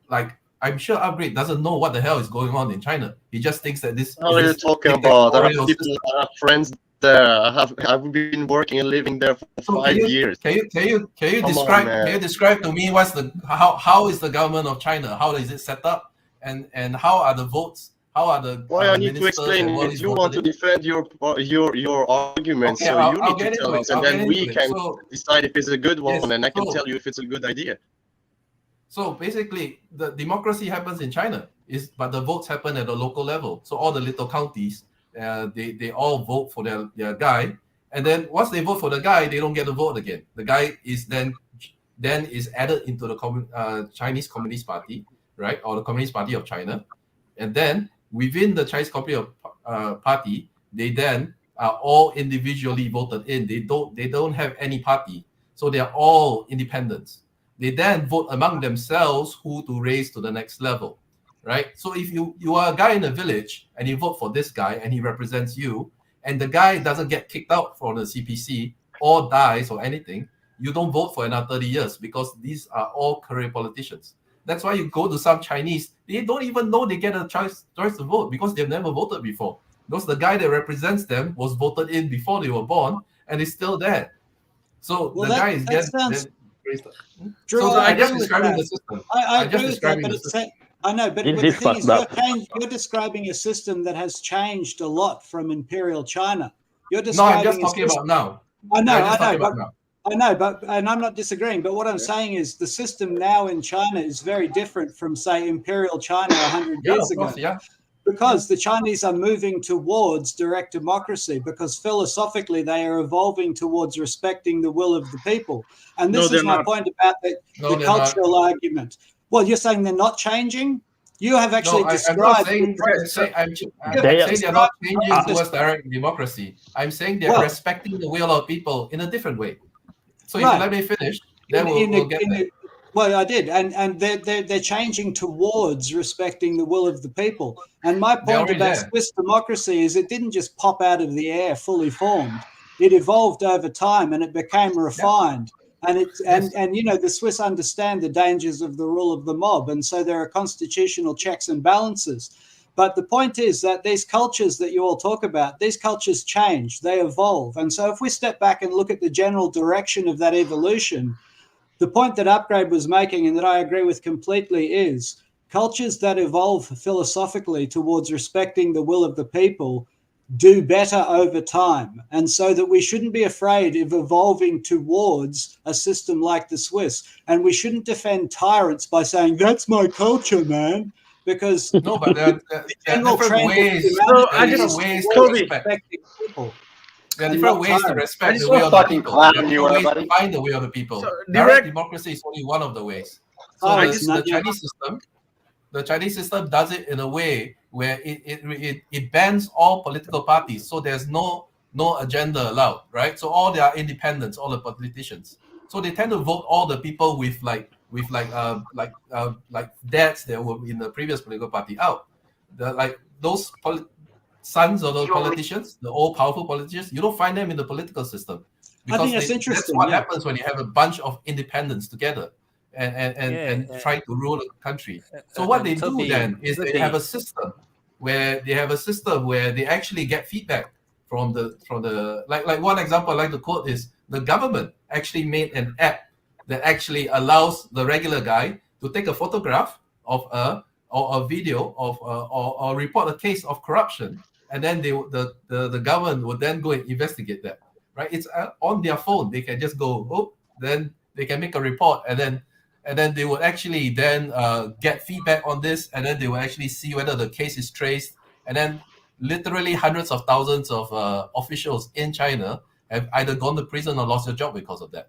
like, I'm sure Upgrade doesn't know what the hell is going on in China. He just thinks that this. What are you talking about? I have people, I have friends there. I've been working and living there for 5 years. Can you describe to me what's the how is the government of China? How is it set up? And how are the votes? How are the why I need to explain? If you want to defend your arguments, Okay, so you I'll need to get tell into us, it. and I'll then get we into it. can So- decide if it's a good one, Yes, and I can so- tell you if it's a good idea. So basically, the democracy happens in China, but the votes happen at the local level. So all the little counties, they all vote for their guy, and then once they vote for the guy, they don't get the vote again. The guy is then is added into the Chinese Communist Party, right, or the Communist Party of China, and then within the Chinese Communist Party, they then are all individually voted in. They don't have any party, so they are all independents. They then vote among themselves who to raise to the next level, right? So if you are a guy in a village and you vote for this guy and he represents you, and the guy doesn't get kicked out from the CPC or dies or anything, you don't vote for another 30 years because these are all career politicians. That's why you go to some Chinese, they don't even know they get a choice to vote because they've never voted before. Because the guy that represents them was voted in before they were born and is still there. So Well, the that- guy is that getting sounds- raised up. Drew, So I I'm just agree with describing that. the system. I I'm just agree with that, describing but the it's system. I know, but This the is thing is, fucked up. you're describing a system that has changed a lot from Imperial China. You're No, describing I'm just a talking system- about now. I know, I'm just talking but about now. I know, but and I'm not disagreeing. But what I'm saying is the system now in China is very different from, say, Imperial China 100 Yeah, years of course, ago. yeah. Because the Chinese are moving towards direct democracy, because philosophically they are evolving towards respecting the will of the people. And No, this they're is my not. point about No, the they're not. cultural argument. Well, you're saying they're not changing? You have actually No, I'm described. not saying I'm saying they're not changing towards direct democracy. I'm saying they're Well- respecting the will of people in a different way. So if Right. you let me finish, then we'll get there. Well, I did, and they're changing towards respecting the will of the people. And my They're point already about there. Swiss democracy is it didn't just pop out of the air fully formed. It evolved over time, and it became refined. And and you know, the Swiss understand the dangers of the rule of the mob, and so there are constitutional checks and balances. But the point is that these cultures that you all talk about, these cultures change, they evolve. And so if we step back and look at the general direction of that evolution, the point that Upgrade was making, and that I agree with completely, is cultures that evolve philosophically towards respecting the will of the people do better over time. And so that we shouldn't be afraid of evolving towards a system like the Swiss. And we shouldn't defend tyrants by saying, that's my culture, man. Because No, but there are general different trend of ways. humanity There are is different ways to towards respect. respecting people. There are and different not ways to tyrants. respect the wanna will of the fucking people. There are clown you, different ways to everybody. find the will of the people. So, Direct direct democracy is only one of the ways. So Tyrants, the Chinese system does it in a way where it bans all political parties. So there's no agenda allowed, right? So all they are independents, all the politicians. So they tend to vote all the people with dads that were in the previous political party out. Those sons of those politicians, the old powerful politicians, you don't find them in the political system. I think Because that's interesting. that's what yeah. happens when you have a bunch of independents together and try to rule a country. So what they do then is they have a system where they actually get feedback from the like one example I like to quote is the government actually made an app that actually allows the regular guy to take a photograph of a video of or report a case of corruption, and then the government would then go and investigate that. Right? It's on their phone. They can just go, then they can make a report, and then they would actually then get feedback on this, and then they will actually see whether the case is traced, and then literally hundreds of thousands of officials in China have either gone to prison or lost their job because of that,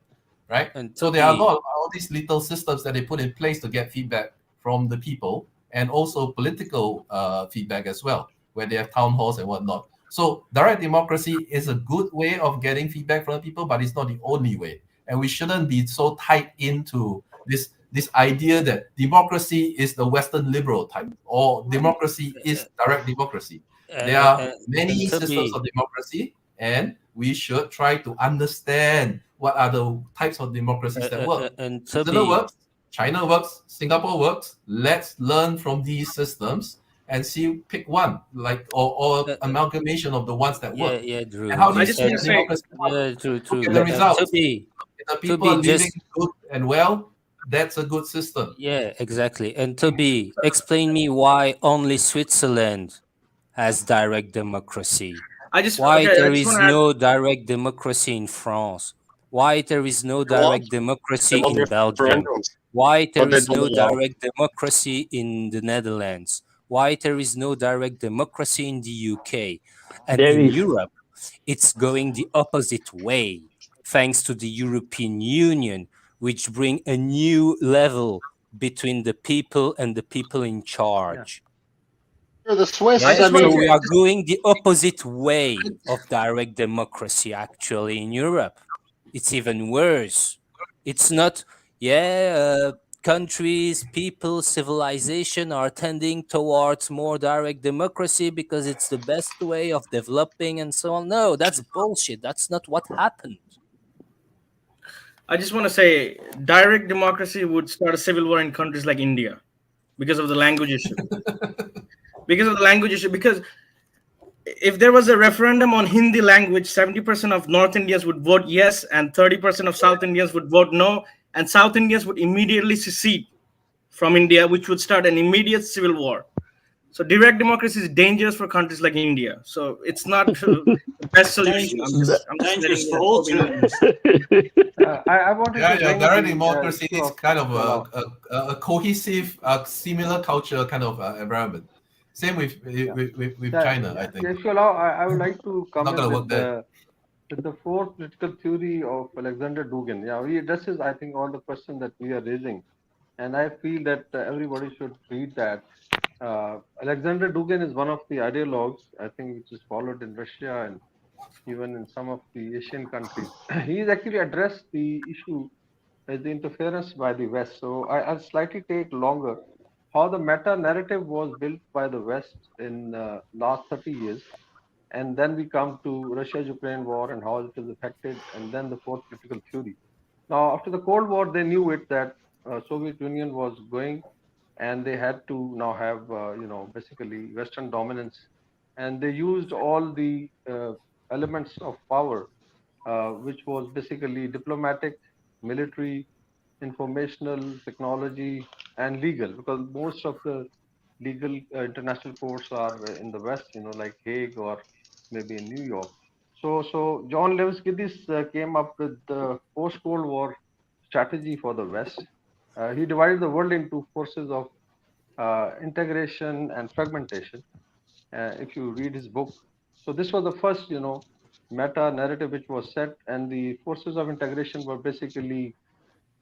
right? And so there are a Toby- lot of all these little systems that they put in place to get feedback from the people, and also political feedback as well, where they have town halls and whatnot. So direct democracy is a good way of getting feedback from the people, but it's not the only way. And we shouldn't be so tied into this idea that democracy is the Western liberal type, or democracy is direct democracy. There are many systems of democracy, and we should try to understand what are the types of democracies that work. and Switzerland Toby- works, China works, Singapore works. Let's learn from these systems and see, pick one, or amalgamation of the ones that work. Drew. And how do I you just see wanna the say- democracy? True. Look at the results. Toby, If the people Toby, are living just- good and well, that's a good system. Yeah, exactly. And Toby, explain me why only Switzerland has direct democracy. Why I just wanna add- no direct democracy in France? Why there is no direct democracy want in Belgium? referendums. Why there But they is no don't allow. direct democracy in the Netherlands? Why there is no direct democracy in the UK? And There in is. Europe, it's going the opposite way, thanks to the European Union, which bring a new level between the people and the people in charge. The Swiss, So we are going the opposite way of direct democracy actually in Europe. It's even worse. It's not, countries, people, civilization are tending towards more direct democracy because it's the best way of developing and so on. No, that's bullshit. That's not what happened. I just want to say direct democracy would start a civil war in countries like India because of the language issue. Because if there was a referendum on Hindi language, 70% of North Indians would vote yes, and 30% of South Indians would vote no, and South Indians would immediately secede from India, which would start an immediate civil war. So direct democracy is dangerous for countries like India. So it's not the best solution. I'm just dangerous letting for you all know. terms. I wanted to bring direct the democracy issue is of- kind of a cohesive, similar culture kind of environment. Same with China, I think. If you allow, I would like to comment gonna work with there. the fourth political theory of Alexander Dugin. Yeah, he addresses, I think, all the questions that we are raising, and I feel that everybody should read that. Alexander Dugin is one of the ideologues, I think, which is followed in Russia and even in some of the Asian countries. He's actually addressed the issue is the interference by the West. So I'll slightly take longer. How the meta narrative was built by the West in last 30 years, and then we come to Russia-Ukraine war and how it is affected, and then the fourth critical theory. Now, after the Cold War, they knew it that Soviet Union was going, and they had to now have basically Western dominance, and they used all the elements of power, which was basically diplomatic, military, informational, technology, and legal, because most of the legal international courts are in the West, like Hague or maybe in New York. So John Lewis Giddis came up with the post-Cold War strategy for the West. He divided the world into forces of integration and fragmentation. If you read his book, so this was the first, meta narrative which was set, and the forces of integration were basically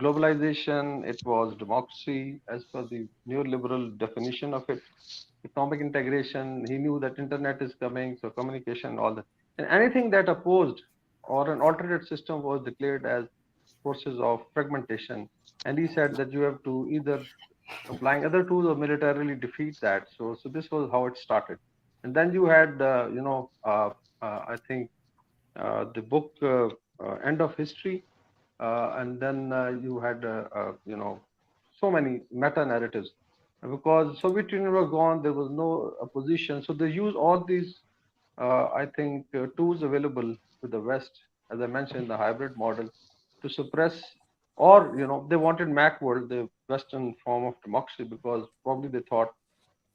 globalization, it was democracy as per the neoliberal definition of it, economic integration. He knew that internet is coming, so communication, all that. And anything that opposed or an alternate system was declared as forces of fragmentation. And he said that you have to either applying other tools or militarily defeat that. So this was how it started. And then you had, I think, the book End of History, and then you had so many meta narratives, because Soviet Union was gone, there was no opposition, so they use all these I think tools available to the West, as I mentioned, the hybrid model, to suppress, or they wanted Macworld, the Western form of democracy, because probably they thought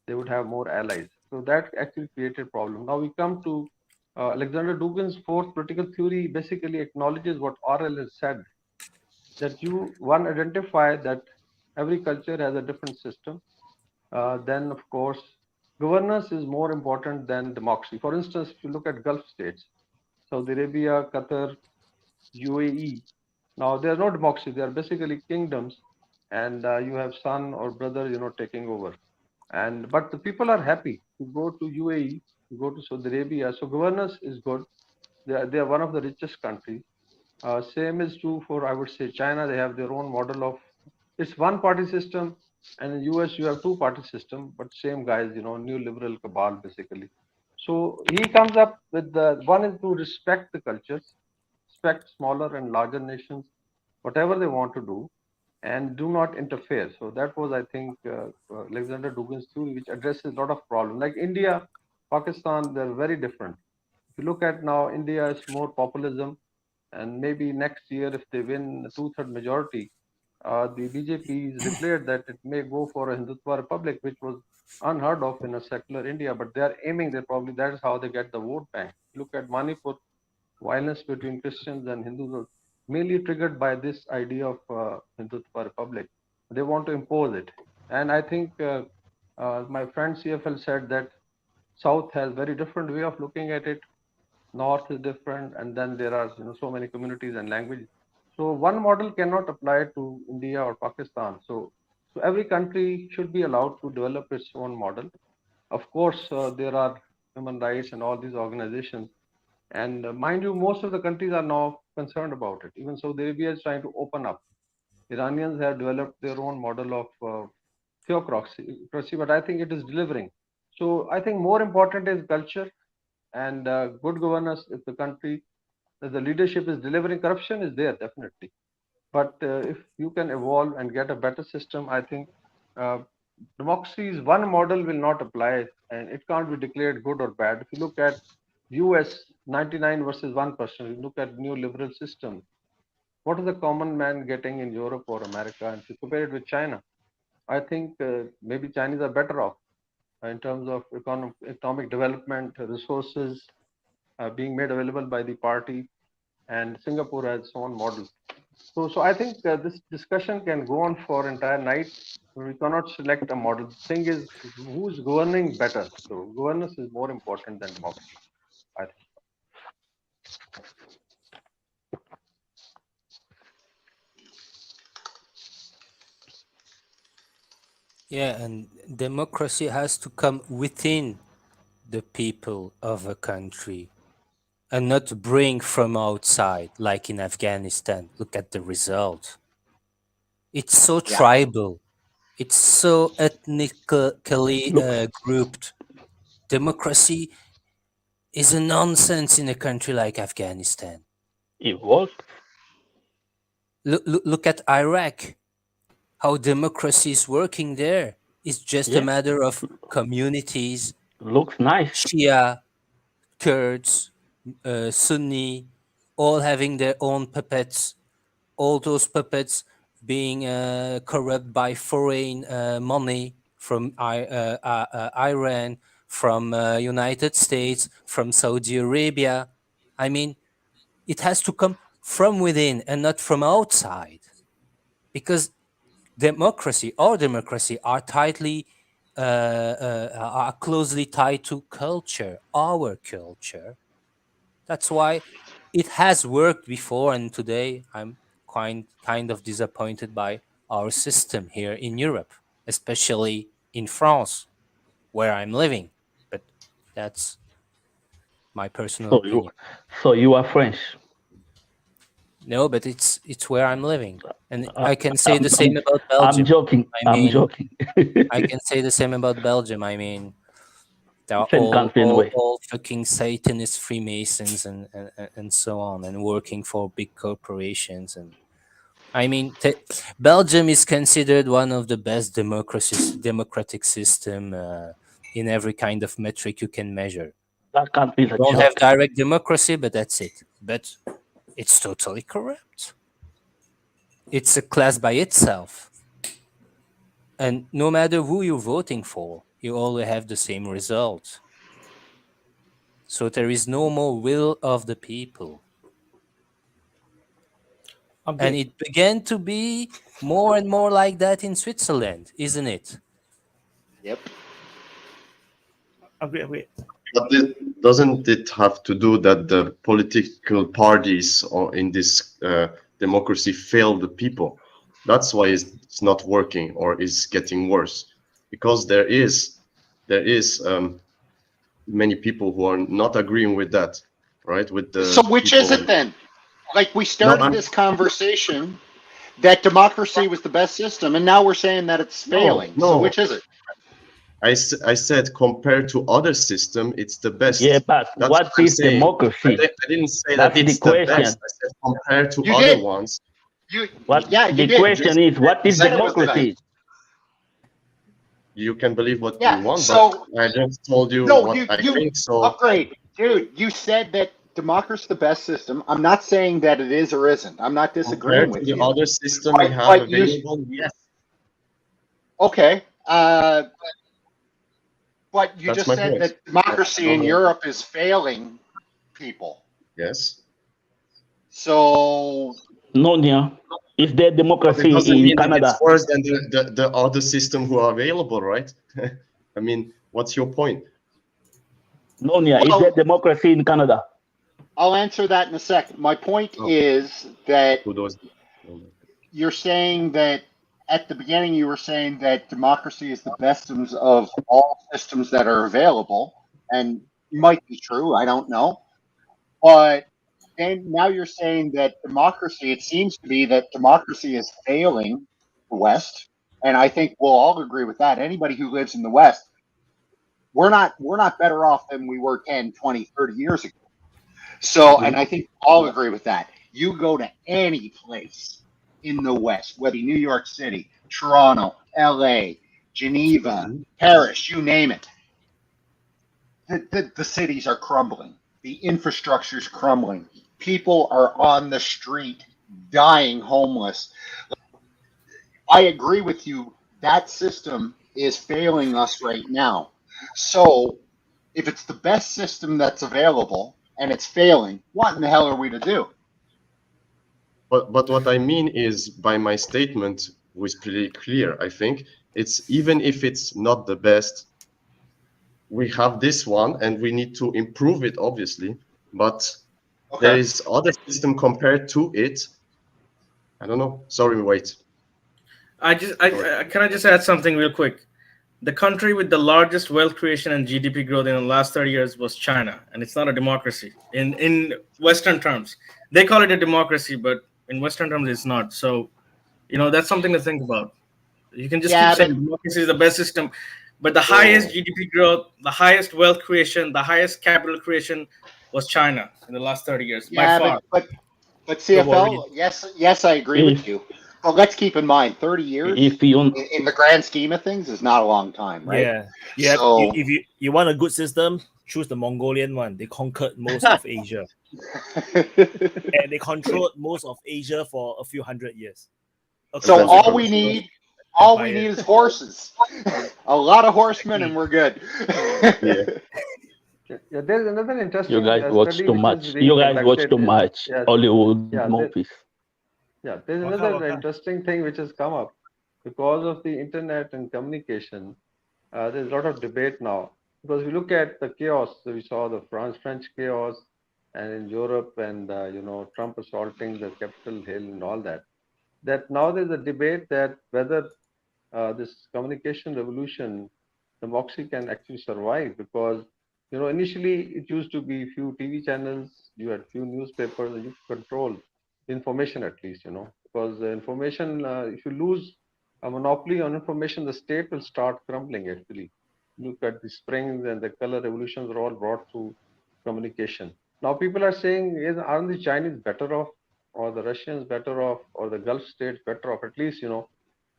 they would have more allies. So that actually created problem. Now we come to Alexander Dugin's fourth political theory. Basically acknowledges what Orwell has said, that one identify that every culture has a different system. Then of course governance is more important than democracy. For instance, if you look at Gulf states, Saudi Arabia, Qatar, UAE, now they are not democracy, they are basically kingdoms, and you have son or brother taking over, and but the people are happy to go to UAE, to go to Saudi Arabia, so governance is good. They are one of the richest countries. Same is true for, I would say, China. They have their own model of, it's one party system, and in US you have two party system, but same guys, new liberal cabal basically. So he comes up with the one is to respect the cultures, respect smaller and larger nations, whatever they want to do, and do not interfere. So that was, I think, Alexander Dugin's theory, which addresses a lot of problems. Like India, Pakistan, they're very different. If you look at now, India is more populism, and maybe next year, if they win a two-third majority, the BJP has declared that it may go for a Hindutva republic, which was unheard of in a secular India, but they are aiming, they probably, that is how they get the vote bank. Look at Manipur, violence between Christians and Hindus was mainly triggered by this idea of Hindutva republic. They want to impose it. And I think my friend CFL said that South has very different way of looking at it. North is different, and then there are so many communities and languages. So one model cannot apply to India or Pakistan. So every country should be allowed to develop its own model. Of course, there are human rights and all these organizations. And mind you, most of the countries are now concerned about it. Even Saudi Arabia is trying to open up. Iranians have developed their own model of theocracy, but I think it is delivering. So I think more important is culture and good governance. If the country, if the leadership is delivering, corruption is there definitely. But if you can evolve and get a better system, I think democracy's one model will not apply, and it can't be declared good or bad. If you look at US 99 versus 1%, you look at new liberal system, what is the common man getting in Europe or America? And if you compare it with China, I think maybe Chinese are better off in terms of economic development, resources being made available by the party, and Singapore has its own model. So I think this discussion can go on for entire night. We cannot select a model. The thing is, who's governing better? So governance is more important than democracy, I think. Yeah, and democracy has to come within the people of a country and not bring from outside, like in Afghanistan. Look at the result. It's so Yeah. tribal. It's so ethnically grouped. Democracy is a nonsense in a country like Afghanistan. It works. Look at Iraq. How democracy is working there. It's just a Yeah. matter of communities, Looks nice. Shia, Kurds, Sunni, all having their own puppets. All those puppets being corrupt by foreign money from Iran, from United States, from Saudi Arabia. I mean, it has to come from within and not from outside, because our democracy are are closely tied to culture, our culture. That's why it has worked before, and today I'm kind of disappointed by our system here in Europe, especially in France, where I'm living. But that's my personal opinion. So you are French. No, but it's where I'm living, and I can say the same about I'm Belgium. joking. I'm joking. I can say the same about Belgium. I mean, they're Same country anyway. all fucking Satanist Freemasons and so on, and working for big corporations. And I mean, Belgium is considered one of the best democratic system in every kind of metric you can measure. That country is a Don't joke. have direct democracy, but that's it. But it's totally corrupt. It's a class by itself. And no matter who you're voting for, you always have the same result. So there is no more will of the people. And it began to be more and more like that in Switzerland, isn't it? Yep. Agree. But doesn't it have to do that the political parties or in this democracy fail the people? That's why it's not working or is getting worse, because there is many people who are not agreeing with that, right? With the So which is people- it then? Like we started I'm- this conversation that democracy was the best system, and now we're saying that it's failing. So no. which is it? I said compared to other system, it's the best. Yeah, but That's what I'm is saying. democracy? I didn't say That's that it's the the question. best. I said compared to You other did. ones. The question is, what is democracy? You can believe what Yeah, you want, so- but I just told you No, what you I think. So upgrade, dude. You said that democracy is the best system. I'm not saying that it is or isn't. I'm not disagreeing compared to with the you. other system we But- have but you- available, yes. Okay. But you That's just my said point. that democracy in Uh-huh. Europe is failing people. Yes. So Nunya, is there But it democracy doesn't in mean that Canada? it's worse than the other system who are available, right? I mean, what's your point? Nunya, is Well- there democracy in Canada? I'll answer that in a second. My point Oh. is that Who knows? you're saying that at the beginning you were saying that democracy is the best of all systems that are available, and might be true. I don't know, but then now you're saying that democracy. It seems to be that democracy is failing the West, and I think we'll all agree with that. Anybody who lives in the West, we're not better off than we were 10, 20, 30 years ago. So, and I think we all agree with that. You go to any place in the West, whether New York City, Toronto, LA, Geneva, Paris, you name it. The cities are crumbling. The infrastructure is crumbling. People are on the street dying homeless. I agree with you. That system is failing us right now. So if it's the best system that's available and it's failing, what in the hell are we to do? But what I mean is, by my statement was pretty clear. I think it's even if it's not the best, we have this one and we need to improve it, obviously. But there is other system compared to it. I don't know. Sorry, wait. Can I just add something real quick? The country with the largest wealth creation and GDP growth in the last 30 years was China, and it's not a democracy in Western terms. They call it a democracy, but in Western terms, it's not. So That's something to think about. You can just Yeah, keep saying democracy is the best system, but the highest GDP growth, the highest wealth creation, the highest capital creation was China in the last 30 years by yeah, far. but Global CFL, yes, I agree with you. But let's keep in mind, 30 years if you in the grand scheme of things is not a long time, right? Yeah. So If you want a good system, choose the Mongolian one. They conquered most of Asia, and they controlled most of Asia for a few hundred years. So all we need is horses. A lot of horsemen, and we're good. Yeah, there's another interesting you guys watch study too which much. is being You guys watch conducted. too much Yes. Hollywood Yeah, movies. there's another interesting thing which has come up because of the internet and communication. There's a lot of debate now because we look at the chaos. So we saw the French chaos, and in Europe, and Trump assaulting the Capitol Hill and all that. That now there's a debate that whether this communication revolution, democracy can actually survive because initially it used to be few TV channels, you had few newspapers, and you control information at least, because the information, if you lose a monopoly on information, the state will start crumbling actually. Look at the springs and the color revolutions are all brought through communication. Now people are saying, aren't the Chinese better off, or the Russians better off, or the Gulf states better off? At least,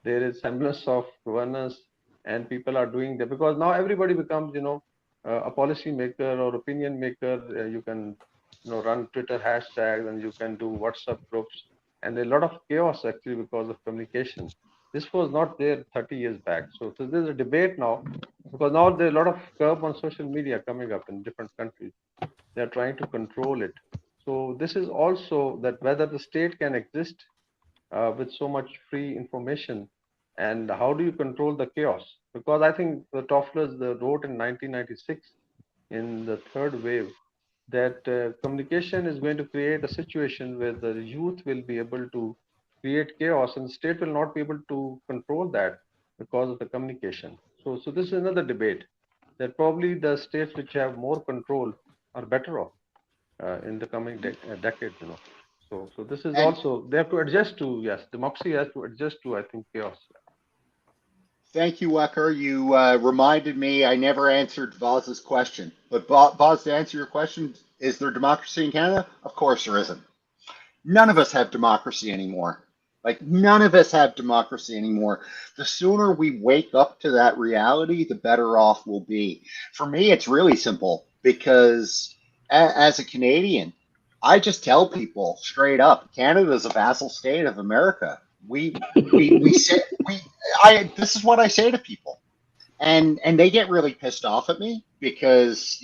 there is semblance of governance and people are doing that because now everybody becomes, a policy maker or opinion maker. You can, run Twitter hashtags and you can do WhatsApp groups, and a lot of chaos actually because of communication. This was not there 30 years back. So there's a debate now because now there's a lot of curb on social media coming up in different countries. They're trying to control it. So this is also that whether the state can exist with so much free information, and how do you control the chaos? Because I think the Tofflers wrote in 1996 in the third wave that communication is going to create a situation where the youth will be able to create chaos and the state will not be able to control that because of the communication. So this is another debate that probably the states which have more control are better off in the coming decades, So this is also, they have to adjust to, yes, democracy has to adjust to, I think, chaos. Thank you, Waqar. You reminded me I never answered Vaz's question. But Vaz, to answer your question, is there democracy in Canada? Of course there isn't. None of us have democracy anymore. Like, none of us have democracy anymore. The sooner we wake up to that reality, the better off we'll be. For me, it's really simple because as a Canadian, I just tell people straight up, Canada is a vassal state of America. This is what I say to people, and they get really pissed off at me because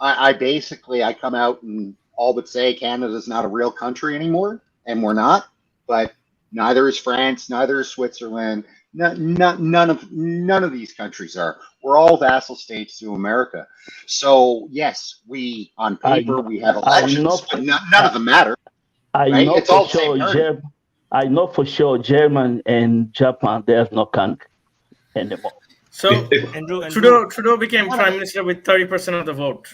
I basically come out and all but say Canada's not a real country anymore, and we're not. But neither is France, neither is Switzerland. None of these countries are. We're all vassal states to America. So yes, we on paper we have elections, but none of them matter. Right? It's all the same party. I know for sure German and Japan, there's no country anymore. So Trudeau became prime minister with 30% of the vote.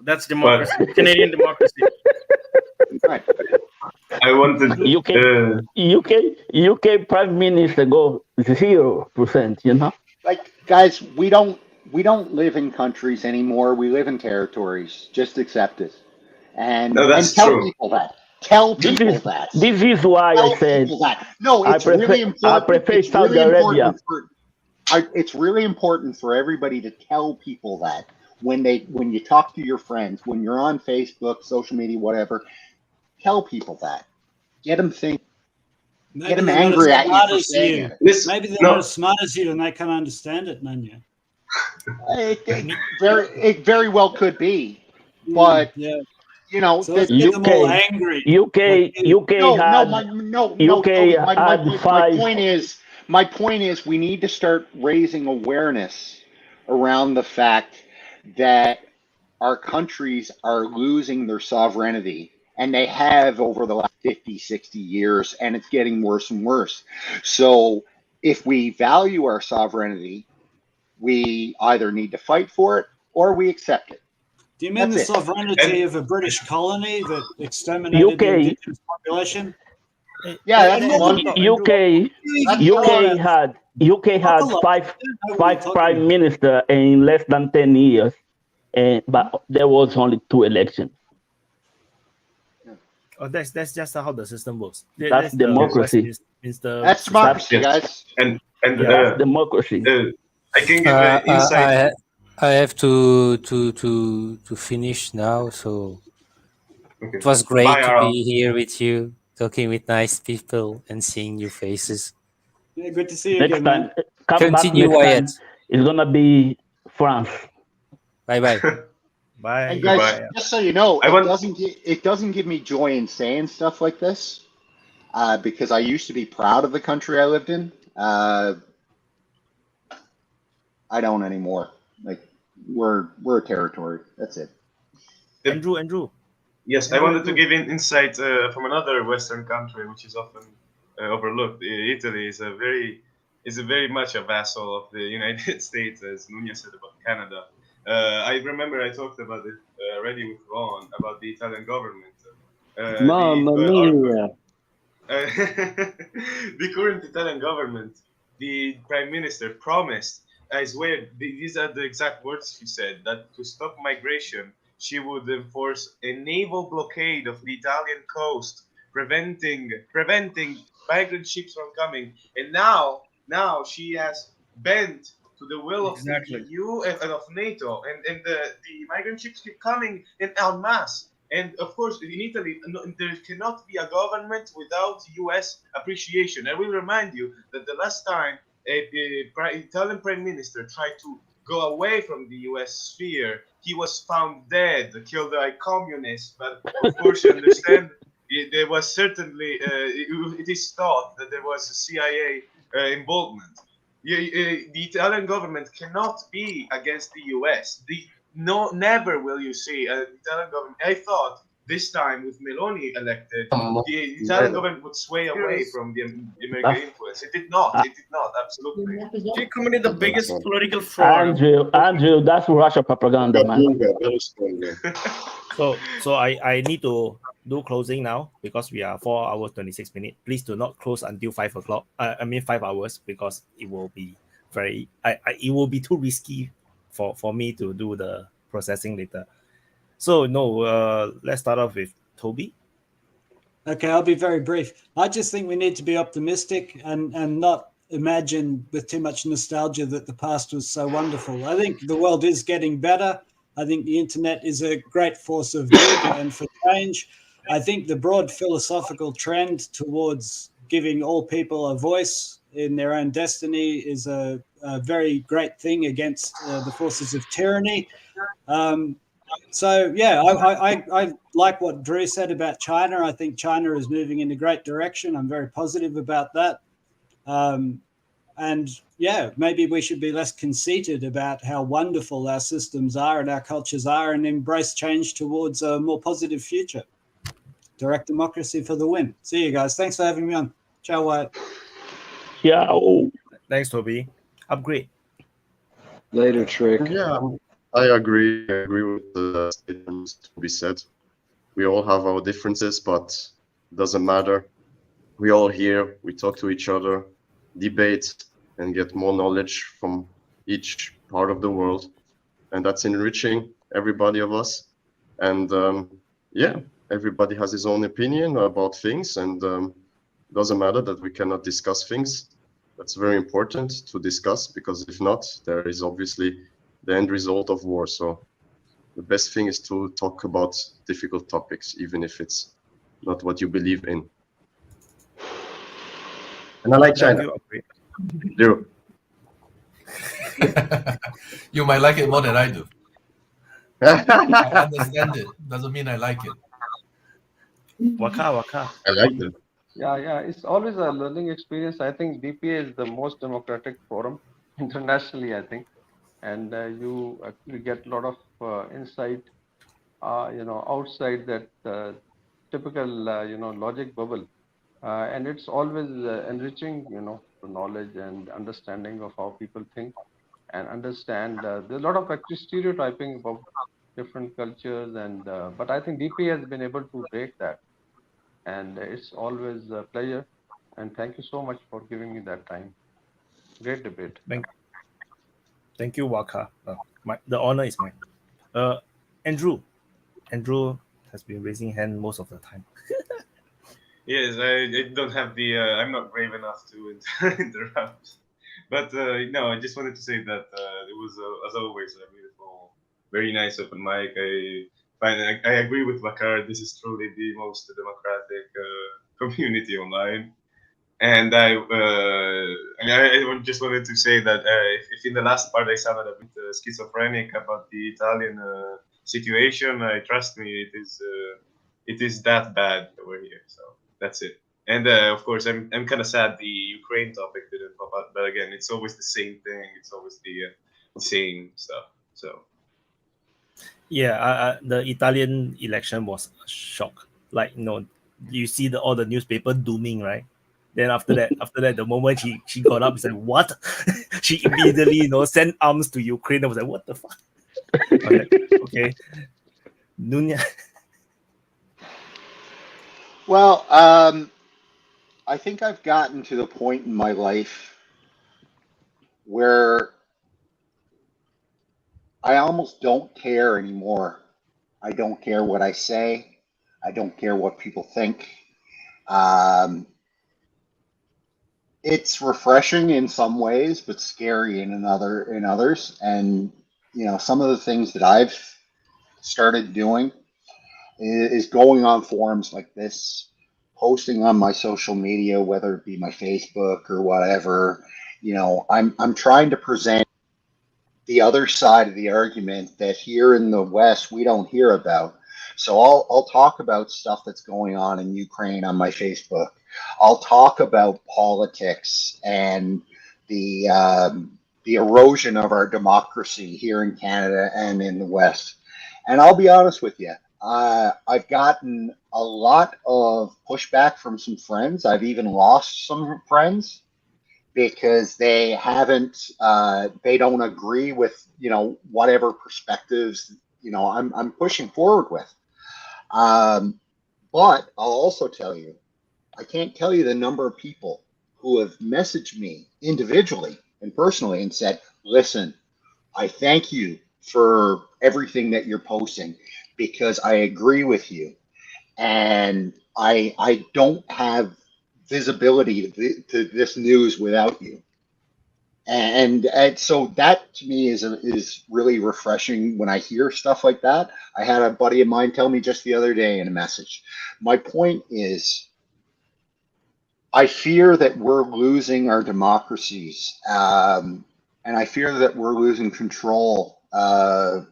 That's democracy, Canadian democracy. Right. I wanted UK prime minister go 0%. Like, guys, we don't live in countries anymore. We live in territories. Just accept it, and tell people that. Tell people that. This is why I said no. It's really important. I prefer Saudi Arabia. It's really important for everybody to tell people that when you talk to your friends, when you're on Facebook, social media, whatever. Tell people that. Get them thinking. Get them angry at you for saying it. Maybe they're not as smart as you and they can't understand it, Nunya. It very well could be, but so let's get them all angry. My point is we need to start raising awareness around the fact that our countries are losing their sovereignty, and they have over the last 50, 60 years, and it's getting worse and worse. So if we value our sovereignty, we either need to fight for it or we accept it. Do you mean the sovereignty of a British colony that exterminated the indigenous population? Yeah, that's And one. UK had five prime minister in less than 10 years, but there was only 2 elections. Oh, that's just how the system works. That's The democracy. That's democracy, guys. And that's democracy. I can give insight. I have to finish now. So Okay. it was great Bye, to Aaron. be here with you, talking with nice people and seeing new faces. Yeah, good to see you Next again, time, man. come Continue, back next Wyatt. time. It's gonna be France. Bye bye. Bye. And guys, Goodbye. just so you know, I want- it doesn't give me joy in saying stuff like this, because I used to be proud of the country I lived in. I don't anymore. Like we're a territory. That's it. Andrew. Yes, I wanted to give insight from another Western country, which is often overlooked. Italy is very much a vassal of the United States, as Nunya said about Canada. I remember I talked about it already with Vaun about the Italian government. Mamma mia. The current Italian government, the prime minister promised, I swear, these are the exact words she said, that to stop migration, she would enforce a naval blockade of the Italian coast, preventing migrant ships from coming. And now she has bent to the will of the EU and of NATO, and the migrant ships keep coming in en masse. And of course, in Italy, there cannot be a government without U.S. appreciation. I will remind you that the last time Italian prime minister tried to go away from the U.S. sphere, he was found dead, killed by communists. But of course, you understand, there was certainly, it is thought that there was a CIA involvement. The Italian government cannot be against the U.S. Never will you see an Italian government. I thought this time with Meloni elected, the Italian government would sway away from the American influence. It did not. Absolutely. She committed the biggest political fraud. Andrew, that's Russia propaganda, man. So I need to do closing now because we are 4 hours 26 minutes. Please do not close until 5 o'clock. 5 hours, because it will be it will be too risky for me to do the processing later. So let's start off with Toby. Okay, I'll be very brief. I just think we need to be optimistic and not imagine with too much nostalgia that the past was so wonderful. I think the world is getting better. I think the internet is a great force of good and for change. I think the broad philosophical trend towards giving all people a voice in their own destiny is a very great thing against the forces of tyranny. So, yeah, I like what Drew said about China. I think China is moving in a great direction. I'm very positive about that. And, yeah, maybe we should be less conceited about how wonderful our systems are and our cultures are and embrace change towards a more positive future. Direct democracy for the win. See you guys. Thanks for having me on. Ciao, Wyatt. Ciao. Thanks, Toby. Upgrade. Later, Trick. Yeah, I agree. I agree with the statements to be said. We all have our differences, but it doesn't matter. We all here, we talk to each other, debate, and get more knowledge from each part of the world. And that's enriching everybody of us. And yeah, everybody has his own opinion about things, and it doesn't matter that we cannot discuss things. That's very important to discuss, because if not, there is obviously the end result of war. So the best thing is to talk about difficult topics, even if it's not what you believe in. And I like China. Zero. You might like it more than I do. I understand it. Doesn't mean I like it. Waqar. I like it. Yeah, it's always a learning experience. I think DPA is the most democratic forum internationally, I think. And you actually get a lot of insight, outside that typical, logic bubble. And it's always enriching, the knowledge and understanding of how people think and understand. There's a lot of actually stereotyping about different cultures, and but I think DPA has been able to break that. And it's always a pleasure. And thank you so much for giving me that time. Great debate. Thank you, Waqar. The honor is mine. Andrew has been raising hand most of the time. Yes, I don't have the. I'm not brave enough to interrupt. But no, I just wanted to say that it was, as always, a beautiful, very nice open mic. I agree with Waqar. This is truly the most democratic community online. And I just wanted to say that if in the last part I sounded a bit schizophrenic about the Italian situation, trust me, it is that bad over here. So that's it. And of course, I'm kind of sad the Ukraine topic didn't pop up, but again, it's always the same thing. It's always the same stuff. So Yeah, the Italian election was a shock. Like, you see all the newspaper dooming, right? Then after that, the moment she got up, it's like, what? She immediately, sent arms to Ukraine. I was like, what the fuck? Okay. Nunya. Well, I think I've gotten to the point in my life where I almost don't care anymore. I don't care what I say. I don't care what people think. It's refreshing in some ways, but scary in others. And some of the things that I've started doing is going on forums like this, posting on my social media, whether it be my Facebook or whatever. I'm trying to present the other side of the argument that here in the West we don't hear about. So I'll talk about stuff that's going on in Ukraine on my Facebook. I'll talk about politics and the erosion of our democracy here in Canada and in the West. And I'll be honest with you, I've gotten a lot of pushback from some friends. I've even lost some friends because they don't agree with whatever perspectives I'm pushing forward with. But I'll also tell you, I can't tell you the number of people who have messaged me individually and personally and said, listen, I thank you for everything that you're posting because I agree with you. And I don't have visibility to this news without you. And so that to me is really refreshing when I hear stuff like that. I had a buddy of mine tell me just the other day in a message. My point is, I fear that we're losing our democracies, and I fear that we're losing control over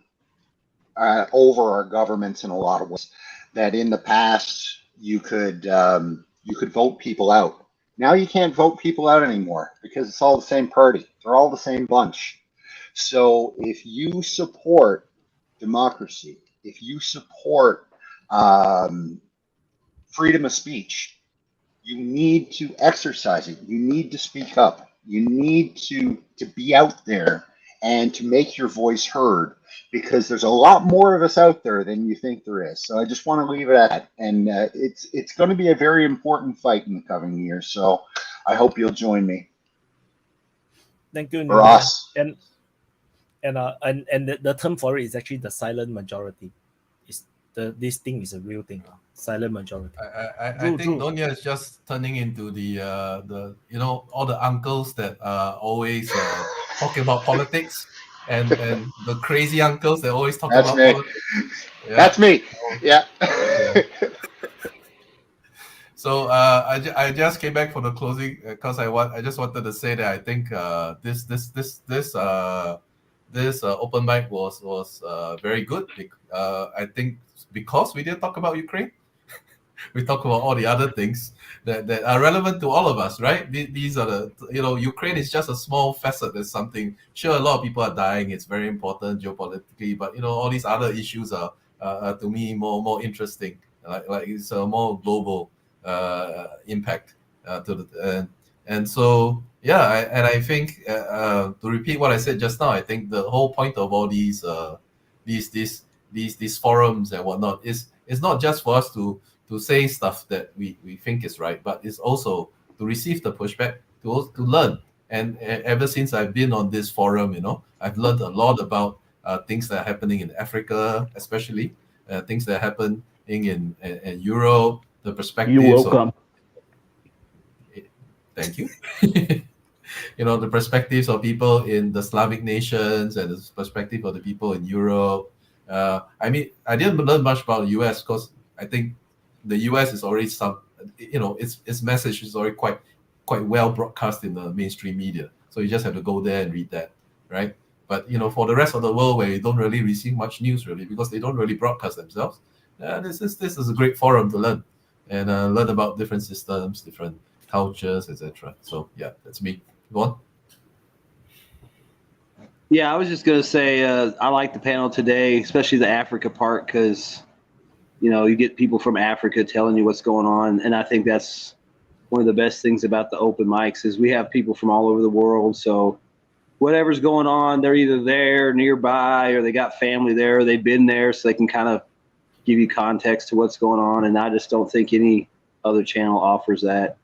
our governments in a lot of ways. That in the past you could vote people out. Now you can't vote people out anymore because it's all the same party. They're all the same bunch. So if you support democracy, if you support freedom of speech, you need to exercise it. You need to speak up. You need to be out there and to make your voice heard, because there's a lot more of us out there than you think there is. So I just want to leave it at that. And it's going to be a very important fight in the coming years. So I hope you'll join me. Thank you, For Nunya. us. And the term for it is actually the silent majority. This thing is a real thing. Silent majority. I think Nunya is just turning into the all the uncles that are always talking about politics and the crazy uncles that always talk That's about me. politics. Yeah. That's me. Yeah. So I just came back for the closing because I just wanted to say that I think this open mic was very good. I think because we didn't talk about Ukraine, we talk about all the other things that are relevant to all of us, right? These are the Ukraine is just a small facet. There's something. Sure, a lot of people are dying. It's very important geopolitically, but all these other issues are to me more interesting. Like it's a more global impact to the and so yeah. I think to repeat what I said just now, I think the whole point of all these forums and whatnot is not just for us to to say stuff that we think is right, but it's also to receive the pushback, to learn. And ever since I've been on this forum, I've learned a lot about things that are happening in Africa, especially things that are happening in Europe, the perspectives. You're welcome. Thank you. The perspectives of people in the Slavic nations and the perspective of the people in Europe. I didn't learn much about the US because I think the US is already its message is already quite well broadcast in the mainstream media. So you just have to go there and read that, right? But for the rest of the world where you don't really receive much news really because they don't really broadcast themselves, this is a great forum to learn and learn about different systems, different cultures, etc. So yeah, that's me. Go on. Yeah, I was just gonna say I like the panel today, especially the Africa part, because you get people from Africa telling you what's going on, and I think that's one of the best things about the open mics is we have people from all over the world. So whatever's going on, they're either there nearby or they got family there or they've been there, so they can kind of give you context to what's going on. And I just don't think any other channel offers that,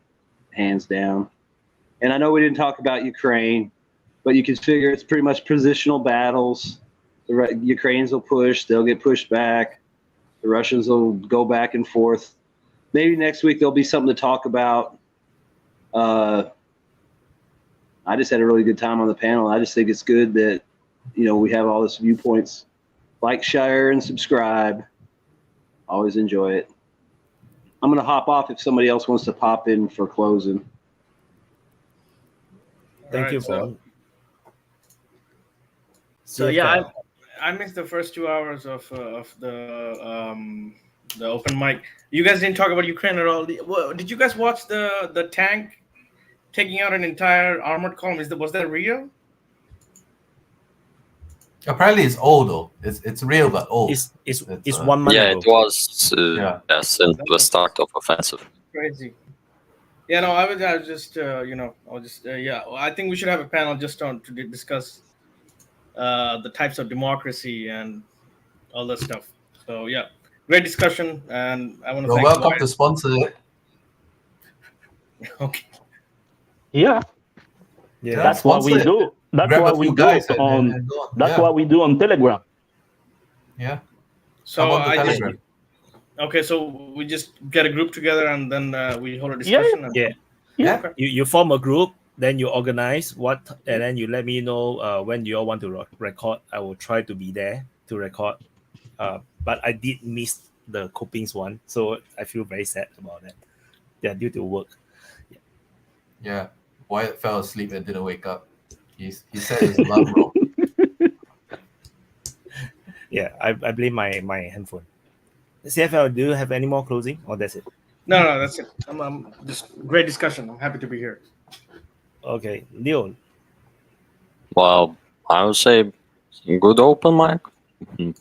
hands down. And I know we didn't talk about Ukraine, but you can figure it's pretty much positional battles. The Ukrainians will push, they'll get pushed back. The Russians will go back and forth. Maybe next week there'll be something to talk about. I just had a really good time on the panel. I just think it's good that, we have all these viewpoints. Like, share, and subscribe. Always enjoy it. I'm going to hop off if somebody else wants to pop in for closing. Thank you, Vaun. So yeah, I missed the first 2 hours of the open mic. You guys didn't talk about Ukraine at all. Did you guys watch the tank taking out an entire armored column? Was that real? Apparently, it's old though. It's real but old. It's 1 month Yeah, ago. it was since the start of offensive. Crazy. Yeah, no, I was just I think we should have a panel just to discuss the types of democracy and all that stuff. So yeah, great discussion, and I want to You're thank welcome Wyatt. to sponsor it. Okay. Yeah. Yeah. That's what we do. That's Grab a what we few do guys and on. go on. That's Yeah. what we do on Telegram. Yeah. So Come on to Telegram. Okay, so we just get a group together and then we hold a discussion. Yeah. Okay. You form a group, then you organize and then you let me know when you all want to record. I will try to be there to record. But I did miss the copings one, so I feel very sad about that. Yeah, due to work. Yeah. Wyatt fell asleep and didn't wake up. He set his alarm wrong. Yeah, I blame my handphone. CFL, do you have any more closing, or that's it? No, that's it. I'm just great discussion. I'm happy to be here. Okay, Leon. Well, I would say good open mic. Mhm.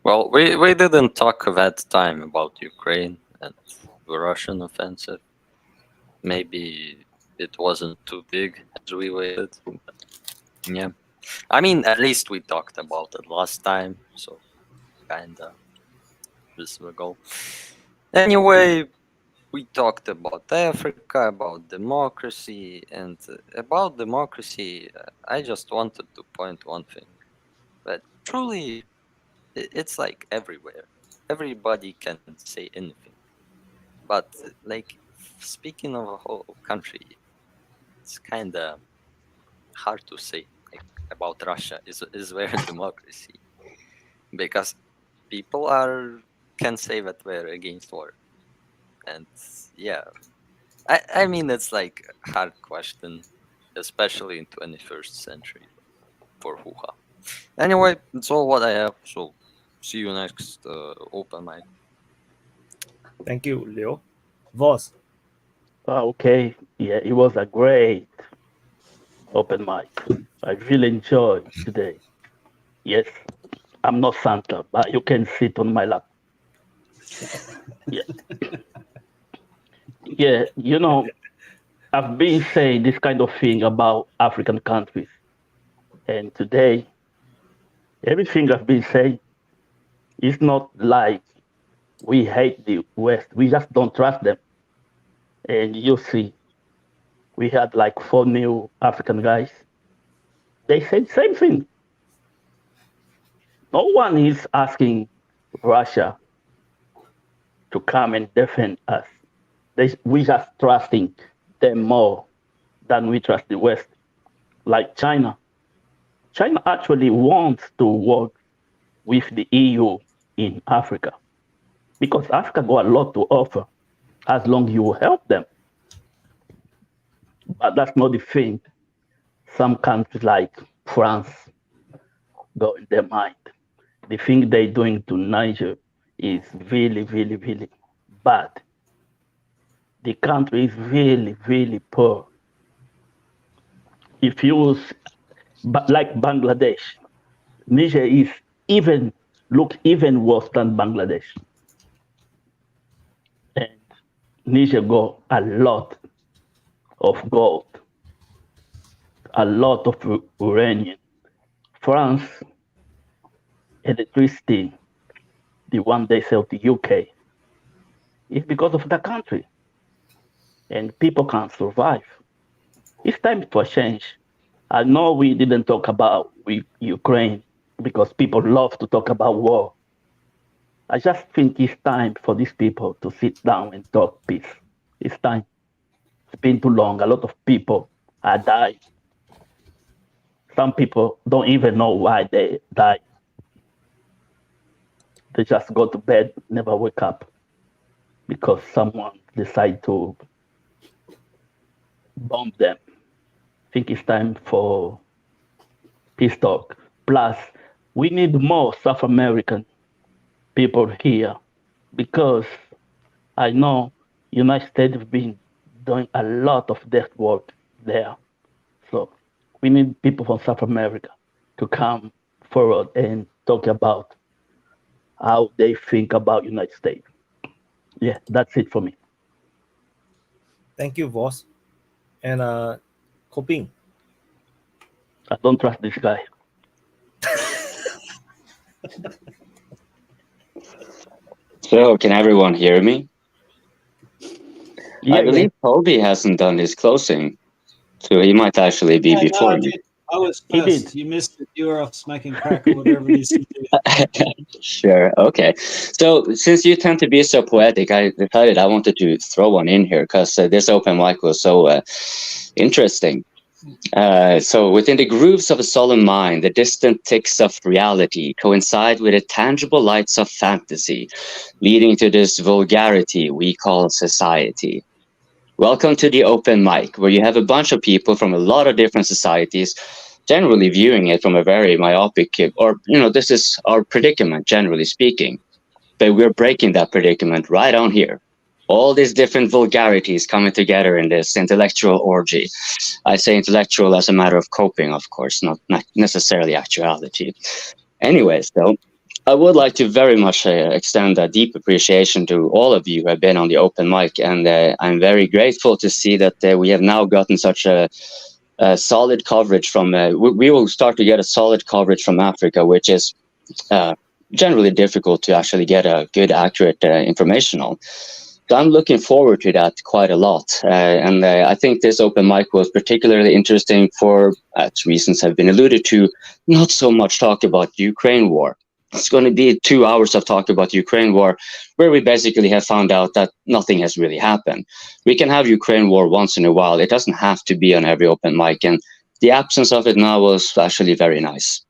Well, we didn't talk that time about Ukraine and the Russian offensive. Maybe it wasn't too big as we waited. But yeah, I mean, at least we talked about it last time, so kinda this will go. Anyway, we talked about Africa, about democracy, and about democracy, I just wanted to point one thing. That truly, it's like everywhere. Everybody can say anything. But, like, speaking of a whole country, it's kind of hard to say. Like, about Russia is where democracy. Because people can say that we're against war. And yeah, I mean, it's like a hard question, especially in 21st century for Huha. Anyway, that's all what I have. So see you next open mic. Thank you, Leo. Voss. Okay. Yeah, it was a great open mic. I really enjoyed today. Yes, I'm not Santa, but you can sit on my lap. Yeah. Yeah, I've been saying this kind of thing about African countries. And today, everything I've been saying is not like we hate the West. We just don't trust them. And you see, we had like 4 new African guys. They said same thing. No one is asking Russia to come and defend us. We just trusting them more than we trust the West. Like China. China actually wants to work with the EU in Africa because Africa got a lot to offer as long as you help them. But that's not the thing. Some countries like France go in their mind. The thing they're doing to Niger is really, really, really bad. The country is really, really poor. If you like Bangladesh, Niger is looks even worse than Bangladesh. And Niger got a lot of gold, a lot of uranium. France, electricity, the one they sell to UK, is because of the country. And people can't survive. It's time for change. I know we didn't talk about Ukraine because people love to talk about war. I just think it's time for these people to sit down and talk peace. It's time. It's been too long. A lot of people are dying. Some people don't even know why they die. They just go to bed, never wake up because someone decided to bomb them. I think it's time for peace talk. Plus, we need more South American people here because I know United States have been doing a lot of death work there. So we need people from South America to come forward and talk about how they think about United States. Yeah, that's it for me. Thank you, Voss. And Coping. I don't trust this guy. So, can everyone hear me? Yeah, I believe Toby hasn't done his closing, so he might actually be Yeah, no, before I me. did. I was pissed. You missed it. You were off smacking crack or whatever it is you do. Sure. Okay. So since you tend to be so poetic, I decided I wanted to throw one in here because this open mic was so interesting. So within the grooves of a solemn mind, the distant ticks of reality coincide with the tangible lights of fantasy, leading to this vulgarity we call society. Welcome to the open mic, where you have a bunch of people from a lot of different societies, generally viewing it from a very myopic, or, this is our predicament, generally speaking. But we're breaking that predicament right on here. All these different vulgarities coming together in this intellectual orgy. I say intellectual as a matter of coping, of course, not necessarily actuality. Anyways, though, I would like to very much extend a deep appreciation to all of you who have been on the open mic, and I'm very grateful to see that we have now gotten such a solid coverage from, we will start to get a solid coverage from Africa, which is generally difficult to actually get a good, accurate information on. So I'm looking forward to that quite a lot. And I think this open mic was particularly interesting for, as reasons have been alluded to, not so much talk about Ukraine war. It's going to be 2 hours of talk about Ukraine war, where we basically have found out that nothing has really happened. We can have Ukraine war once in a while. It doesn't have to be on every open mic. And the absence of it now was actually very nice.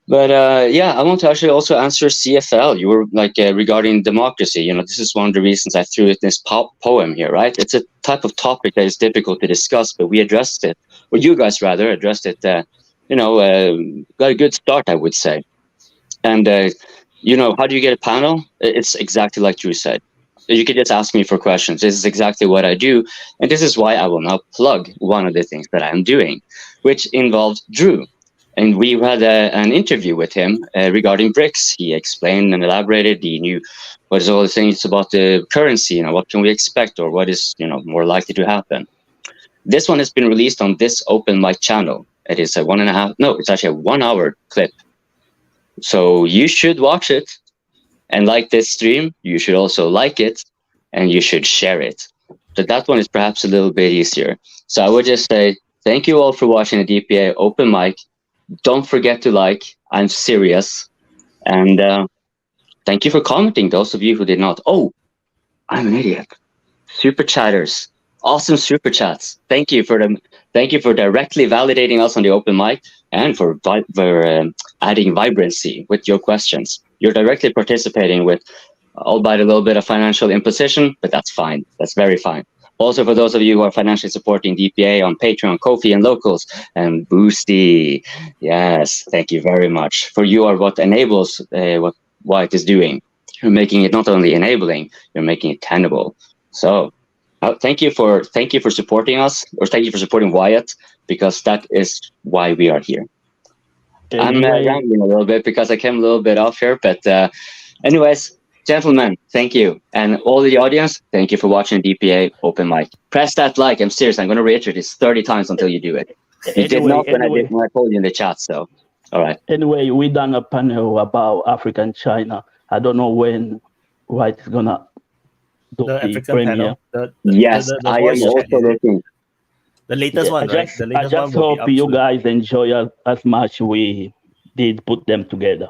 Yeah, I want to actually also answer CFL. You were like regarding democracy. This is one of the reasons I threw it in this poem here, right? It's a type of topic that is difficult to discuss, but we addressed it, or you guys rather addressed it. Got a good start, I would say. And how do you get a panel? It's exactly like Drew said. You could just ask me for questions. This is exactly what I do, and this is why I will now plug one of the things that I'm doing, which involves Drew. And we had an interview with him regarding BRICS. He explained and elaborated. He knew what is all the things about the currency, what can we expect, or what is more likely to happen. This one has been released on this open mic channel. It is it's actually a 1 hour clip. So you should watch it. and like this stream, you should also like it and you should share it. So that one is perhaps a little bit easier. So I would just say thank you all for watching the DPA open mic. Don't forget to like. I'm serious. And thank you for commenting, those of you who did not. Oh, I'm an idiot. Super chatters. Awesome super chats. Thank you for them. Thank you for directly validating us on the open mic and for adding vibrancy with your questions. You're directly participating with, albeit a little bit of financial imposition, but that's fine. That's very fine. Also, for those of you who are financially supporting DPA on Patreon, Ko-fi, and Locals, and Boosty, yes, thank you very much. For you are what enables what it is doing. You're making it not only enabling, you're making it tenable. So, thank you for supporting us, or thank you for supporting Wyatt, because that is why we are here. I'm rambling a little bit because I came a little bit off here, but anyways, gentlemen, thank you, and all the audience, thank you for watching DPA open mic. Press that like. I'm serious. I'm going to reiterate this 30 times until you do it. You did not when I told you in the chat. So, all right. Anyway, we done a panel about Africa and China. I don't know when White is gonna do The the African premiere. panel. Yes, the I am voice also chat, is it? looking. The latest one, right? The I latest just one will be hope up you soon. guys enjoy as much we did put them together.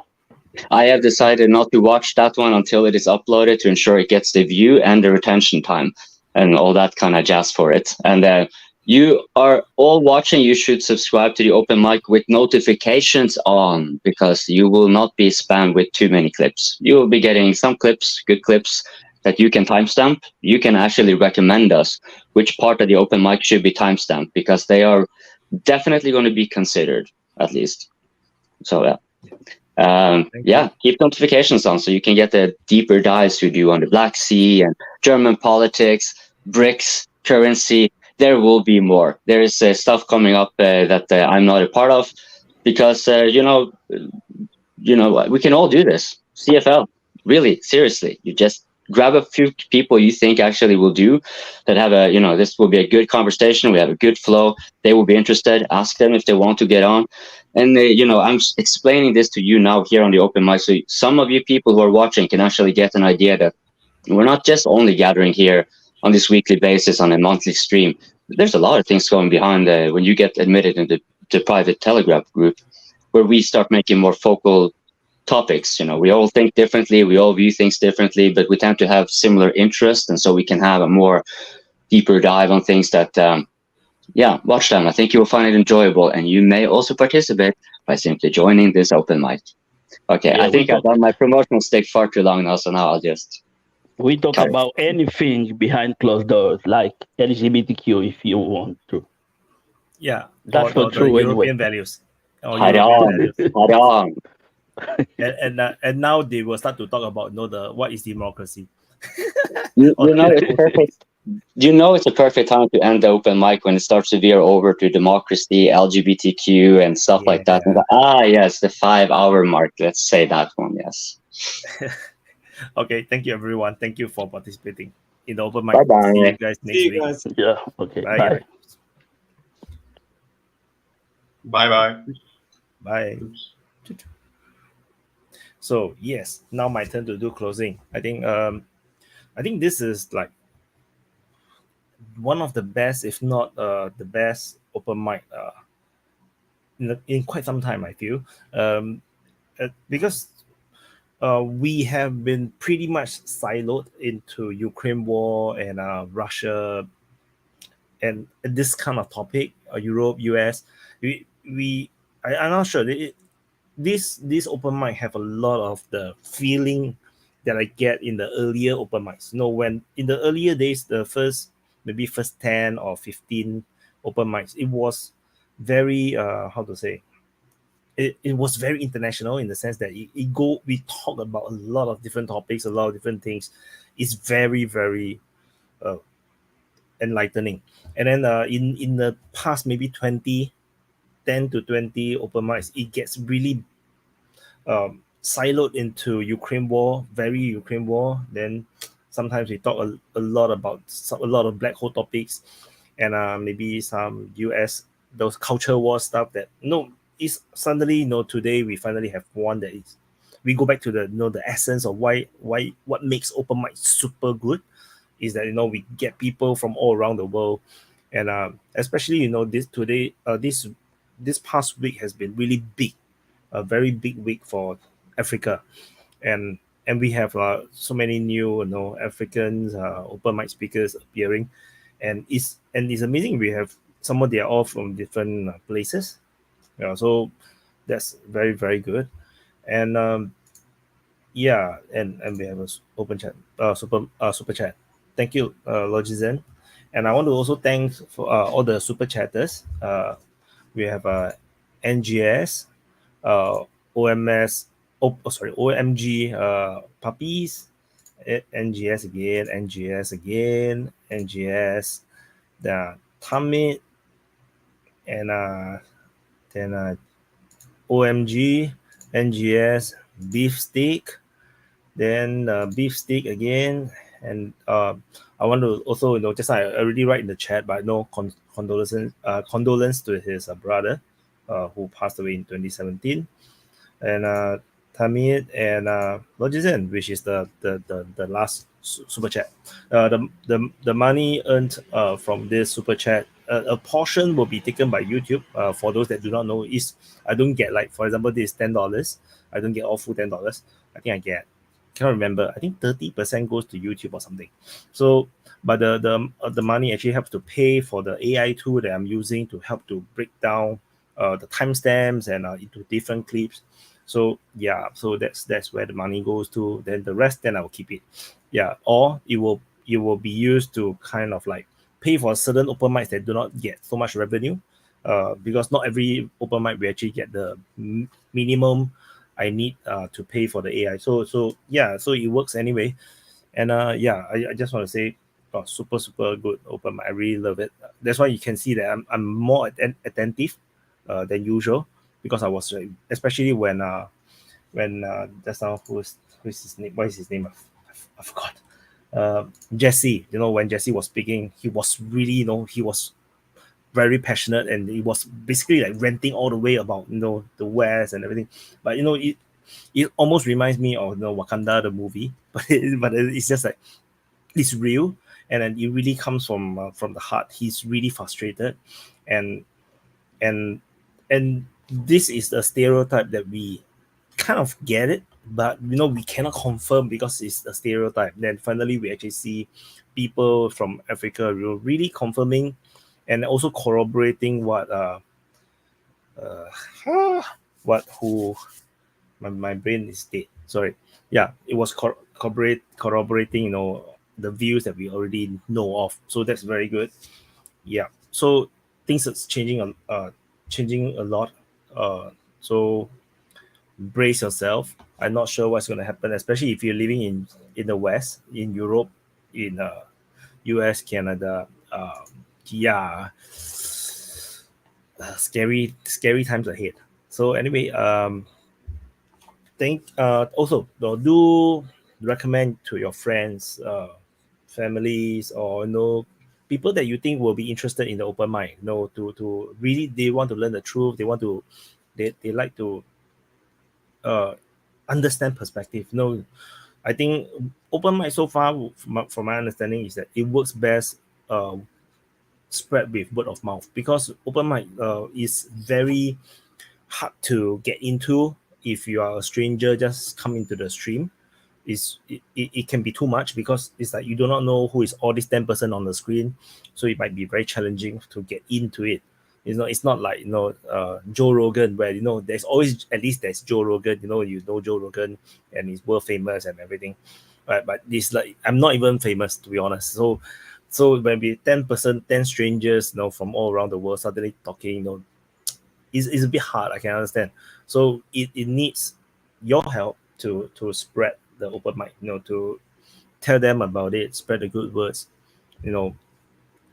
I have decided not to watch that one until it is uploaded to ensure it gets the view and the retention time and all that kind of jazz for it. And you are all watching, you should subscribe to the open mic with notifications on, because you will not be spammed with too many clips. You will be getting some clips, good clips, that you can timestamp. You can actually recommend us which part of the open mic should be timestamped, because they are definitely going to be considered, at least. So, yeah. Keep notifications on so you can get the deeper dives we do on the Black Sea and German politics, BRICS, currency. There will be more. There is stuff coming up that I'm not a part of, because you know, we can all do this. CFL, really, seriously. You just grab a few people you think actually will do that have a, this will be a good conversation. We have a good flow. They will be interested. Ask them if they want to get on. And, I'm explaining this to you now here on the open mic. So some of you people who are watching can actually get an idea that we're not just only gathering here on this weekly basis on a monthly stream. There's a lot of things going behind when you get admitted into the private Telegram group, where we start making more focal topics. We all think differently, we all view things differently, but we tend to have similar interests, and so we can have a more deeper dive on things that watch them. I think you will find it enjoyable, and you may also participate by simply joining this open mic. Okay, I think I've done my promotional stick far too long now, so now I'll just about anything behind closed doors, like LGBTQ, if you want to. Yeah, that's or not true the anyway. European values. And now they will start to talk about what is democracy. It's perfect. It's a perfect time to end the open mic when it starts to veer over to democracy, LGBTQ, and stuff like that. And yes, the 5-hour mark. Let's say that one. Yes. Okay, thank you everyone. Thank you for participating in the open mic. Bye-bye. See you guys next week. Yeah. Okay. Bye. Bye. Bye. Bye. So yes, now my turn to do closing. I think this is like one of the best, if not the best open mic in quite some time, I feel, because we have been pretty much siloed into Ukraine war and Russia and this kind of topic, Europe, US. I'm not sure. This open mic have a lot of the feeling that I get in the earlier open mics. When in the earlier days, the first 10 or 15 open mics, it was very it was very international in the sense that we talk about a lot of different topics, a lot of different things. It's very, very enlightening. And then in the past maybe 10 to 20 open mics, it gets really siloed into Ukraine war, very Ukraine war. Then sometimes we talk a lot about a lot of black hole topics, and maybe some US, those culture war stuff that is suddenly, today we finally have one that is we go back to the the essence of why what makes open mic super good is that we get people from all around the world, and especially this past week has been really big, a very big week for Africa, and we have so many new Africans open mic speakers appearing, and it's amazing. We have someone, they are all from different places, so that's very, very good. And and we have a open chat, super chat. Thank you, Logizen. And I want to also thank for all the super chatters. We have NGS, OMS, OMG, puppies, NGS again, NGS, the Tamit, and then OMG, NGS, beef steak, then beef steak again, and I want to also just I already write in the chat, but condolence to his brother who passed away in 2017, and Tamid and Logizen, which is the last super chat. The money earned from this super chat, a portion will be taken by YouTube. For those that do not know, is I don't get, like, for example, this is $10. I don't get all full $10. I think I get, cannot remember, I think 30% goes to YouTube or something. So but the money actually helps to pay for the AI tool that I'm using to help to break down the timestamps and into different clips. So yeah, so that's where the money goes to. Then the rest, then I'll keep it. Yeah, or it will be used to kind of like pay for certain open mics that do not get so much revenue, because not every open mic we actually get the minimum I need to pay for the AI. So yeah, so it works anyway. And yeah, I just want to say, super good open mic. I really love it. That's why you can see that I'm more attentive than usual, because I was especially when just now, who's his name? What is his name? I forgot. Jesse. When Jesse was speaking, he was really he was very passionate, and he was basically like ranting all the way about the West and everything. But it almost reminds me of Wakanda the movie, but it's just like it's real, and then it really comes from the heart. He's really frustrated, and this is a stereotype that we kind of get it, but we cannot confirm because it's a stereotype. Then finally we actually see people from Africa really confirming and also corroborating what my brain is dead, sorry. Yeah, it was corroborating the views that we already know of. So that's very good. Yeah, so things are changing a lot. So brace yourself. I'm not sure what's going to happen, especially if you're living in the West, in Europe, in US, Canada. Yeah, scary times ahead. So anyway, also do recommend to your friends, families, or people that you think will be interested in the open mic. To really, they want to learn the truth. They like to understand perspective. I think open mic so far, from my understanding, is that it works best spread with word of mouth, because open mic is very hard to get into if you are a stranger just come into the stream. It can be too much, because it's like you do not know who is all this 10% on the screen, so it might be very challenging to get into it. It's not like Joe Rogan, where there's always, at least there's Joe Rogan. Joe Rogan, and he's world famous and everything. But this, like, I'm not even famous, to be honest. So when we 10 strangers from all around the world suddenly talking, it's a bit hard. I can understand. So it needs your help to spread the open mic, to tell them about it, spread the good words.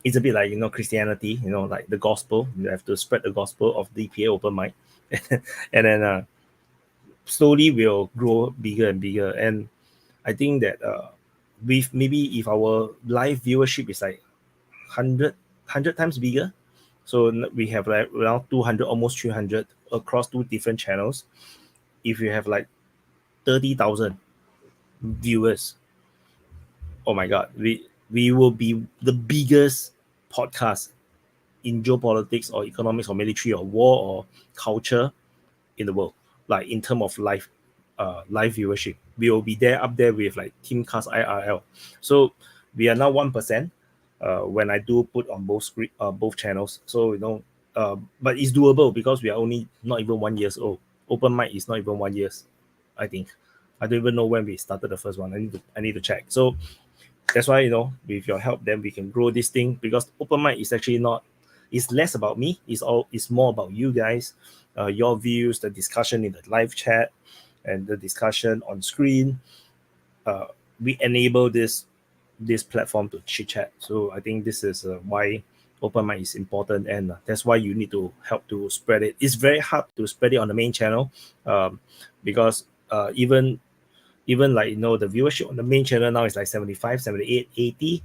It's a bit like Christianity, like the gospel. You have to spread the gospel of DPA open mic, and then slowly we'll grow bigger and bigger. And I think that with maybe if our live viewership is like 100 times bigger, so we have like around 200, almost 300 across 2 different channels. If you have like 30,000 viewers. Oh my God, we will be the biggest podcast in geopolitics or economics or military or war or culture in the world, like in terms of live viewership. We will be there up there with like Teamcast IRL. So we are now 1% when I do put on both channels. So but it's doable because we are only not even 1 year old. Open mic is not even 1 year, I think. I don't even know when we started the first one. I need to check. So that's why, with your help, then we can grow this thing, because open mic is actually it's less about me. It's more about you guys, your views, the discussion in the live chat, and the discussion on screen. We enable this platform to chit chat. So I think this is why open mic is important, and that's why you need to help to spread it. It's very hard to spread it on the main channel, because even like the viewership on the main channel now is like 75, 78, 80.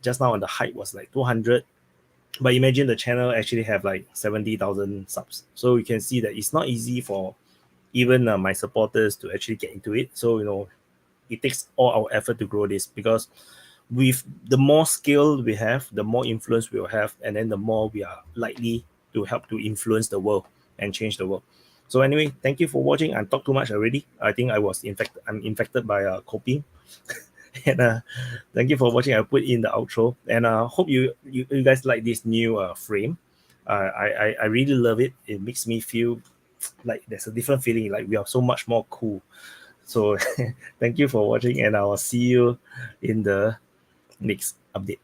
Just now on the height was like 200. But imagine the channel actually have like 70,000 subs. So you can see that it's not easy for even my supporters to actually get into it. So it takes all our effort to grow this, because with the more skill we have, the more influence we will have, and then the more we are likely to help to influence the world and change the world. So anyway, thank you for watching. I talked too much already. I think I'm infected by coping. And thank you for watching. I'll put in the outro, and hope you guys like this new frame. I really love it. It makes me feel like there's a different feeling, like we are so much more cool. So thank you for watching, and I will see you in the next update.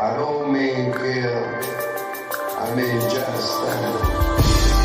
I don't mean kill, I mean just stand.